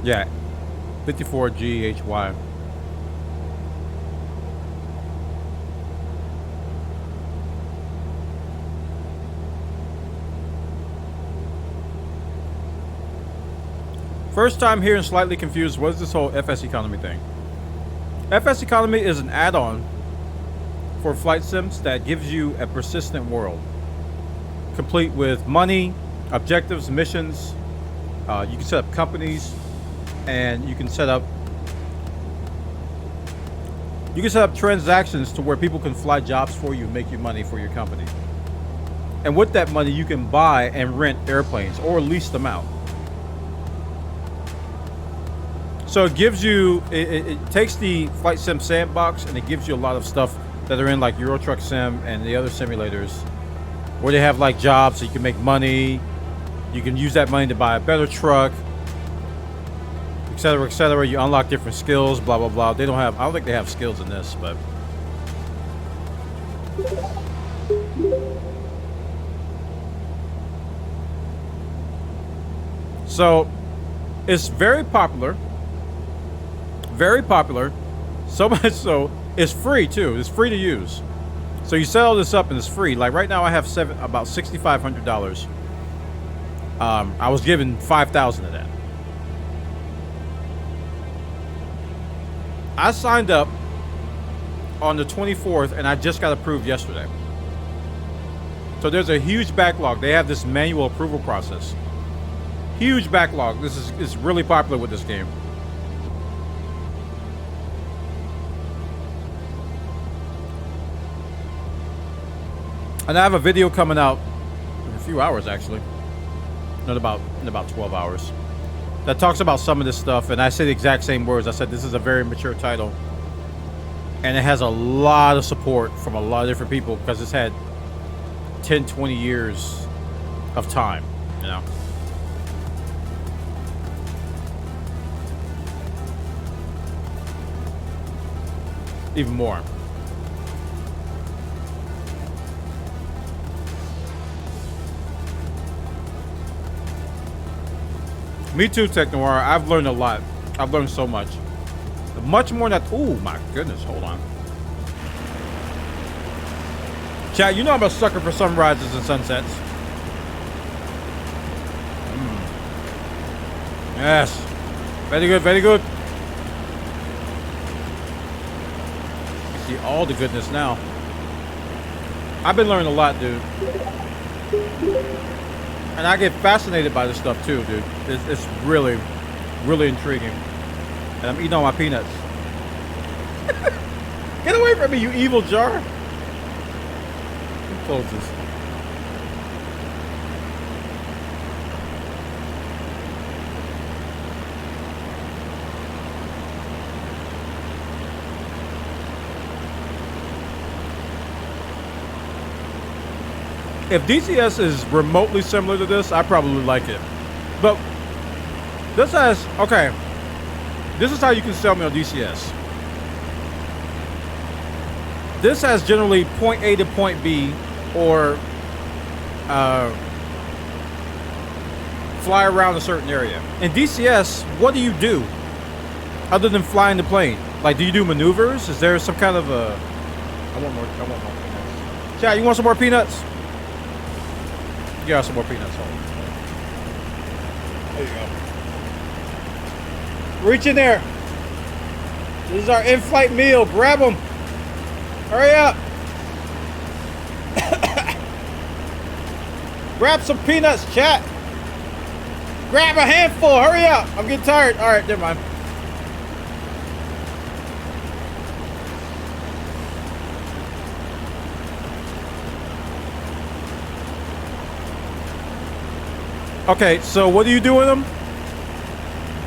Yeah, 54 GHY. First time here and slightly confused. What is this whole FSEconomy thing? FSEconomy is an add-on for flight sims that gives you a persistent world, complete with money, objectives, missions. You can set up companies. And you can set up transactions to where people can fly jobs for you and make you money for your company. And with that money, you can buy and rent airplanes or lease them out. So it gives you, it takes the Flight Sim sandbox and it gives you a lot of stuff that are in like Euro Truck Sim and the other simulators where they have like jobs so you can make money. You can use that money to buy a better truck, etc., etc. You unlock different skills, blah blah blah. They don't have, I don't think they have skills in this, but so it's very popular, so much so it's free too. It's free to use. So you set all this up and it's free. Like right now I have about $6,500. I was given 5,000 of that. I signed up on the 24th and I just got approved yesterday. So there's a huge backlog. They have this manual approval process. Huge backlog. This is really popular with this game. And I have a video coming out in a few hours actually. In about 12 hours. That talks about some of this stuff, and I say the exact same words. I said this is a very mature title, and it has a lot of support from a lot of different people because it's had 10-20 years of time, you know. Even more. Me too, Tech Noir. I've learned a lot. I've learned so much. Much more than that. Oh my goodness, hold on. Chat, you know I'm a sucker for sunrises and sunsets. Yes. Very good, very good. You see all the goodness now. I've been learning a lot, dude. And I get fascinated by this stuff too, dude. It's really, really intriguing. And I'm eating all my peanuts. Get away from me, you evil jar. Let me close this. If DCS is remotely similar to this, I probably like it. But this has, okay, this is how you can sell me on DCS. This has generally point A to point B, or fly around a certain area. In DCS, what do you do other than flying the plane? Like, do you do maneuvers? Is there some kind of a... I want more peanuts. Chad, you want some more peanuts? Yeah, some more peanuts. There you go. Reach in there. This is our in-flight meal. Grab them. Hurry up. Grab some peanuts, chat. Grab a handful. Hurry up. I'm getting tired. All right, never mind. Okay, so what do you do with them?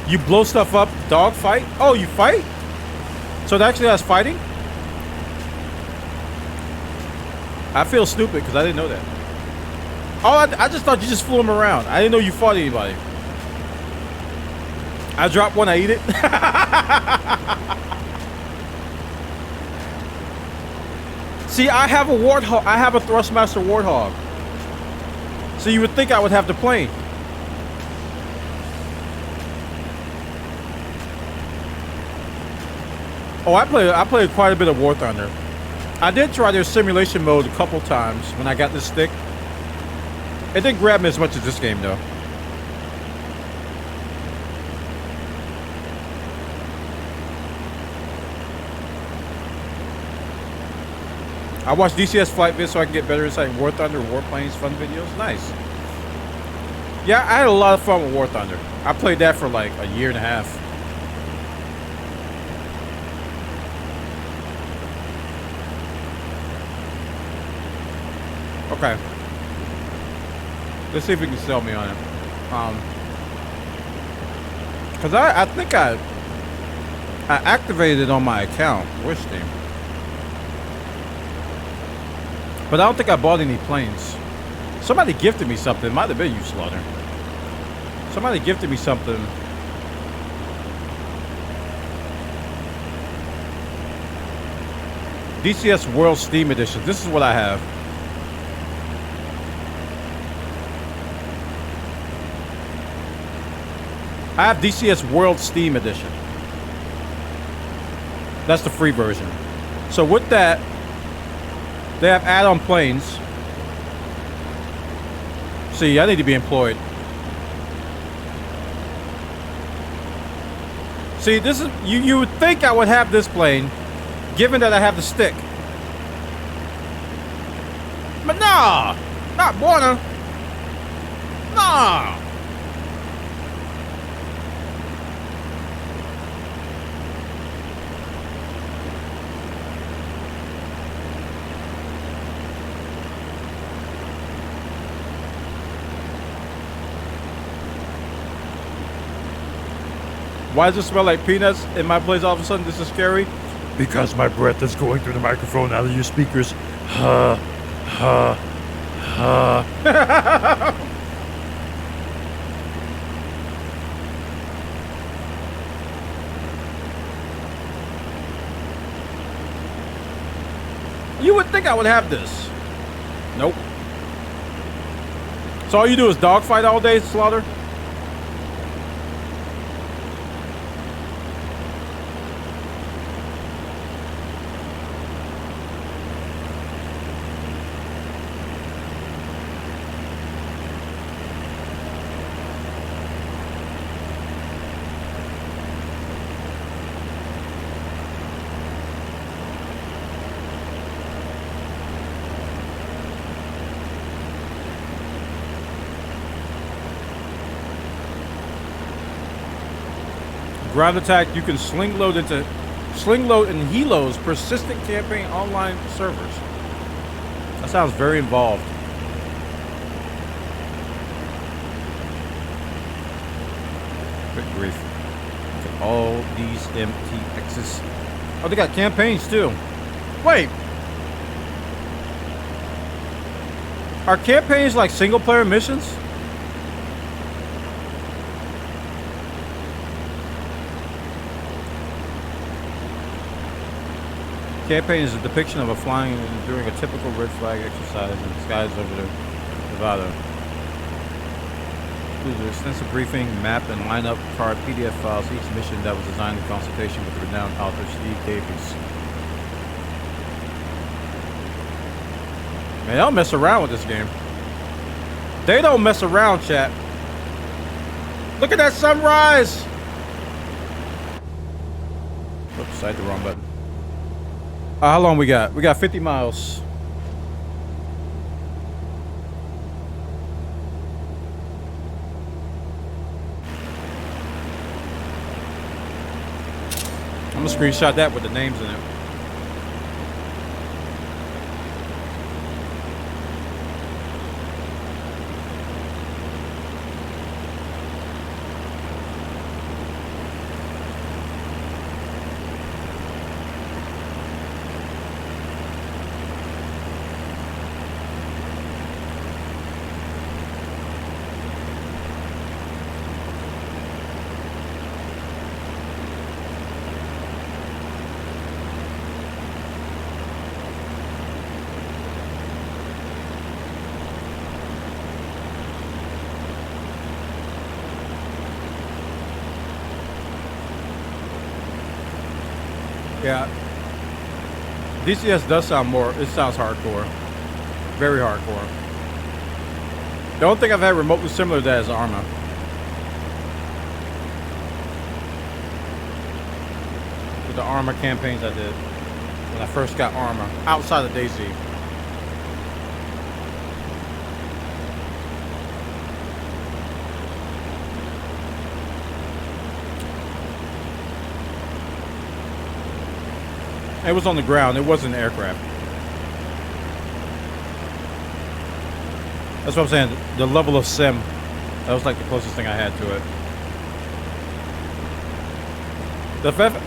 You blow stuff up, dog fight? Oh, you fight? So it actually has fighting? I feel stupid because I didn't know that. Oh, I just thought you just flew them around. I didn't know you fought anybody. I drop one, I eat it. See, I have a warthog. I have a Thrustmaster Warthog. So you would think I would have the plane. Oh, I played quite a bit of War Thunder. I did try their simulation mode a couple times when I got this stick. It didn't grab me as much as this game, though. I watch DCS flight vids so I can get better insight in War Thunder, Warplanes, fun videos. Nice. Yeah, I had a lot of fun with War Thunder. I played that for like a year and a half. Okay. Let's see if we can sell me on it. Cause I think I activated it on my account. Where's Steam? But I don't think I bought any planes. Somebody gifted me something. It might have been you, Slaughter. Somebody gifted me something. DCS World Steam Edition. This is what I have. I have DCS World Steam Edition. That's the free version. So with that, they have add-on planes. See, I need to be employed. See, this is you would think I would have this plane, given that I have the stick. But nah, not Bwana. Nah. Why does it smell like peanuts in my place all of a sudden? This is scary. Because my breath is going through the microphone out of your speakers. Ha, ha, ha. You would think I would have this. Nope. So all you do is dogfight all day, Slaughter? Ground attack. You can sling load and helos persistent campaign online servers. That sounds very involved. Good grief. Look at all these MTXs. Oh, they got campaigns too. Wait. Are campaigns like single player missions? Campaign is a depiction of a flying during a typical red flag exercise in the skies over the Nevada. Includes an extensive briefing, map, and lineup card PDF files. Each mission that was designed in consultation with renowned author Steve Davies. Man, they don't mess around with this game. They don't mess around, chat. Look at that sunrise! Oops, I hit the wrong button. How long we got? We got 50 miles. I'm gonna screenshot that with the names in it. Yeah. DCS does sound more, it sounds hardcore. Very hardcore. The only thing I've had remotely similar to that is Arma. With the Arma campaigns I did when I first got Arma outside of DayZ. It was on the ground. It wasn't an aircraft. That's what I'm saying. The level of sim, that was like the closest thing I had to it.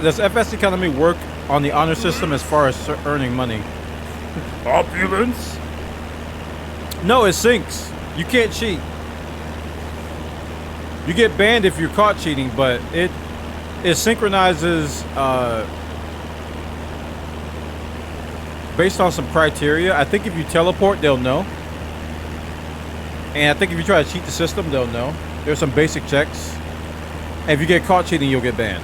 Does FSEconomy work on the honor system as far as earning money? Opulence? No, it syncs. You can't cheat. You get banned if you're caught cheating, but it synchronizes based on some criteria. I think if you teleport, they'll know. And I think if you try to cheat the system, they'll know. There's some basic checks. And if you get caught cheating, you'll get banned.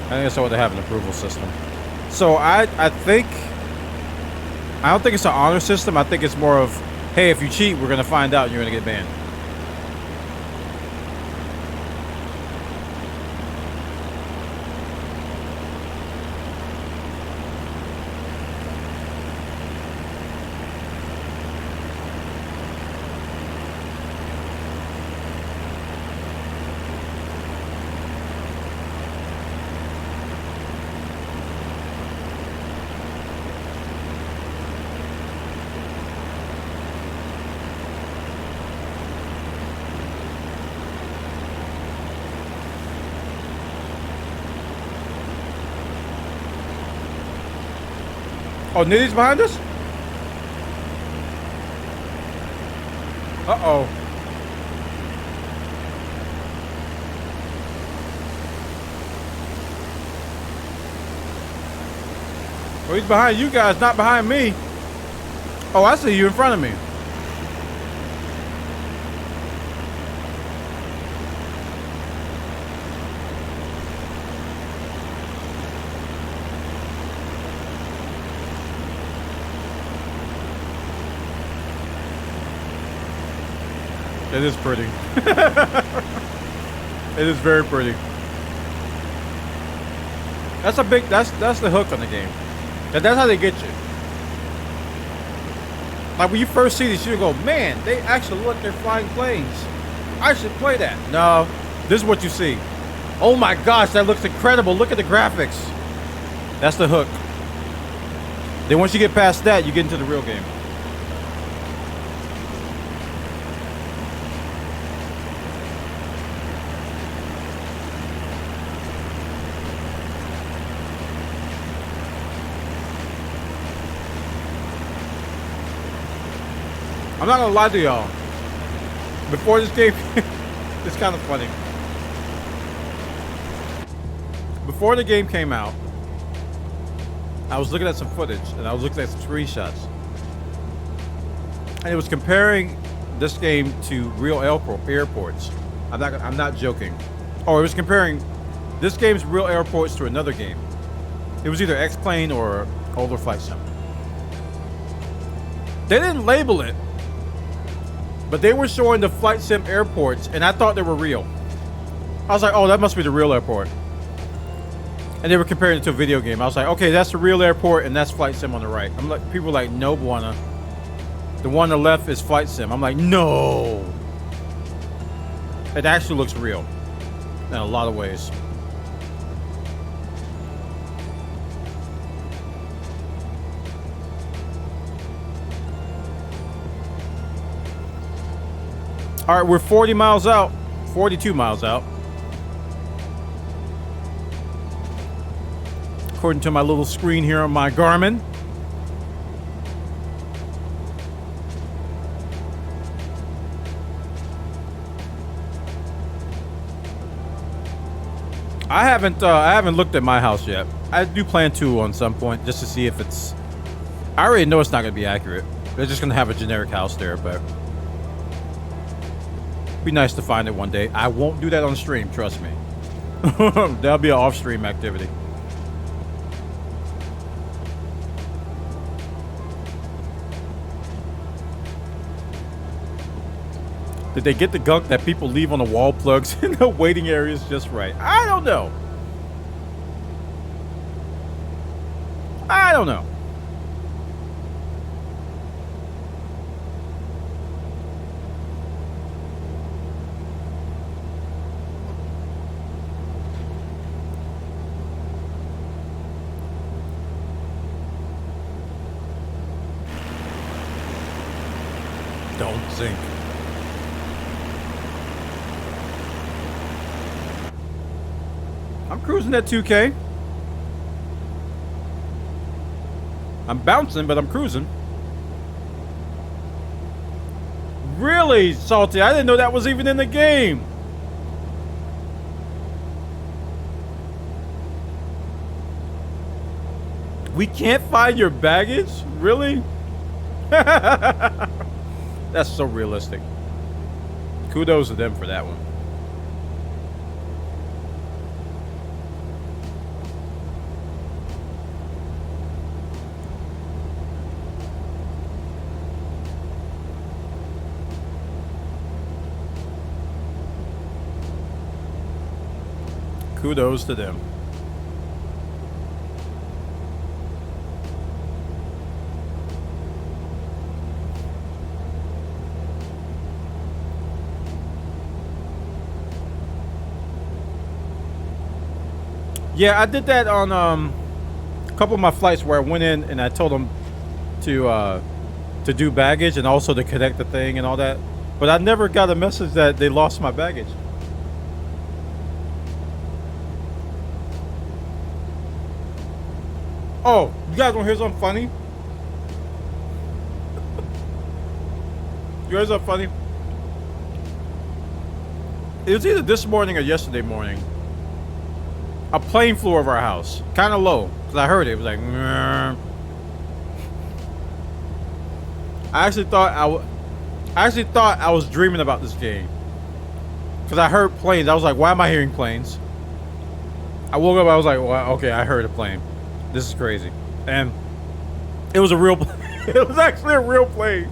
I think that's why they have an approval system. So I don't think it's an honor system. I think it's more of, hey, if you cheat, we're going to find out and you're going to get banned. Oh, Nitty's behind us? Uh-oh. Oh, he's behind you guys, not behind me. Oh, I see you in front of me. It is pretty. It is very pretty. That's a big, that's the hook on the game. That's how they get you. Like when you first see this, you go, man, they actually look like they're flying planes. I should play that. No, This is what you see. Oh my gosh, that looks incredible. Look at the graphics. That's the hook. Then once you get past that, you get into the real game. I'm not gonna lie to y'all. Before this game, it's kind of funny. Before the game came out, I was looking at some footage and I was looking at some screenshots, and it was comparing this game to real airports. I'm not joking. Or it was comparing this game's real airports to another game. It was either X-Plane or older Flight Sim. They didn't label it, but they were showing the Flight Sim airports, and I thought they were real. I was like, oh, that must be the real airport. And they were comparing it to a video game. I was like, okay, that's the real airport, and that's Flight Sim on the right. I'm like, people were like, no, Bwana. The one on the left is Flight Sim. I'm like, no. It actually looks real in a lot of ways. All right, we're 40 miles out, 42 miles out. According to my little screen here on my Garmin. I haven't looked at my house yet. I do plan to on some point just to see if it's. I already know it's not going to be accurate. They're just going to have a generic house there, but. Be nice to find it one day. I won't do that on stream, trust me. That'll be an off-stream activity. Did they get the gunk that people leave on the wall plugs in the waiting areas just right? I don't know. I don't know. Don't sink. I'm cruising at 2K. I'm bouncing, but I'm cruising. Really, Salty? I didn't know that was even in the game. We can't find your baggage? Really? That's so realistic. Kudos to them for that one. Kudos to them. Yeah, I did that on a couple of my flights where I went in and I told them to do baggage and also to connect the thing and all that. But I never got a message that they lost my baggage. Oh, you guys want to hear something funny? You hear something funny? It was either this morning or yesterday morning. A plane flew over our house, kind of low, because I heard it. It was like, Mrr. I actually thought I was dreaming about this game, because I heard planes. I was like, why am I hearing planes? I woke up. I was like, well, okay, I heard a plane. This is crazy, and it was a real. It was actually a real plane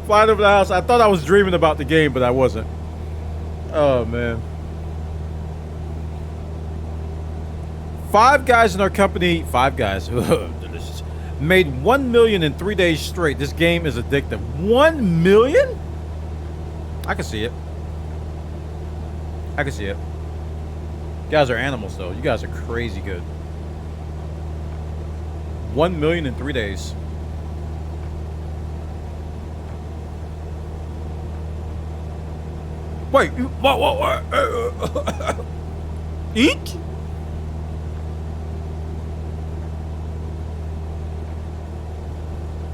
flying over the house. I thought I was dreaming about the game, but I wasn't. Oh man. 5 guys in our company, 5 guys, delicious, made $1 million in 3 days straight. This game is addictive. $1 million? I can see it. I can see it. You guys are animals, though. You guys are crazy good. 1 million in 3 days. Wait, what? Eek?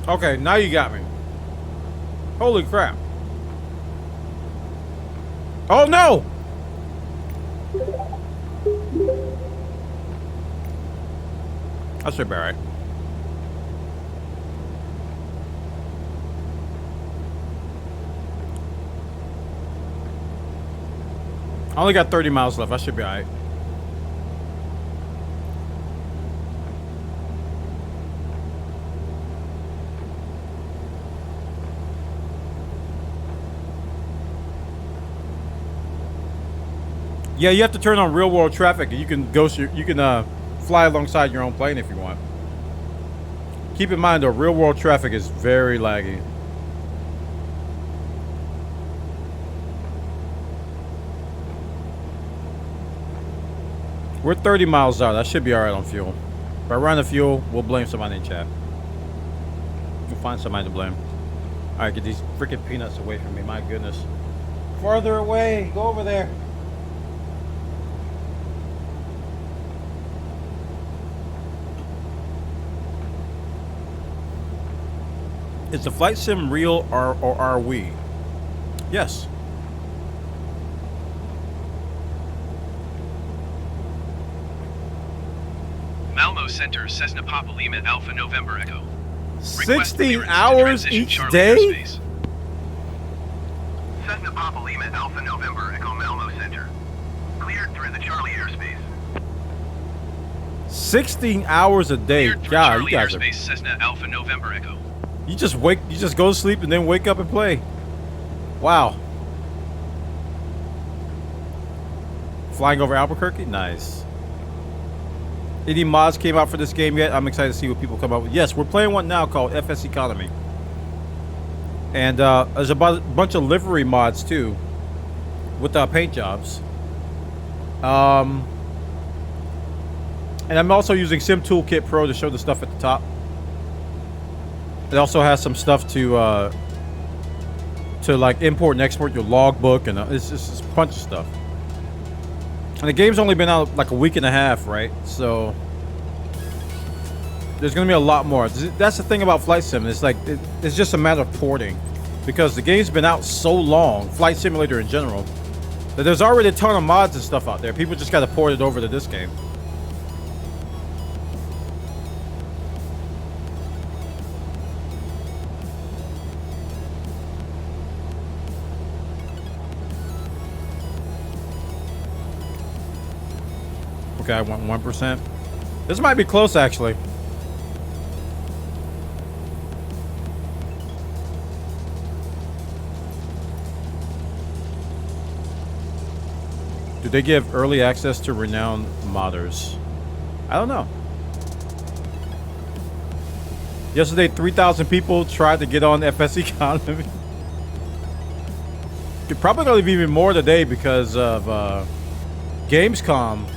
Okay, now you got me. Holy crap. Oh no! I should be alright. I only got 30 miles left. I should be alright. Yeah, you have to turn on real world traffic, and you can fly alongside your own plane if you want. Keep in mind, though, real world traffic is very laggy. We're 30 miles out. I should be alright on fuel. If I run out of fuel, we'll blame somebody in chat. We'll find somebody to blame. Alright, get these freaking peanuts away from me. My goodness. Farther away. Go over there. Is the flight sim real or are we? Yes. Malmo Center, Cessna Papa Lima Alpha November Echo. 16 hours each day? Cessna Papa Lima Alpha November Echo Malmo Center. Cleared through the Charlie airspace. 16 hours a day. Cleared through God, Charlie you guys airspace, Cessna Alpha November Echo. you just go to sleep and then wake up and play. Wow. Flying over Albuquerque? Nice. Any mods came out for this game yet? I'm excited to see what people come up with. Yes, we're playing one now called FSEconomy. And there's a bunch of livery mods too with paint jobs. And I'm also using Sim Toolkit Pro to show the stuff at the top. It also has some stuff to like import and export your logbook, and it's just a bunch of stuff. And the game's only been out like a week and a half, right? So there's gonna be a lot more. That's the thing about Flight Sim. It's like it's just a matter of porting, because the game's been out so long, Flight Simulator in general, that there's already a ton of mods and stuff out there. People just gotta port it over to this game. Okay, I want 1%. This might be close, actually. Do they give early access to renowned modders? I don't know. Yesterday, 3,000 people tried to get on FSEconomy. Could probably gonna be even more today because of Gamescom.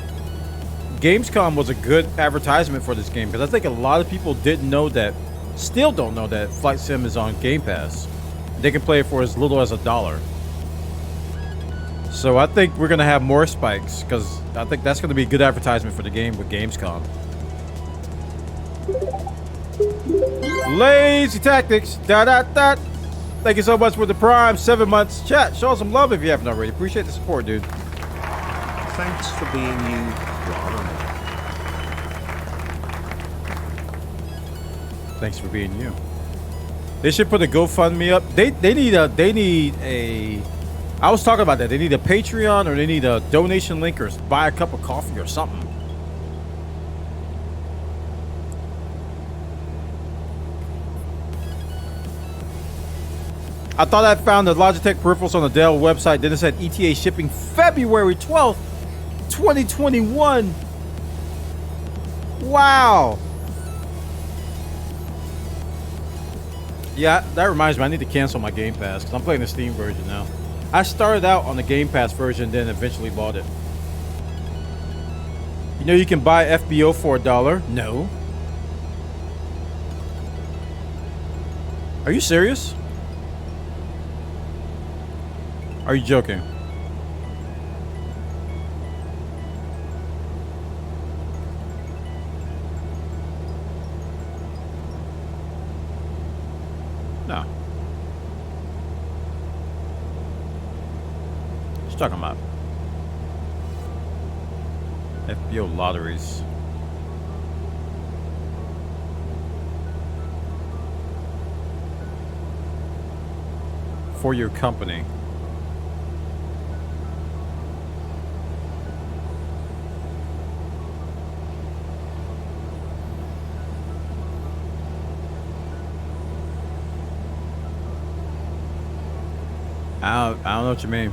Gamescom was a good advertisement for this game, because I think a lot of people didn't know that, still don't know that Flight Sim is on Game Pass. They can play it for as little as $1. So I think we're gonna have more spikes, because I think that's gonna be a good advertisement for the game with Gamescom. Lazy Tactics. Thank you so much for the Prime 7 months. Chat, show us some love if you haven't already. Appreciate the support, dude. Thanks for being you, Ron. Thanks for being you. They should put a GoFundMe up. They need a I was talking about that. They need a Patreon, or they need a donation link, or buy a cup of coffee or something. I thought I found the Logitech peripherals on the Dell website. Then it said ETA shipping February 12th, 2021. Wow. Yeah, that reminds me. I need to cancel my Game Pass because I'm playing the Steam version now. I started out on the Game Pass version, then eventually bought it. You know you can buy FBO for $1? No. Are you serious? Are you joking? No. What's talking about? FBO lotteries. For your company. I don't know what you mean.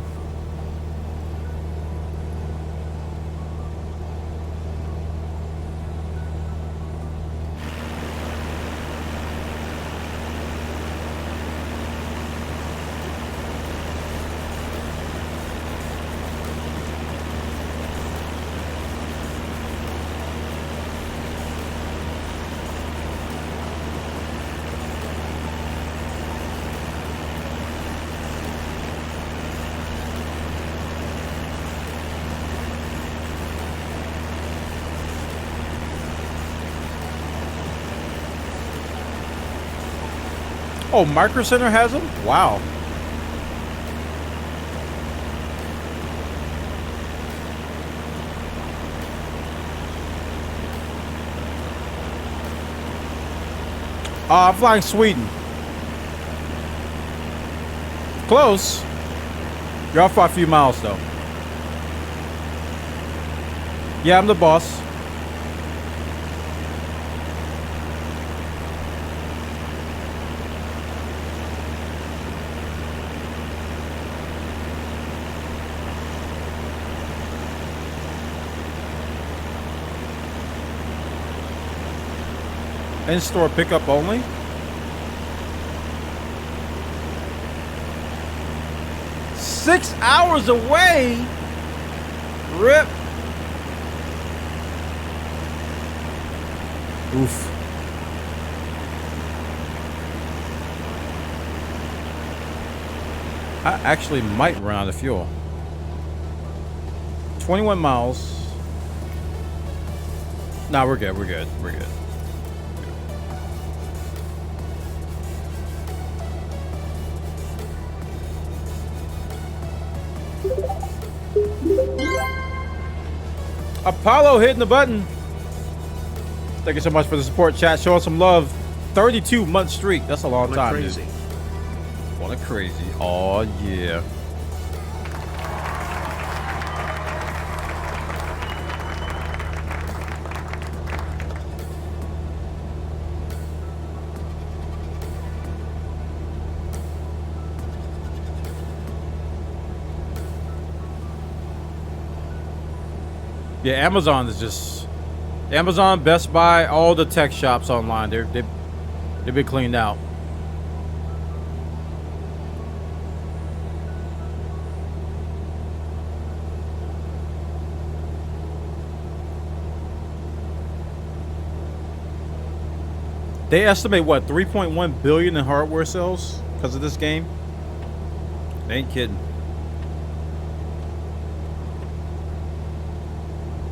Oh, Micro Center has them? Wow. I'm flying Sweden. Close. You're off by a few miles, though. Yeah, I'm the boss. In-store pickup only? Six hours away? Rip. Oof. I actually might run out of fuel. 21 miles. Nah, we're good, we're good, we're good. Apollo hitting the button. Thank you so much for the support, chat. Showing some love. 32-month streak. That's a long time, crazy. Dude. What a crazy. Oh, yeah. Yeah, Amazon is just Amazon, Best Buy, all the tech shops online. They've been cleaned out. They estimate what 3.1 billion in hardware sales because of this game. They ain't kidding.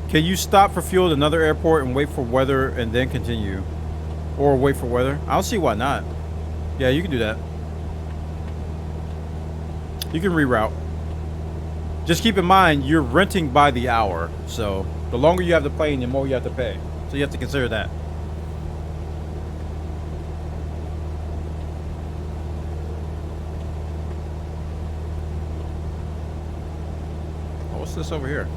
Can you stop for fuel at another airport and wait for weather and then continue? Or wait for weather? I don't see why not. Yeah, you can do that. You can reroute. Just keep in mind, you're renting by the hour. So the longer you have the plane, the more you have to pay. So you have to consider that. Oh, what's this over here?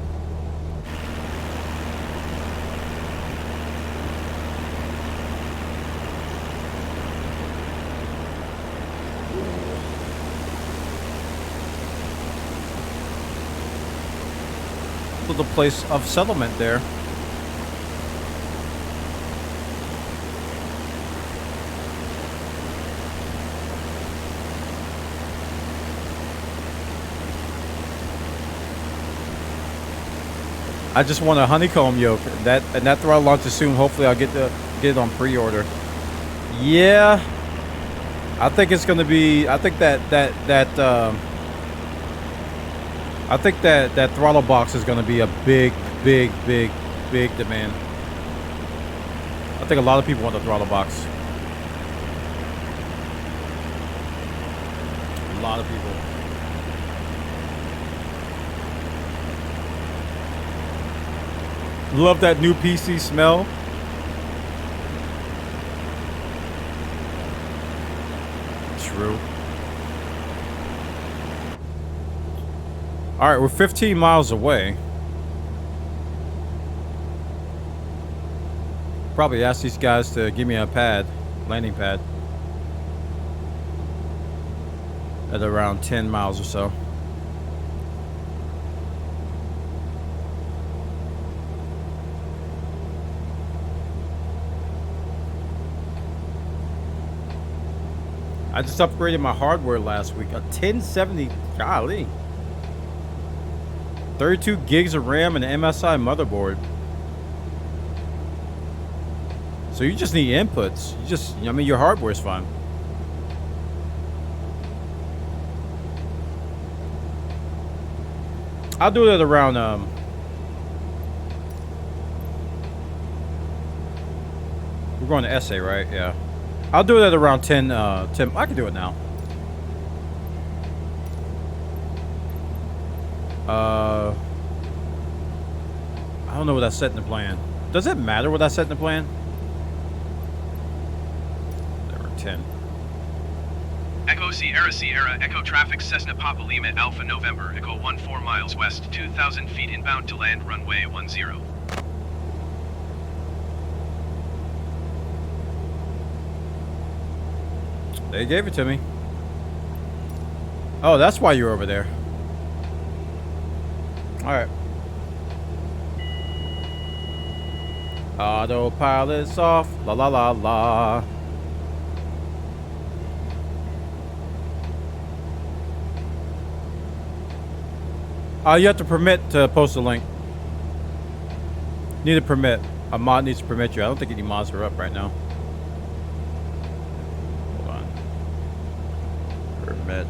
The place of settlement there. I just want a honeycomb yoke. That throttle launches soon. Hopefully, I'll get it on pre-order. Yeah, I think it's gonna be. I think that throttle box is gonna be a big demand. I think a lot of people want the throttle box. A lot of people. Love that new PC smell. True. All right, we're 15 miles away. Probably ask these guys to give me a landing pad. At around 10 miles or so. I just upgraded my hardware last week. A 1070, golly. 32 gigs of RAM and an MSI motherboard. So you just need inputs. I mean, your hardware is fine. I'll do it at around, we're going to essay, right? Yeah. I'll do it at around 10, I can do it now. I don't know what I set in the plan. Does it matter what I set in the plan? There were 10. Echo Sierra Sierra, Echo traffic Cessna Papa Lima Alpha November, Echo 14 miles west, 2,000 feet inbound to land runway 10. They gave it to me. Oh, that's why you're over there. Alright. Autopilot's off. La la la la. You have to permit to post a link. Need a permit. A mod needs to permit you. I don't think any mods are up right now. Hold on. Permit.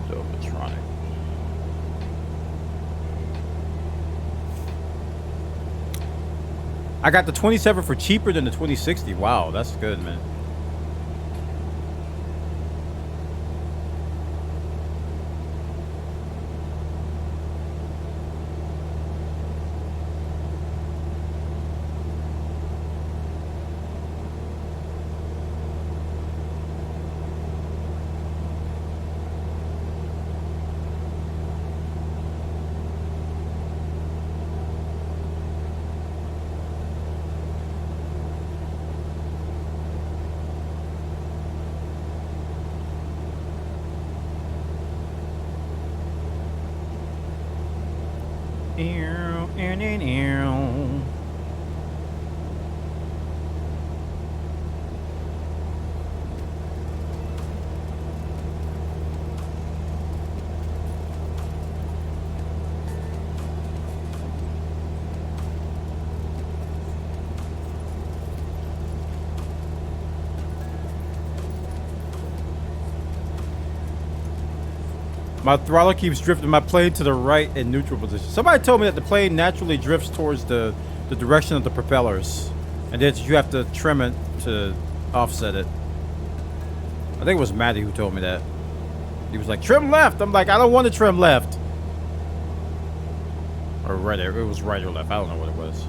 Domatronic. I got the 27 for cheaper than the 2060. Wow, that's good, man. My throttle keeps drifting my plane to the right in neutral position. Somebody told me that the plane naturally drifts towards the direction of the propellers. And that you have to trim it to offset it. I think it was Maddie who told me that. He was like, trim left. I'm like, I don't want to trim left. Or right, it was right or left. I don't know what it was.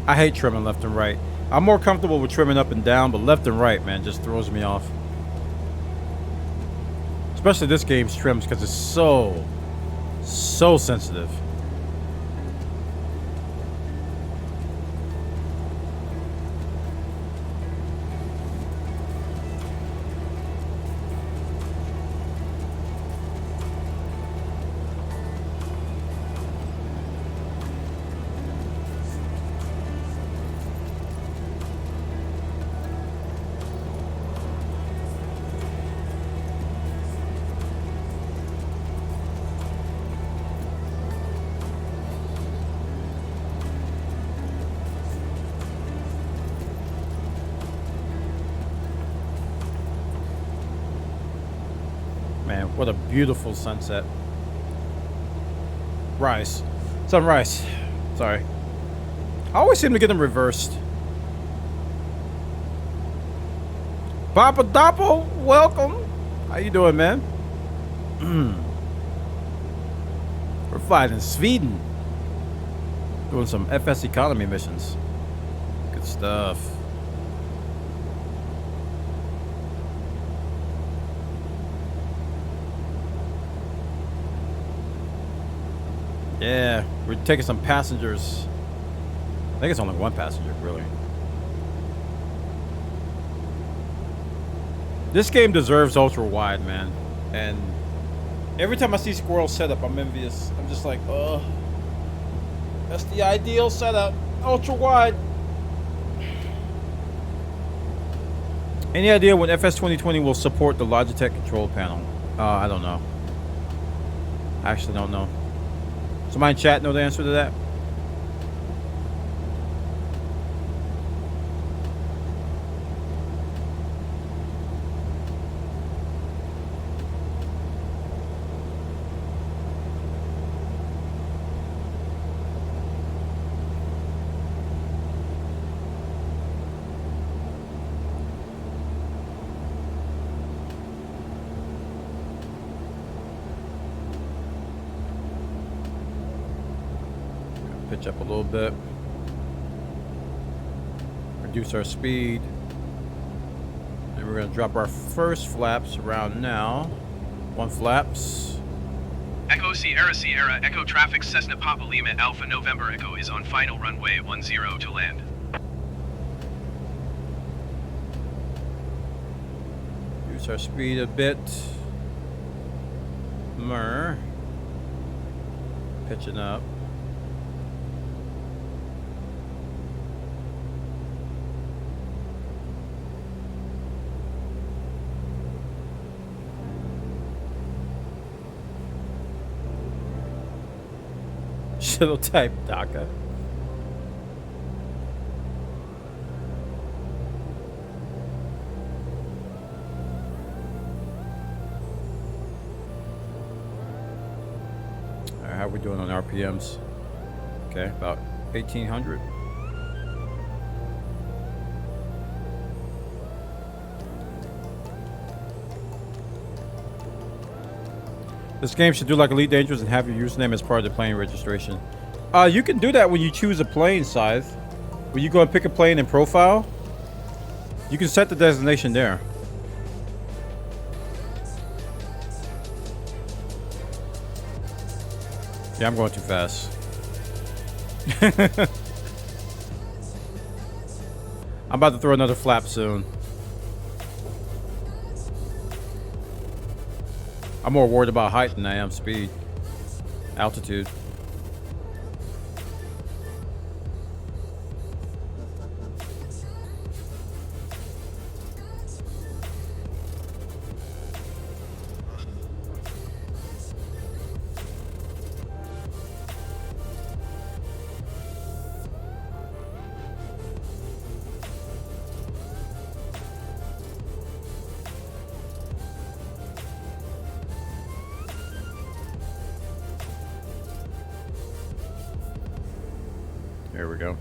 I hate trimming left and right. I'm more comfortable with trimming up and down, but left and right, man, just throws me off. Especially this game's trims because it's so sensitive. Man, what a beautiful sunset. Rise. Sunrise. Sorry. I always seem to get them reversed. Papa Doppo, welcome. How you doing, man? We're flying in Sweden. Doing some FSEconomy missions. Good stuff. Yeah, we're taking some passengers. I think it's only one passenger, really. This game deserves ultra wide, man. And every time I see squirrel setup, I'm envious. I'm just like, oh, that's the ideal setup. Ultra wide. Any idea when FS 2020 will support the Logitech control panel? I don't know. I actually don't know. Somebody in chat know the answer to that? Pitch up a little bit. Reduce our speed. And we're going to drop our first flaps around now. 1 flaps. Echo Sierra Sierra Echo traffic Cessna Papa Lima Alpha November Echo is on final runway 10 to land. Reduce our speed a bit. More. Pitching up. Shuttle type DACA. Alright, how are we doing on RPMs? Okay, about 1800. This game should do like Elite Dangerous and have your username as part of the plane registration. You can do that when you choose a plane, Scythe. When you go and pick a plane in profile, you can set the designation there. Yeah, I'm going too fast. I'm about to throw another flap soon. I'm more worried about height than I am speed. Altitude. There we go.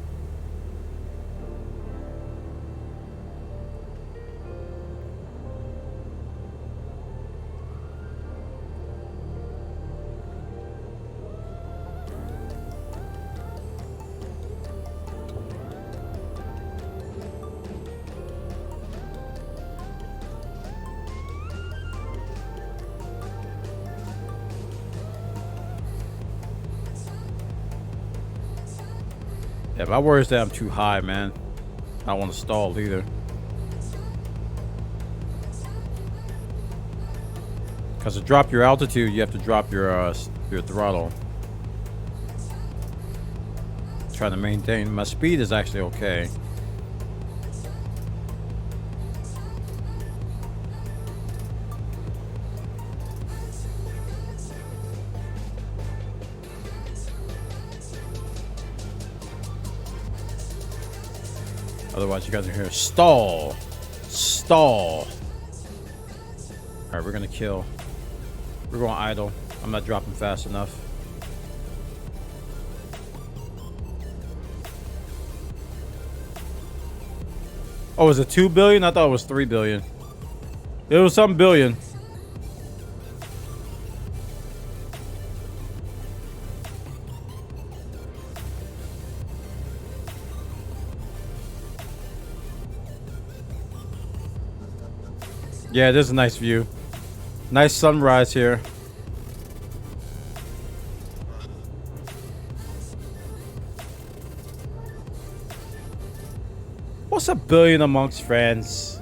Yeah, my worry is that I'm too high, man. I don't want to stall either. Because to drop your altitude, you have to drop your throttle. Trying to maintain. My speed is actually okay. Otherwise, you guys are here. Stall. Stall. Alright, we're gonna kill. We're going idle. I'm not dropping fast enough. Oh, was it 2 billion? I thought it was 3 billion. It was some billion. Yeah, this is a nice view. Nice sunrise here. What's a billion amongst friends?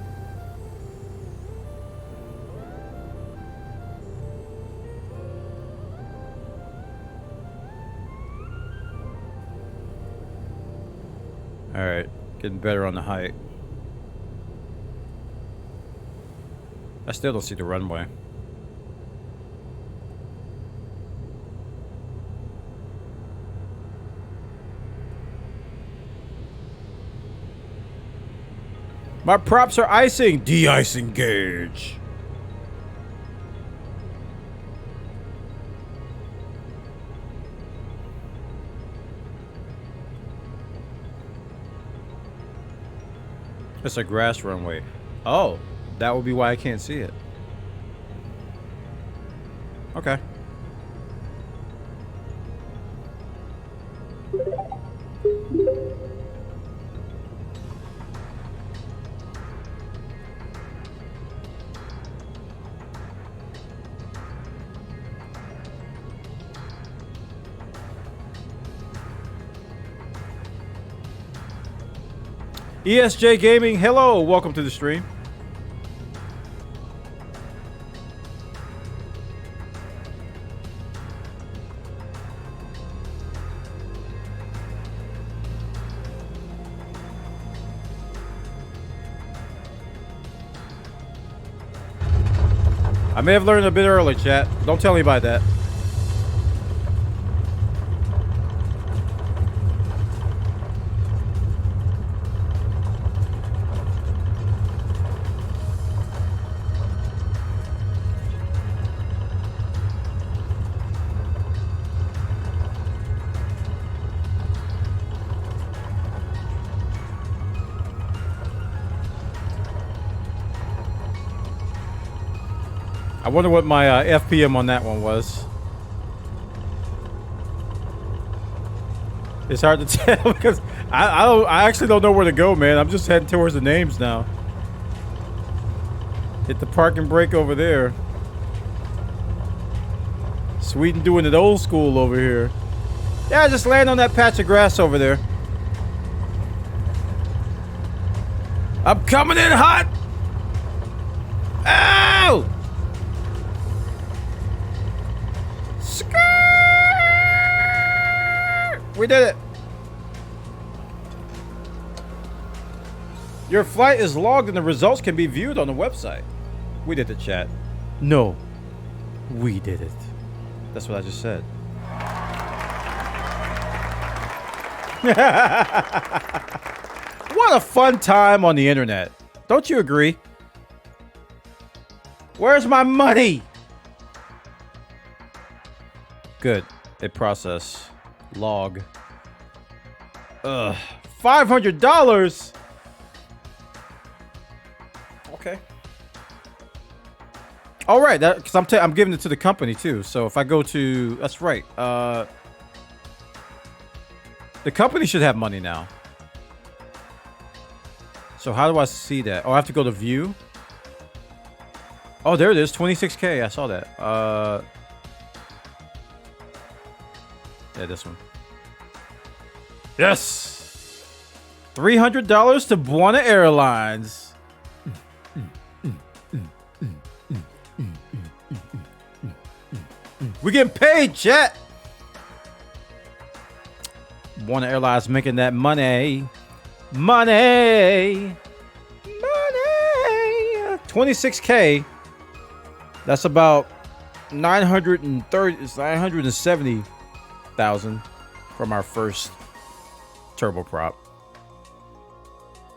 Alright, getting better on the height. I still don't see the runway. My props are icing. De-icing gauge. It's a grass runway. Oh, that would be why I can't see it. Okay. ESJ Gaming, hello, welcome to the stream. I may have learned a bit early, chat. Don't tell anybody that. I wonder what my FPM on that one was. It's hard to tell because I actually don't know where to go, man. I'm just heading towards the names now. Hit the parking brake over there. Sweden doing it old school over here. Yeah, just land on that patch of grass over there. I'm coming in hot. Ow! We did it. Your flight is logged and the results can be viewed on the website. We did the chat. No, we did it. That's what I just said. What a fun time on the internet. Don't you agree? Where's my money? Good. It processed. Log. Ugh. $500. Okay. All right, that because I'm giving it to the company too. So if I go to, that's right. The company should have money now. So how do I see that? Oh, I have to go to view. Oh, there it is. 26K. I saw that. Yeah, this one. Yes! $300 to Bwana Airlines. We getting paid, chat. Bwana Airlines making that money. Money. 26K. That's about 970,000 from our first turboprop.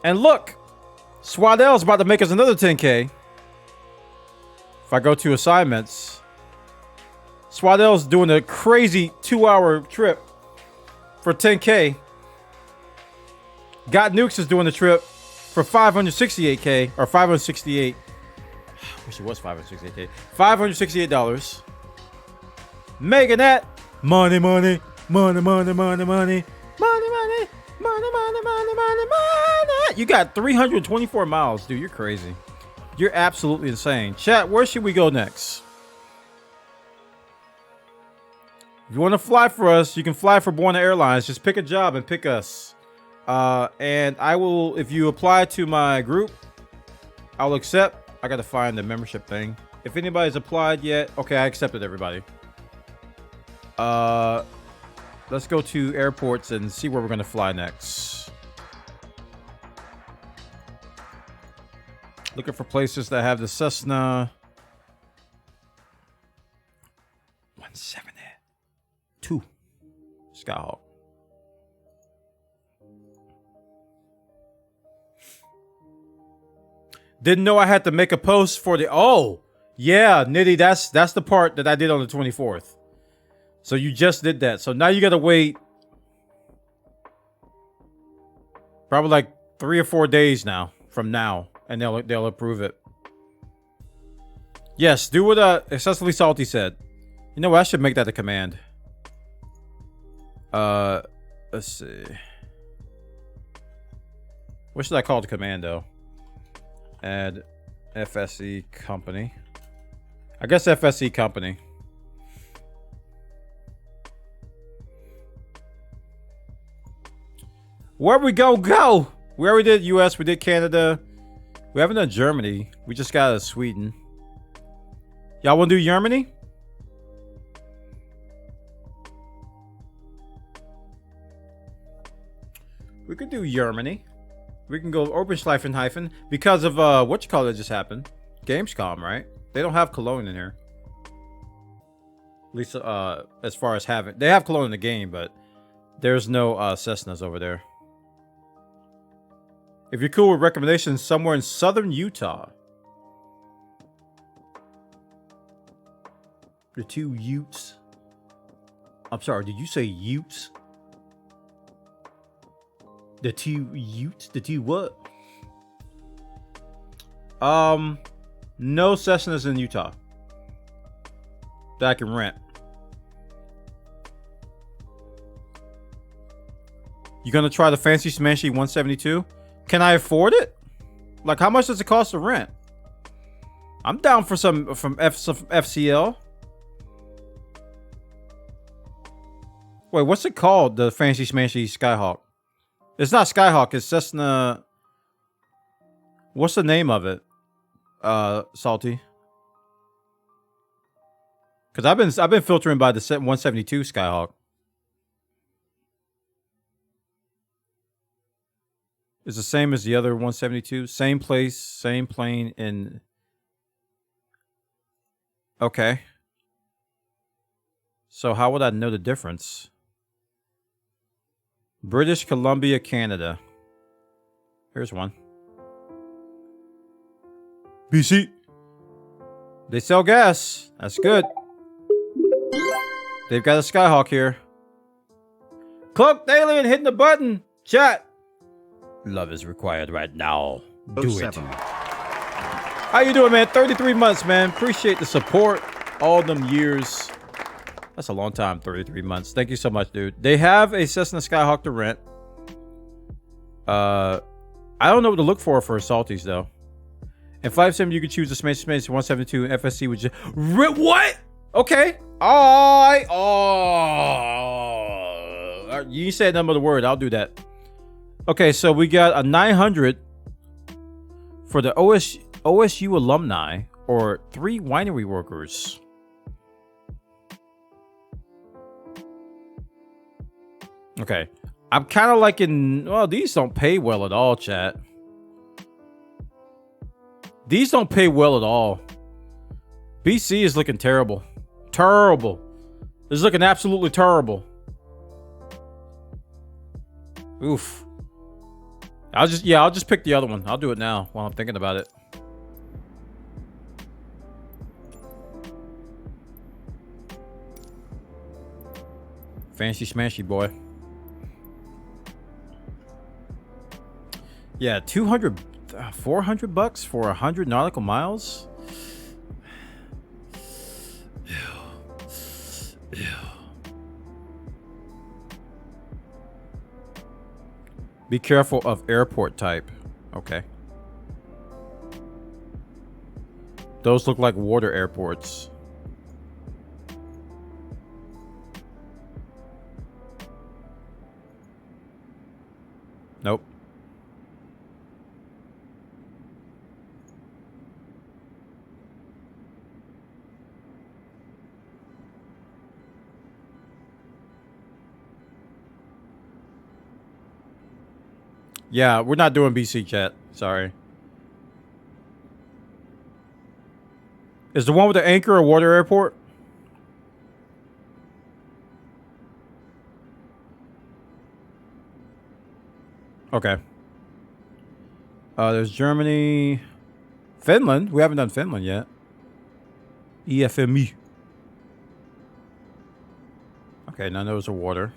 And look, Swaddell's about to make us another 10K. If I go to assignments, Swaddell's doing a crazy 2-hour trip for 10K. Got Nukes is doing the trip for 568K or 568. I wish it was 568K. $568. Meganet. Money, money, money, money, money, money, money, money, money, money, money, money, money. You got 324 miles, dude. You're crazy. You're absolutely insane. Chat, where should we go next? If you want to fly for us, you can fly for Bwana Airlines. Just pick a job and pick us. And I will, if you apply to my group, I'll accept. I got to find the membership thing. If anybody's applied yet, okay, I accepted everybody. Let's go to airports and see where we're going to fly next. Looking for places that have the Cessna 172 Skyhawk. Didn't know I had to make a post for the... Oh, yeah, Nitty, that's the part that I did on the 24th. So you just did that. So now you got to wait probably like 3 or 4 days now from now, and they'll approve it. Yes, do what Excessively Salty said. You know what? I should make that a command. Let's see. What should I call the command though? Add FSE company. I guess FSE company. Where we go? We already did US, we did Canada. We haven't done Germany. We just got out of Sweden. Y'all want to do Germany? We could do Germany. We can go Oberschleifen because of what you call it just happened. Gamescom, right? They don't have Cologne in here. At least as far as having, they have Cologne in the game, but there's no Cessnas over there. If you're cool with recommendations, somewhere in southern Utah. The 2 Utes. I'm sorry, did you say Utes? The 2 Utes? The 2 what? No Cessnas in Utah that I can rent. You gonna try the fancy smashy 172? Can I afford it? Like, how much does it cost to rent? I'm down for some from FCL. Wait, what's it called? The fancy smashy Skyhawk? It's not Skyhawk. It's Cessna. What's the name of it? Salty. Because I've been filtering by the 172 Skyhawk. It's the same as the other 172. Same place, same plane in... Okay. So how would I know the difference? British Columbia, Canada. Here's one. BC. They sell gas. That's good. They've got a Skyhawk here. Cloaked Alien hitting the button. Chat. Love is required right now. Do it. How you doing, man? 33 months, man. Appreciate the support. All them years. That's a long time, 33 months. Thank you so much, dude. They have a Cessna Skyhawk to rent. I don't know what to look for salties, though. In Flight Sim, you can choose the Space 172 FSC, which is... What? Okay. You said number of the word. I'll do that. Okay, so we got a 900 for the OSU alumni or 3 winery workers. Okay. I'm kind of liking... Well, these don't pay well at all, chat. These don't pay well at all. BC is looking terrible. Terrible. It's looking absolutely terrible. Oof. I'll just pick the other one. I'll do it now while I'm thinking about it. Fancy smashy boy. Yeah, 200, 400 bucks for 100 nautical miles. Ew. Be careful of airport type. Okay. Those look like water airports. Nope. Yeah, we're not doing BC chat. Sorry. Is the one with the anchor a water airport? Okay. There's Germany. Finland. We haven't done Finland yet. EFME. Okay, none of those are water.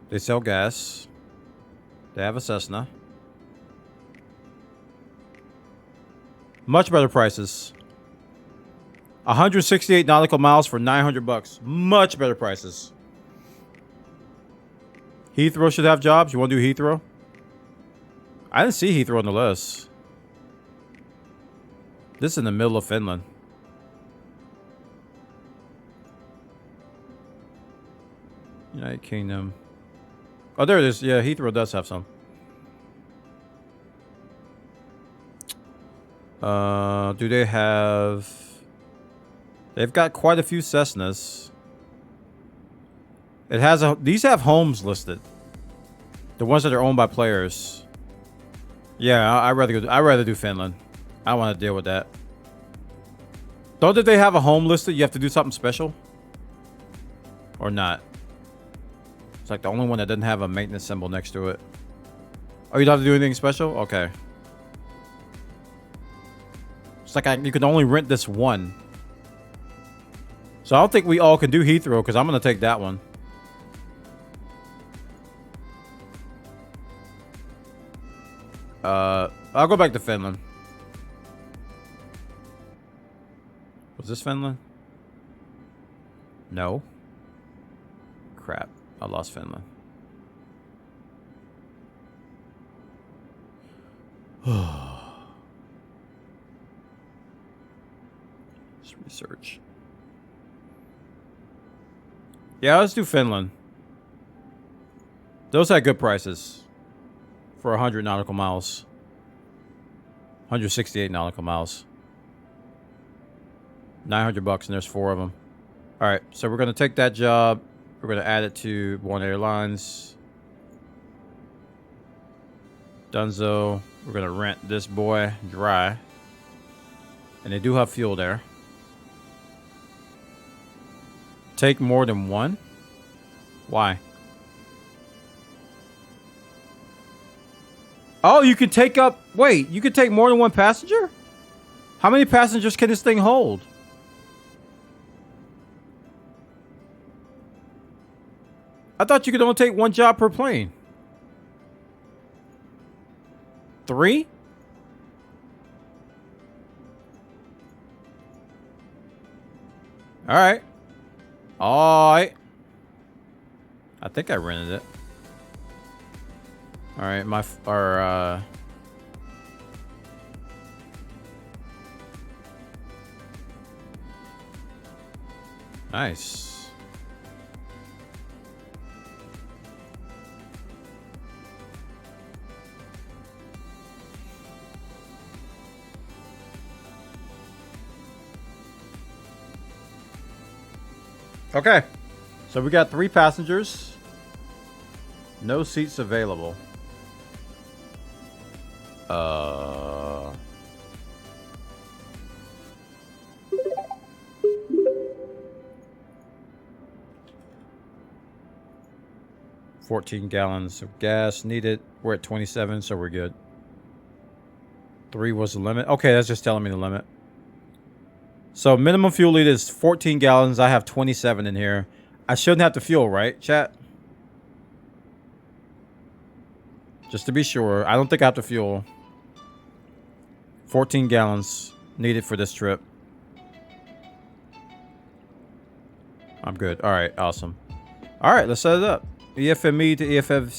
They sell gas. They have a Cessna. Much better prices. 168 nautical miles for 900 bucks. Much better prices. Heathrow should have jobs. You want to do Heathrow? I didn't see Heathrow on the list. This is in the middle of Finland. United Kingdom. Oh, there it is. Yeah, Heathrow does have some. Do they have... They've got quite a few Cessnas. It has a... These have homes listed. The ones that are owned by players. Yeah, I'd rather do Finland. I don't want to deal with that. Don't they have a home listed? You have to do something special? Or not? It's like the only one that doesn't have a maintenance symbol next to it. Oh, you don't have to do anything special? Okay. It's like you can only rent this one. So I don't think we all can do Heathrow because I'm going to take that one. I'll go back to Finland. Was this Finland? No. Crap. I lost Finland. Let's research. Yeah, let's do Finland. Those had good prices for 100 nautical miles. 168 nautical miles. 900 bucks, and there's 4 of them. All right, so we're going to take that job. We're going to add it to Bwana Airlines. Dunzo. We're going to rent this boy dry. And they do have fuel there. Take more than one? Why? Oh, you can take up... Wait, you can take more than one passenger? How many passengers can this thing hold? I thought you could only take one job per plane. 3? All right. All right. I think I rented it. All right, nice. Okay, so we got 3 passengers. No seats available. $14 gallons of gas needed. We're at 27, so we're good. 3 was the limit. Okay, that's just telling me the limit. So minimum fuel need is 14 gallons. I have 27 in here. I shouldn't have to fuel, right, chat? Just to be sure. I don't think I have to fuel. 14 gallons needed for this trip. I'm good. All right, awesome. All right, let's set it up. EFME to EFF.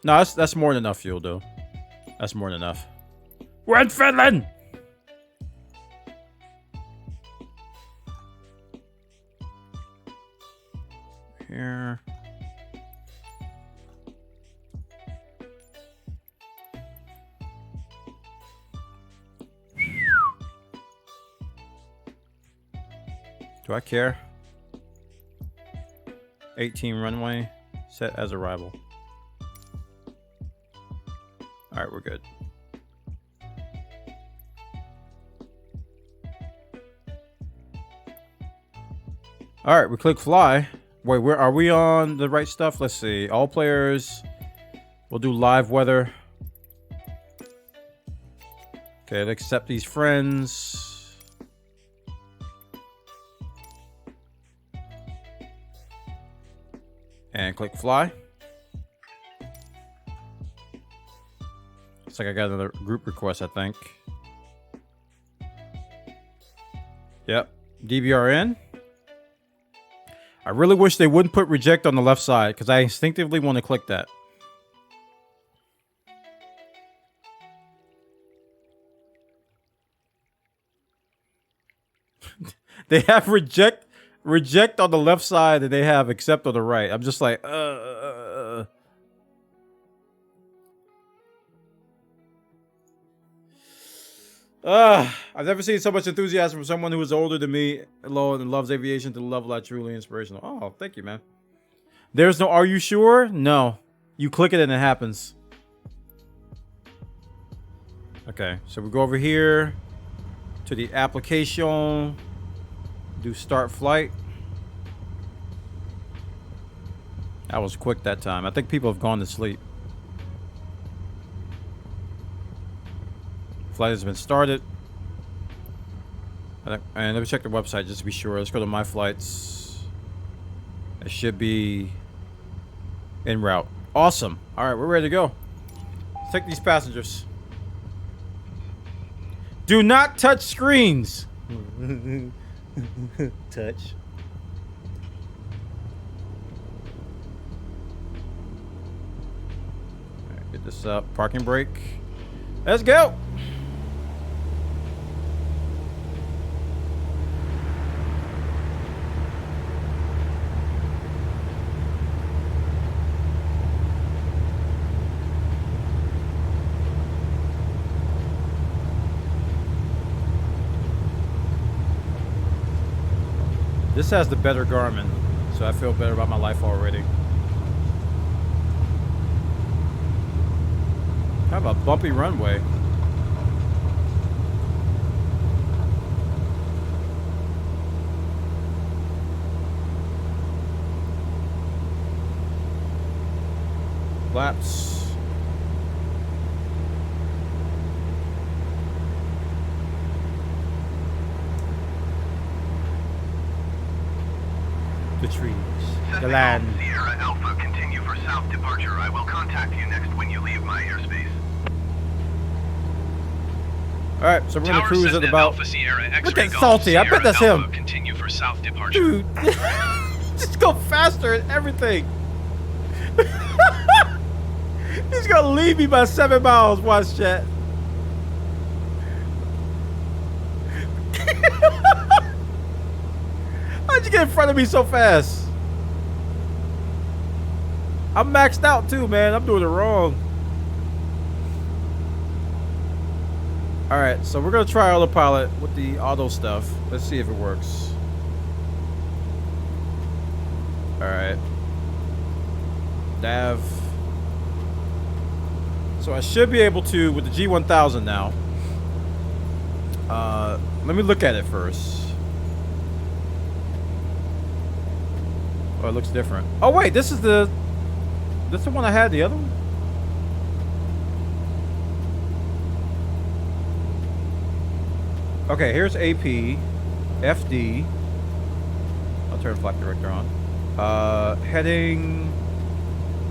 No, that's more than enough fuel, though. That's more than enough. We're in Finland! Here. Do I care? 18 runway. Set as arrival. Alright, we're good. Alright, we click fly. Wait, where are we on the right stuff? Let's see. All players. We'll do live weather. Okay, let's accept these friends. And click fly. Looks like I got another group request, I think. Yep. DBRN. I really wish they wouldn't put reject on the left side because I instinctively want to click that. They have reject on the left side and they have accept on the right. I'm just like, I've never seen so much enthusiasm from someone who is older than me, alone, and loves aviation to the level I truly inspirational. Oh, thank you, man. There's no, are you sure? No. You click it and it happens. Okay, so we go over here to the application, do start flight. That was quick that time. I think people have gone to sleep. Flight has been started. And let me check the website just to be sure. Let's go to my flights. It should be en route. Awesome. All right, we're ready to go. Let's take these passengers. Do not touch screens. Touch. All right, get this up. Parking brake. Let's go. This has the better Garmin, so I feel better about my life already. Kind of a bumpy runway. Flaps. The trees. The land. Sierra Alpha, continue for south departure. I will contact you next when you leave my airspace. Alright, so we're gonna cruise at about. Alpha Sierra X-ray Look at Golf, Salty, I bet Sierra that's Alpha, him. Continue for south departure. Dude, just go faster at everything. He's gonna leave me by 7 miles. Watch chat. How'd you get in front of me so fast? I'm maxed out too, man. I'm doing it wrong. Alright, so we're gonna try autopilot with the auto stuff. Let's see if it works. Alright. Nav. So I should be able to, with the G1000 now. Let me look at it first. Oh, it looks different. Oh wait, this is the... This the one I had, the other one? Okay, here's AP, FD. I'll turn flight director on. Heading,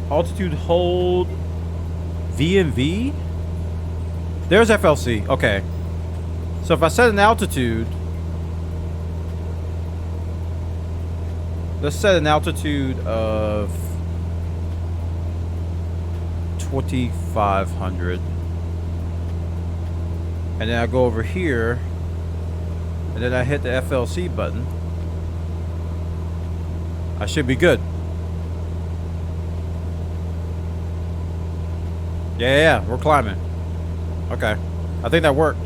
altitude hold, VMV. There's FLC. Okay. So if I set an altitude, let's set an altitude of 2,500, and then I go over here. And then I hit the FLC button. I should be good. Yeah, we're climbing. Okay. I think that worked.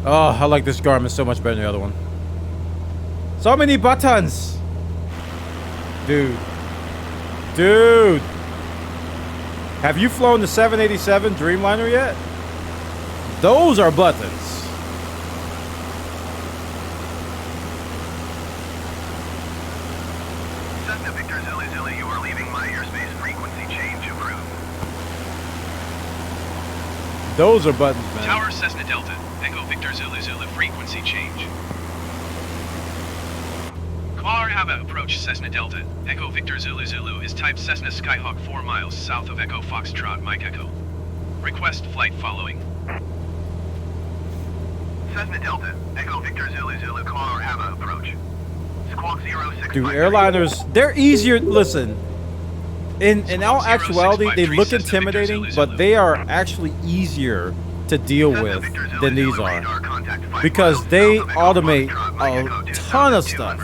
Oh, I like this Garmin so much better than the other one. So many buttons. Dude. Dude. Have you flown the 787 Dreamliner yet? Those are buttons. Those are buttons, man. Tower Cessna Delta, Echo Victor Zulu Zulu frequency change. Kuala Lumpur approach Cessna Delta, Echo Victor Zulu Zulu is type Cessna Skyhawk 4 miles south of Echo Foxtrot Mike Echo. Request flight following. Cessna Delta, Echo Victor Zulu Zulu Kuala Lumpur approach. Squawk 06. Dude, airliners, they're easier. Listen. In all actuality, they look intimidating, but they are actually easier to deal with than these are. Because they automate a ton of stuff.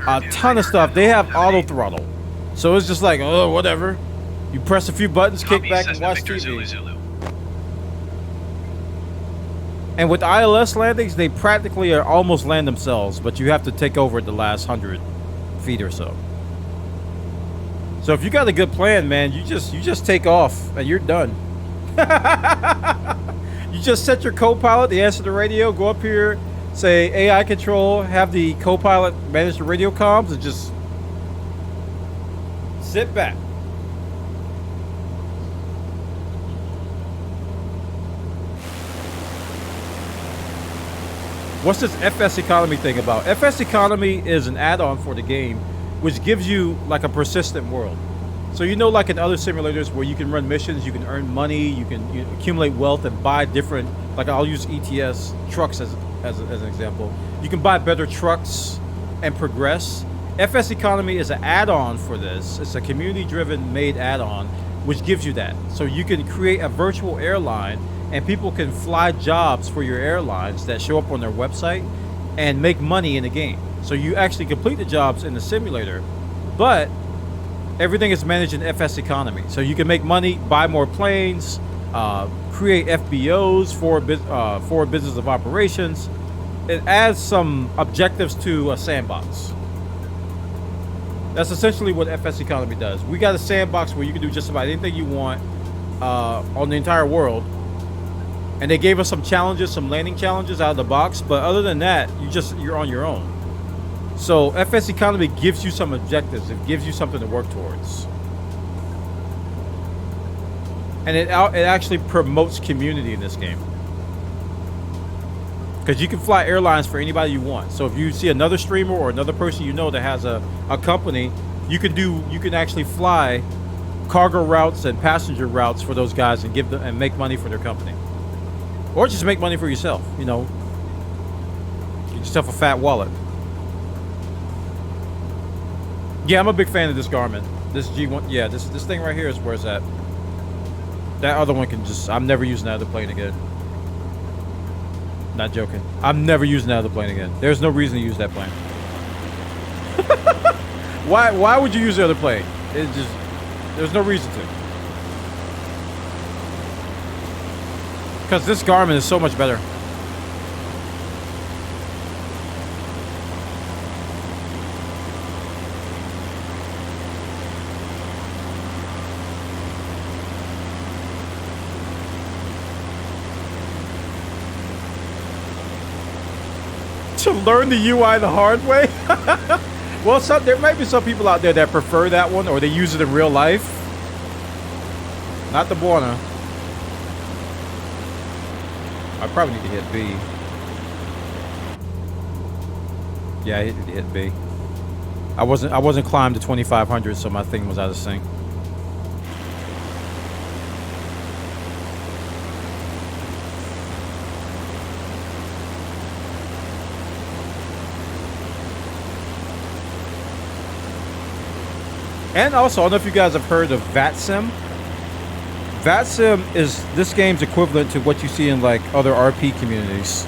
A ton of stuff. They have auto throttle. So it's just like, oh, whatever. You press a few buttons, kick back, and watch TV. And with ILS landings, they practically are almost land themselves, but you have to take over at the last 100 feet or so. So if you got a good plan, man, you just take off and you're done. You just set your co-pilot to answer the radio, go up here, say AI control, have the co-pilot manage the radio comms, and just sit back. What's this FSEconomy thing about? FSEconomy is an add-on for the game, which gives you like a persistent world. So you know, like in other simulators where you can run missions, you can earn money, you can accumulate wealth and buy different, like I'll use ETS trucks as an example. You can buy better trucks and progress. FSEconomy is an add-on for this. It's a community-driven made add-on, which gives you that. So you can create a virtual airline and people can fly jobs for your airlines that show up on their website and make money in the game. So you actually complete the jobs in the simulator, but everything is managed in FSEconomy. So you can make money, buy more planes, create FBOs for business of operations. It adds some objectives to a sandbox. That's essentially what FSEconomy does. We got a sandbox where you can do just about anything you want on the entire world. And they gave us some challenges, some landing challenges out of the box. But other than that, you're on your own. So FSEconomy gives you some objectives. It gives you something to work towards. And it actually promotes community in this game. Because you can fly airlines for anybody you want. So if you see another streamer or another person you know that has a company, you can actually fly cargo routes and passenger routes for those guys and give them and make money for their company. Or just make money for yourself, you know. Get yourself a fat wallet. Yeah, I'm a big fan of this Garmin. This G1, yeah, this thing right here is where it's at. That other one can just, I'm never using that other plane again. Not joking. I'm never using that other plane again. There's no reason to use that plane. Why would you use the other plane? It's just, there's no reason to. Because this Garmin is so much better. To learn the UI the hard way? Well, there might be some people out there that prefer that one, or they use it in real life. Not the Bwana. I probably need to hit B. Yeah, I need to hit B. I wasn't climbed to 2500, so my thing was out of sync. And also, I don't know if you guys have heard of VATSIM. VATSIM is this game's equivalent to what you see in like other RP communities.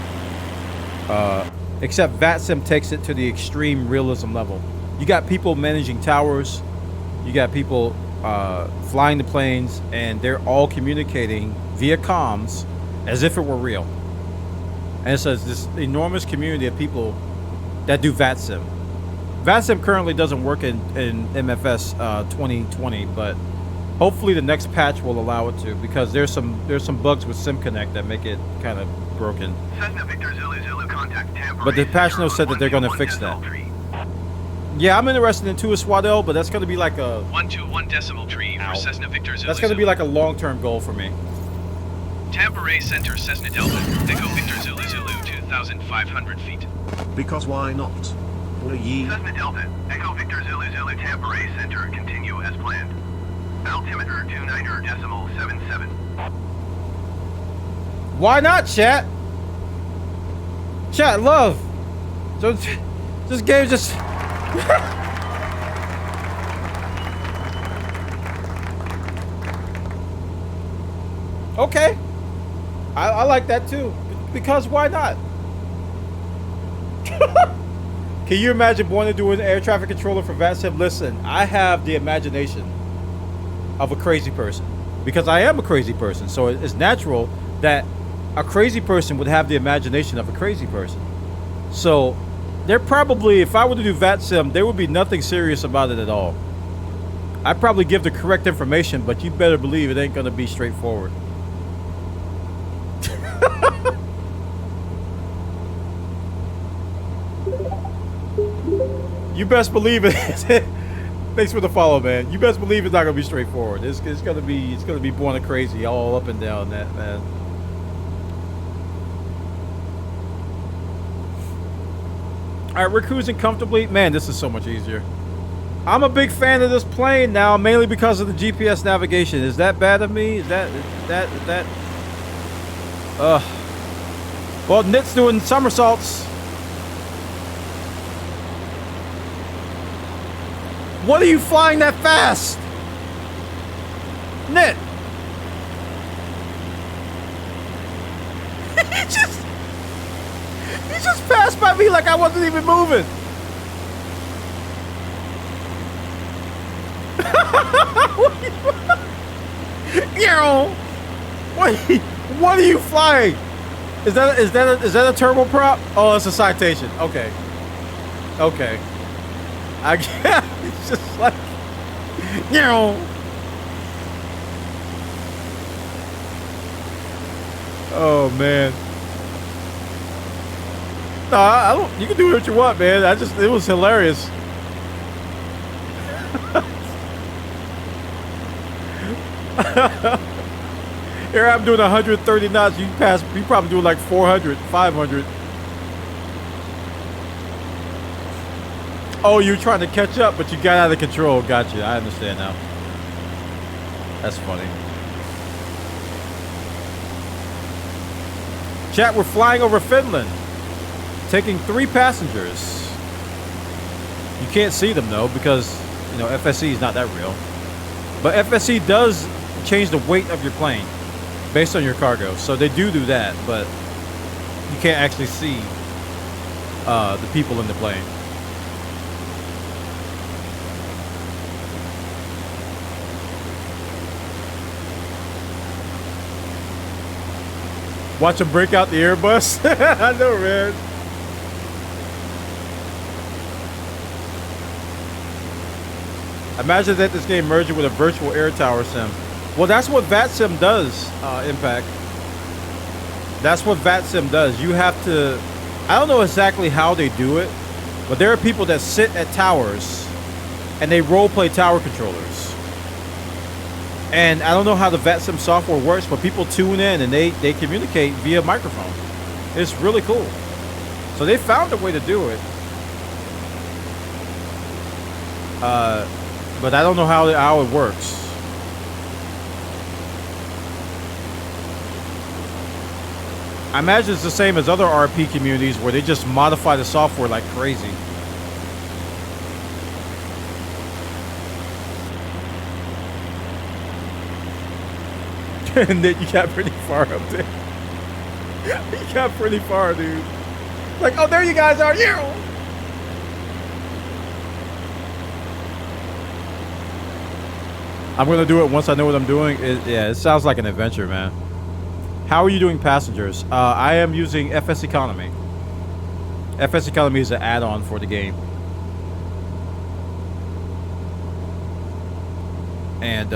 Except VATSIM takes it to the extreme realism level. You got people managing towers, you got people flying the planes, and they're all communicating via comms as if it were real. And so it's this enormous community of people that do VATSIM. VATSIM currently doesn't work in MFS 2020, but hopefully the next patch will allow it to, because there's some bugs with SimConnect that make it kind of broken. Cessna Victor Zulu Zulu contact Tampa. But the patch notes said that they're going to fix that. Yeah, I'm interested in two Swaddell, but that's going to be like a 121 decimal tree for Cessna Victor Zulu. That's going to be like a long-term goal for me. Tampa Ray Center Cessna Delta Echo Victor Zulu Zulu 2,500 feet. Because why not? Ye. Cessna Delta Echo Victor Zulu Zulu Tampa Ray Center continue as planned. Altimeter 29.77. Why not, chat? Chat, love. So this game just okay. I like that too. Because why not? Can you imagine Bwana doing air traffic controller for VATSIM? Listen, I have the imagination of a crazy person. Because I am a crazy person. So it's natural that a crazy person would have the imagination of a crazy person. So they're probably, if I were to do VATSIM, there would be nothing serious about it at all. I'd probably give the correct information, but you better believe it ain't going to be straightforward. You best believe it. Thanks for the follow, man. You best believe it's not gonna be straightforward. It's gonna be Bwana crazy all up and down that, man. All right, we're cruising comfortably. Man, this is so much easier. I'm a big fan of this plane now, mainly because of the GPS navigation. Is that bad of me? Is that? Well, Nit's doing somersaults. What are you flying that fast? Nit! he just passed by me like I wasn't even moving. What are you flying? Is that a turboprop? Oh, it's a citation. Okay. Okay. I guess it's just like, you know. Oh man. No, I don't. You can do what you want, man. It was hilarious. Here I'm doing 130 knots. You probably doing like 400, 500. Oh, you're trying to catch up, but you got out of control. Gotcha. I understand now. That's funny. Chat, we're flying over Finland, taking 3 passengers. You can't see them though, because you know FSE is not that real. But FSE does change the weight of your plane based on your cargo, so they do that, but you can't actually see the people in the plane. Watch them break out the Airbus. I know, man. Imagine that this game merging with a virtual air tower sim. Well, that's what VATSIM does, Impact. That's what VATSIM does. You have to... I don't know exactly how they do it, But there are people that sit at towers and they role play tower controllers. And I don't know how the VetSim software works, but people tune in and they communicate via microphone. It's really cool. So they found a way to do it. But I don't know how it works. I imagine it's the same as other RP communities where they just modify the software like crazy. And then you got pretty far up there. You got pretty far, dude. Like, oh, there you guys are. Yeah. I'm gonna do it once I know what I'm doing. It sounds like an adventure, man. How are you doing passengers? I am using FSEconomy. FSEconomy is an add-on for the game. And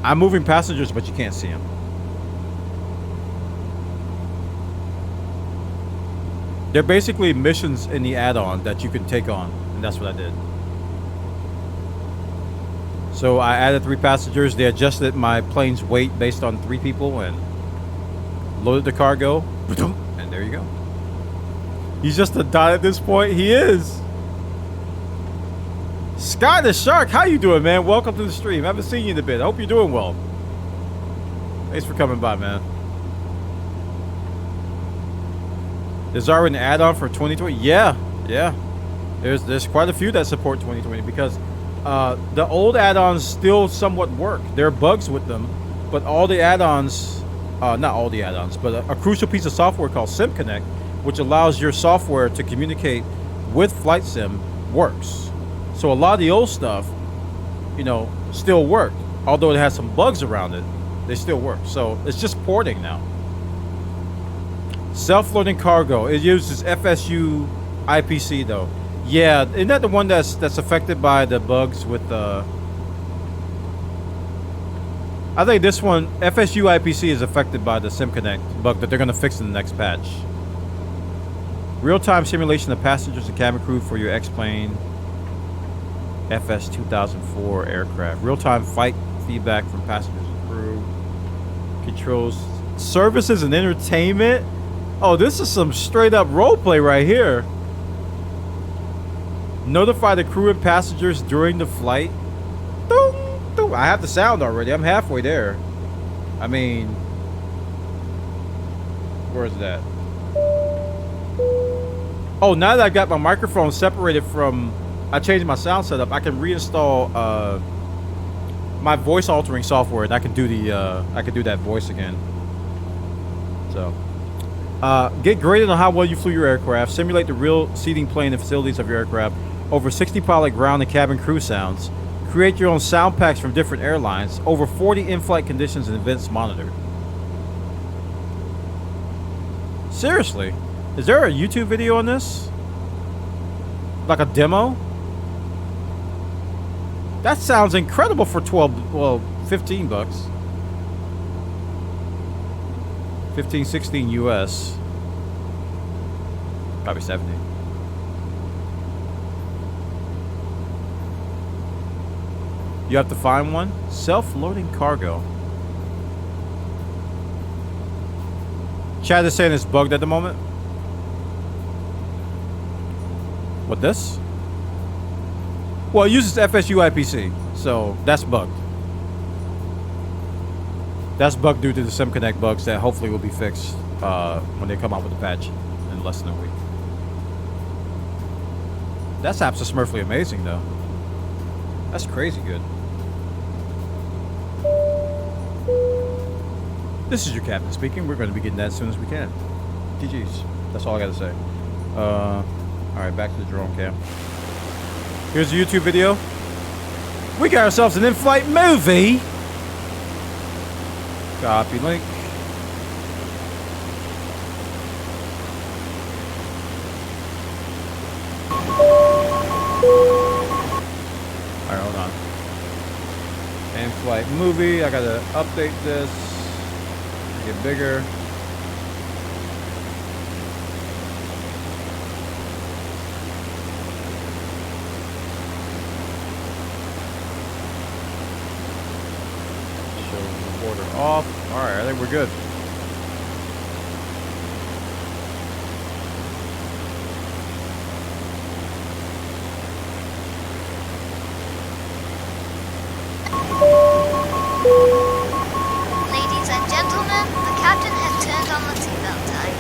I'm moving passengers, but you can't see them. They're basically missions in the add-on that you can take on, and that's what I did. So I added 3 passengers. They adjusted my plane's weight based on 3 people and loaded the cargo. And there you go. He's just a dot at this point. He is. Sky the Shark, how you doing, man? Welcome to the stream. I haven't seen you in a bit. I hope you're doing well. Thanks for coming by, man. There's already an add-on for 2020. Yeah. There's quite a few that support 2020 because the old add-ons still somewhat work. There are bugs with them, but all the add-ons, not all the add-ons, but a crucial piece of software called SimConnect, which allows your software to communicate with Flight Sim, works. So a lot of the old stuff, you know, still work. Although it has some bugs around it, they still work. So it's just porting now. Self-loading cargo. It uses FSU IPC though. Yeah, isn't that the one that's affected by the bugs with the... I think this one, FSU IPC, is affected by the SimConnect bug that they're going to fix in the next patch. Real-time simulation of passengers and cabin crew for your X-Plane FS 2004 aircraft. Real-time flight feedback from passengers and crew. Controls services and entertainment. Oh, this is some straight-up roleplay right here. Notify the crew and passengers during the flight. Ding, ding. I have the sound already. I'm halfway there. I mean, where's that? Oh, now that I got my microphone separated from, I changed my sound setup. I can reinstall my voice altering software, and I can do that voice again. So, get graded on how well you flew your aircraft. Simulate the real seating plane and facilities of your aircraft. Over 60 pilot, ground, and cabin crew sounds. Create your own sound packs from different airlines. Over 40 in-flight conditions and events monitored. Seriously? Is there a YouTube video on this? Like a demo? That sounds incredible for 15 bucks. 15, 16 US. Probably 70. You have to find one. Self-loading cargo. Chad is saying it's bugged at the moment. What, this? Well, it uses FSU IPC, so that's bugged. That's bugged due to the SimConnect bugs that hopefully will be fixed when they come out with the patch in less than a week. That's absolutely smurfly amazing, though. That's crazy good. This is your captain speaking. We're going to be getting that as soon as we can. GG's. That's all I got to say. Alright, back to the drone cam. Here's a YouTube video. We got ourselves an in-flight movie. Copy link. Alright, hold on. In-flight movie. I gotta update this. Get bigger. Order off. Alright, I think we're good. Ladies and gentlemen, the captain has turned on the seatbelt time.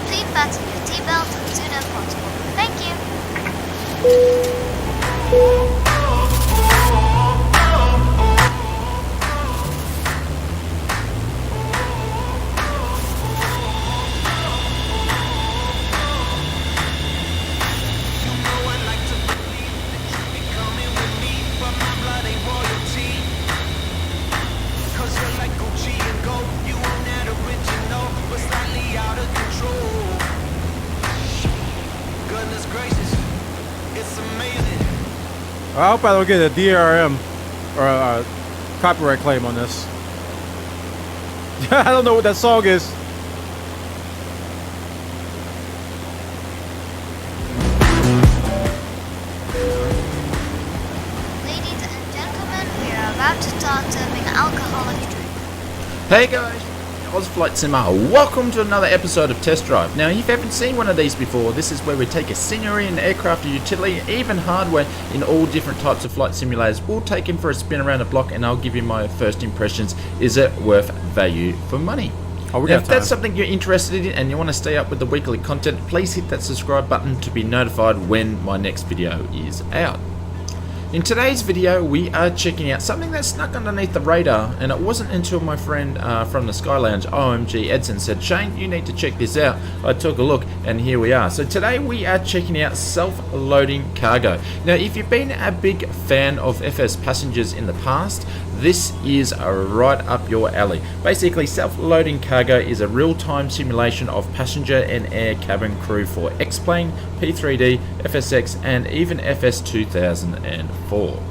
Please fasten your seatbelt as soon as possible. Thank you. I hope I don't get a DRM or a copyright claim on this. I don't know what that song is. Ladies and gentlemen, we are about to start serving alcoholic drink. Hey guys, Flight Simmer. Welcome to another episode of Test Drive. Now, if you haven't seen one of these before, this is where we take a scenery, an aircraft, a utility, even hardware in all different types of flight simulators. We'll take him for a spin around the block and I'll give you my first impressions. Is it worth value for money? Oh, now, if that's something you're interested in and you want to stay up with the weekly content, please hit that subscribe button to be notified when my next video is out. In today's video, we are checking out something that snuck underneath the radar, and it wasn't until my friend from the Sky Lounge, OMG Edson, said, Shane, you need to check this out. I took a look, and here we are. So today we are checking out self-loading cargo. Now, if you've been a big fan of FS passengers in the past, this is right up your alley. Basically, self-loading cargo is a real-time simulation of passenger and air cabin crew for X-Plane, P3D, FSX, and even FS 2004.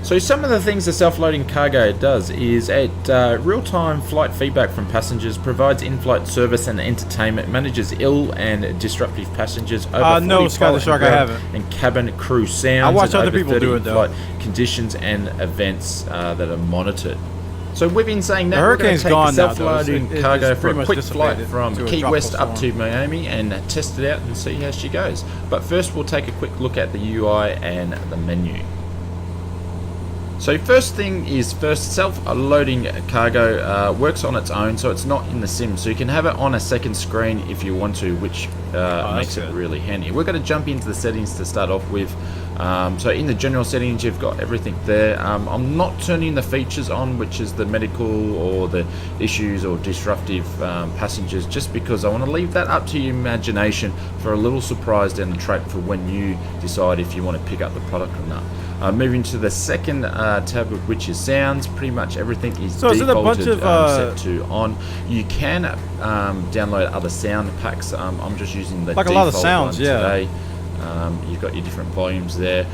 So some of the things the self-loading cargo does is it real-time flight feedback from passengers, provides in-flight service and entertainment, manages ill and disruptive passengers over no, Sky the Shark, I haven't. And cabin crew sounds. I watch and other people do it though. Flight conditions and events that are monitored. So we've been saying that the we're going hurricane's to take gone the now, self-loading cargo for a quick flight from to a Key tropical West up storm. to Miami and test it out and see how she goes. But first we'll take a quick look at the UI and the menu. So first thing is self-loading cargo works on its own, so it's not in the sim. So you can have it on a second screen if you want to, which makes it really handy. We're going to jump into the settings to start off with. So in the general settings, you've got everything there. I'm not turning the features on, which is the medical or the issues or disruptive passengers, just because I want to leave that up to your imagination for a little surprise down the track for when you decide if you want to pick up the product or not. Moving to the second tab, which is sounds. Pretty much everything is so defaulted, is it a bunch of set to on. You can download other sound packs. I'm just using the like default a lot of sounds, one yeah. today. You've got your different volumes there.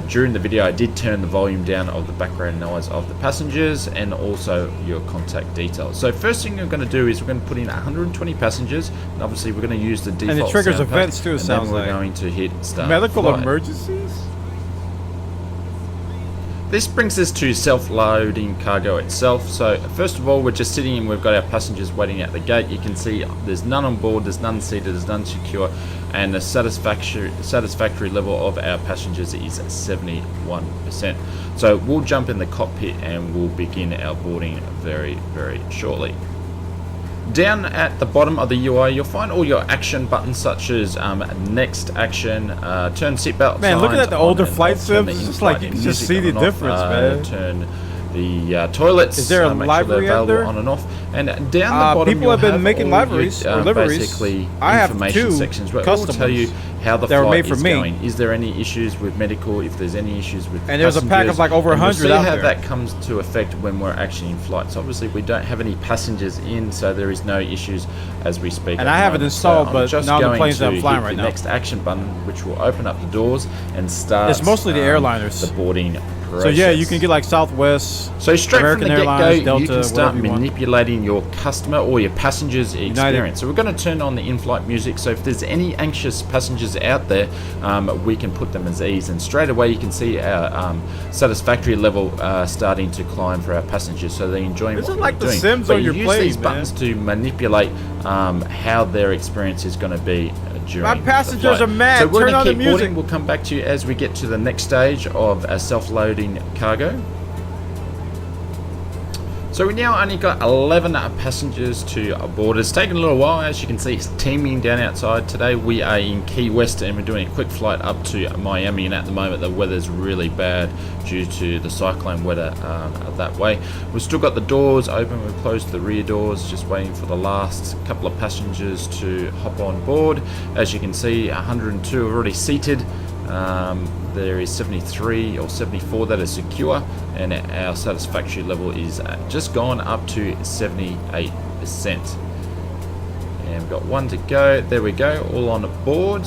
During the video, I did turn the volume down of the background noise of the passengers and also your contact details. So first thing we're going to do is we're going to put in 120 passengers, and obviously we're going to use the default. And it triggers sound events pack, too. It and sounds then we're like going to hit start medical flight. emergencies. This brings us to self-loading cargo itself. So first of all, we're just sitting and we've got our passengers waiting at the gate. You can see there's none on board, there's none seated, there's none secure, and the satisfactory level of our passengers is 71%. So we'll jump in the cockpit and we'll begin our boarding very, very shortly. Down at the bottom of the UI, you'll find all your action buttons such as next action, turn seatbelt. Man, looking at the on older and flight off, turn sims, the it's just like in-flight you can just music see the on and off, difference, man. Turn the toilets. Is there a make sure library they're out there? available on and off. And down the bottom, people have you'll been making all libraries your, or liveries. basically I have information 2 sections where it custom will tell you ones how the that were flight made for is me. going. Is there any issues with medical? If there's any issues with And there's a pack of like over and 100 we'll see out how there. that comes to effect when we're actually in flight. So obviously we don't have any passengers in, so there is no issues as we speak. And I have it installed, but just not on the going planes that I'm to flying hit right the now. next action button, which will open up the doors and start. It's mostly the airliners. The boarding So yeah, you can get like Southwest, so straight American from the Airlines, get-go, you Delta, can start whatever you want. manipulating your customer or your passengers' experience. So we're going to turn on the in-flight music. So if there's any anxious passengers out there, we can put them at ease. And straight away, you can see our satisfactory level starting to climb for our passengers. So they're enjoying This what is like they're the doing. Sims But on you your use plane, these man. buttons to manipulate how their experience is going to be during My passengers the are flight. mad. So we're Turn going on to the keep music. boarding. We'll come back to you as we get to the next stage of a self-loading cargo. So we now only got 11 passengers to board. It's taken a little while. As you can see, it's teeming down outside. Today we are in Key West and we're doing a quick flight up to Miami, and at the moment the weather's really bad due to the cyclone weather that way. We've still got the doors open. We've closed the rear doors, just waiting for the last couple of passengers to hop on board. As you can see, 102 are already seated. There is 73 or 74 that are secure, and our satisfactory level is just gone up to 78%. And we've got one to go. There we go, all on board.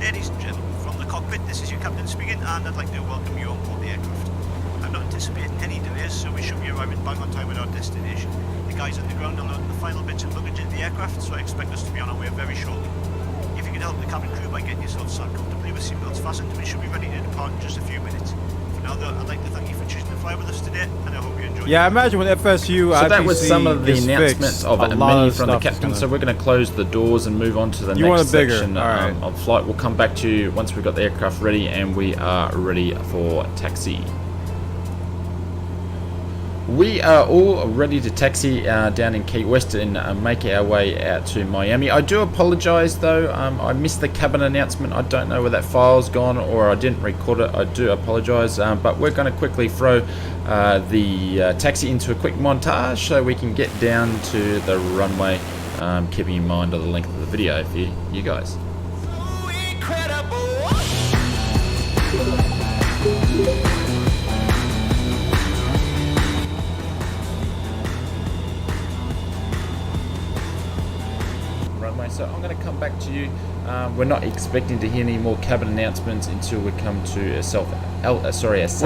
Ladies and gentlemen, from the cockpit, this is your captain speaking, and I'd like to welcome you on board the aircraft. I'm not anticipating any delays, so we should be arriving bang on time at our destination. The guys on the ground are loading the final bits of luggage into the aircraft, so I expect us to be on our way very shortly. If you could help the cabin crew by getting yourselves sat comfortably with seatbelts fastened, we should be ready to depart in just a few minutes. For now, though, I'd like to thank you for choosing to fly with us today, and I hope you enjoy. Yeah, I imagine with FSU, So that was IPC some of the is announcements fixed, of a many lot of from the stuff is captain. gonna- So we're going to close the doors and move on to the You want next it bigger. section All right. of flight. We'll come back to you once we've got the aircraft ready and we are ready for taxi. We are all ready to taxi down in Key West and make our way out to Miami. I do apologise though, I missed the cabin announcement. I don't know where that file's gone, or I didn't record it. I do apologise, but we're going to quickly throw the taxi into a quick montage so we can get down to the runway, keeping in mind of the length of the video for you guys. Runway. So I'm going to come back to you. We're not expecting to hear any more cabin announcements until we come to a safe altitude. AUS so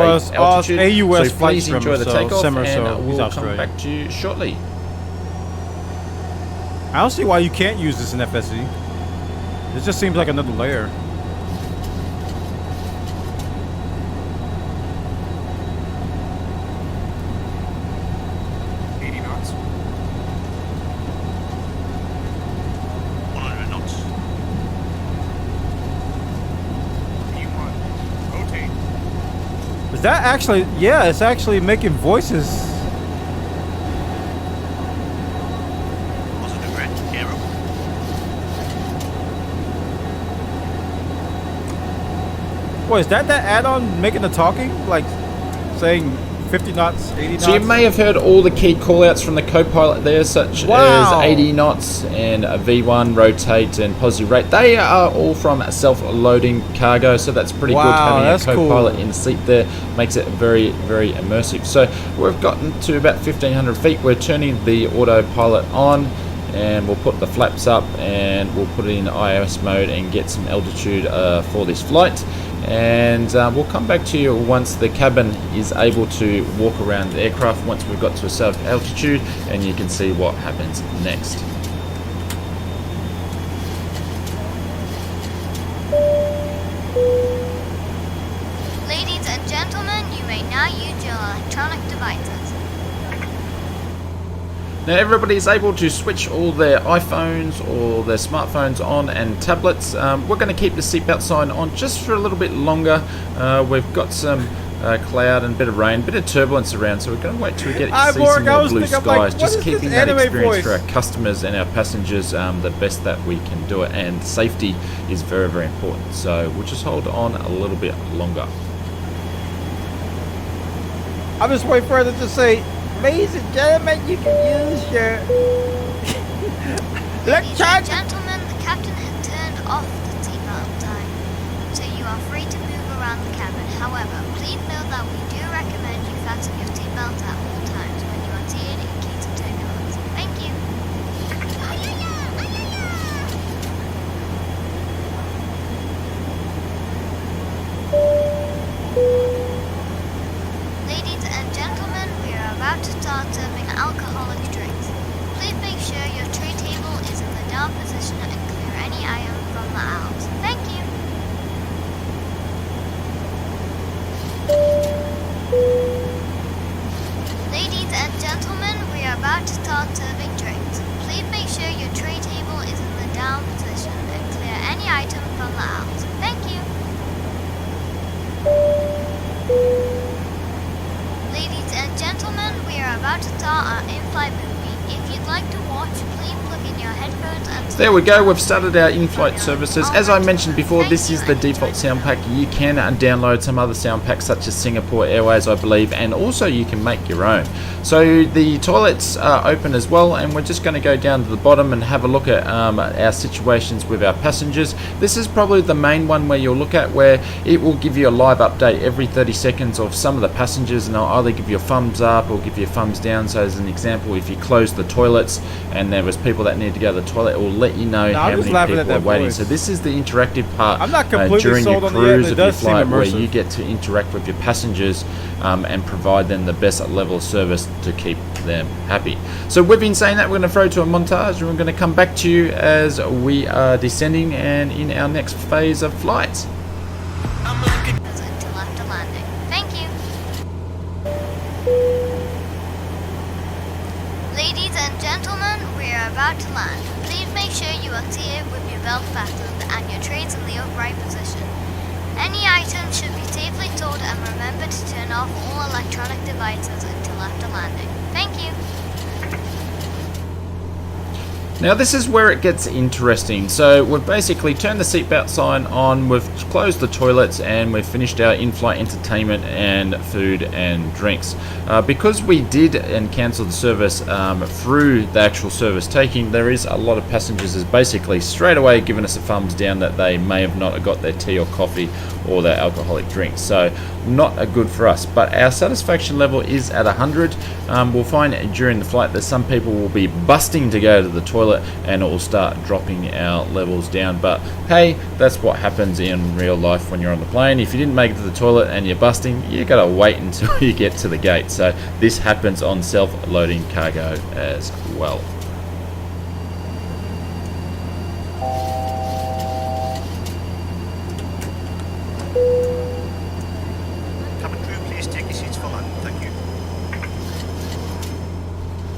flight please enjoy the streamer, so takeoff, simmer, and so he's we'll come Australian. back to you shortly. I don't see why you can't use this in FSE. It just seems like another layer. Is that actually? Yeah, it's actually making voices. Positive red, arrow. What is that? That add-on making the talking, like saying 50 knots, 80 knots. So you may have heard all the key callouts from the co-pilot there, such Wow. as 80 knots and V1, rotate, and positive rate. They are all from self-loading cargo, so that's pretty good Wow, having a that's co-pilot cool. in the seat there. Makes it very, very immersive. So we've gotten to about 1,500 feet. We're turning the autopilot on, and we'll put the flaps up, and we'll put it in IOS mode and get some altitude for this flight. And we'll come back to you once the cabin is able to walk around the aircraft, once we've got to a safe altitude, and you can see what happens next. Ladies and gentlemen, you may now use your electronic devices. Now everybody is able to switch all their iPhones or their smartphones on and tablets. We're going to keep the seatbelt sign on just for a little bit longer. We've got some cloud and a bit of rain, a bit of turbulence around, so we're going to wait till we get to see some more blue skies. Just keeping that experience for our customers and our passengers the best that we can do it, and safety is very, very important. So we'll just hold on a little bit longer. I'm just waiting for her to just say, ladies and gentlemen, you can use your Ladies and gentlemen, the captain has turned off the seatbelt sign, so you are free to move around the cabin. However, please note that we do recommend you fasten your seatbelt at all times when you are seated in case of turbulence. Thank you. start serving alcoholic drinks. Please make sure your tray table is in the down position and clear any item from the aisles. Thank you. Ladies and gentlemen, we are about to start serving drinks. Please make sure your tray table is in the down position and clear any item from the aisles. Thank you. Ladies and gentlemen, we are about to start our in-flight movie. If you'd like to watch, please plug in your headphones and... There we go, we've started our in-flight services. As I mentioned before, this is the default sound pack. You can download some other sound packs such as Singapore Airways, I believe, and also you can make your own. So the toilets are open as well, and we're just going to go down to the bottom and have a look at our situations with our passengers. This is probably the main one where you'll look at, where it will give you a live update every 30 seconds of some of the passengers, and they'll either give you a thumbs up or give you a thumbs down. So as an example, if you close the toilets and there was people that need to go to the toilet, it will let you know how many people are waiting. So this is the interactive part during your cruise of your flight, where you get to interact with your passengers and provide them the best level of service to keep them happy. So we've been saying that we're going to throw to a montage, and we're going to come back to you as we are descending and in our next phase of flights. Until after landing. Thank you. Ladies and gentlemen, we are about to land. Please make sure you are seated with your belt fastened and your trays in the upright position. Any items should be safely stored, and remember to turn off all electronic devices until after landing. Thank you. Now this is where it gets interesting. So we've basically turned the seatbelt sign on, we've closed the toilets, and we've finished our in-flight entertainment and food and drinks. Because we did and cancelled the service through the actual service taking, there is a lot of passengers is basically straight away giving us a thumbs down that they may have not got their tea or coffee or their alcoholic drinks. So not a good for us, but our satisfaction level is at 100. We'll find during the flight that some people will be busting to go to the toilet, and it will start dropping our levels down. But hey, that's what happens in real life when you're on the plane. If you didn't make it to the toilet and you're busting, you gotta wait until you get to the gate. So this happens on self-loading cargo as well.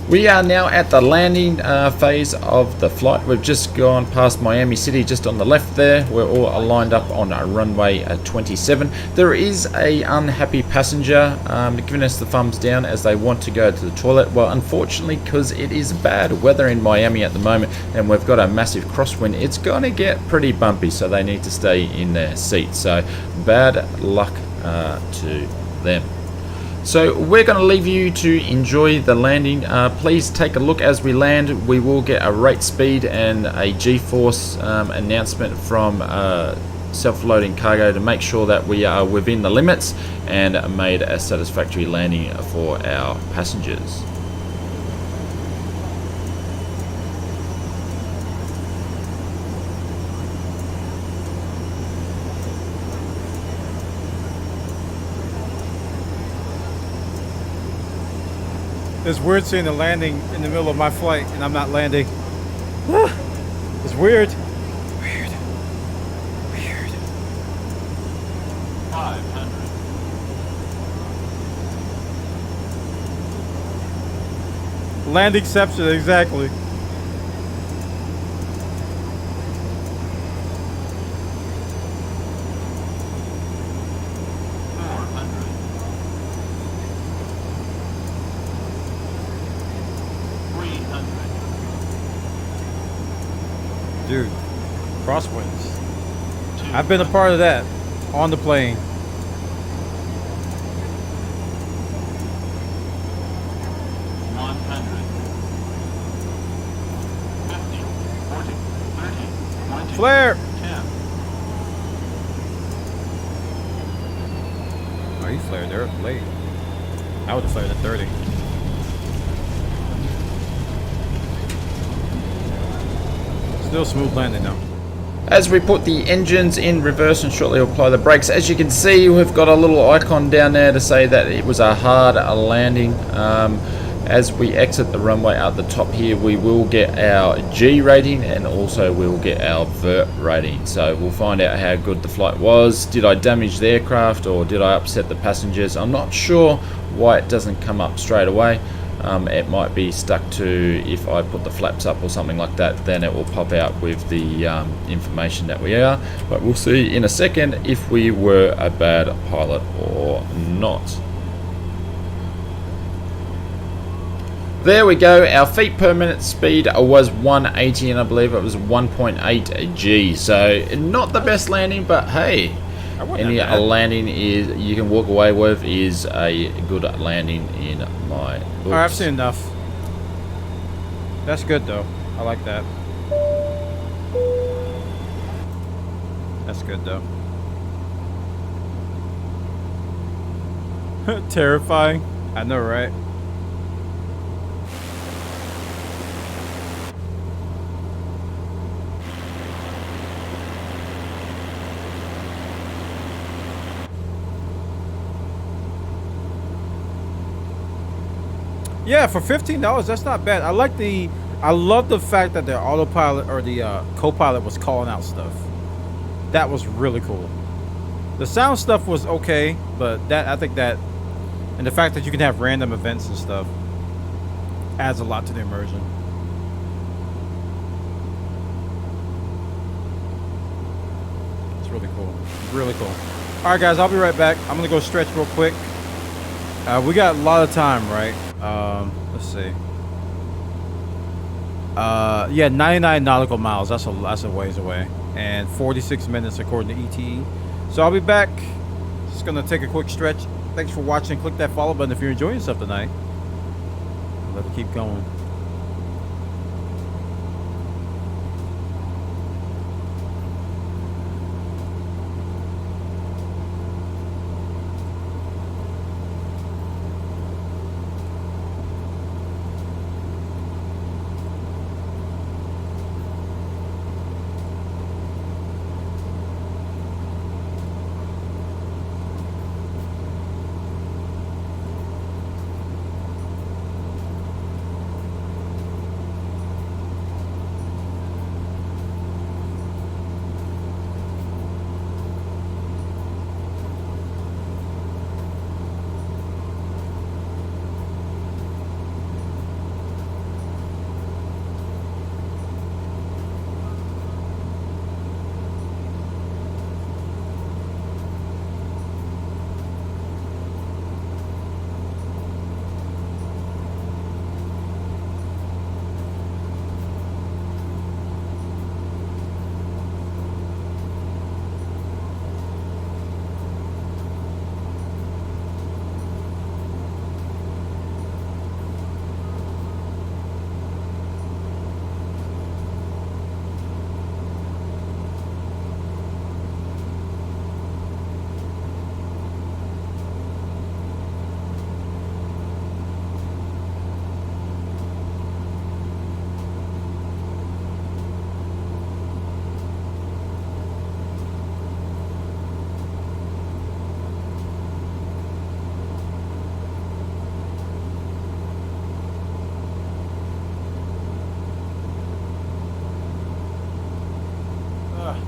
We are now at the landing phase of the flight. We've just gone past Miami City, just on the left there. We're all lined up on runway 27. There is a unhappy passenger giving us the thumbs down as they want to go to the toilet. Well, unfortunately, because it is bad weather in Miami at the moment and we've got a massive crosswind, it's going to get pretty bumpy, so they need to stay in their seats. So bad luck to them. So we're going to leave you to enjoy the landing. Please take a look as we land. We will get a rate speed and a G-force announcement from self-loading cargo to make sure that we are within the limits and made a satisfactory landing for our passengers. It's weird seeing the landing in the middle of my flight and I'm not landing. It's weird. Weird. 500. Landingception, exactly. Dude, crosswinds. I've been a part of that on the plane. Flare! Oh, he flared there late. I would have flared at 30. Still smooth landing though. As we put the engines in reverse and shortly apply the brakes, as you can see, we've got a little icon down there to say that it was a hard landing. As we exit the runway at the top here, we will get our G rating and also we'll get our vert rating. So we'll find out how good the flight was. Did I damage the aircraft or did I upset the passengers? I'm not sure why it doesn't come up straight away. It might be stuck to, if I put the flaps up or something like that, then it will pop out with the information that we are. But we'll see in a second if we were a bad pilot or not. There we go, our feet per minute speed was 180 and I believe it was 1.8 G. So not the best landing, but hey, any landing is you can walk away with is a good landing in my books. Alright, I've seen enough. That's good though. I like that. That's good though. Terrifying. I know, right? Yeah, for $15, that's not bad. I love the fact that the autopilot or the co-pilot was calling out stuff. That was really cool. The sound stuff was okay, but I think that, and the fact that you can have random events and stuff adds a lot to the immersion. It's really cool. Really cool. All right, guys, I'll be right back. I'm gonna go stretch real quick. We got a lot of time, right? Let's see. Yeah, 99 nautical miles. That's a ways away, and 46 minutes according to ETE. So I'll be back. Just gonna take a quick stretch. Thanks for watching. Click that follow button if you're enjoying yourself tonight. Let it keep going.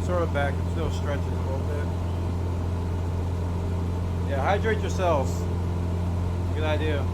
Sort of back, still stretches a little bit. Yeah, hydrate yourselves. Good idea.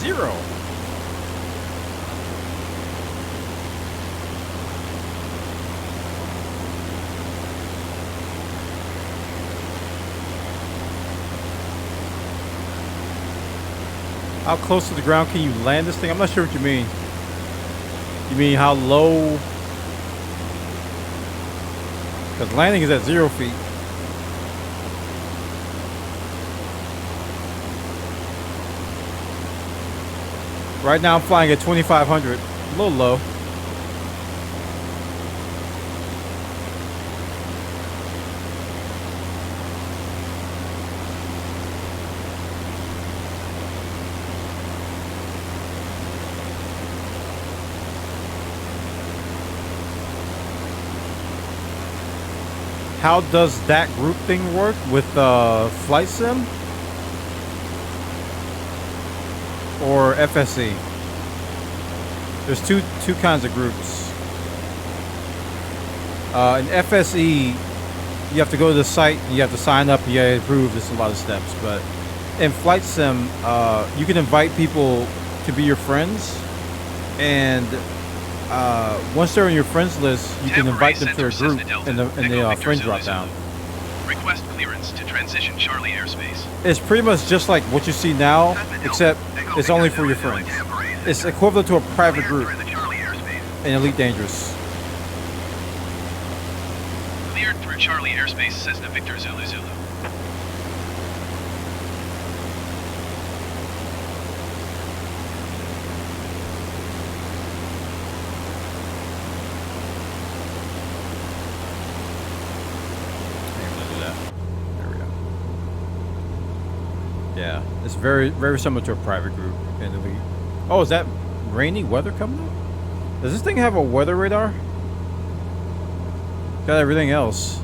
Zero. How close to the ground can you land this thing? I'm not sure what you mean. You mean how low? Because landing is at 0 feet. Right now I'm flying at 2,500. A little low. How does that group thing work with Flight Sim or FSE? There's two kinds of groups. In FSE, you have to go to the site, and you have to sign up, and you have to approve. There's a lot of steps, but in Flight Sim, you can invite people to be your friends, and once they're on your friends list, you can invite them to a group in the friend drop down. Request clearance to transition Charlie airspace. It's pretty much just like what you see now, except it's only for your friends. It's equivalent to a private group in Elite Dangerous. Cleared through Charlie airspace, Cessna Victor Zulu Zulu. Yeah, it's very similar to a private group in Elite. Oh, is that rainy weather coming up? Does this thing have a weather radar? Got everything else.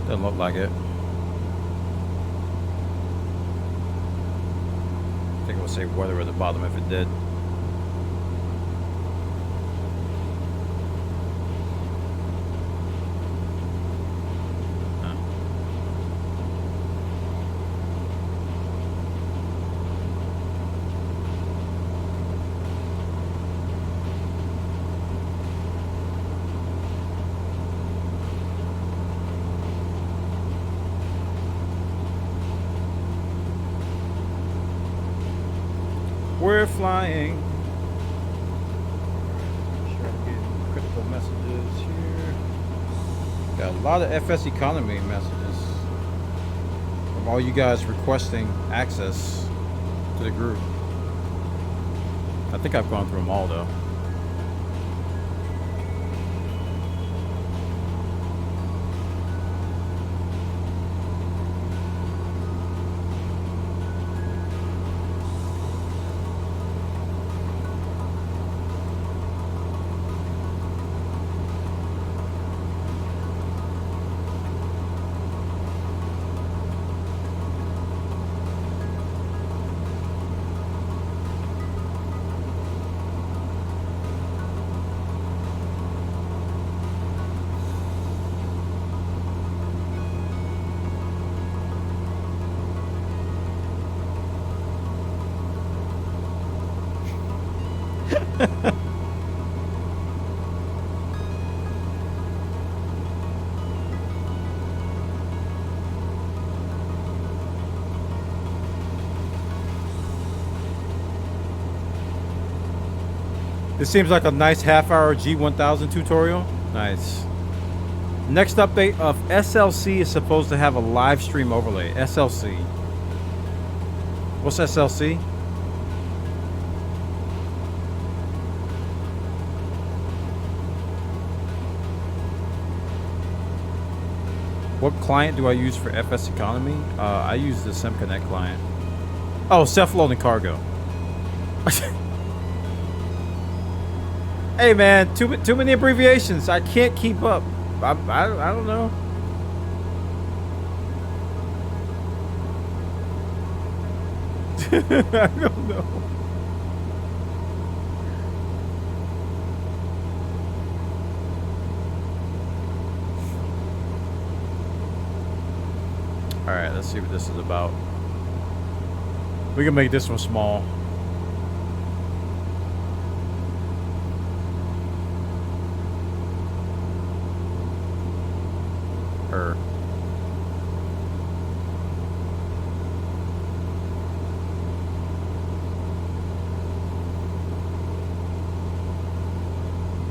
Doesn't look like it. I think it would say weather at the bottom if it did. We're flying. Sure, I'm getting critical messages here. Got a lot of FSEconomy messages from all you guys requesting access to the group. I think I've gone through them all though. This seems like a nice half-hour G1000 tutorial. Nice. Next update of SLC is supposed to have a live stream overlay. SLC. What's SLC? What client do I use for FSEconomy? I use the SimConnect client. Oh, self-loading cargo. Hey man, too many abbreviations. I can't keep up. I don't know. I don't know. All right, let's see what this is about. We can make this one small.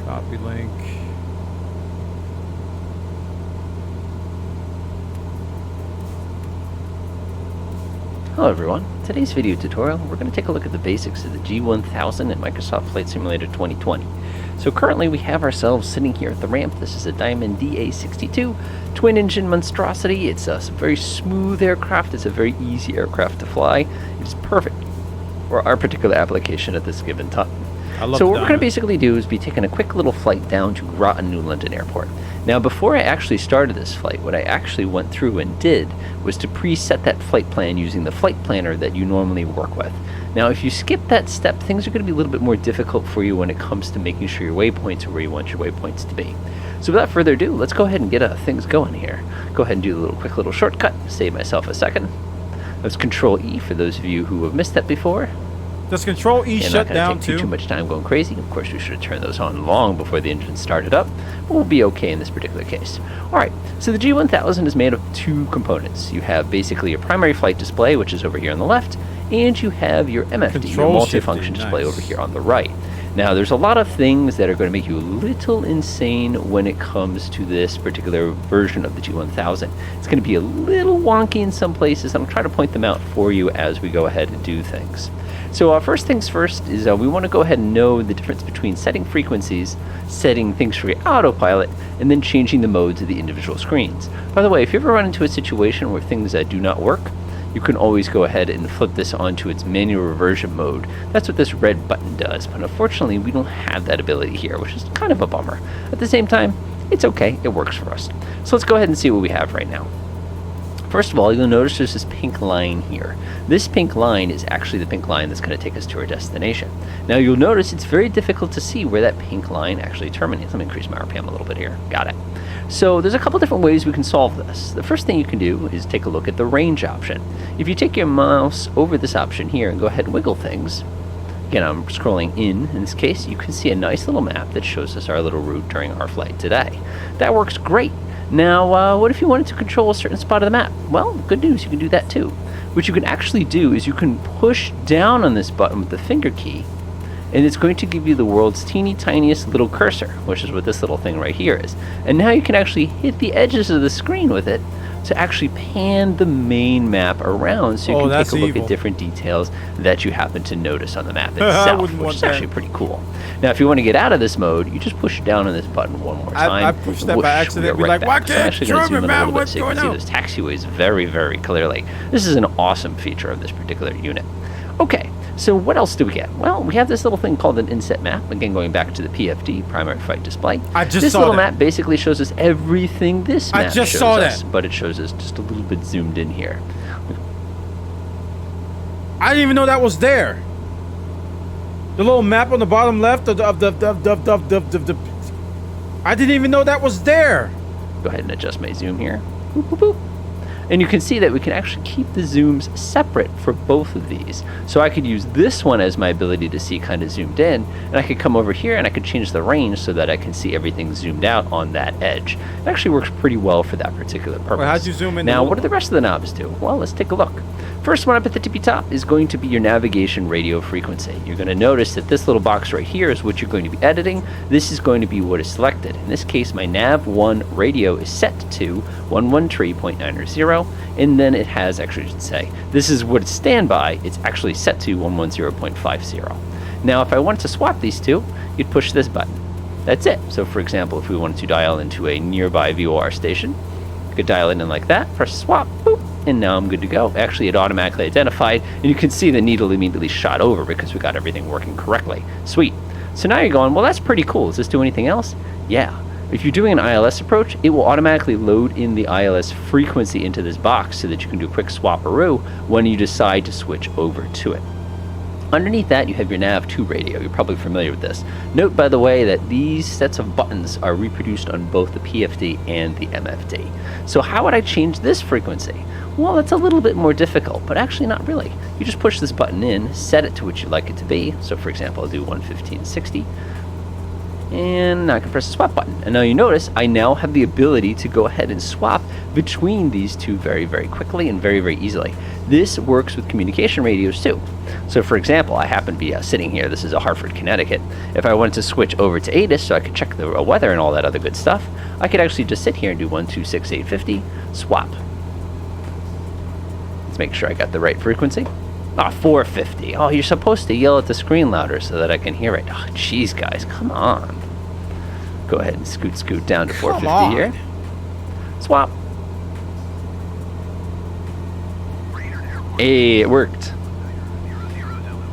Copy link. Hello everyone. Today's video tutorial, we're going to take a look at the basics of the G1000 in Microsoft Flight Simulator 2020. So currently we have ourselves sitting here at the ramp. This is a Diamond DA62 twin engine monstrosity. It's a very smooth aircraft. It's a very easy aircraft to fly. It's perfect for our particular application at this given time. So what we're going to basically do is be taking a quick little flight down to Groton, New London Airport. Now, before I actually started this flight, what I actually went through and did was to preset that flight plan using the flight planner that you normally work with. Now, if you skip that step, things are going to be a little bit more difficult for you when it comes to making sure your waypoints are where you want your waypoints to be. So without further ado, let's go ahead and get things going here. Go ahead and do a quick little shortcut, save myself a second. Let's Control E for those of you who have missed that before. Does Control E shut down too? Too much time going crazy. Of course, we should have turned those on long before the engine started up. But we'll be okay in this particular case. All right. So the G1000 is made of two components. You have basically your primary flight display, which is over here on the left, and you have your MFD, your multifunction display, over here on the right. Now, there's a lot of things that are going to make you a little insane when it comes to this particular version of the G1000. It's going to be a little wonky in some places, and I'll try to point them out for you as we go ahead and do things. So first things first is we want to go ahead and know the difference between setting frequencies, setting things for your autopilot, and then changing the modes of the individual screens. By the way, if you ever run into a situation where things do not work, you can always go ahead and flip this onto its manual reversion mode. That's what this red button does, but unfortunately we don't have that ability here, which is kind of a bummer. At the same time, it's okay, it works for us. So let's go ahead and see what we have right now. First of all, you'll notice there's this pink line here. This pink line is actually the pink line that's going to take us to our destination. Now you'll notice it's very difficult to see where that pink line actually terminates. Let me increase my RPM a little bit here. Got it. So there's a couple different ways we can solve this. The first thing you can do is take a look at the range option. If you take your mouse over this option here and go ahead and wiggle things, again, I'm scrolling in this case, you can see a nice little map that shows us our little route during our flight today. That works great. Now, what if you wanted to control a certain spot of the map? Well, good news, you can do that too. What you can actually do is you can push down on this button with the finger key, and it's going to give you the world's teeny tiniest little cursor, which is what this little thing right here is. And now you can actually hit the edges of the screen with it to actually pan the main map around, so you can take a look at different details that you happen to notice on the map itself, which is actually pretty cool. Now, if you want to get out of this mode, you just push down on this button one more time. I pushed that by accident. Be like, why can't you zoom in man? What's going on? So you can see those taxiways very, very clearly. This is an awesome feature of this particular unit. Okay, so what else do we get? Well, we have this little thing called an inset map. Again, going back to the PFD, primary flight display. This little map basically shows us everything this map shows us, but it shows us just a little bit zoomed in here. I didn't even know that was there. The little map on the bottom left of the I didn't even know that was there. Go ahead and adjust my zoom here. Boop, boop, boop. And you can see that we can actually keep the zooms separate for both of these. So I could use this one as my ability to see kind of zoomed in, and I could come over here and I could change the range so that I can see everything zoomed out on that edge. It actually works pretty well for that particular purpose. Well, how'd you zoom in? Now, what do the rest of the knobs do? Well, let's take a look. First one up at the tippy top is going to be your navigation radio frequency. You're going to notice that this little box right here is what you're going to be editing. This is going to be what is selected. In this case, my nav1 radio is set to 113.900, and then it has, actually I should say, this is what it's standby. It's actually set to 110.50. Now, if I wanted to swap these two, you'd push this button. That's it. So, for example, if we wanted to dial into a nearby VOR station, you could dial it in like that, press swap, boop, and now I'm good to go. Actually, it automatically identified, and you can see the needle immediately shot over because we got everything working correctly. Sweet. So now you're going, well, that's pretty cool. Does this do anything else? Yeah. If you're doing an ILS approach, it will automatically load in the ILS frequency into this box so that you can do a quick swap-a-roo when you decide to switch over to it. Underneath that, you have your nav2 radio. You're probably familiar with this. Note, by the way, that these sets of buttons are reproduced on both the PFD and the MFD. So how would I change this frequency? Well, it's a little bit more difficult, but actually not really. You just push this button in, set it to what you'd like it to be. So, for example, I'll do 115.60. And now I can press the swap button. And now you notice I now have the ability to go ahead and swap between these two very, very quickly and very, very easily. This works with communication radios too. So for example, I happen to be sitting here, this is a Hartford, Connecticut. If I wanted to switch over to ATIS so I could check the weather and all that other good stuff, I could actually just sit here and do 126.850, swap. Let's make sure I got the right frequency. Ah, 450. Oh, you're supposed to yell at the screen louder so that I can hear it. Oh, jeez, guys, come on. Go ahead and scoot down to 450 here. Swap. Hey, it worked.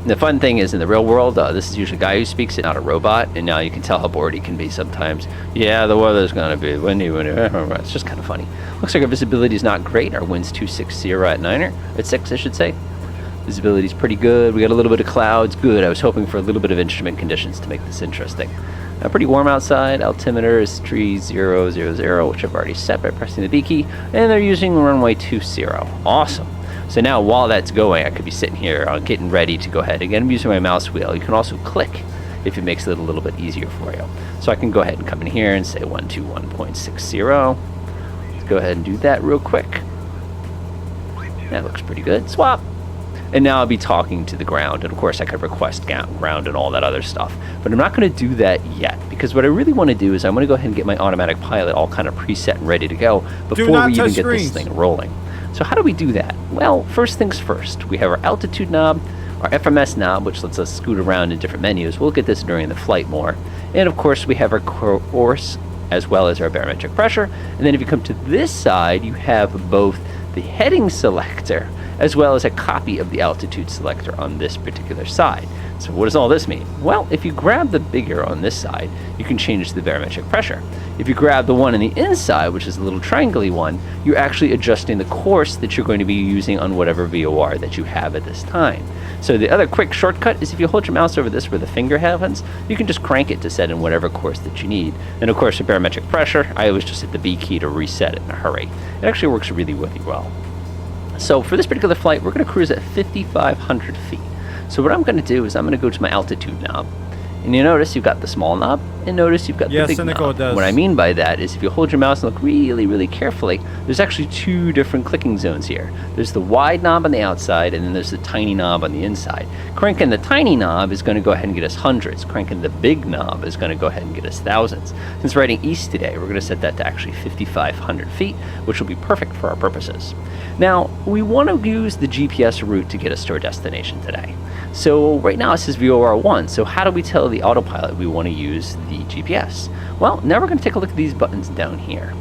The fun thing is, in the real world, this is usually a guy who speaks it, not a robot, and now you can tell how bored he can be sometimes. Yeah, the weather's gonna be windy. It's just kind of funny. Looks like our visibility is not great. Our wind's 260 at 6, I should say. Visibility's pretty good. We got a little bit of clouds. Good. I was hoping for a little bit of instrument conditions to make this interesting. Pretty warm outside. Altimeter is 3000, which I've already set by pressing the B key, and they're using runway 20. Awesome. So now while that's going, I could be sitting here getting ready to go ahead. Again, I'm using my mouse wheel. You can also click if it makes it a little bit easier for you. So I can go ahead and come in here and say 121.60. Let's go ahead and do that real quick. That looks pretty good. Swap. And now I'll be talking to the ground. And of course, I could request ground and all that other stuff. But I'm not going to do that yet, because what I really want to do is I want to go ahead and get my automatic pilot all kind of preset and ready to go before we even get this thing rolling. So how do we do that? Well, first things first, we have our altitude knob, our FMS knob, which lets us scoot around in different menus. We'll look at this during the flight more. And of course, we have our course as well as our barometric pressure. And then if you come to this side, you have both the heading selector as well as a copy of the altitude selector on this particular side. So what does all this mean? Well, if you grab the bigger on this side, you can change the barometric pressure. If you grab the one on the inside, which is the little triangle-y one, you're actually adjusting the course that you're going to be using on whatever VOR that you have at this time. So the other quick shortcut is if you hold your mouse over this where the finger happens, you can just crank it to set in whatever course that you need. And of course, for barometric pressure, I always just hit the B key to reset it in a hurry. It actually works really, really well. So for this particular flight, we're going to cruise at 5,500 feet. So what I'm going to do is I'm going to go to my altitude knob. And you notice you've got the small knob, and notice you've got the big knob. Does. What I mean by that is if you hold your mouse and look really, really carefully, there's actually two different clicking zones here. There's the wide knob on the outside, and then there's the tiny knob on the inside. Cranking the tiny knob is going to go ahead and get us hundreds. Cranking the big knob is going to go ahead and get us thousands. Since we're heading east today, we're going to set that to actually 5,500 feet, which will be perfect for our purposes. Now, we want to use the GPS route to get us to our destination today. So right now it says VOR 1, so how do we tell the autopilot we want to use the GPS? Well, now we're going to take a look at these buttons down here.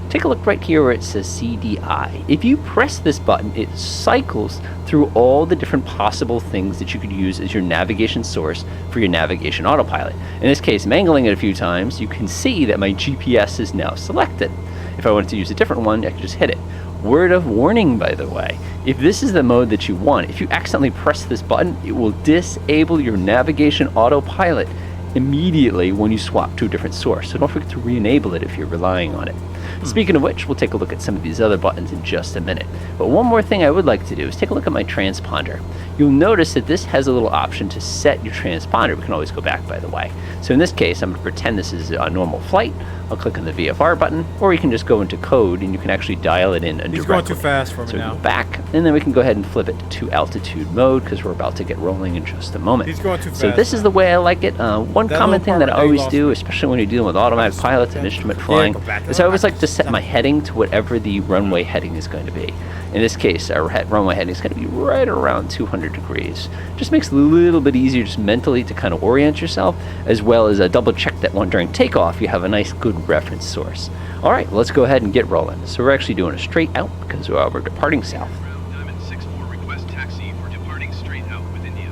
Take a look right here where it says CDI. If you press this button, it cycles through all the different possible things that you could use as your navigation source for your navigation autopilot. In this case, mangling it a few times, you can see that my GPS is now selected. If I wanted to use a different one, I could just hit it. Word of warning, by the way, if this is the mode that you want, if you accidentally press this button, it will disable your navigation autopilot immediately when you swap to a different source. So don't forget to re-enable it if you're relying on it. Speaking of which, we'll take a look at some of these other buttons in just a minute. But one more thing I would like to do is take a look at my transponder. You'll notice that this has a little option to set your transponder. We can always go back, by the way. So in this case, I'm going to pretend this is a normal flight. I'll click on the VFR button, or you can just go into code and you can actually dial it in directly. He's going too fast for me now. So we go back, and then we can go ahead and flip it to altitude mode because we're about to get rolling in just a moment. He's going too fast. So this is the way I like it. One common thing that I always do, especially when you're dealing with automatic pilots and instrument flying, is I always like to set my heading to whatever the runway heading is going to be. In this case, our runway heading is going to be right around 200 degrees. Just makes it a little bit easier just mentally to kind of orient yourself, as well as double check that one during takeoff you have a nice good reference source. All right, let's go ahead and get rolling. So we're actually doing a straight out because we're departing south. Diamond 64 request taxi for departing straight out with India.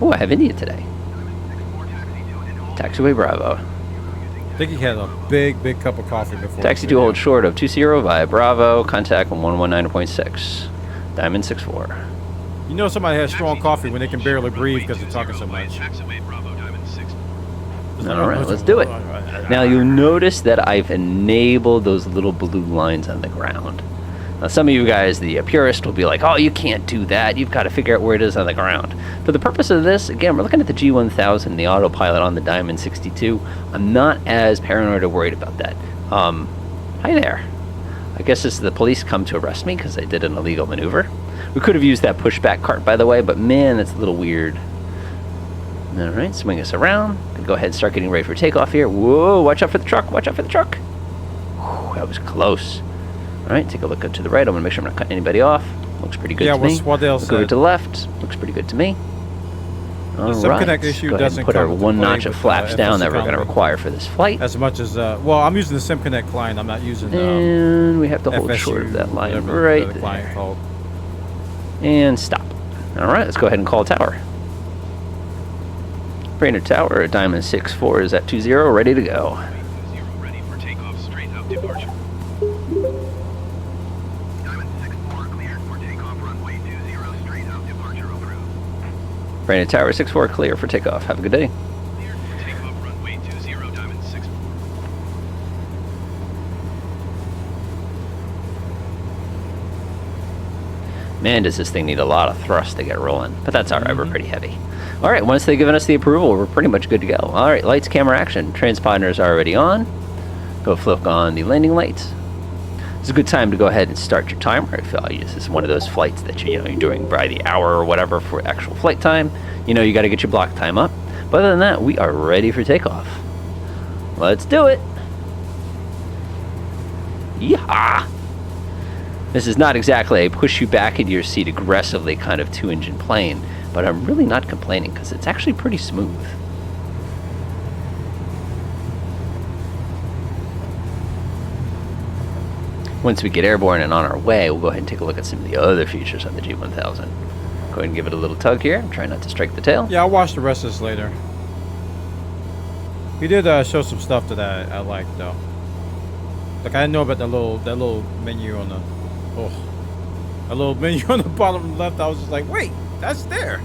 Oh, I have India today. Taxiway Bravo. I think he had a big cup of coffee before. Taxi to hold short of 20 via Bravo. Contact on 119.6. Diamond 64. You know somebody has strong coffee when they can barely breathe because they're talking so much. Taxiway Bravo Diamond 64. All right, let's do it. Now you'll notice that I've enabled those little blue lines on the ground. Now some of you guys, the purist, will be like, oh, you can't do that. You've got to figure out where it is on the ground. For the purpose of this, again, we're looking at the G1000, the autopilot on the Diamond 62. I'm not as paranoid or worried about that. Hi there. I guess this is the police come to arrest me because I did an illegal maneuver. We could have used that pushback cart, by the way, but man, that's a little weird. All right, swing us around. Gonna go ahead and start getting ready for takeoff here. Whoa, watch out for the truck. Watch out for the truck. Whew, that was close. All right, take a look to the right. I'm gonna make sure I'm not cutting anybody off. Looks pretty good to me. Yeah, what else? Look over to the left. Looks pretty good to me. All right, issue go ahead and put our one notch of flaps down that we're going to FSEconomy. require for this flight. As much as, well, I'm using the SimConnect client. I'm not using And we have to hold FSU, short of that line whatever right the client there. called. And stop. All right, let's go ahead and call tower. Brainerd Tower, Diamond 6-4 is at 20, ready to go. Ready for takeoff, straight out departure. Diamond 6-4 cleared for takeoff, runway 20, straight out departure approved. Brainerd Tower 6-4 clear for takeoff. Have a good day. Cleared for takeoff, runway 20, Diamond 6-4. Man, does this thing need a lot of thrust to get rolling. But that's all right, we're pretty heavy. All right, once they've given us the approval, we're pretty much good to go. All right, lights, camera, action. Transponders are already on. Go flick on the landing lights. It's a good time to go ahead and start your timer. If this is one of those flights that you're doing by the hour or whatever for actual flight time, you got to get your block time up. But other than that, we are ready for takeoff. Let's do it. Yeehaw! This is not exactly a push you back into your seat aggressively kind of two-engine plane, but I'm really not complaining because it's actually pretty smooth. Once we get airborne and on our way, we'll go ahead and take a look at some of the other features on the G1000. Go ahead and give it a little tug here. Try not to strike the tail. Yeah, I'll watch the rest of this later. He did show some stuff that I liked though. Like I didn't know about that little menu on the a little menu on the bottom left. I was just like, wait, that's there.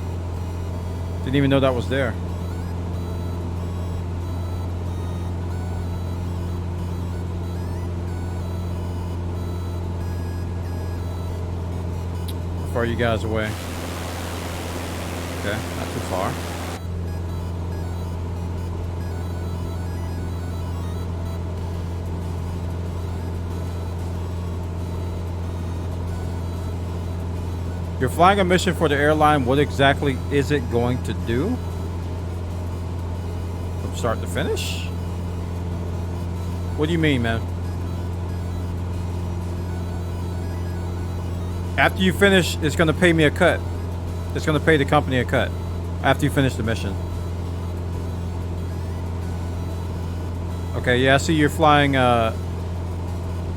Didn't even know that was there. How far are you guys away? Okay, not too far. You're flying a mission for the airline. What exactly is it going to do? From start to finish? What do you mean, man? After you finish, it's going to pay me a cut. It's going to pay the company a cut after you finish the mission. Okay, yeah, I see you're flying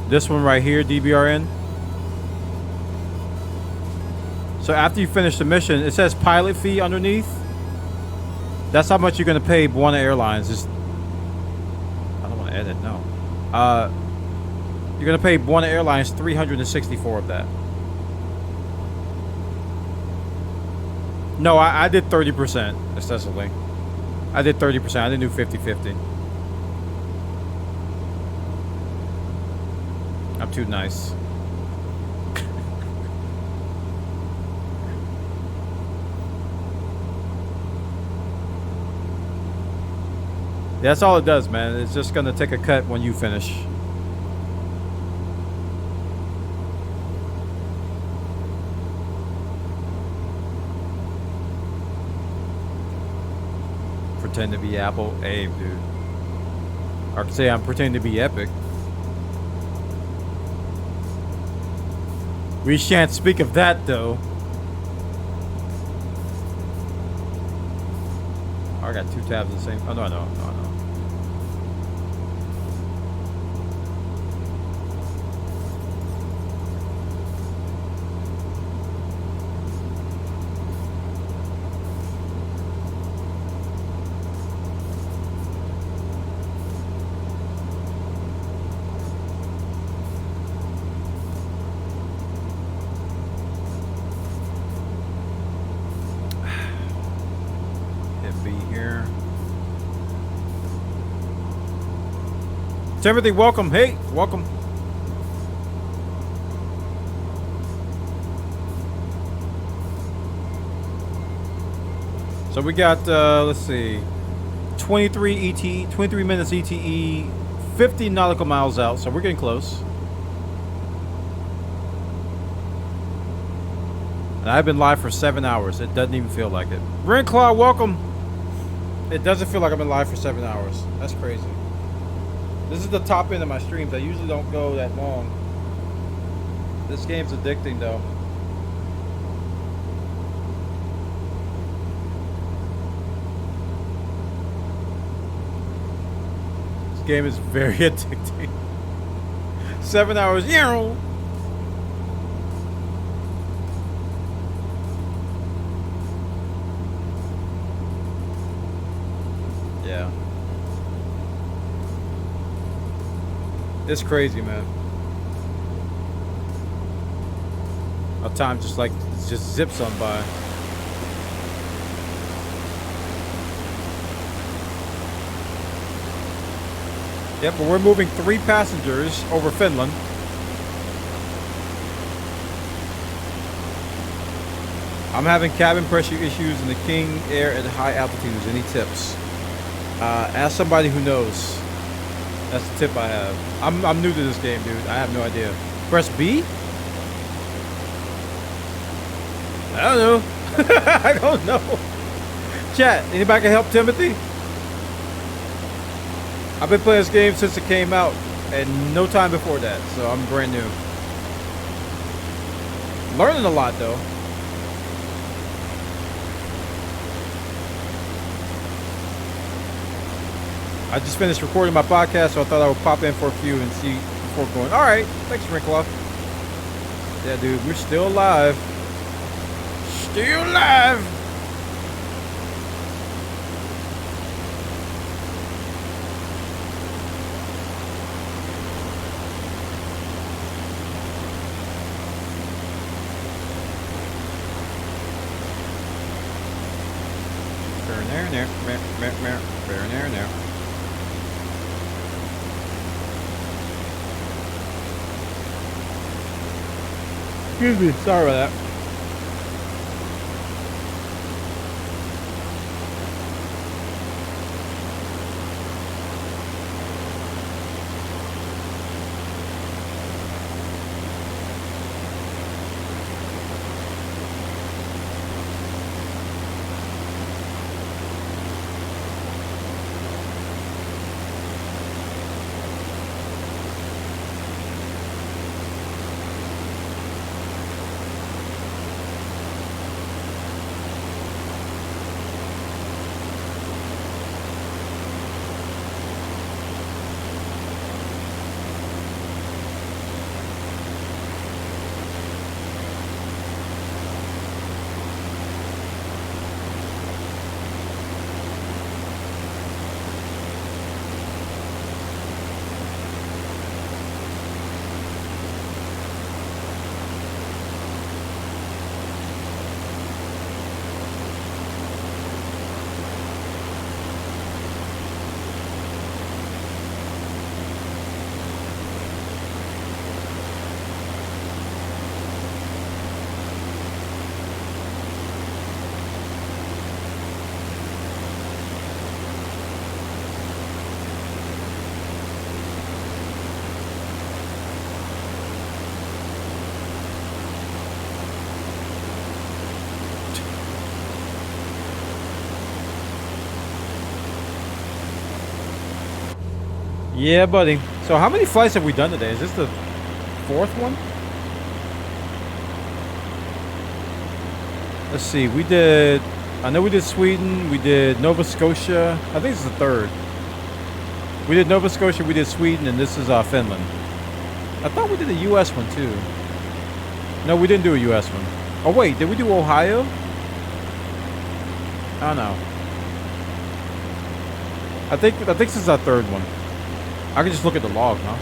this one right here, DBRN. So after you finish the mission, it says pilot fee underneath. That's how much you're going to pay Bwana Airlines. I don't want to edit, no. You're going to pay Bwana Airlines $364 of that. No, I did 30%, ostensibly. I did 30%. I didn't do 50-50. I'm too nice. That's all it does, man. It's just gonna take a cut when you finish. Pretend to be Apple. Hey, dude. I could say I'm pretending to be Epic. We shan't speak of that, though. I got two tabs the same. Oh, no. Timothy, welcome. Hey, welcome. So we got, let's see, 23 minutes ETE, 50 nautical miles out. So we're getting close. And I've been live for 7 hours. It doesn't even feel like it. Rinclaw, welcome. It doesn't feel like I've been live for 7 hours. That's crazy. This is the top end of my streams. I usually don't go that long. This game's addicting, though. This game is very addicting. 7 hours. Yeah. Yeah. It's crazy, man. Our time just zips on by. Yep, but we're moving 3 passengers over Finland. I'm having cabin pressure issues in the King Air at high altitudes. Any tips? Ask somebody who knows. That's the tip I have. I'm new to this game, dude. I have no idea. Press B? I don't know. I don't know. Chat, anybody can help Timothy? I've been playing this game since it came out, and no time before that, so I'm brand new. Learning a lot, though. I just finished recording my podcast, so I thought I would pop in for a few and see before going. All right, thanks, Rinkloff. Yeah, dude, we're still alive. Still alive. There. Excuse me, sorry about that. Yeah, buddy. So how many flights have we done today? Is this the 4th one? Let's see. I know we did Sweden. We did Nova Scotia. I think this is the 3rd. We did Nova Scotia. We did Sweden. And this is Finland. I thought we did a U.S. one too. No, we didn't do a U.S. one. Oh, wait. Did we do Ohio? I don't know. I think this is our 3rd one. I can just look at the log, huh?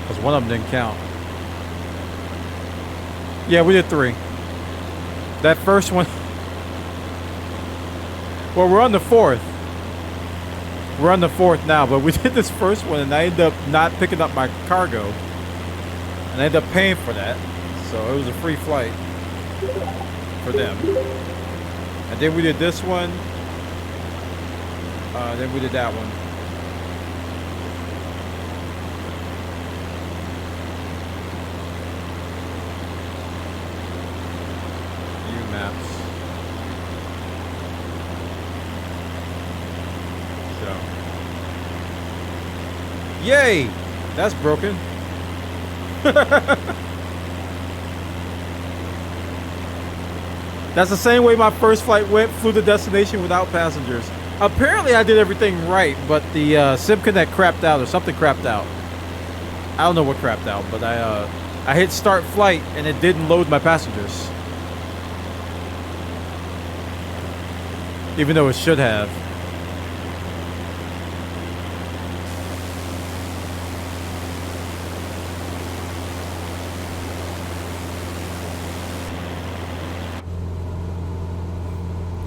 Because one of them didn't count. Yeah, we did 3. That first one. Well, we're on the 4th. We're on the 4th now, but we did this first one, and I ended up not picking up my cargo. And I ended up paying for that. So it was a free flight for them. And then we did this one. Then we did that one. go. Yay! That's broken. That's the same way my first flight went, flew to destination without passengers. Apparently I did everything right, but the SimConnect crapped out or something crapped out. I don't know what crapped out, but I hit start flight and it didn't load my passengers. Even though it should have.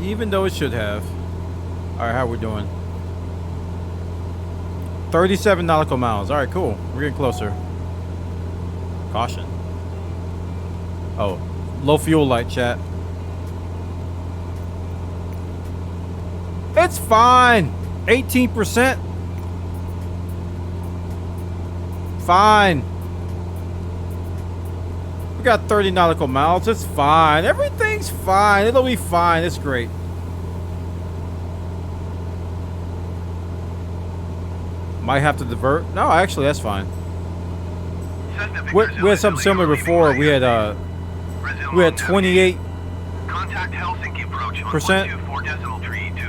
Even though it should have. Alright, how we doing? 37 nautical miles. Alright, cool. We're getting closer. Caution. Oh, low fuel light, chat. It's fine. 18%. Fine. We got 30 nautical miles. It's fine. Everything's fine. It'll be fine. It's great. Might have to divert. No, actually, that's fine. We had something similar before. We had 28%,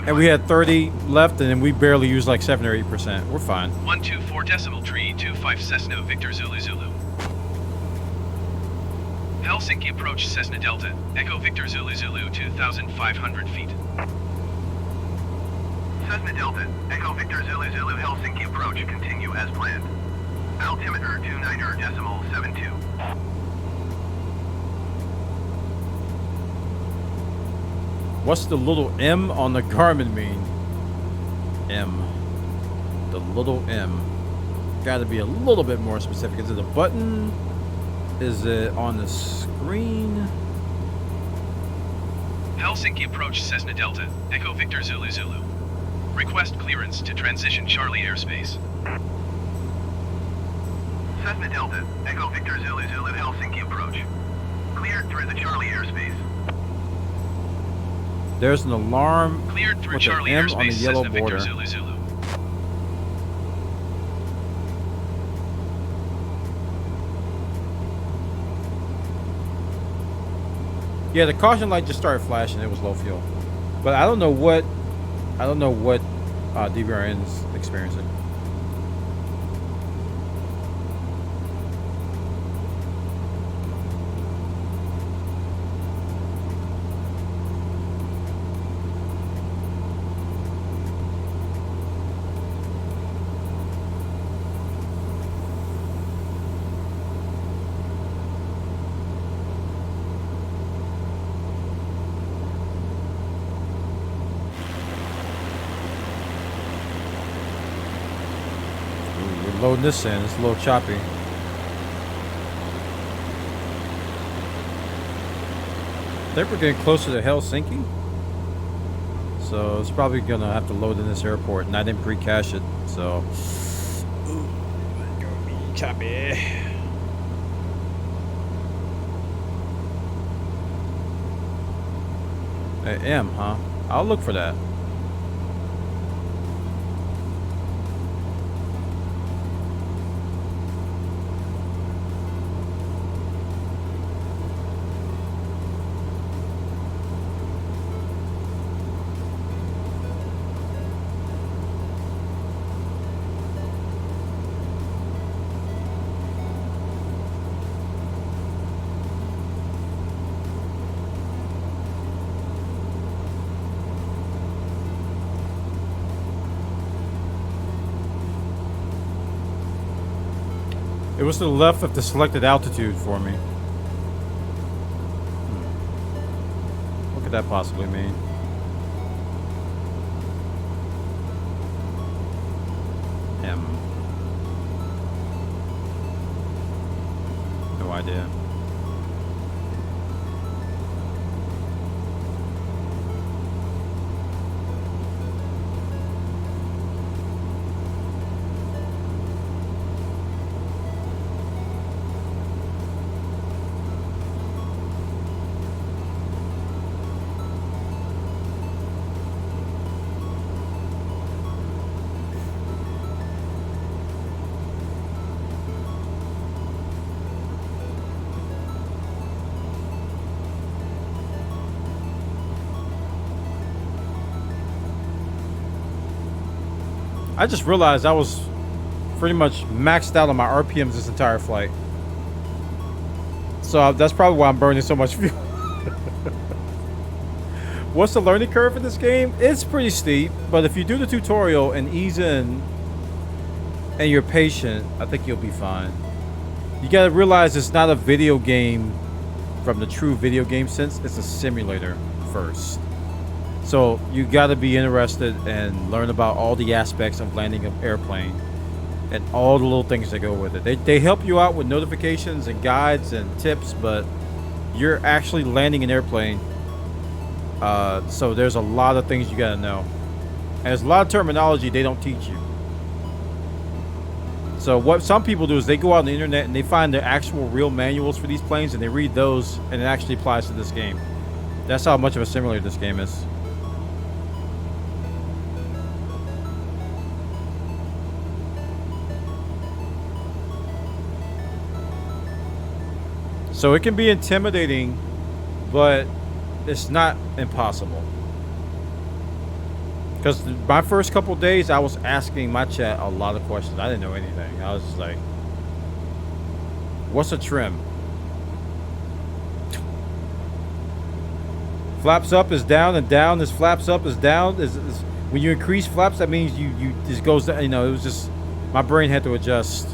and we had 30 left, and then we barely used like 7 or 8%. We're fine. 124.325 Cessna Victor Zulu Zulu. Helsinki approach Cessna Delta. Echo Victor Zulu Zulu 2,500 feet. Cessna Delta, Echo Victor Zulu Zulu Helsinki approach, continue as planned. Altimeter 29.72. What's the little M on the Garmin mean? M. The little M. Gotta be a little bit more specific. Is it a button? Is it on the screen? Helsinki approach Cessna Delta. Echo Victor Zulu Zulu. Request clearance to transition Charlie airspace. Cessna Delta, Echo Victor Zulu Zulu Helsinki approach. Cleared through the Charlie airspace. There's an alarm Cleared through with Charlie an M airspace, on the yellow Cessna border. Victor Zulu Zulu. Yeah, the caution light just started flashing. It was low fuel, but I don't know what DVRN's experiencing. Loading this in, it's a little choppy. I think we're getting closer to Helsinki. So it's probably gonna have to load in this airport, and I didn't pre-cache it, so. Ooh, it's gonna be choppy. M, huh? I'll look for that. It was to the left of the selected altitude for me. What could that possibly mean? M. No idea. I just realized I was pretty much maxed out on my RPMs this entire flight. So that's probably why I'm burning so much fuel. What's the learning curve for this game? It's pretty steep, but if you do the tutorial and ease in and you're patient, I think you'll be fine. You gotta realize it's not a video game from the true video game sense. It's a simulator first. So you gotta be interested and learn about all the aspects of landing an airplane and all the little things that go with it. They help you out with notifications and guides and tips, but you're actually landing an airplane. So there's a lot of things you gotta know. And there's a lot of terminology they don't teach you. So what some people do is they go out on the internet and they find the actual real manuals for these planes and they read those, and it actually applies to this game. That's how much of a simulator this game is. So it can be intimidating, but it's not impossible. Because my first couple days, I was asking my chat a lot of questions. I didn't know anything. I was just like, what's a trim? Flaps up is down, and down is flaps up is down. Is when you increase flaps, that means you just goes down. You know, it was just, my brain had to adjust.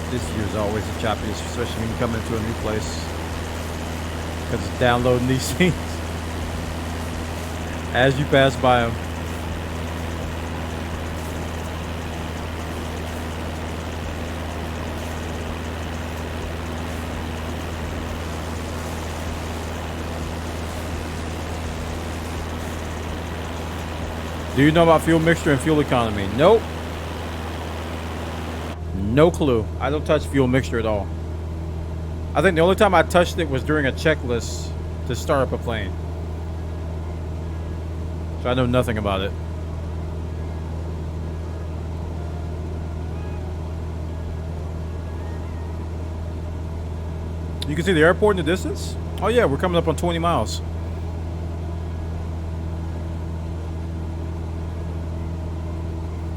This view is always the choppiest, especially when you come into a new place. Because it's downloading these things as you pass by them. Do you know about fuel mixture and fuel economy? Nope. No clue. I don't touch fuel mixture at all. I think the only time I touched it was during a checklist to start up a plane. So I know nothing about it. You can see the airport in the distance? Oh yeah, we're coming up on 20 miles.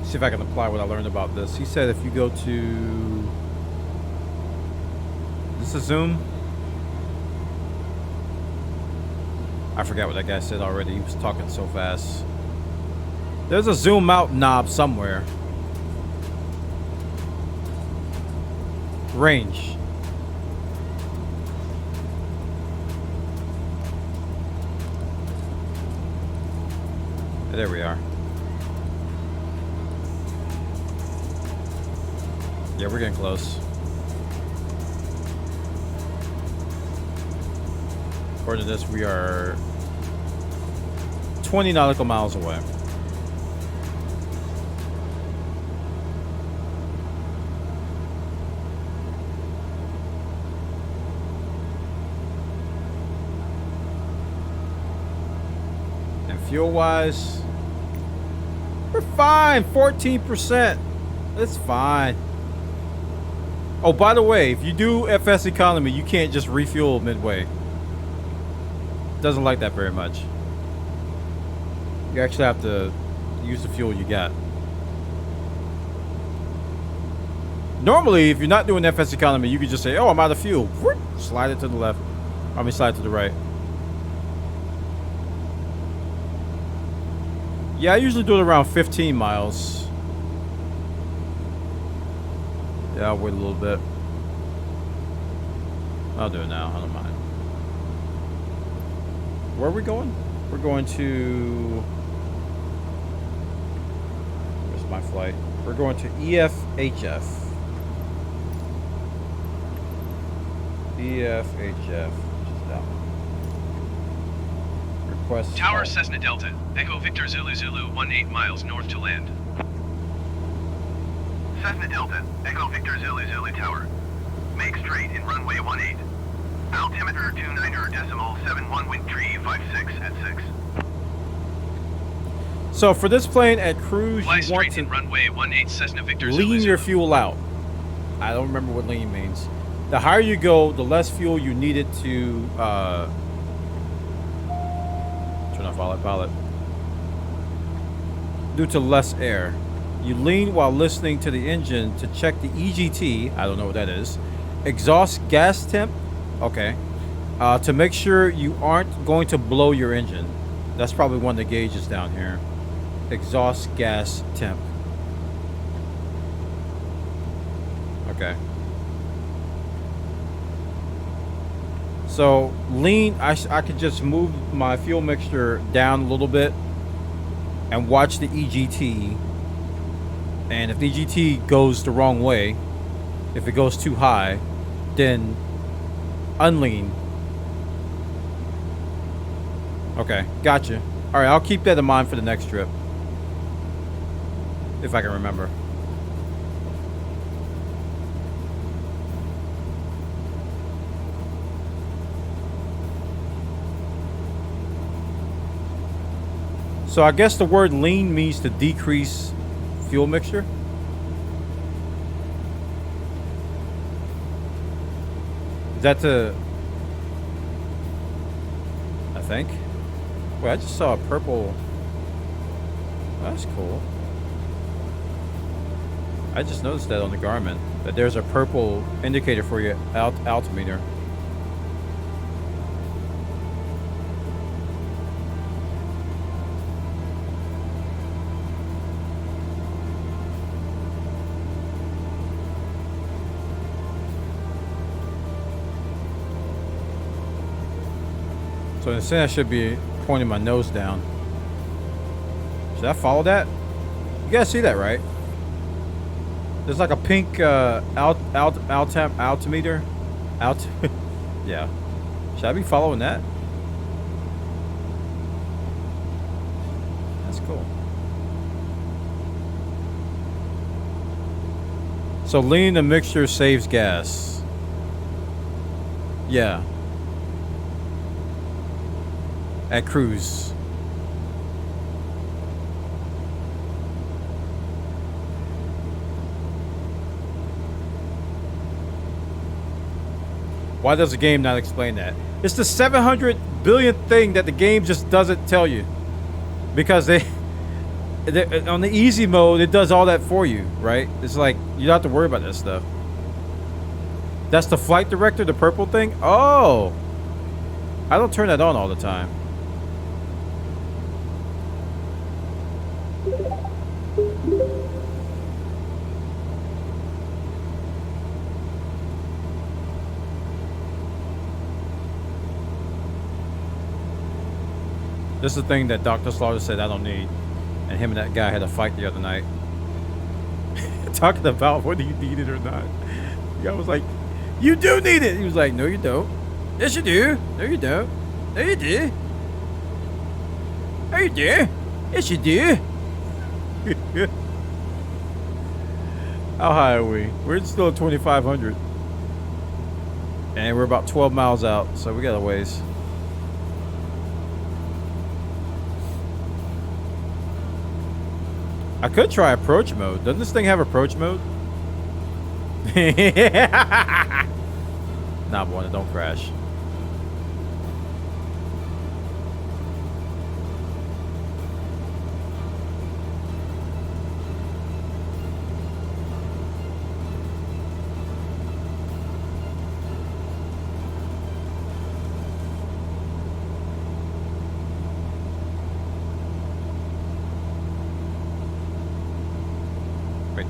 See if I can apply what I learned about this. He said if you go to... Is this a zoom? I forgot what that guy said already. He was talking so fast. There's a zoom out knob somewhere. Range. There we are. Yeah, we're getting close. According to this, we are 20 nautical miles away. And fuel-wise, we're fine. 14%. It's fine. Oh, by the way, if you do FS economy, you can't just refuel midway. Doesn't like that very much. You actually have to use the fuel you got. Normally, if you're not doing FS economy, you could just say, oh, I'm out of fuel. Slide it to the left. I mean, slide to the right. Yeah, I usually do it around 15 miles. Yeah, I'll wait a little bit. I'll do it now. I don't mind. Where are we going? We're going to... Where's my flight. We're going to EFHF. EFHF. Which is that one. Request. Tower Cessna Delta. Echo Victor Zulu Zulu 18 miles north to land. Cessna Delta, Echo Victor Zulu Zulu Tower. Make straight in runway 18. Altimeter 29.71, wind tree 56 at 6. So for this plane at cruise, Fly you want straight to in runway 18 Cessna Victor lean Zulu your Zulu. fuel out. I don't remember what lean means. The higher you go, the less fuel you need it to turn off autopilot. Due to less air. You lean while listening to the engine to check the EGT. I don't know what that is. Exhaust gas temp. Okay. To make sure you aren't going to blow your engine. That's probably one of the gauges down here. Exhaust gas temp. Okay. So lean, I could just move my fuel mixture down a little bit and watch the EGT. And if the EGT goes the wrong way, if it goes too high, then unlean. Okay, gotcha. All right, I'll keep that in mind for the next trip. If I can remember. So I guess the word lean means to decrease fuel mixture. Is that to... I think. Wait, I just saw a purple... That's cool. I just noticed that on the Garmin, that there's a purple indicator for your altimeter. So instead I should be pointing my nose down. Should I follow that? You guys see that, right? There's like a pink altimeter. Yeah. Should I be following that? That's cool. So lean the mixture saves gas. Yeah. At cruise. Why does the game not explain that? It's the 700 billionth thing that the game just doesn't tell you. Because they on the easy mode, it does all that for you, right? It's like, you don't have to worry about that stuff. That's the flight director, the purple thing? Oh! I don't turn that on all the time. This is the thing that Dr. Slaughter said I don't need. And him and that guy had a fight the other night. Talking about whether you need it or not. The guy was like, you do need it. He was like, no, you don't. Yes, you do. No, you don't. No, you do. No, you do. Yes, you do. How high are we? We're still at 2,500. And we're about 12 miles out, so we got a ways. I could try approach mode. Doesn't this thing have approach mode? Nah, Bwana, don't crash.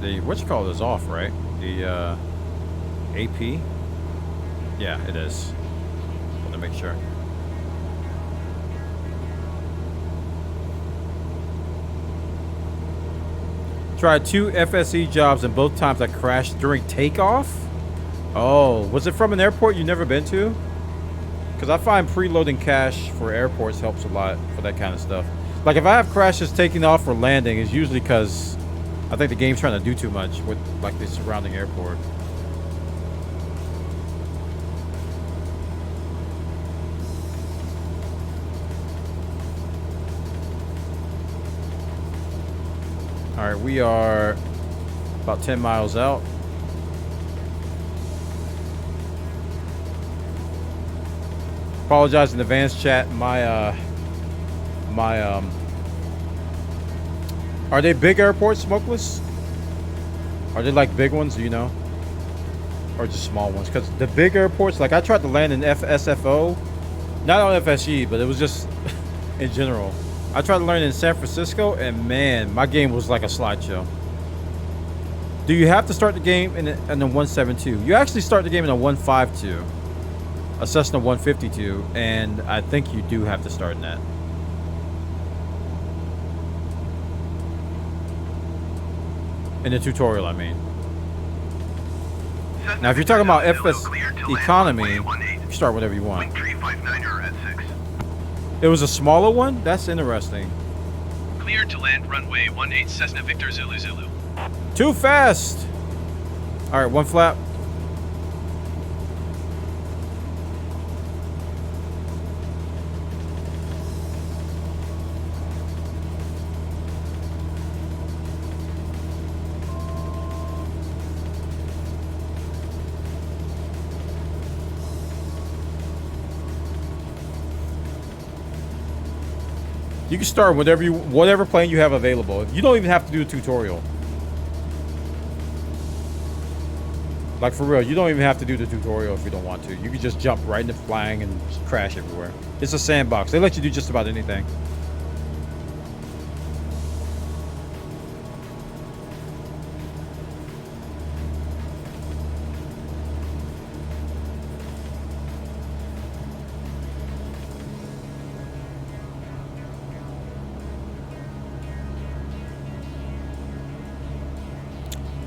The whatchamacallit is off, right? The AP? Yeah, it is. Want to make sure. Tried 2 FSE jobs and both times I crashed during takeoff. Oh, was it from an airport you've never been to? Because I find preloading cache for airports helps a lot for that kind of stuff. Like if I have crashes taking off or landing, it's usually because I think the game's trying to do too much with like the surrounding airport. All right, we are about 10 miles out. Apologize in advance, chat. Are they big airports, Smokeless? Are they like big ones, do you know? Or just small ones? Because the big airports, like I tried to land in SFO, not on FSE, but it was just in general. I tried to learn in San Francisco, and man, my game was like a slideshow. Do you have to start the game in a 172? You actually start the game in a 152, a Cessna 152, and I think you do have to start in that. In the tutorial, I mean. Now, if you're talking about FSEconomy, you start whatever you want. It was a smaller one? That's interesting. Cleared to land runway 18 Cessna Victor Zulu Zulu. Too fast! Alright, one flap. You can start whatever plane you have available. You don't even have to do a tutorial. Like for real, you don't even have to do the tutorial if you don't want to. You can just jump right into flying and just crash everywhere. It's a sandbox. They let you do just about anything.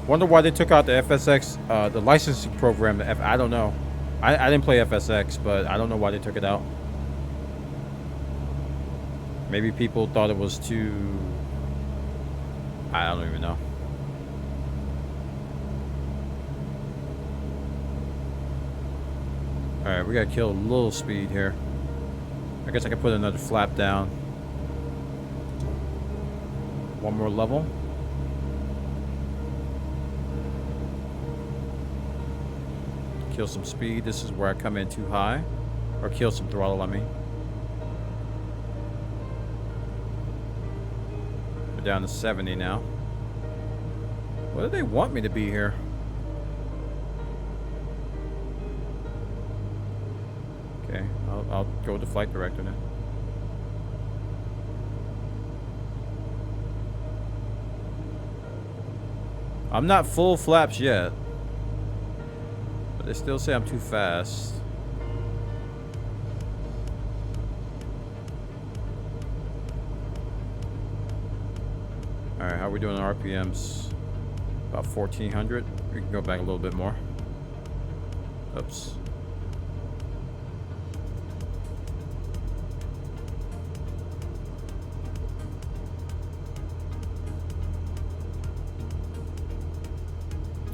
Wonder why they took out the FSX, the licensing program. I don't know. I didn't play FSX, but I don't know why they took it out. Maybe people thought it was too... I don't even know. Alright, we gotta kill a little speed here. I guess I can put another flap down. One more level. Kill some speed. This is where I come in too high. Or kill some throttle, I mean. We're down to 70 now. What do they want me to be here? Okay, I'll go with the flight director now. I'm not full flaps yet. But they still say I'm too fast. Alright, how are we doing on RPMs? About 1400. We can go back a little bit more. Oops.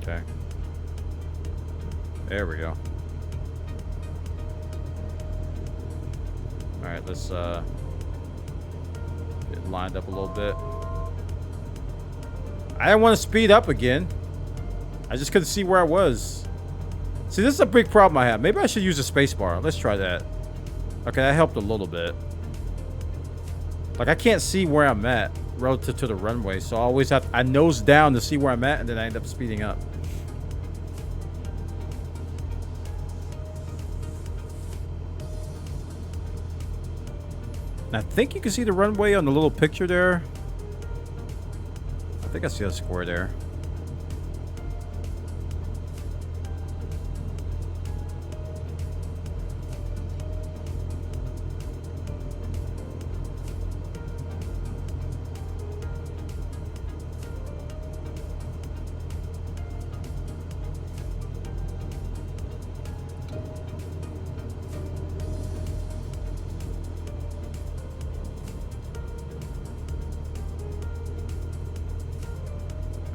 Okay. There we go. Alright, let's get lined up a little bit. I didn't want to speed up again. I just couldn't see where I was. See, this is a big problem I have. Maybe I should use a space bar. Let's try that. Okay, that helped a little bit. Like, I can't see where I'm at relative to the runway, so I always have to, I nose down to see where I'm at, and then I end up speeding up. I think you can see the runway on the little picture there. I think I see a square there.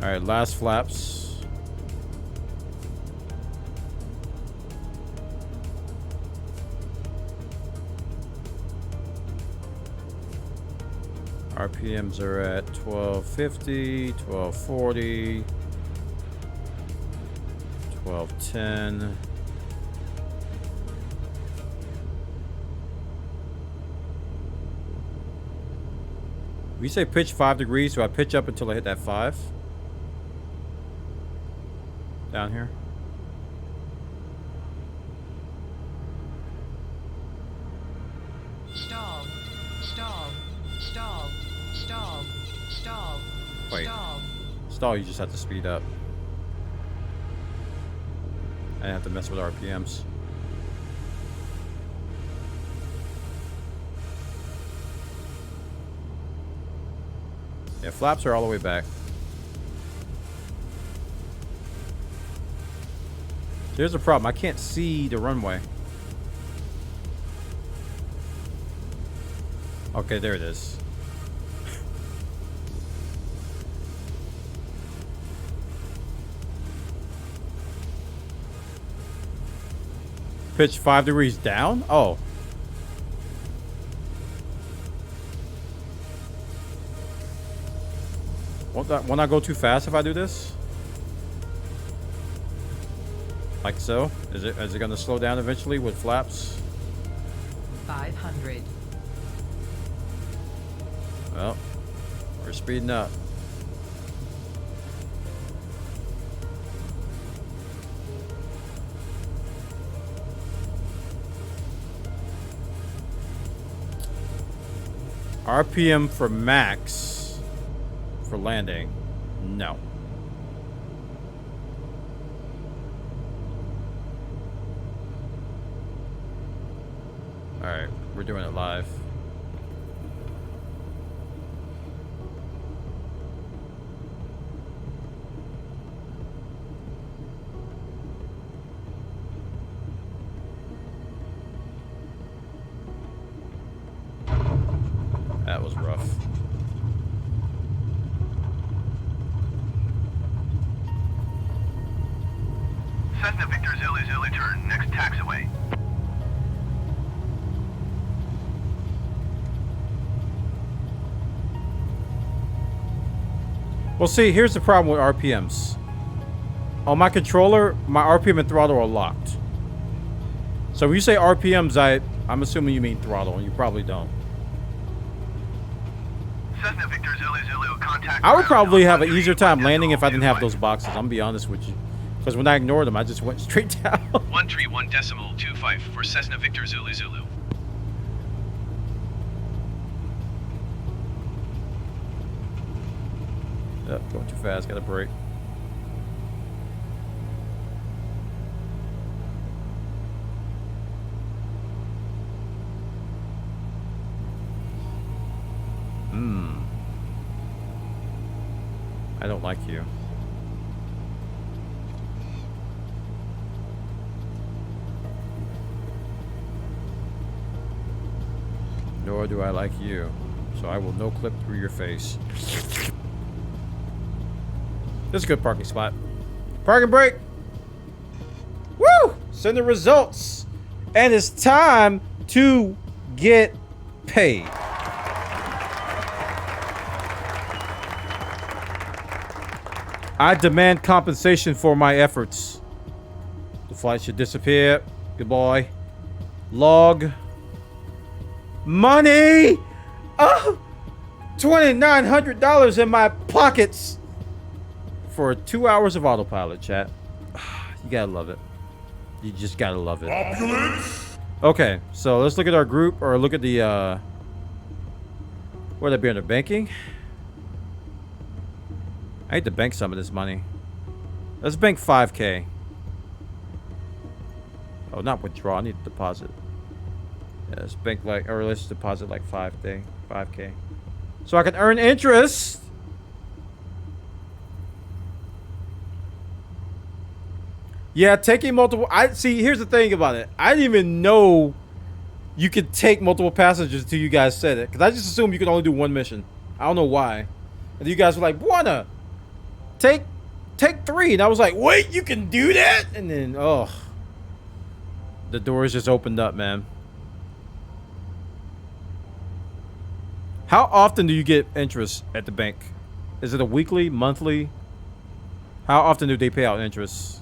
All right, last flaps. RPMs are at 1250, 1240, 1210. We say pitch 5 degrees, so I pitch up until I hit that 5. Down here. Stall. Stall. Stall. Stall. Stall. Wait. Stall. Stall, you just have to speed up. I have to mess with RPMs. Yeah, flaps are all the way back. Here's the problem. I can't see the runway. Okay, there it is. Pitch 5 degrees down? Oh. Won't I go too fast if I do this? Like so? Is it gonna slow down eventually with flaps? 500. Well, we're speeding up. RPM for max for landing. No. Alright, we're doing it live. That was rough. Cessna Victor Zulu Zulu turn, next taxiway. Well, see, here's the problem with RPMs. On my controller, my RPM and throttle are locked. So when you say RPMs, I'm assuming you mean throttle, and you probably don't. Cessna Victor Zulu Zulu, contact. I would probably have an easier time landing if I didn't have those boxes. I'm gonna be honest with you. Because when I ignored them, I just went straight down. 131.25 for Cessna Victor Zulu Zulu. Yep, going too fast. Got to brake. I don't like you. Nor do I like you. So I will no clip through your face. This is a good parking spot. Parking brake. Woo! Send the results. And it's time to get paid. I demand compensation for my efforts. The flight should disappear. Goodbye. Log. Money! Oh! $2,900 in my pockets for 2 hours of autopilot, chat. You gotta love it. You just gotta love it. Opulence! Okay, so let's look at our group, or look at the, where'd that be under banking? I need to bank some of this money. Let's bank 5K. Oh, not withdraw. I need to deposit. Yeah, let's bank like, or let's deposit like 5K. So I can earn interest. Yeah, taking multiple. See. Here's the thing about it. I didn't even know you could take multiple passengers until you guys said it, because I just assumed you could only do one mission. I don't know why. And you guys were like, "Bwana, take 3. And I was like, wait, you can do that? And then, oh, the doors just opened up, man. How often do you get interest at the bank? Is it a weekly, monthly? How often do they pay out interest?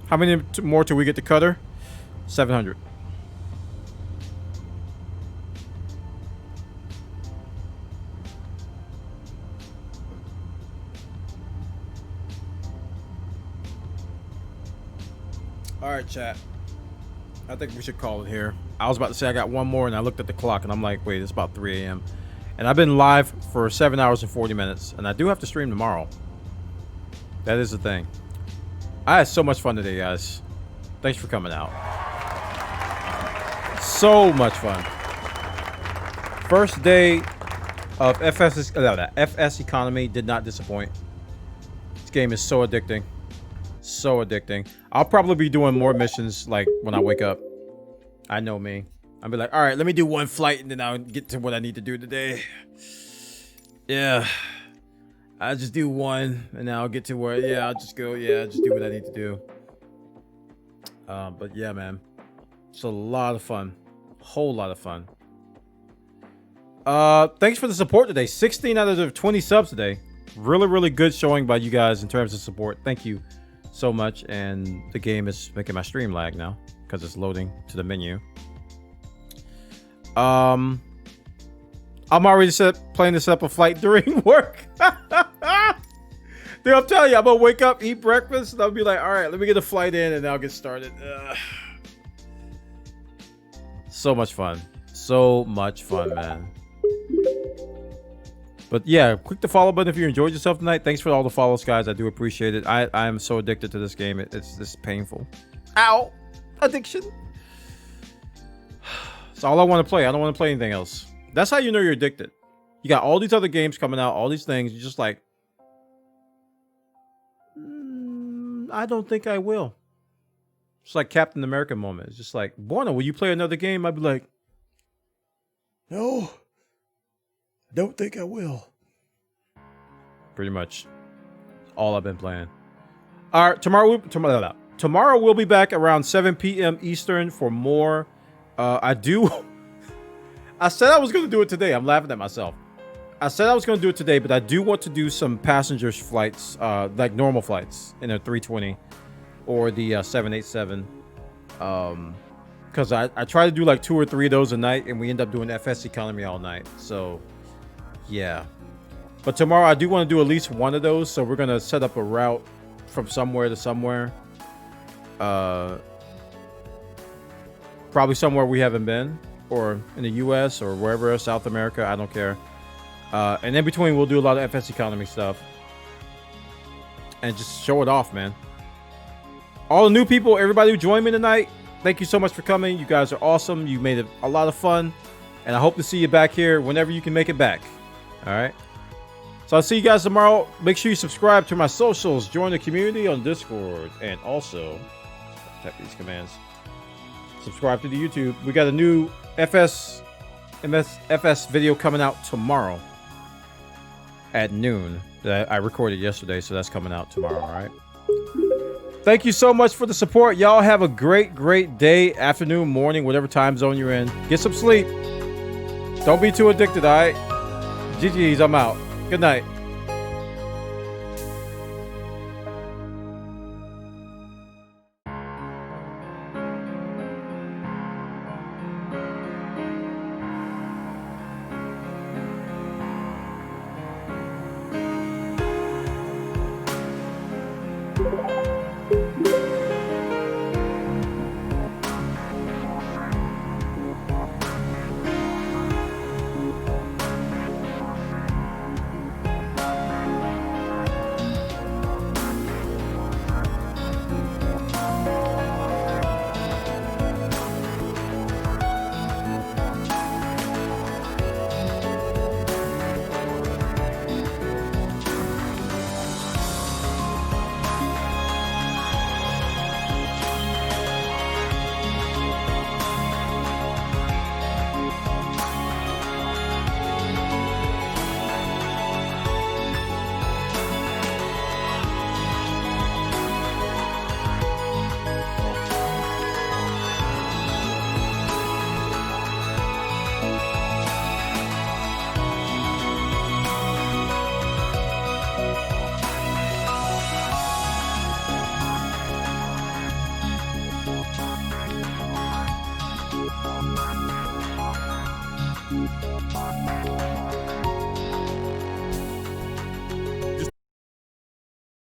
How many more till we get to Cutter? 700. All right, chat. I think we should call it here. I was about to say I got one more, and I looked at the clock, and I'm like, wait, it's about 3 a.m. And I've been live for 7 hours and 40 minutes, and I do have to stream tomorrow. That is the thing. I had so much fun today, guys. Thanks for coming out. So much fun. First day of FSEconomy did not disappoint. This game is so addicting. So addicting. I'll probably be doing more missions like when I wake up. I know me. I'll be like, all right, let me do one flight and then I'll get to what I need to do today. Yeah. I'll just do one and then I'll get to where, yeah, I'll just go. Yeah, I'll just do what I need to do. But yeah, man. It's a lot of fun. Whole lot of fun. Thanks for the support today. 16 out of the 20 subs today. Really, really good showing by you guys in terms of support. Thank you so much. And the game is making my stream lag now because it's loading to the menu. I'm already planning to set up a flight during work. Dude, I'm telling you, I'm gonna wake up, eat breakfast, and I'll be like, all right, let me get a flight in and I'll get started. So much fun. So much fun, man. But yeah, click the follow button if you enjoyed yourself tonight. Thanks for all the follows, guys. I do appreciate it. I am so addicted to this game. It's just painful. Ow! Addiction. It's all I want to play. I don't want to play anything else. That's how you know you're addicted. You got all these other games coming out, all these things. You're just like, I don't think I will. It's like Captain America moment. It's just like, Bwana, will you play another game? I'd be like, no, I don't think I will. Pretty much all I've been playing. All right, tomorrow we'll be back around 7 p.m. Eastern for more. I said I was going to do it today. I'm laughing at myself. I said I was going to do it today, but I do want to do some passengers flights, like normal flights in a 320 or the 787. Because I try to do like 2 or 3 of those a night, and we end up doing FSEconomy all night. So, yeah. But tomorrow I do want to do at least one of those, so we're going to set up a route from somewhere to somewhere. Probably somewhere we haven't been, or in the US or wherever else, South America, I don't care. And in between, we'll do a lot of FSEconomy stuff. And just show it off, man. All the new people, everybody who joined me tonight, thank you so much for coming. You guys are awesome. You made it a lot of fun. And I hope to see you back here whenever you can make it back. All right? So I'll see you guys tomorrow. Make sure you subscribe to my socials. Join the community on Discord. And also, type these commands. Subscribe to the YouTube. We got a new FS video coming out tomorrow at noon that I recorded yesterday, so that's coming out tomorrow. All right. Thank you so much for the support. Y'all have a great day, afternoon, morning, whatever time zone you're in. Get some sleep. Don't be too addicted. All right. GG's. I'm out. Good night. Bye.